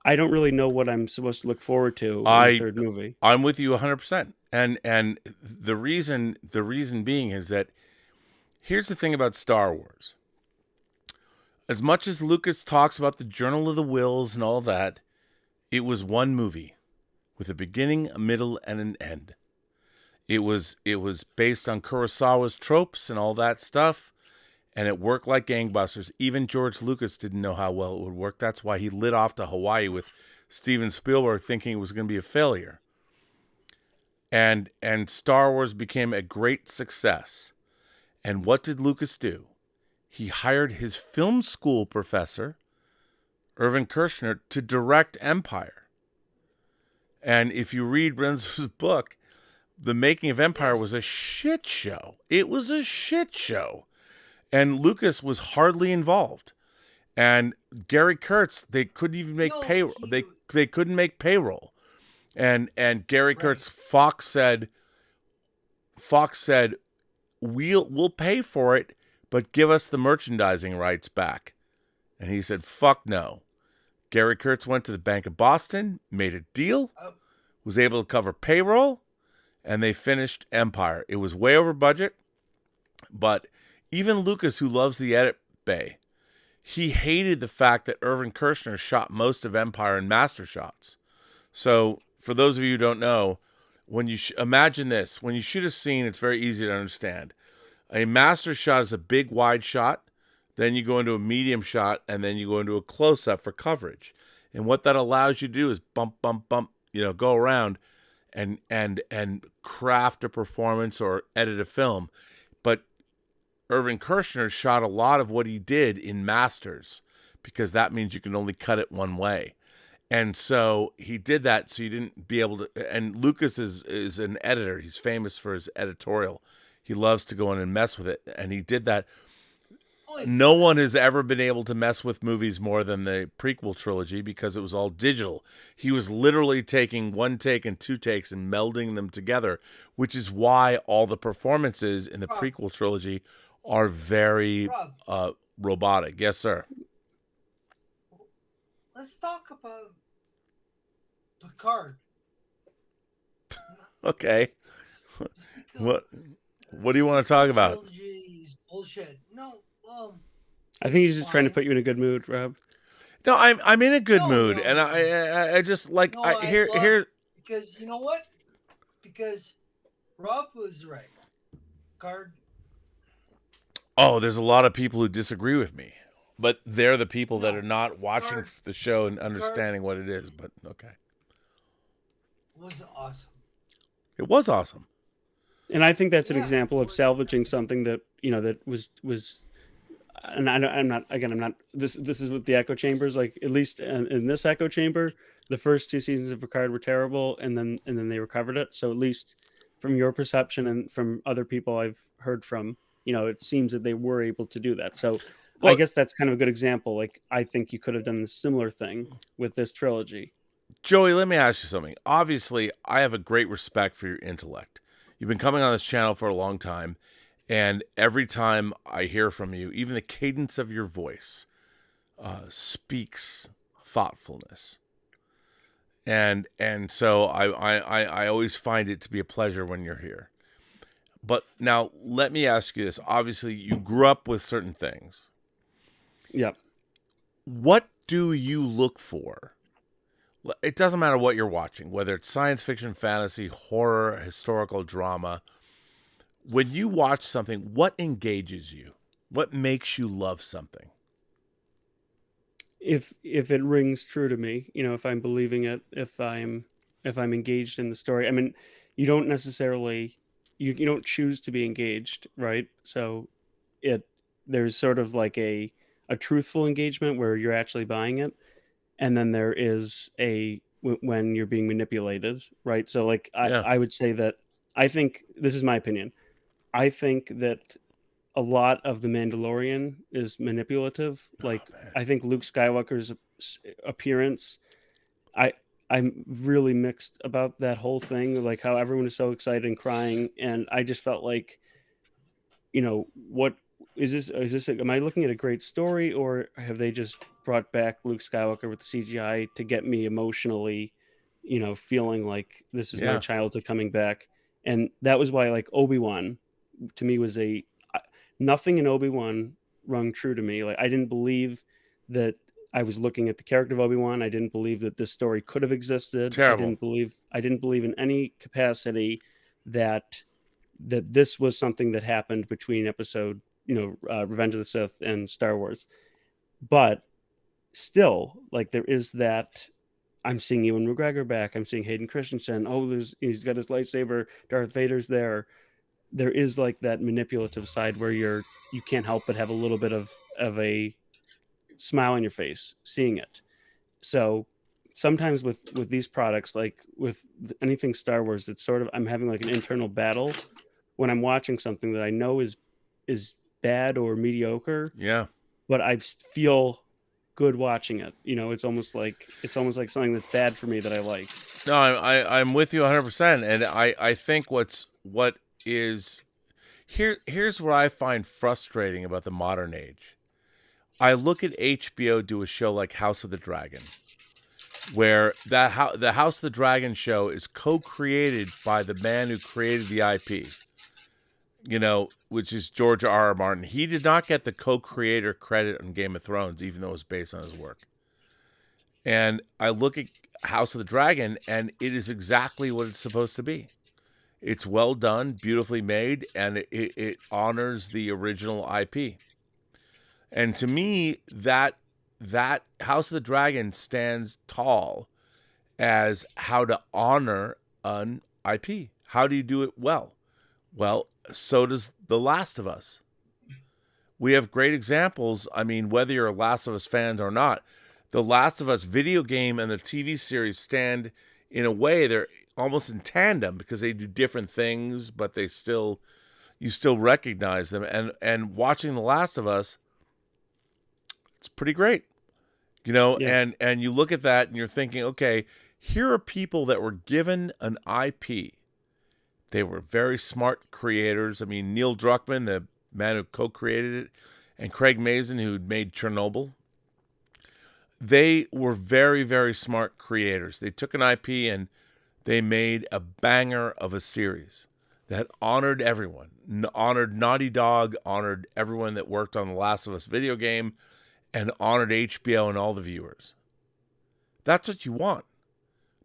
I don't really know what I'm supposed to look forward to in the third movie. I'm with you 100%. And the reason being is that here's the thing about Star Wars. As much as Lucas talks about the Journal of the Wills and all that, it was one movie with a beginning, a middle, and an end. It was based on Kurosawa's tropes and all that stuff, and it worked like gangbusters. Even George Lucas didn't know how well it would work. That's why he lit off to Hawaii with Steven Spielberg thinking it was going to be a failure. And Star Wars became a great success. And what did Lucas do? He hired his film school professor, Irvin Kershner, to direct Empire. And if you read Renzo's book, the making of Empire was a shit show. It was a shit show. And Lucas was hardly involved. And Gary Kurtz, they couldn't even make payroll. They couldn't make payroll. And Gary Kurtz, Fox said, we'll pay for it, but give us the merchandising rights back. And he said, fuck no. Gary Kurtz went to the Bank of Boston, made a deal, was able to cover payroll, and they finished Empire. It was way over budget, but even Lucas, who loves the edit bay, he hated the fact that Irvin Kershner shot most of Empire in master shots. So for those of you who don't know, when you imagine this, when you shoot a scene, it's very easy to understand. A master shot is a big wide shot, then you go into a medium shot, and then you go into a close-up for coverage. And what that allows you to do is bump, go around and craft a performance or edit a film. But Irvin Kershner shot a lot of what he did in masters because that means you can only cut it one way. And so he did that so you didn't be able to. And Lucas is an editor. He's famous for his editorial. He loves to go in and mess with it. And he did that. No one has ever been able to mess with movies more than the prequel trilogy because it was all digital. He was literally taking one take and two takes and melding them together, which is why all the performances in the prequel trilogy are very robotic. Yes, sir. Let's talk about Picard. Okay. What do you want to talk about? Bullshit. No. I think he's just trying to put you in a good mood, Rob. No, I'm in a good mood, and I just like here because you know what? Because Rob was right. Picard. Oh, there's a lot of people who disagree with me, but they're the people that are not watching the show and understanding what it is. But okay, was awesome. It was awesome, and I think that's an example of salvaging something that that was. And I'm not. This is with the echo chambers. Like at least in this echo chamber, the first two seasons of Picard were terrible, and then they recovered it. So at least from your perception and from other people I've heard from, it seems that they were able to do that. So I guess that's kind of a good example. Like I think you could have done a similar thing with this trilogy. Joey, let me ask you something. Obviously, I have a great respect for your intellect. You've been coming on this channel for a long time. And every time I hear from you, even the cadence of your voice speaks thoughtfulness. And so I always find it to be a pleasure when you're here. But now let me ask you this. Obviously, you grew up with certain things. Yep. What do you look for? It doesn't matter what you're watching, whether it's science fiction, fantasy, horror, historical drama. When you watch something, what engages you? What makes you love something? If it rings true to me, if I'm believing it, if I'm engaged in the story. I mean, you don't necessarily you don't choose to be engaged, right? So there's sort of like a truthful engagement where you're actually buying it, and then there is when you're being manipulated, right? So like I would say that I think this is my opinion. I think that a lot of The Mandalorian is manipulative. I think Luke Skywalker's appearance, I'm really mixed about that whole thing, like how everyone is so excited and crying. And I just felt like, what is this, am I looking at a great story, or have they just brought back Luke Skywalker with CGI to get me emotionally, feeling like this is my childhood coming back? And that was why like Obi-Wan to me was nothing in Obi-Wan rung true to me. Like I didn't believe that I was looking at the character of Obi-Wan. I didn't believe that this story could have existed. Terrible. I didn't believe in any capacity that this was something that happened between episode, Revenge of the Sith and Star Wars. But still, like there is that. I'm seeing Ewan McGregor back. I'm seeing Hayden Christensen. Oh, he's got his lightsaber. Darth Vader's there. There is like that manipulative side where you can't help but have a little bit of a smile on your face seeing it. So sometimes with these products, like with anything Star Wars, it's sort of I'm having like an internal battle when I'm watching something that I know is bad or mediocre. Yeah. But I feel good watching it. It's almost like something that's bad for me that I like. No, I'm with you 100%, and I think here's what I find frustrating about the modern age. I look at HBO do a show like House of the Dragon, where the House of the Dragon show is co-created by the man who created the IP. which is George R.R. Martin. He did not get the co-creator credit on Game of Thrones, even though it was based on his work. And I look at House of the Dragon, and it is exactly what it's supposed to be. It's well done, beautifully made, and it honors the original IP. And to me, that House of the Dragon stands tall as how to honor an IP. How do you do it well? Well, so does The Last of Us. We have great examples. I mean, whether you're a Last of Us fan or not, The Last of Us video game and the TV series stand in a way they're almost in tandem because they do different things, but you still recognize them. And watching The Last of Us, it's pretty great, Yeah. and you look at that and you're thinking, okay, here are people that were given an IP. They were very smart creators. I mean, Neil Druckmann, the man who co-created it, and Craig Mazin, who made Chernobyl, they were very, very smart creators. They took an IP and they made a banger of a series that honored everyone, honored Naughty Dog, honored everyone that worked on the Last of Us video game, and honored HBO and all the viewers. That's what you want.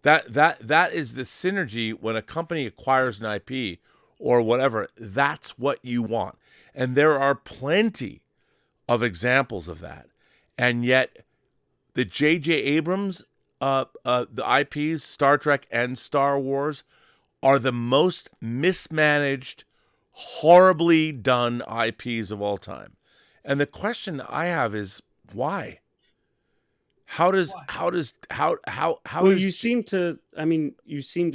That is the synergy when a company acquires an IP or whatever. That's what you want. And there are plenty of examples of that. And yet the J.J. Abrams the IPs, Star Trek and Star Wars, are the most mismanaged, horribly done IPs of all time. And the question I have is why? Well, you seem to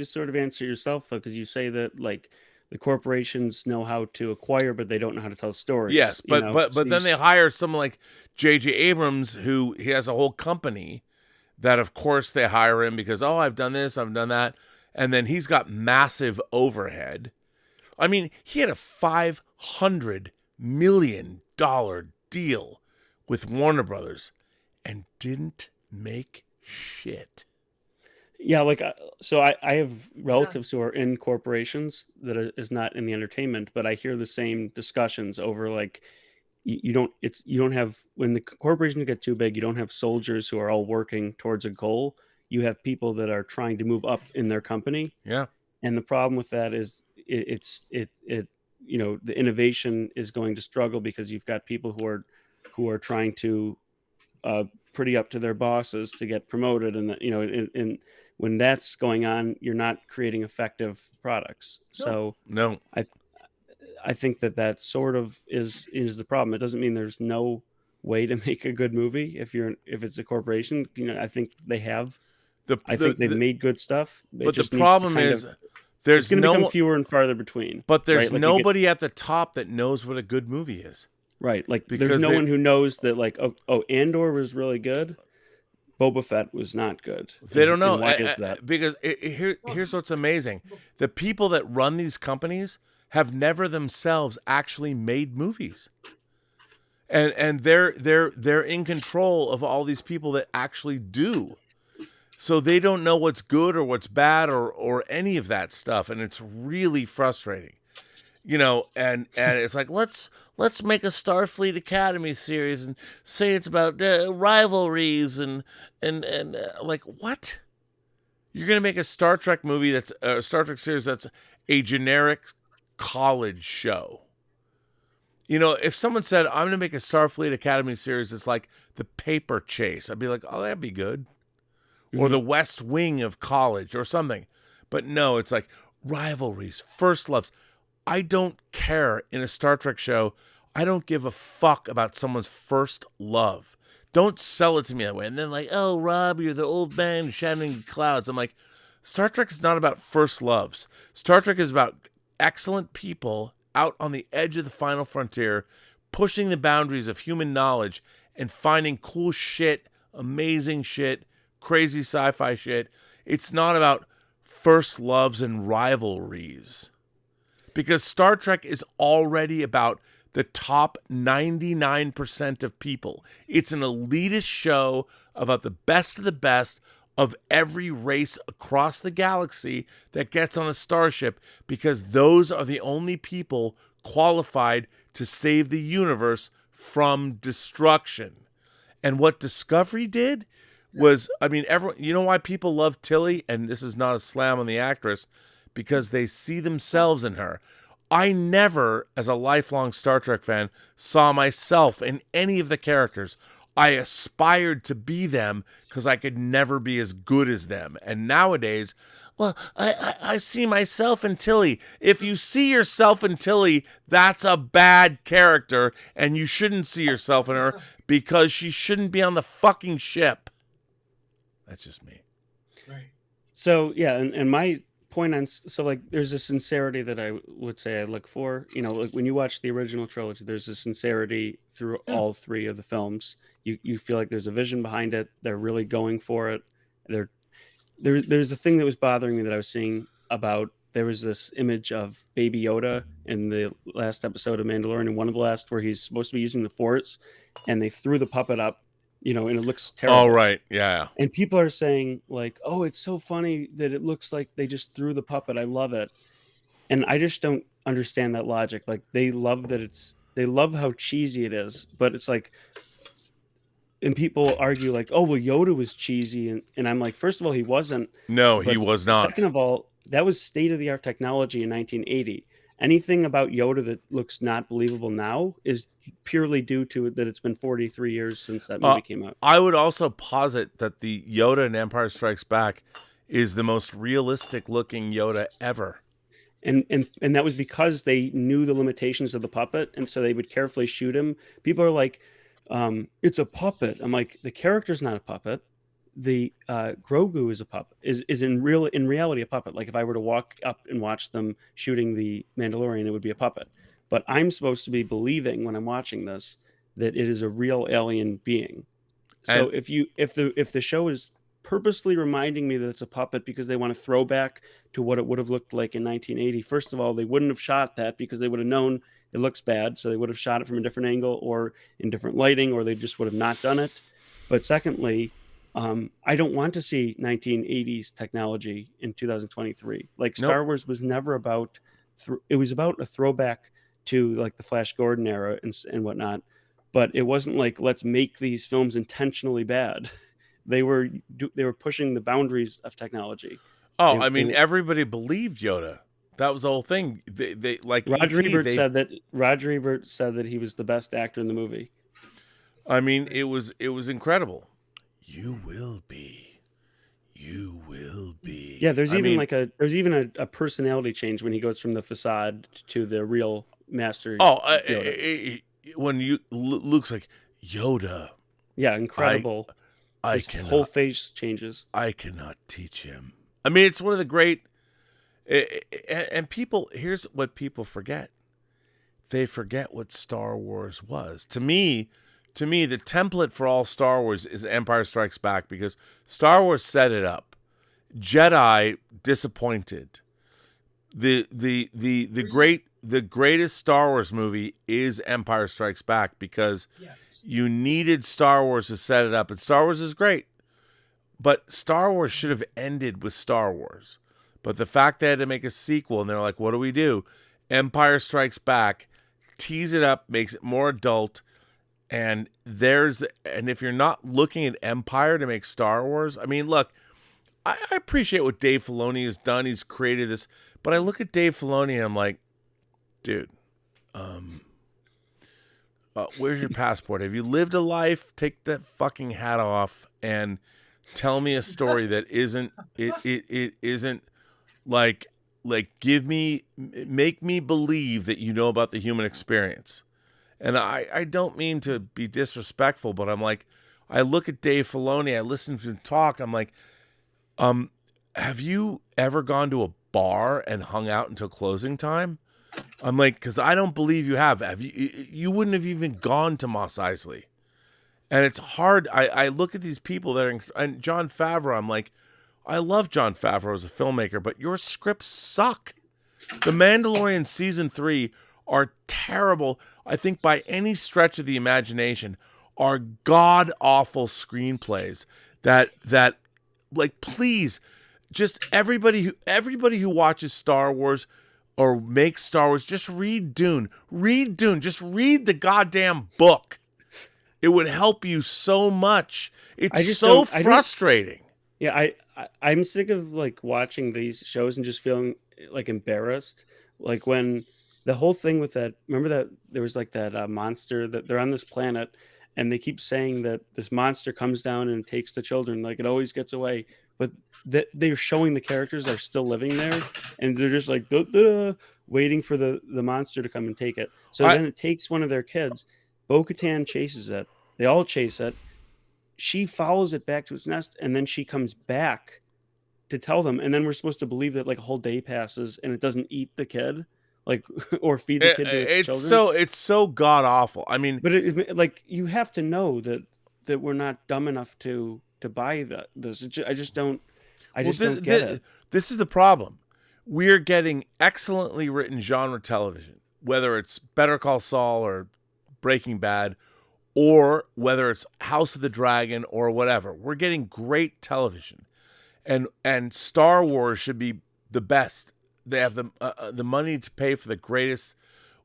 sort of answer yourself, though, because you say that like the corporations know how to acquire, but they don't know how to tell stories. Yes, but then they hire someone like J.J. Abrams, who he has a whole company that, of course, they hire him because, I've done this, I've done that. And then he's got massive overhead. I mean, he had a $500 million deal with Warner Brothers and didn't make shit. Yeah, so I have relatives who are in corporations that is not in the entertainment, but I hear the same discussions over like, you don't have, when the corporations get too big, you don't have soldiers who are all working towards a goal. You have people that are trying to move up in their company. Yeah. And the problem with that is the innovation is going to struggle because you've got people who are trying to pretty up to their bosses to get promoted. And when that's going on, you're not creating effective products. So no, I think that sort of is the problem. It doesn't mean there's no way to make a good movie if it's a corporation. I think they have. I think they've made good stuff. But the problem is there's going to become fewer and farther between. But there's nobody at the top that knows what a good movie is. Right. Like there's no one who knows that like, Andor was really good. Boba Fett was not good. They don't know. Why is that? Because here's what's amazing. The people that run these companies have never themselves actually made movies. And they're in control of all these people that actually do. So they don't know what's good or what's bad or any of that stuff, and it's really frustrating. And it's like let's make a Starfleet Academy series and say it's about rivalries and like what? You're gonna make a Star Trek movie that's a Star Trek series that's a generic college show. If someone said I'm gonna make a Starfleet Academy series that's like The Paper Chase, I'd be like, oh, that'd be good. Or The West Wing of college or something. But no, it's like rivalries, first loves. I don't care in a Star Trek show. I don't give a fuck about someone's first love. Don't sell it to me that way. And then like, oh, Rob, you're the old man shouting in clouds. I'm like, Star Trek is not about first loves. Star Trek is about excellent people out on the edge of the final frontier, pushing the boundaries of human knowledge and finding cool shit, amazing shit, crazy sci-fi shit. It's not about first loves and rivalries. Because Star Trek is already about the top 99% of people. It's an elitist show about the best of the best of every race across the galaxy that gets on a starship because those are the only people qualified to save the universe from destruction. And what Discovery did was, I mean, everyone, you know why people love Tilly? And this is not a slam on the actress, because they see themselves in her. I never, as a lifelong Star Trek fan, saw myself in any of the characters. I aspired to be them because I could never be as good as them. And nowadays, well, I see myself in Tilly. If you see yourself in Tilly, that's a bad character, and you shouldn't see yourself in her because she shouldn't be on the fucking ship. That's just me. Right. So yeah, and my point on, so like there's a sincerity that I would say I look for. You know, like when you watch the original trilogy, there's a sincerity through all three of the films. You feel like there's a vision behind it. They're really going for it. There's a thing that was bothering me that I was seeing about, there was this image of Baby Yoda in the last episode of Mandalorian, and one of the last, where he's supposed to be using the Force, and they threw the puppet up, you know, and it looks terrible. Oh, right. Yeah. And people are saying like, oh, it's so funny that it looks like they just threw the puppet. I love it. And I just don't understand that logic. Like they love how cheesy it is, but it's like, and people argue like, oh, well, Yoda was cheesy. And I'm like, first of all, he wasn't. No, he was not. Second of all, that was state-of-the-art technology in 1980. Anything about Yoda that looks not believable now is purely due to that it's been 43 years since that movie came out. I would also posit that the Yoda in Empire Strikes Back is the most realistic-looking Yoda ever. And that was because they knew the limitations of the puppet, and so they would carefully shoot him. People are like, it's a puppet. I'm like, the character's not a puppet. The Grogu is a puppet, is in reality a puppet. Like if I were to walk up and watch them shooting the Mandalorian, it would be a puppet. But I'm supposed to be believing when I'm watching this that it is a real alien being. So And- if the show is purposely reminding me that it's a puppet because they want to throw back to what it would have looked like in 1980, first of all, they wouldn't have shot that because they would have known it looks bad, so they would have shot it from a different angle or in different lighting, or they just would have not done it. But secondly, I don't want to see 1980s technology in 2023. Like Star Wars was never about, it was about a throwback to like the Flash Gordon era and whatnot. But it wasn't like, let's make these films intentionally bad. They were pushing the boundaries of technology. Oh, I mean, everybody believed Yoda. That was the whole thing. They like Roger Ebert said that he was the best actor in the movie. I mean, it was incredible. You will be. Yeah, there's even a personality change when he goes from the facade to the real master. When Luke's like, Yoda. Yeah, incredible. His whole face changes. I cannot teach him. I mean, it's one of the great. And people, here's what people forget. They forget what Star Wars was. To me, the template for all Star Wars is Empire Strikes Back, because Star Wars set it up. Jedi disappointed. The greatest Star Wars movie is Empire Strikes Back, because you needed Star Wars to set it up, and Star Wars is great. But Star Wars should have ended with Star Wars. But the fact they had to make a sequel, and they're like, what do we do? Empire Strikes Back, tease it up, makes it more adult. And if you're not looking at Empire to make Star Wars, I mean, look, I appreciate what Dave Filoni has done. He's created this, but I look at Dave Filoni and I'm like, dude, where's your passport? Have you lived a life? Take that fucking hat off and tell me a story that isn't like make me believe that you know about the human experience. And I don't mean to be disrespectful, but I'm like, I look at Dave Filoni, I listen to him talk, I'm like, have you ever gone to a bar and hung out until closing time? I'm like, because I don't believe you have. You wouldn't have even gone to Mos Eisley. And it's hard. I look at these people that are, and Jon Favreau, I'm like, I love Jon Favreau as a filmmaker, but your scripts suck. The Mandalorian season 3 are terrible. I think by any stretch of the imagination are god-awful screenplays that like, please, just everybody who watches Star Wars or make Star Wars, just read Dune. Read Dune. Just read the goddamn book. It would help you so much. It's so frustrating. Yeah, I'm sick of like watching these shows and just feeling like embarrassed. Like when the whole thing with that, remember that there was like that monster that they're on this planet and they keep saying that this monster comes down and takes the children, like it always gets away. But they're showing the characters are still living there and they're just like waiting for the monster to come and take it. So then it takes one of their kids. Bo-Katan chases it. They all chase it. She follows it back to its nest, and then she comes back to tell them. And then we're supposed to believe that like a whole day passes and it doesn't eat the kid, like or feed the kid to its children. It's so god awful. I mean, but like you have to know that we're not dumb enough to buy this. I just don't. I just don't get it. This is the problem. We're getting excellently written genre television, whether it's Better Call Saul or Breaking Bad, or whether it's House of the Dragon or whatever. We're getting great television, and Star Wars should be the best. They have the money to pay for the greatest.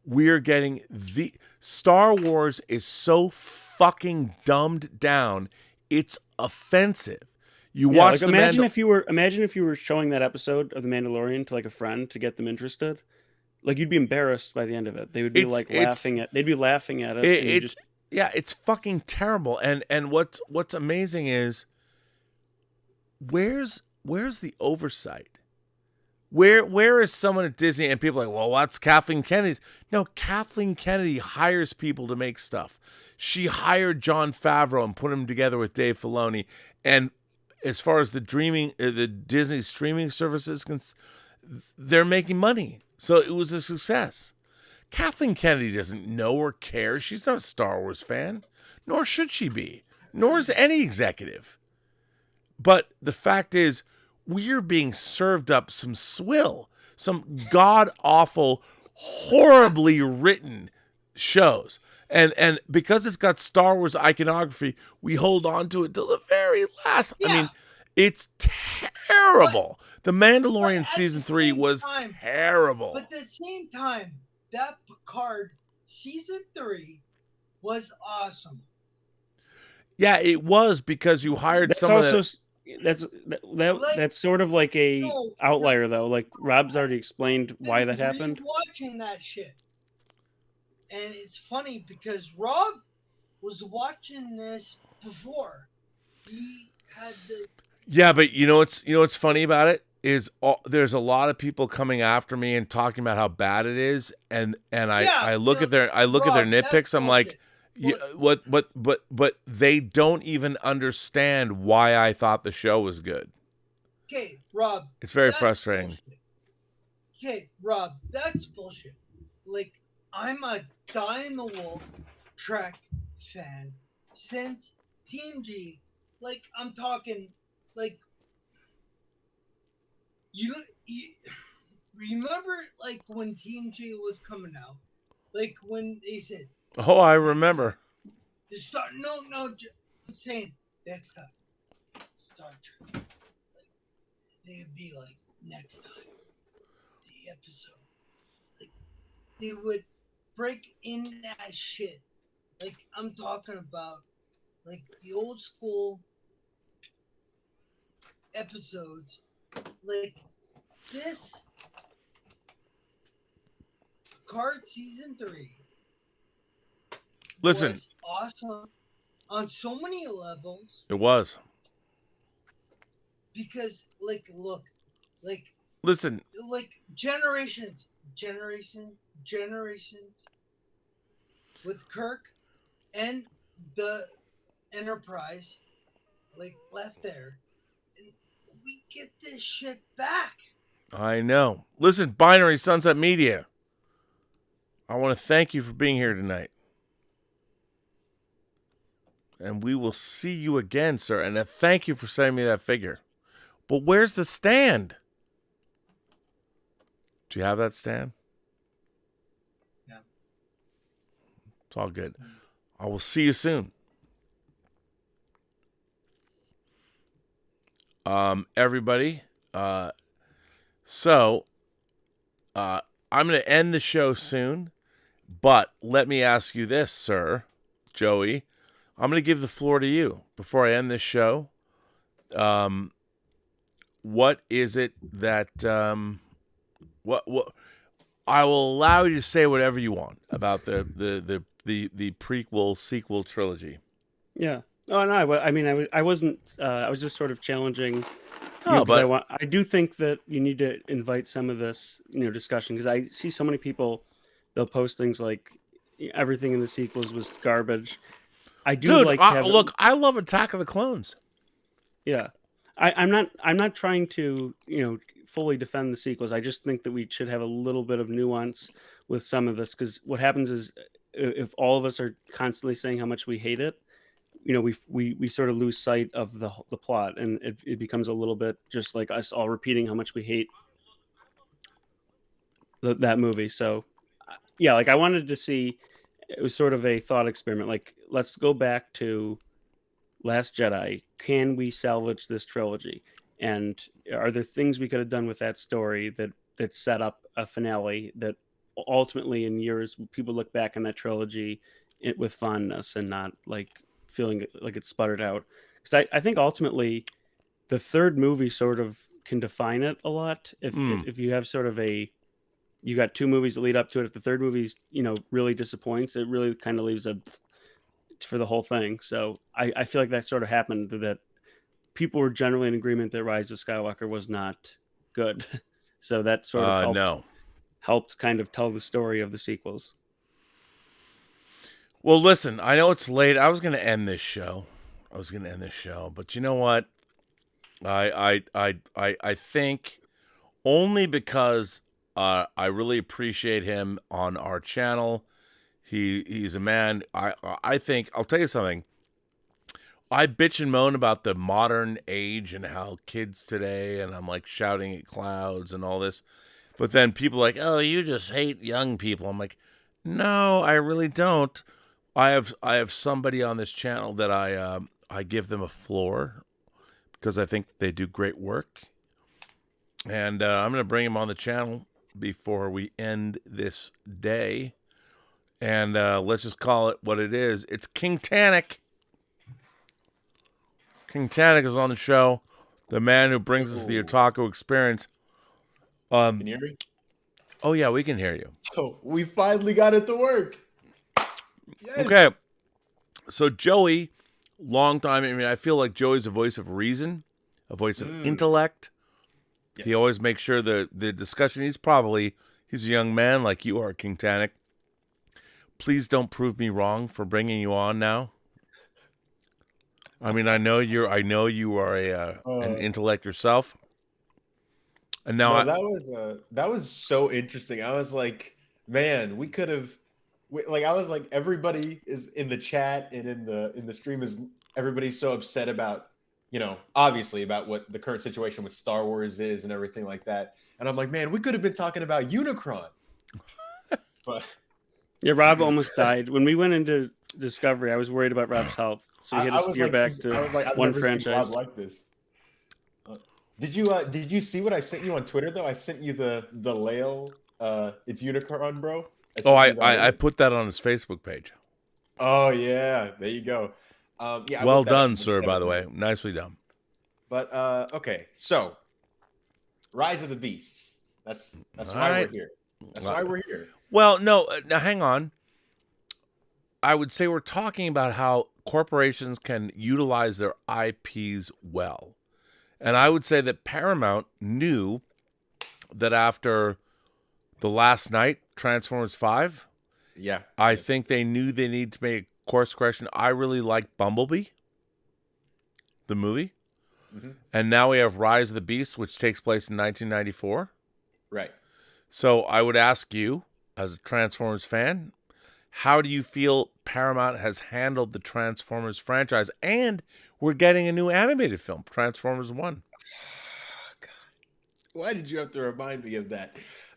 We're getting the Star Wars is so fucking dumbed down. It's offensive. You watch like imagine if you were showing that episode of The Mandalorian to like a friend to get them interested. Like you'd be embarrassed by the end of it. They would be laughing at. They'd be laughing at it. It's fucking terrible. And what's amazing is where's the oversight? Where is someone at Disney and people are like, well, what's Kathleen Kennedy's? No, Kathleen Kennedy hires people to make stuff. She hired Jon Favreau and put him together with Dave Filoni. And as far as the Disney streaming services, they're making money. So it was a success. Kathleen Kennedy doesn't know or care. She's not a Star Wars fan, nor should she be, nor is any executive. But the fact is, we're being served up some swill, some god-awful, horribly written shows. And because it's got Star Wars iconography, we hold on to it till the very last. Yeah. I mean, it's terrible. The Mandalorian season 3 was terrible. But at the same time, that Picard season 3 was awesome. Yeah, it was because you hired that's sort of like a outlier though. Like Rob's already explained why that happened. Watching that shit. And it's funny because Rob was watching this before. He had the Yeah, but you know what's funny about it is there's a lot of people coming after me and talking about how bad it is, and I look at their nitpicks. I'm like, but they don't even understand why I thought the show was good. Okay, Rob. It's very frustrating. Bullshit. Okay, Rob, that's bullshit. Like, I'm a die-in-the-wool Trek fan since Team G. Like, I'm talking, like, you remember, like, when Team G was coming out? Like, when they said... Oh, I remember. No, I'm saying next time. Star Trek. Like, they'd be like, next time. The episode. Like, they would break in that shit. Like, I'm talking about, like, the old school episodes. Like, this Picard season 3 was awesome on so many levels. It was. Because, like, look, like, listen, like generations with Kirk and the Enterprise, like, left there, and we get this shit back. I know. Listen, Binary Sunset Media, I want to thank you for being here tonight. And we will see you again, sir. And thank you for sending me that figure. But where's the stand? Do you have that stand? Yeah. It's all good. I will see you soon. Everybody. I I'm going to end the show soon, but let me ask you this, sir, Joey. I'm going to give the floor to you before I end this show. What is it that what I will allow you to say whatever you want about the prequel sequel trilogy. Yeah. Oh no, I mean I wasn't. I was just sort of challenging. But I do think that you need to invite some of this, discussion, because I see so many people. They'll post things like everything in the sequels was garbage. I do like. Look, I love Attack of the Clones. Yeah, I'm not trying to fully defend the sequels. I just think that we should have a little bit of nuance with some of this, because what happens is if all of us are constantly saying how much we hate it, we sort of lose sight of the plot, and it becomes a little bit just like us all repeating how much we hate that movie. So yeah, like I wanted to see, it was sort of a thought experiment. Like, let's go back to Last Jedi. Can we salvage this trilogy? And are there things we could have done with that story that set up a finale that ultimately in years people look back on that trilogy with fondness and not like feeling like it sputtered out? Because I think ultimately the third movie sort of can define it a lot. If you have sort of you got two movies that lead up to it. If the third movie really disappoints, it really kind of leaves for the whole thing. So I feel like that sort of happened, that people were generally in agreement that Rise of Skywalker was not good. So that sort of helped kind of tell the story of the sequels. Well, listen, I know it's late. I was going to end this show. But you know what? I think only because I really appreciate him on our channel. He's a man. I think I'll tell you something. I bitch and moan about the modern age and how kids today, and I'm like shouting at clouds and all this. But then people are like, oh, you just hate young people. I'm like, no, I really don't. I have somebody on this channel that I give them a floor because I think they do great work. And I'm going to bring him on the channel before we end this day. And let's just call it what it is. It's King Tannic. King Tannic is on the show. The man who brings us the otaku experience. Can you hear me? Oh, yeah, we can hear you. Oh, we finally got it to work. Yes. Okay. So Joey, long time. I mean, I feel like Joey's a voice of reason, a voice of intellect. Yes. He always makes sure the discussion, he's a young man like you are, King Tannic. Please don't prove me wrong for bringing you on now. I mean, I know you are an intellect yourself. And now that was so interesting. I was like, man, we could have, like, I was like, everybody is in the chat and in the stream everybody's so upset about, obviously about what the current situation with Star Wars is and everything like that. And I'm like, man, we could have been talking about Unicron. But yeah, Rob almost died when we went into Discovery. I was worried about Rob's health, so he had to steer back to one franchise. Rob like this. Did you see what I sent you on Twitter though? I sent you the Lael. It's Unicron, bro. I put that on his Facebook page. Oh yeah, there you go. Yeah. Well done, sir. By the way, nicely done. But okay, so Rise of the Beasts. That's why we're here. That's why we're here. Well, no, now hang on. I would say we're talking about how corporations can utilize their IPs well. And I would say that Paramount knew that after The Last Night, Transformers 5, I think they knew they needed to make a course correction. I really like Bumblebee, the movie. Mm-hmm. And now we have Rise of the Beasts, which takes place in 1994. Right. So I would ask you, as a Transformers fan, how do you feel Paramount has handled the Transformers franchise? And we're getting a new animated film, Transformers 1. God. Why did you have to remind me of that?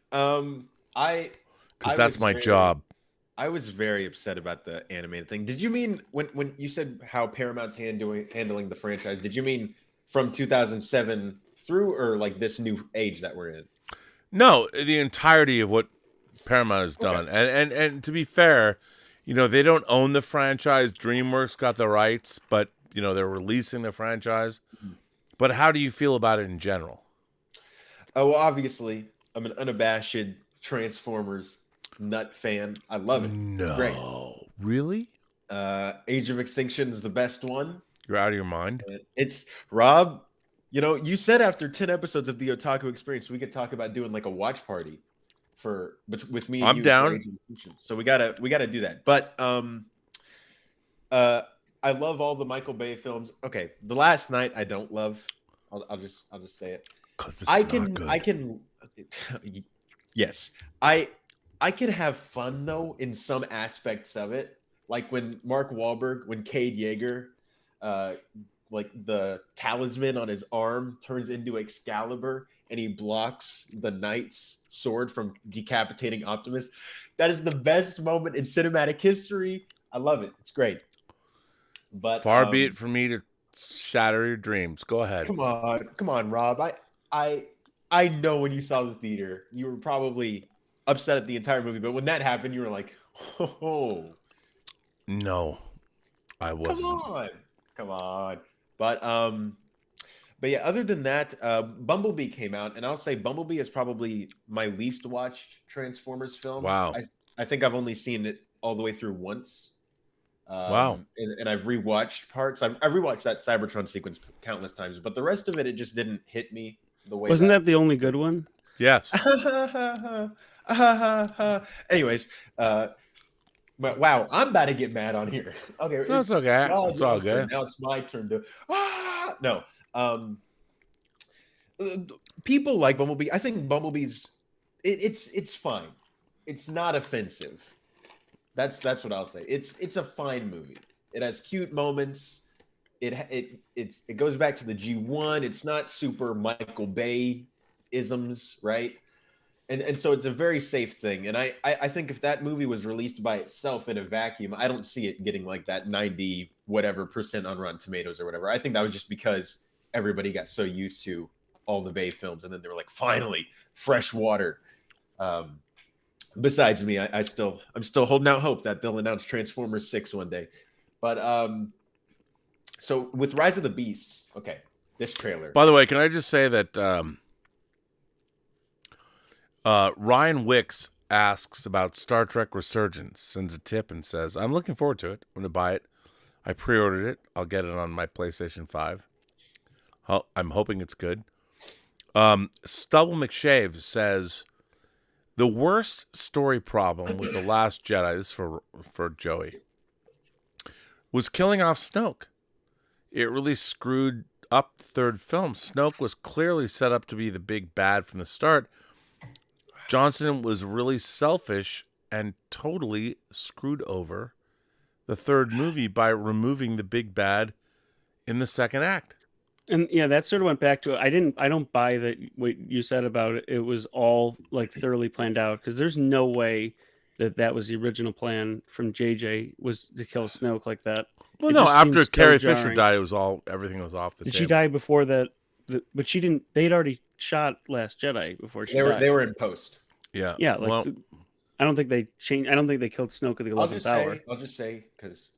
Because that's my job. I was very upset about the animated thing. Did you mean when you said how Paramount's handling the franchise, did you mean from 2007 through, or like this new age that we're in? No, the entirety of what Paramount is done. And to be fair, they don't own the franchise. DreamWorks got the rights, but they're releasing the franchise. But how do you feel about it in general? Oh, well, obviously, I'm an unabashed Transformers nut fan. I love it. No, great. Really? Age of Extinction is the best one. You're out of your mind. It's Rob. You said after 10 episodes of the Otaku Experience, we could talk about doing like a watch party with me and I'm you. down. So we gotta do that. But I love all the Michael Bay films. Okay, The Last Night I don't love. I'll just say it. 'Cause it's not good. I can. Yes, I can have fun though in some aspects of it. Like when Mark Wahlberg, when Cade Yeager, like the talisman on his arm turns into Excalibur and he blocks the knight's sword from decapitating Optimus. That is the best moment in cinematic history. I love it. It's great. But far be it from me to shatter your dreams. Go ahead. Come on, Rob. I know when you saw the theater, you were probably upset at the entire movie, but when that happened, you were like, "Oh, no, I wasn't." Come on. But yeah. Other than that, Bumblebee came out, and I'll say Bumblebee is probably my least watched Transformers film. Wow. I think I've only seen it all the way through once. Wow. And I've rewatched parts. I've rewatched that Cybertron sequence countless times, but the rest of it just didn't hit me the way. Wasn't that the only good one? Yes. Anyways, wow, I'm about to get mad on here. Okay, that's okay. It's all good. Now it's my turn to. No. People like Bumblebee. I think Bumblebee's. It's fine. It's not offensive. That's what I'll say. It's a fine movie. It has cute moments. It goes back to the G1. It's not super Michael Bay isms, right? And so it's a very safe thing. And I think if that movie was released by itself in a vacuum, I don't see it getting like that 90 whatever % on Rotten Tomatoes or whatever. I think that was just because everybody got so used to all the Bay films, and then they were like, finally, fresh water. Besides me, I'm still holding out hope that they'll announce Transformers 6 one day. But so with Rise of the Beasts, okay, this trailer. By the way, can I just say that Ryan Wicks asks about Star Trek Resurgence, sends a tip and says, I'm looking forward to it. I'm going to buy it. I pre-ordered it. I'll get it on my PlayStation 5. I'm hoping it's good. Stubble McShave says, the worst story problem with The Last Jedi, this is for Joey, was killing off Snoke. It really screwed up the third film. Snoke was clearly set up to be the big bad from the start. Johnson was really selfish and totally screwed over the third movie by removing the big bad in the second act. And yeah, that sort of went back to I don't buy that what you said about it. It was all like thoroughly planned out, because there's no way that was the original plan from JJ was to kill Snoke like that. Well, no, after Carrie Fisher died, everything was off the table. Did she die before that? But she didn't. They'd already shot Last Jedi before she died. They were in post. Yeah. Yeah. Like, so I don't think they changed. I don't think they killed Snoke at the 11th hour. I'll just say, because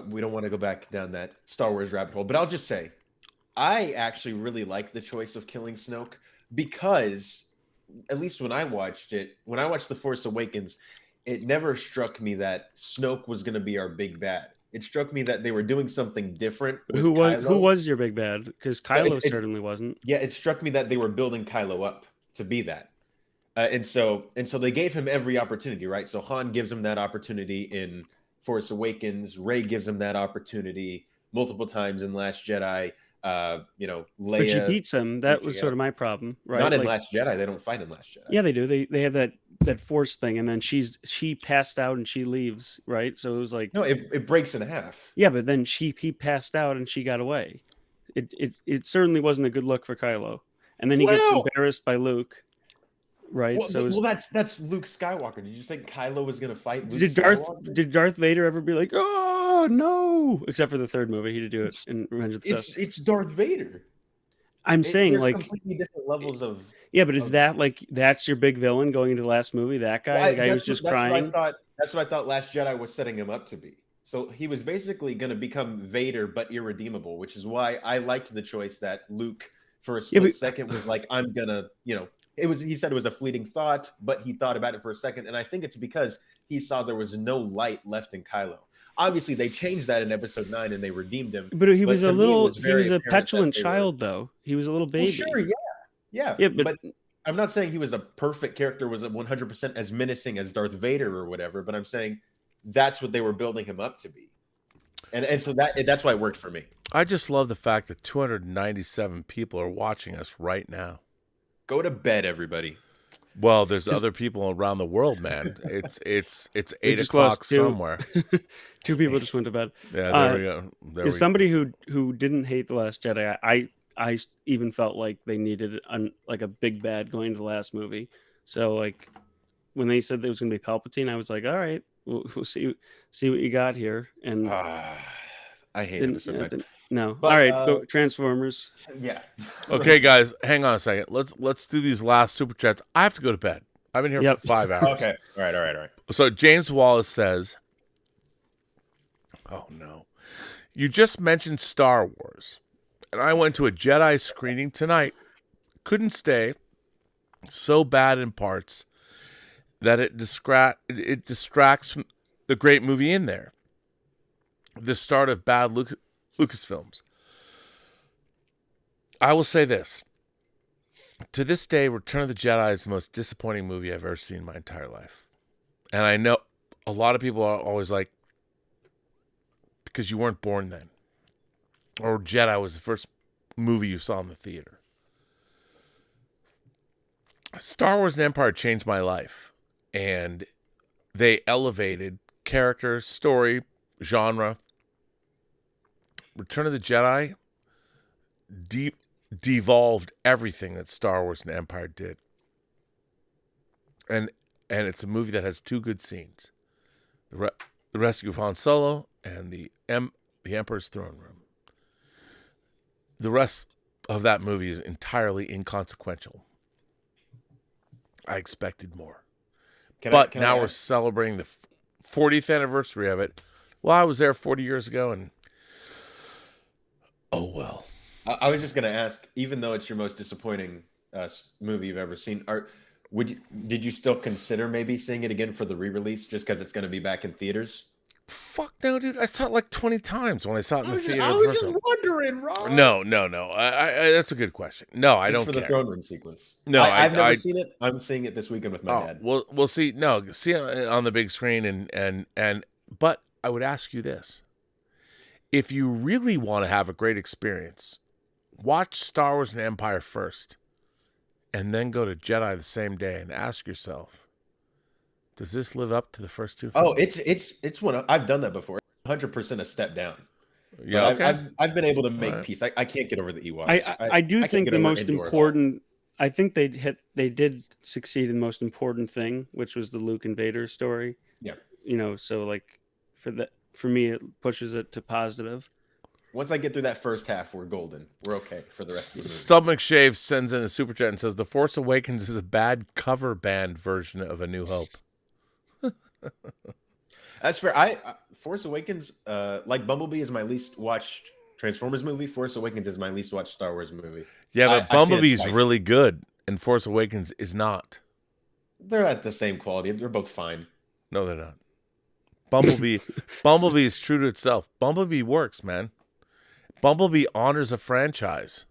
we don't want to go back down that Star Wars rabbit hole, but I'll just say, I actually really like the choice of killing Snoke, because at least when I watched The Force Awakens, it never struck me that Snoke was going to be our big bad. It struck me that they were doing something different with Kylo. Who was your big bad? Because Kylo certainly wasn't. Yeah, it struck me that they were building Kylo up to be that. And so they gave him every opportunity, right? So Han gives him that opportunity in Force Awakens. Rey gives him that opportunity multiple times in Last Jedi. Leia, but she beats him. That was sort of my problem, right? Not in Last Jedi. They don't fight in Last Jedi. Yeah, they do. They have that Force thing, and then she passed out and she leaves, right? So it was like, no, it breaks in half. Yeah, but then he passed out and she got away. It certainly wasn't a good look for Kylo, and then he gets embarrassed by Luke, right? Well, that's Luke Skywalker. Did you think Kylo was going to fight Luke Skywalker? Did Darth Vader ever be like, oh no? Except for the third movie, he did do it in Revenge of the Sith. It's Darth Vader. I'm saying, there's like, completely different levels of. Yeah, but is that like that's your big villain going into the last movie? That guy, the guy who's just crying. That's what I thought Last Jedi was setting him up to be. So he was basically going to become Vader, but irredeemable, which is why I liked the choice that Luke, for a split second, was like, "I'm gonna," it was. He said it was a fleeting thought, but he thought about it for a second, and I think it's because he saw there was no light left in Kylo. Obviously, they changed that in Episode 9, and they redeemed him. But he was a petulant child, though. He was a little baby. Well, sure, yeah. But I'm not saying he was a perfect character, was 100% as menacing as Darth Vader or whatever. But I'm saying that's what they were building him up to be, and so that's why it worked for me. I just love the fact that 297 people are watching us right now. Go to bed, everybody. Well, there's other people around the world, man. It's 8 o'clock somewhere. 2 people just went to bed. Yeah, there we go. As somebody who didn't hate The Last Jedi, I even felt like they needed like a big bad going to the last movie. So like when they said there was going to be Palpatine, I was like, all right, we'll see what you got here. And I hate it. No. But, all right, go Transformers. Yeah. Okay, guys, hang on a second. Let's do these last super chats. I have to go to bed. I've been here for 5 hours. Okay. All right. So James Wallace says, "Oh no, you just mentioned Star Wars, and I went to a Jedi screening tonight. Couldn't stay. So bad in parts that it distracts from the great movie in there. The start of bad Lucasfilms. I will say this. To this day, Return of the Jedi is the most disappointing movie I've ever seen in my entire life. And I know a lot of people are always like, because you weren't born then. Or Jedi was the first movie you saw in the theater. Star Wars and Empire changed my life. And they elevated character, story, genre. Return of the Jedi devolved everything that Star Wars and Empire did. And it's a movie that has 2 good scenes. The rescue of Han Solo and the Emperor's throne room. The rest of that movie is entirely inconsequential. I expected more. Now we're celebrating the 40th anniversary of it. Well, I was there 40 years ago, and oh well. I was just going to ask, even though it's your most disappointing movie you've ever seen, did you still consider maybe seeing it again for the re-release just because it's going to be back in theaters? Fuck no, dude. I saw it like 20 times when I saw it in the theater. I was just wondering, Rob. No. That's a good question. No, I don't for care. The throne room sequence. No, I've never seen it. I'm seeing it this weekend with my dad. We'll see. No, see it on the big screen but I would ask you this. If you really want to have a great experience, watch Star Wars and Empire first, and then go to Jedi the same day and ask yourself, does this live up to the first 2 films? Oh, it's one. I've done that before. 100% a step down. Yeah, okay. I've been able to make peace. I can't get over the Ewoks. I do think the most important. I think they did succeed in the most important thing, which was the Luke and Vader story. Yeah. So like for me, it pushes it to positive. Once I get through that first half, we're golden. We're okay for the rest of the movie. Stub McShave sends in a super chat and says, "The Force Awakens is a bad cover band version of A New Hope." That's fair. Force Awakens, like Bumblebee, is my least watched Transformers movie. Force Awakens is my least watched Star Wars movie. Yeah, but Bumblebee's really good, and Force Awakens is not. They're at the same quality. They're both fine. No, they're not. Bumblebee is true to itself. Bumblebee works, man. Bumblebee honors a franchise.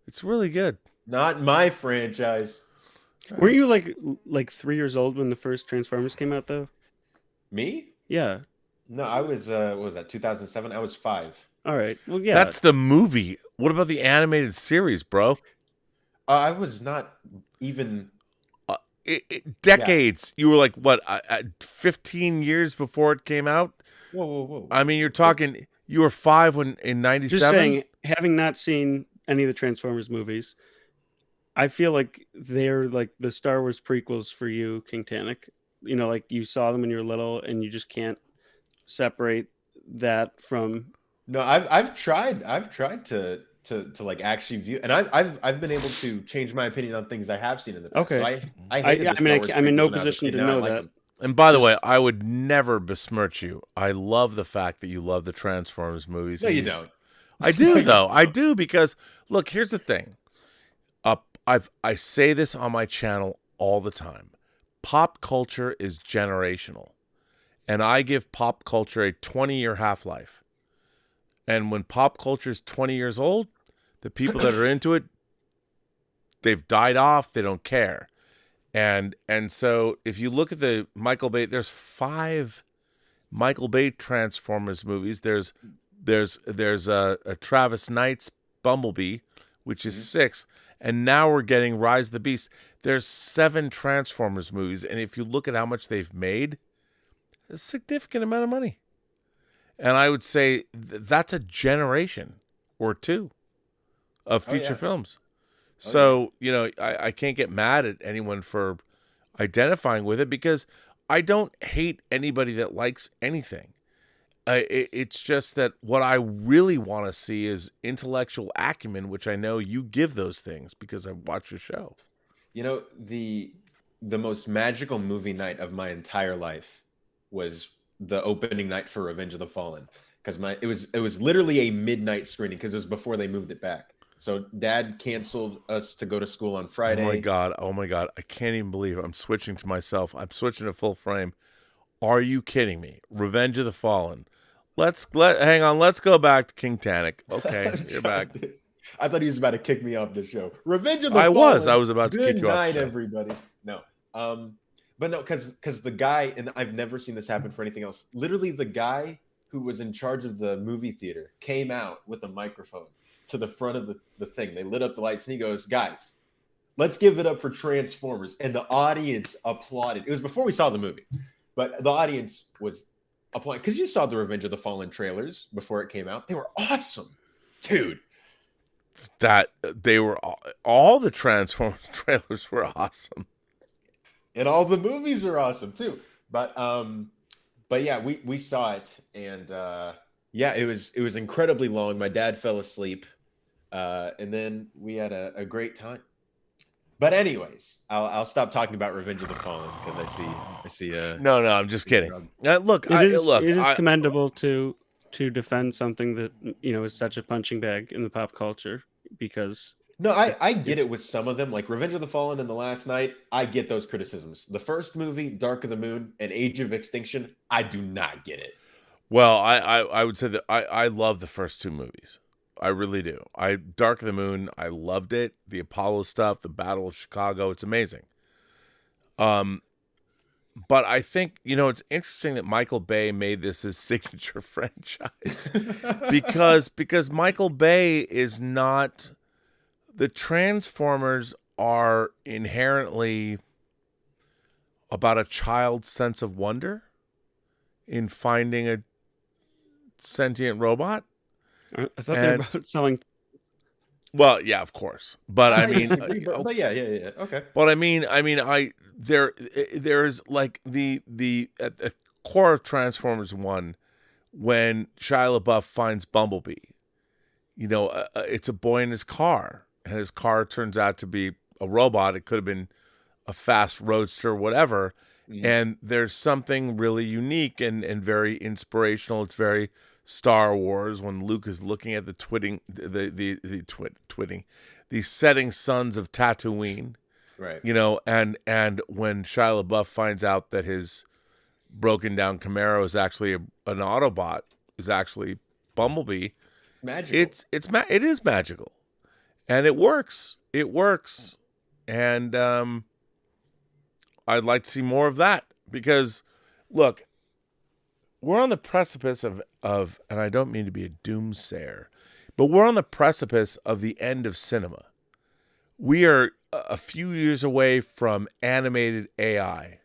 It's really good. Not my franchise. Were you like 3 years old when the first Transformers came out, though? Me? Yeah. No, I was. What was that? 2007. I was 5. All right. Well, yeah. That's the movie. What about the animated series, bro? I was not even. Decades. Yeah. You were like what? 15 years before it came out. Whoa. I mean, you're talking. You were 5 when in '97. Just saying, having not seen any of the Transformers movies, I feel like they're like the Star Wars prequels for you, King Tannic. Like you saw them when you were little, and you just can't separate that from. No, I've tried to to like actually view, and I've been able to change my opinion on things I have seen in the past. Okay. So I hated the Star Wars I'm in no prequels when I was a position kid, to now I know like that. them. And by the way, I would never besmirch you. I love the fact that you love the Transformers movies. No, you don't. I do, though. I do, because look, here's the thing. I say this on my channel all the time. Pop culture is generational, and I give pop culture a 20-year half-life. And when pop culture is 20 years old, the people that are into it, they've died off. They don't care. And so if you look at the Michael Bay, there's 5 Michael Bay Transformers movies. There's a Travis Knight's Bumblebee, which is 6, and now we're getting Rise of the Beast. There's 7 Transformers movies, and if you look at how much they've made, a significant amount of money. And I would say that's a generation or 2 of feature films. So, I can't get mad at anyone for identifying with it, because I don't hate anybody that likes anything. It's just that what I really want to see is intellectual acumen, which I know you give those things because I've watched your show. The most magical movie night of my entire life was the opening night for Revenge of the Fallen, because it was literally a midnight screening, because it was before they moved it back. So Dad canceled us to go to school on Friday. Oh my God. I can't even believe it. I'm switching to myself. I'm switching to full frame. Are you kidding me? Revenge of the Fallen. Hang on. Let's go back to King Tannic. Okay, you're back. I thought he was about to kick me off the show. Revenge of the Fallen. I was about to kick you off the show. Good night, everybody. No. But no, because the guy, and I've never seen this happen for anything else. Literally, the guy who was in charge of the movie theater came out with a microphone to the front of the thing. They lit up the lights, and he goes, "Guys, let's give it up for Transformers." And the audience applauded. It was before we saw the movie, but the audience was applauding, because you saw the Revenge of the Fallen trailers before it came out. They were awesome, dude. That they were all the Transformers trailers were awesome, and all the movies are awesome too. But yeah, we saw it, and yeah, it was incredibly long. My dad fell asleep, and then we had a great time. But anyways, I'll stop talking about Revenge of the Fallen, because I see. No, I'm just kidding. Look, it is commendable to defend something that is such a punching bag in the pop culture, because no, I get it with some of them, like Revenge of the Fallen and The Last Night. I get those criticisms. The first movie, Dark of the Moon and Age of Extinction, I do not get it. Well, I would say that I love the first 2 movies. I really do. Dark of the Moon, I loved it. The Apollo stuff, the Battle of Chicago, it's amazing. But I think, it's interesting that Michael Bay made this his signature franchise, because Michael Bay is not, the Transformers are inherently about a child's sense of wonder in finding a sentient robot. I thought they were about selling. Well, yeah, of course, but I mean, but yeah, okay. But I mean, there's like the at the core of Transformers 1, when Shia LaBeouf finds Bumblebee, it's a boy in his car, and his car turns out to be a robot. It could have been a fast roadster, whatever. Mm-hmm. And there's something really unique and very inspirational. It's very Star Wars, when Luke is looking at the setting suns of Tatooine, right? And when Shia LaBeouf finds out that his broken down Camaro is actually an Autobot, is actually Bumblebee, magical. It is magical, and it works. And I'd like to see more of that, because look, we're on the precipice of, and I don't mean to be a doomsayer, but we're on the precipice of the end of cinema. We are a few years away from animated AI,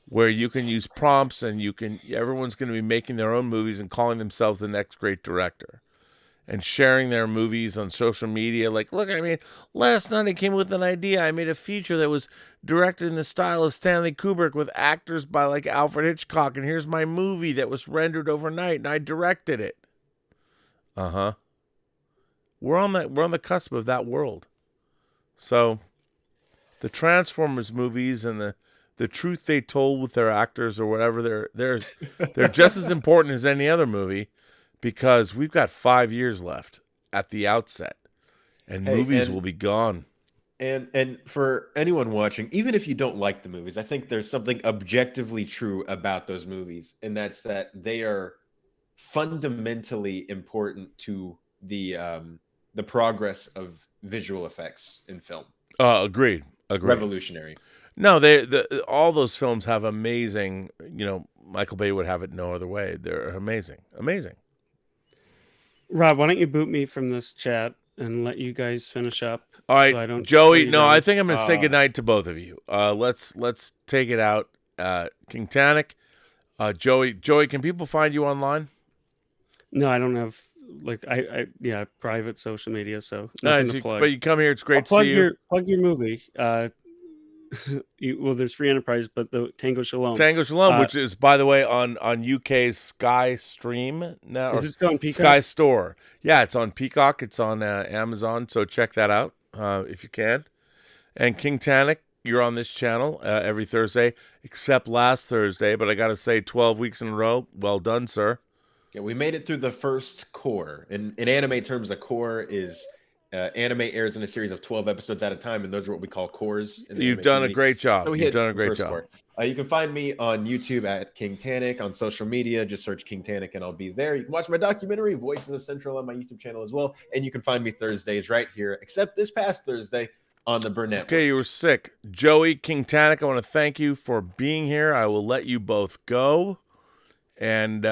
where you can use prompts and everyone's going to be making their own movies and calling themselves the next great director, and sharing their movies on social media. Like, look, last night I came with an idea. I made a feature that was directed in the style of Stanley Kubrick with actors by like Alfred Hitchcock. And here's my movie that was rendered overnight, and I directed it. we're on the cusp of that world. So the Transformers movies and the truth they told with their actors or whatever, they're just as important as any other movie, because we've got 5 years left at the outset, and movies will be gone. And for anyone watching, even if you don't like the movies, I think there's something objectively true about those movies, and that's that they are fundamentally important to the progress of visual effects in film. Agreed. Revolutionary. No, all those films have amazing. Michael Bay would have it no other way. They're amazing. Rob, why don't you boot me from this chat and let you guys finish up? All right, so Joey. No, I think I'm going to say goodnight to both of you. Let's take it out. King Tannic, Joey. Can people find you online? No, I don't have private social media, so nice. To plug. But you come here. It's great to see you. Plug your movie. There's Free Enterprise, but the Tango Shalom, which is, by the way, on UK's Sky Stream now. Is it still on Peacock? Sky Store. Yeah, it's on Peacock. It's on Amazon. So check that out if you can. And King Tannic, you're on this channel every Thursday, except last Thursday. But I got to say, 12 weeks in a row. Well done, sir. Yeah, we made it through the first core. In anime terms, a core is anime airs in a series of 12 episodes at a time, and those are what we call cores. You've done a great job. So You've done a great job. You can find me on YouTube at King Tannic. On social media, just search King Tannic, and I'll be there. You can watch my documentary, Voices of Central, on my YouTube channel as well. And you can find me Thursdays right here, except this past Thursday on the Burnettwork. Okay, you were sick. Joey, King Tannic, I want to thank you for being here. I will let you both go. And,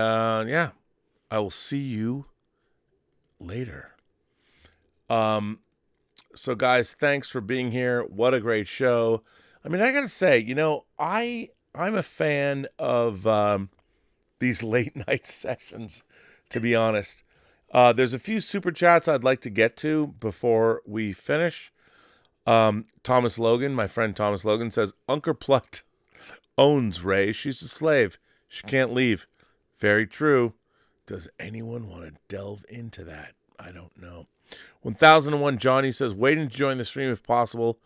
I will see you later. So guys, thanks for being here. What a great show. I mean, I gotta say, I'm a fan of these late night sessions, to be honest. There's a few super chats I'd like to get to before we finish. Thomas Logan, my friend Thomas Logan, says, Uncle Plutt owns Ray. She's a slave. She can't leave. Very true. Does anyone want to delve into that? I don't know. 1001 Johnny says, waiting to join the stream if possible.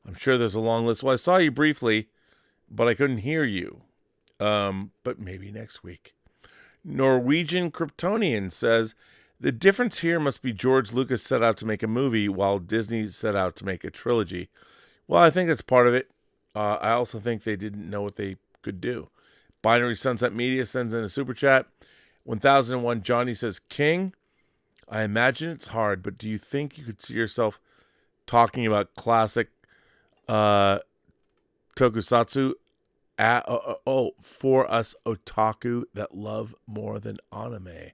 I'm sure there's a long list. Well, I saw you briefly, but I couldn't hear you. But maybe next week. Norwegian Kryptonian says, the difference here must be George Lucas set out to make a movie while Disney set out to make a trilogy. Well, I think that's part of it. I also think they didn't know what they could do. Binary Sunset Media sends in a super chat. 1001 Johnny says, King, I imagine it's hard, but do you think you could see yourself talking about classic tokusatsu for us otaku that love more than anime?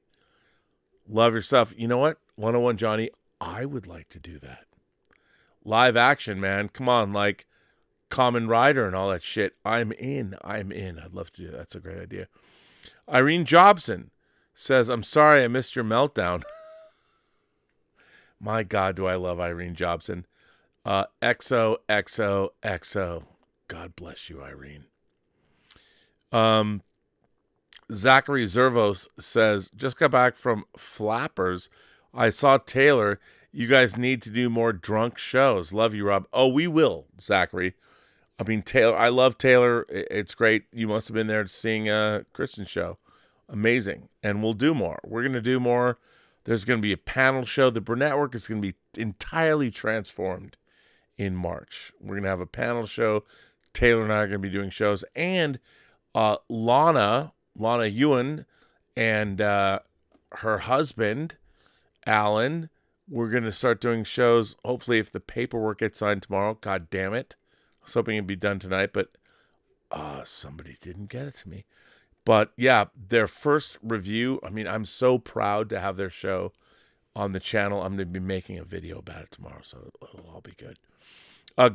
Love yourself. You know what? 101 Johnny, I would like to do that. Live action, man. Come on, like Kamen Rider and all that shit. I'm in. I'd love to do that. That's a great idea. Irene Jobson says, I'm sorry I missed your meltdown. My God, do I love Irene Jobson. XOXOXO. God bless you, Irene. Zachary Zervos says, just got back from Flappers. I saw Taylor. You guys need to do more drunk shows. Love you, Rob. Oh, we will, Zachary. I mean, Taylor. I love Taylor. It's great. You must have been there seeing Kristen's show. Amazing. And we'll do more. We're going to do more. There's going to be a panel show. The Burnettwork is going to be entirely transformed in March. We're going to have a panel show. Taylor and I are going to be doing shows. And Lana Ewan and her husband, Alan, we're going to start doing shows. Hopefully, if the paperwork gets signed tomorrow. God damn it. I was hoping it'd be done tonight, but somebody didn't get it to me. But yeah, their first review, I mean, I'm so proud to have their show on the channel. I'm going to be making a video about it tomorrow, so it'll all be good.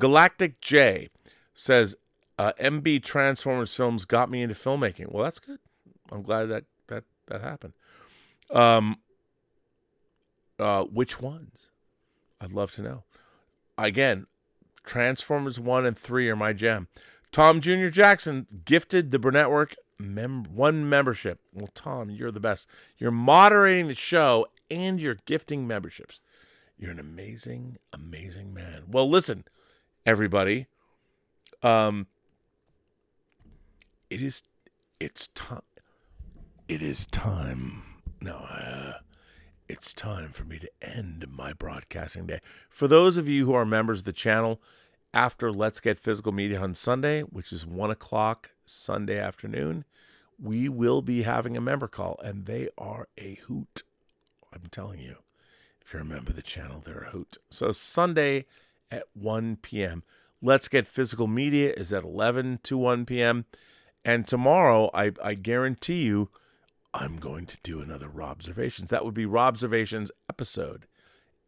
Galactic J says, MB Transformers films got me into filmmaking. Well, that's good. I'm glad that happened. Which ones? I'd love to know. Again, Transformers 1 and 3 are my jam. Tom Jr. Jackson gifted the Burnettwork one membership. Well, Tom, you're the best. You're moderating the show and you're gifting memberships. You're an amazing, amazing man. Well, listen, everybody. It's time. It is time. No, it's time for me to end my broadcasting day. For those of you who are members of the channel, after Let's Get Physical Media on Sunday, which is 1 o'clock Sunday afternoon, we will be having a member call, and they are a hoot. I'm telling you. If you're a member of the channel, they're a hoot. So Sunday at 1 p.m. Let's Get Physical Media is at 11 to 1 p.m. And tomorrow, I guarantee you, I'm going to do another Robservations. That would be Robservations episode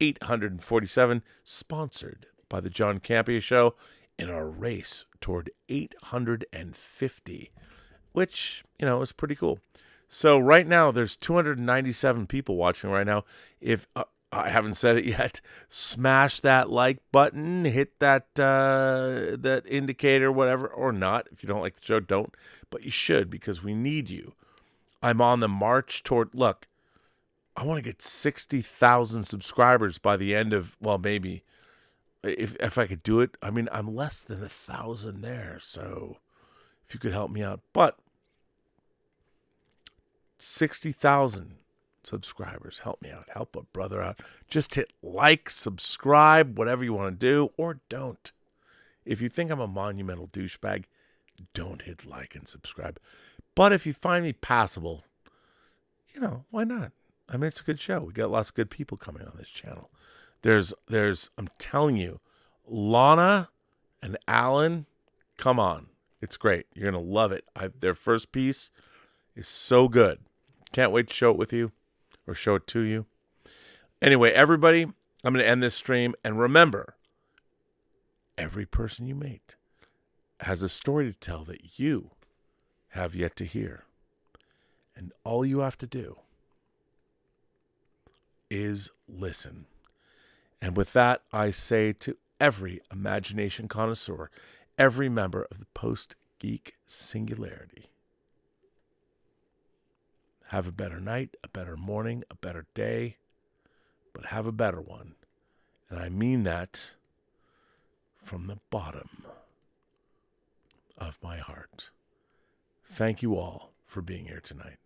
847, sponsored by the John Campea Show, in our race toward 850, which, is pretty cool. So right now, there's 297 people watching right now. If I haven't said it yet, smash that like button, hit that that indicator, whatever, or not. If you don't like the show, don't. But you should, because we need you. I'm on the march toward, look, I want to get 60,000 subscribers by the end of, well, maybe, if I could do it. I mean, I'm less than 1,000 there, so if you could help me out. But 60,000 subscribers, help me out, help a brother out. Just hit like, subscribe, whatever you want to do, or don't. If you think I'm a monumental douchebag, don't hit like and subscribe. But if you find me passable, why not? I mean, it's a good show. We got lots of good people coming on this channel. There's, I'm telling you, Lana and Alan, come on. It's great. You're going to love it. Their first piece is so good. Can't wait to show it with you or show it to you. Anyway, everybody, I'm going to end this stream. And remember, every person you meet has a story to tell that you have yet to hear. And all you have to do is listen. And with that, I say to every imagination connoisseur, every member of the Post-Geek Singularity, have a better night, a better morning, a better day, but have a better one. And I mean that from the bottom of my heart. Thank you all for being here tonight.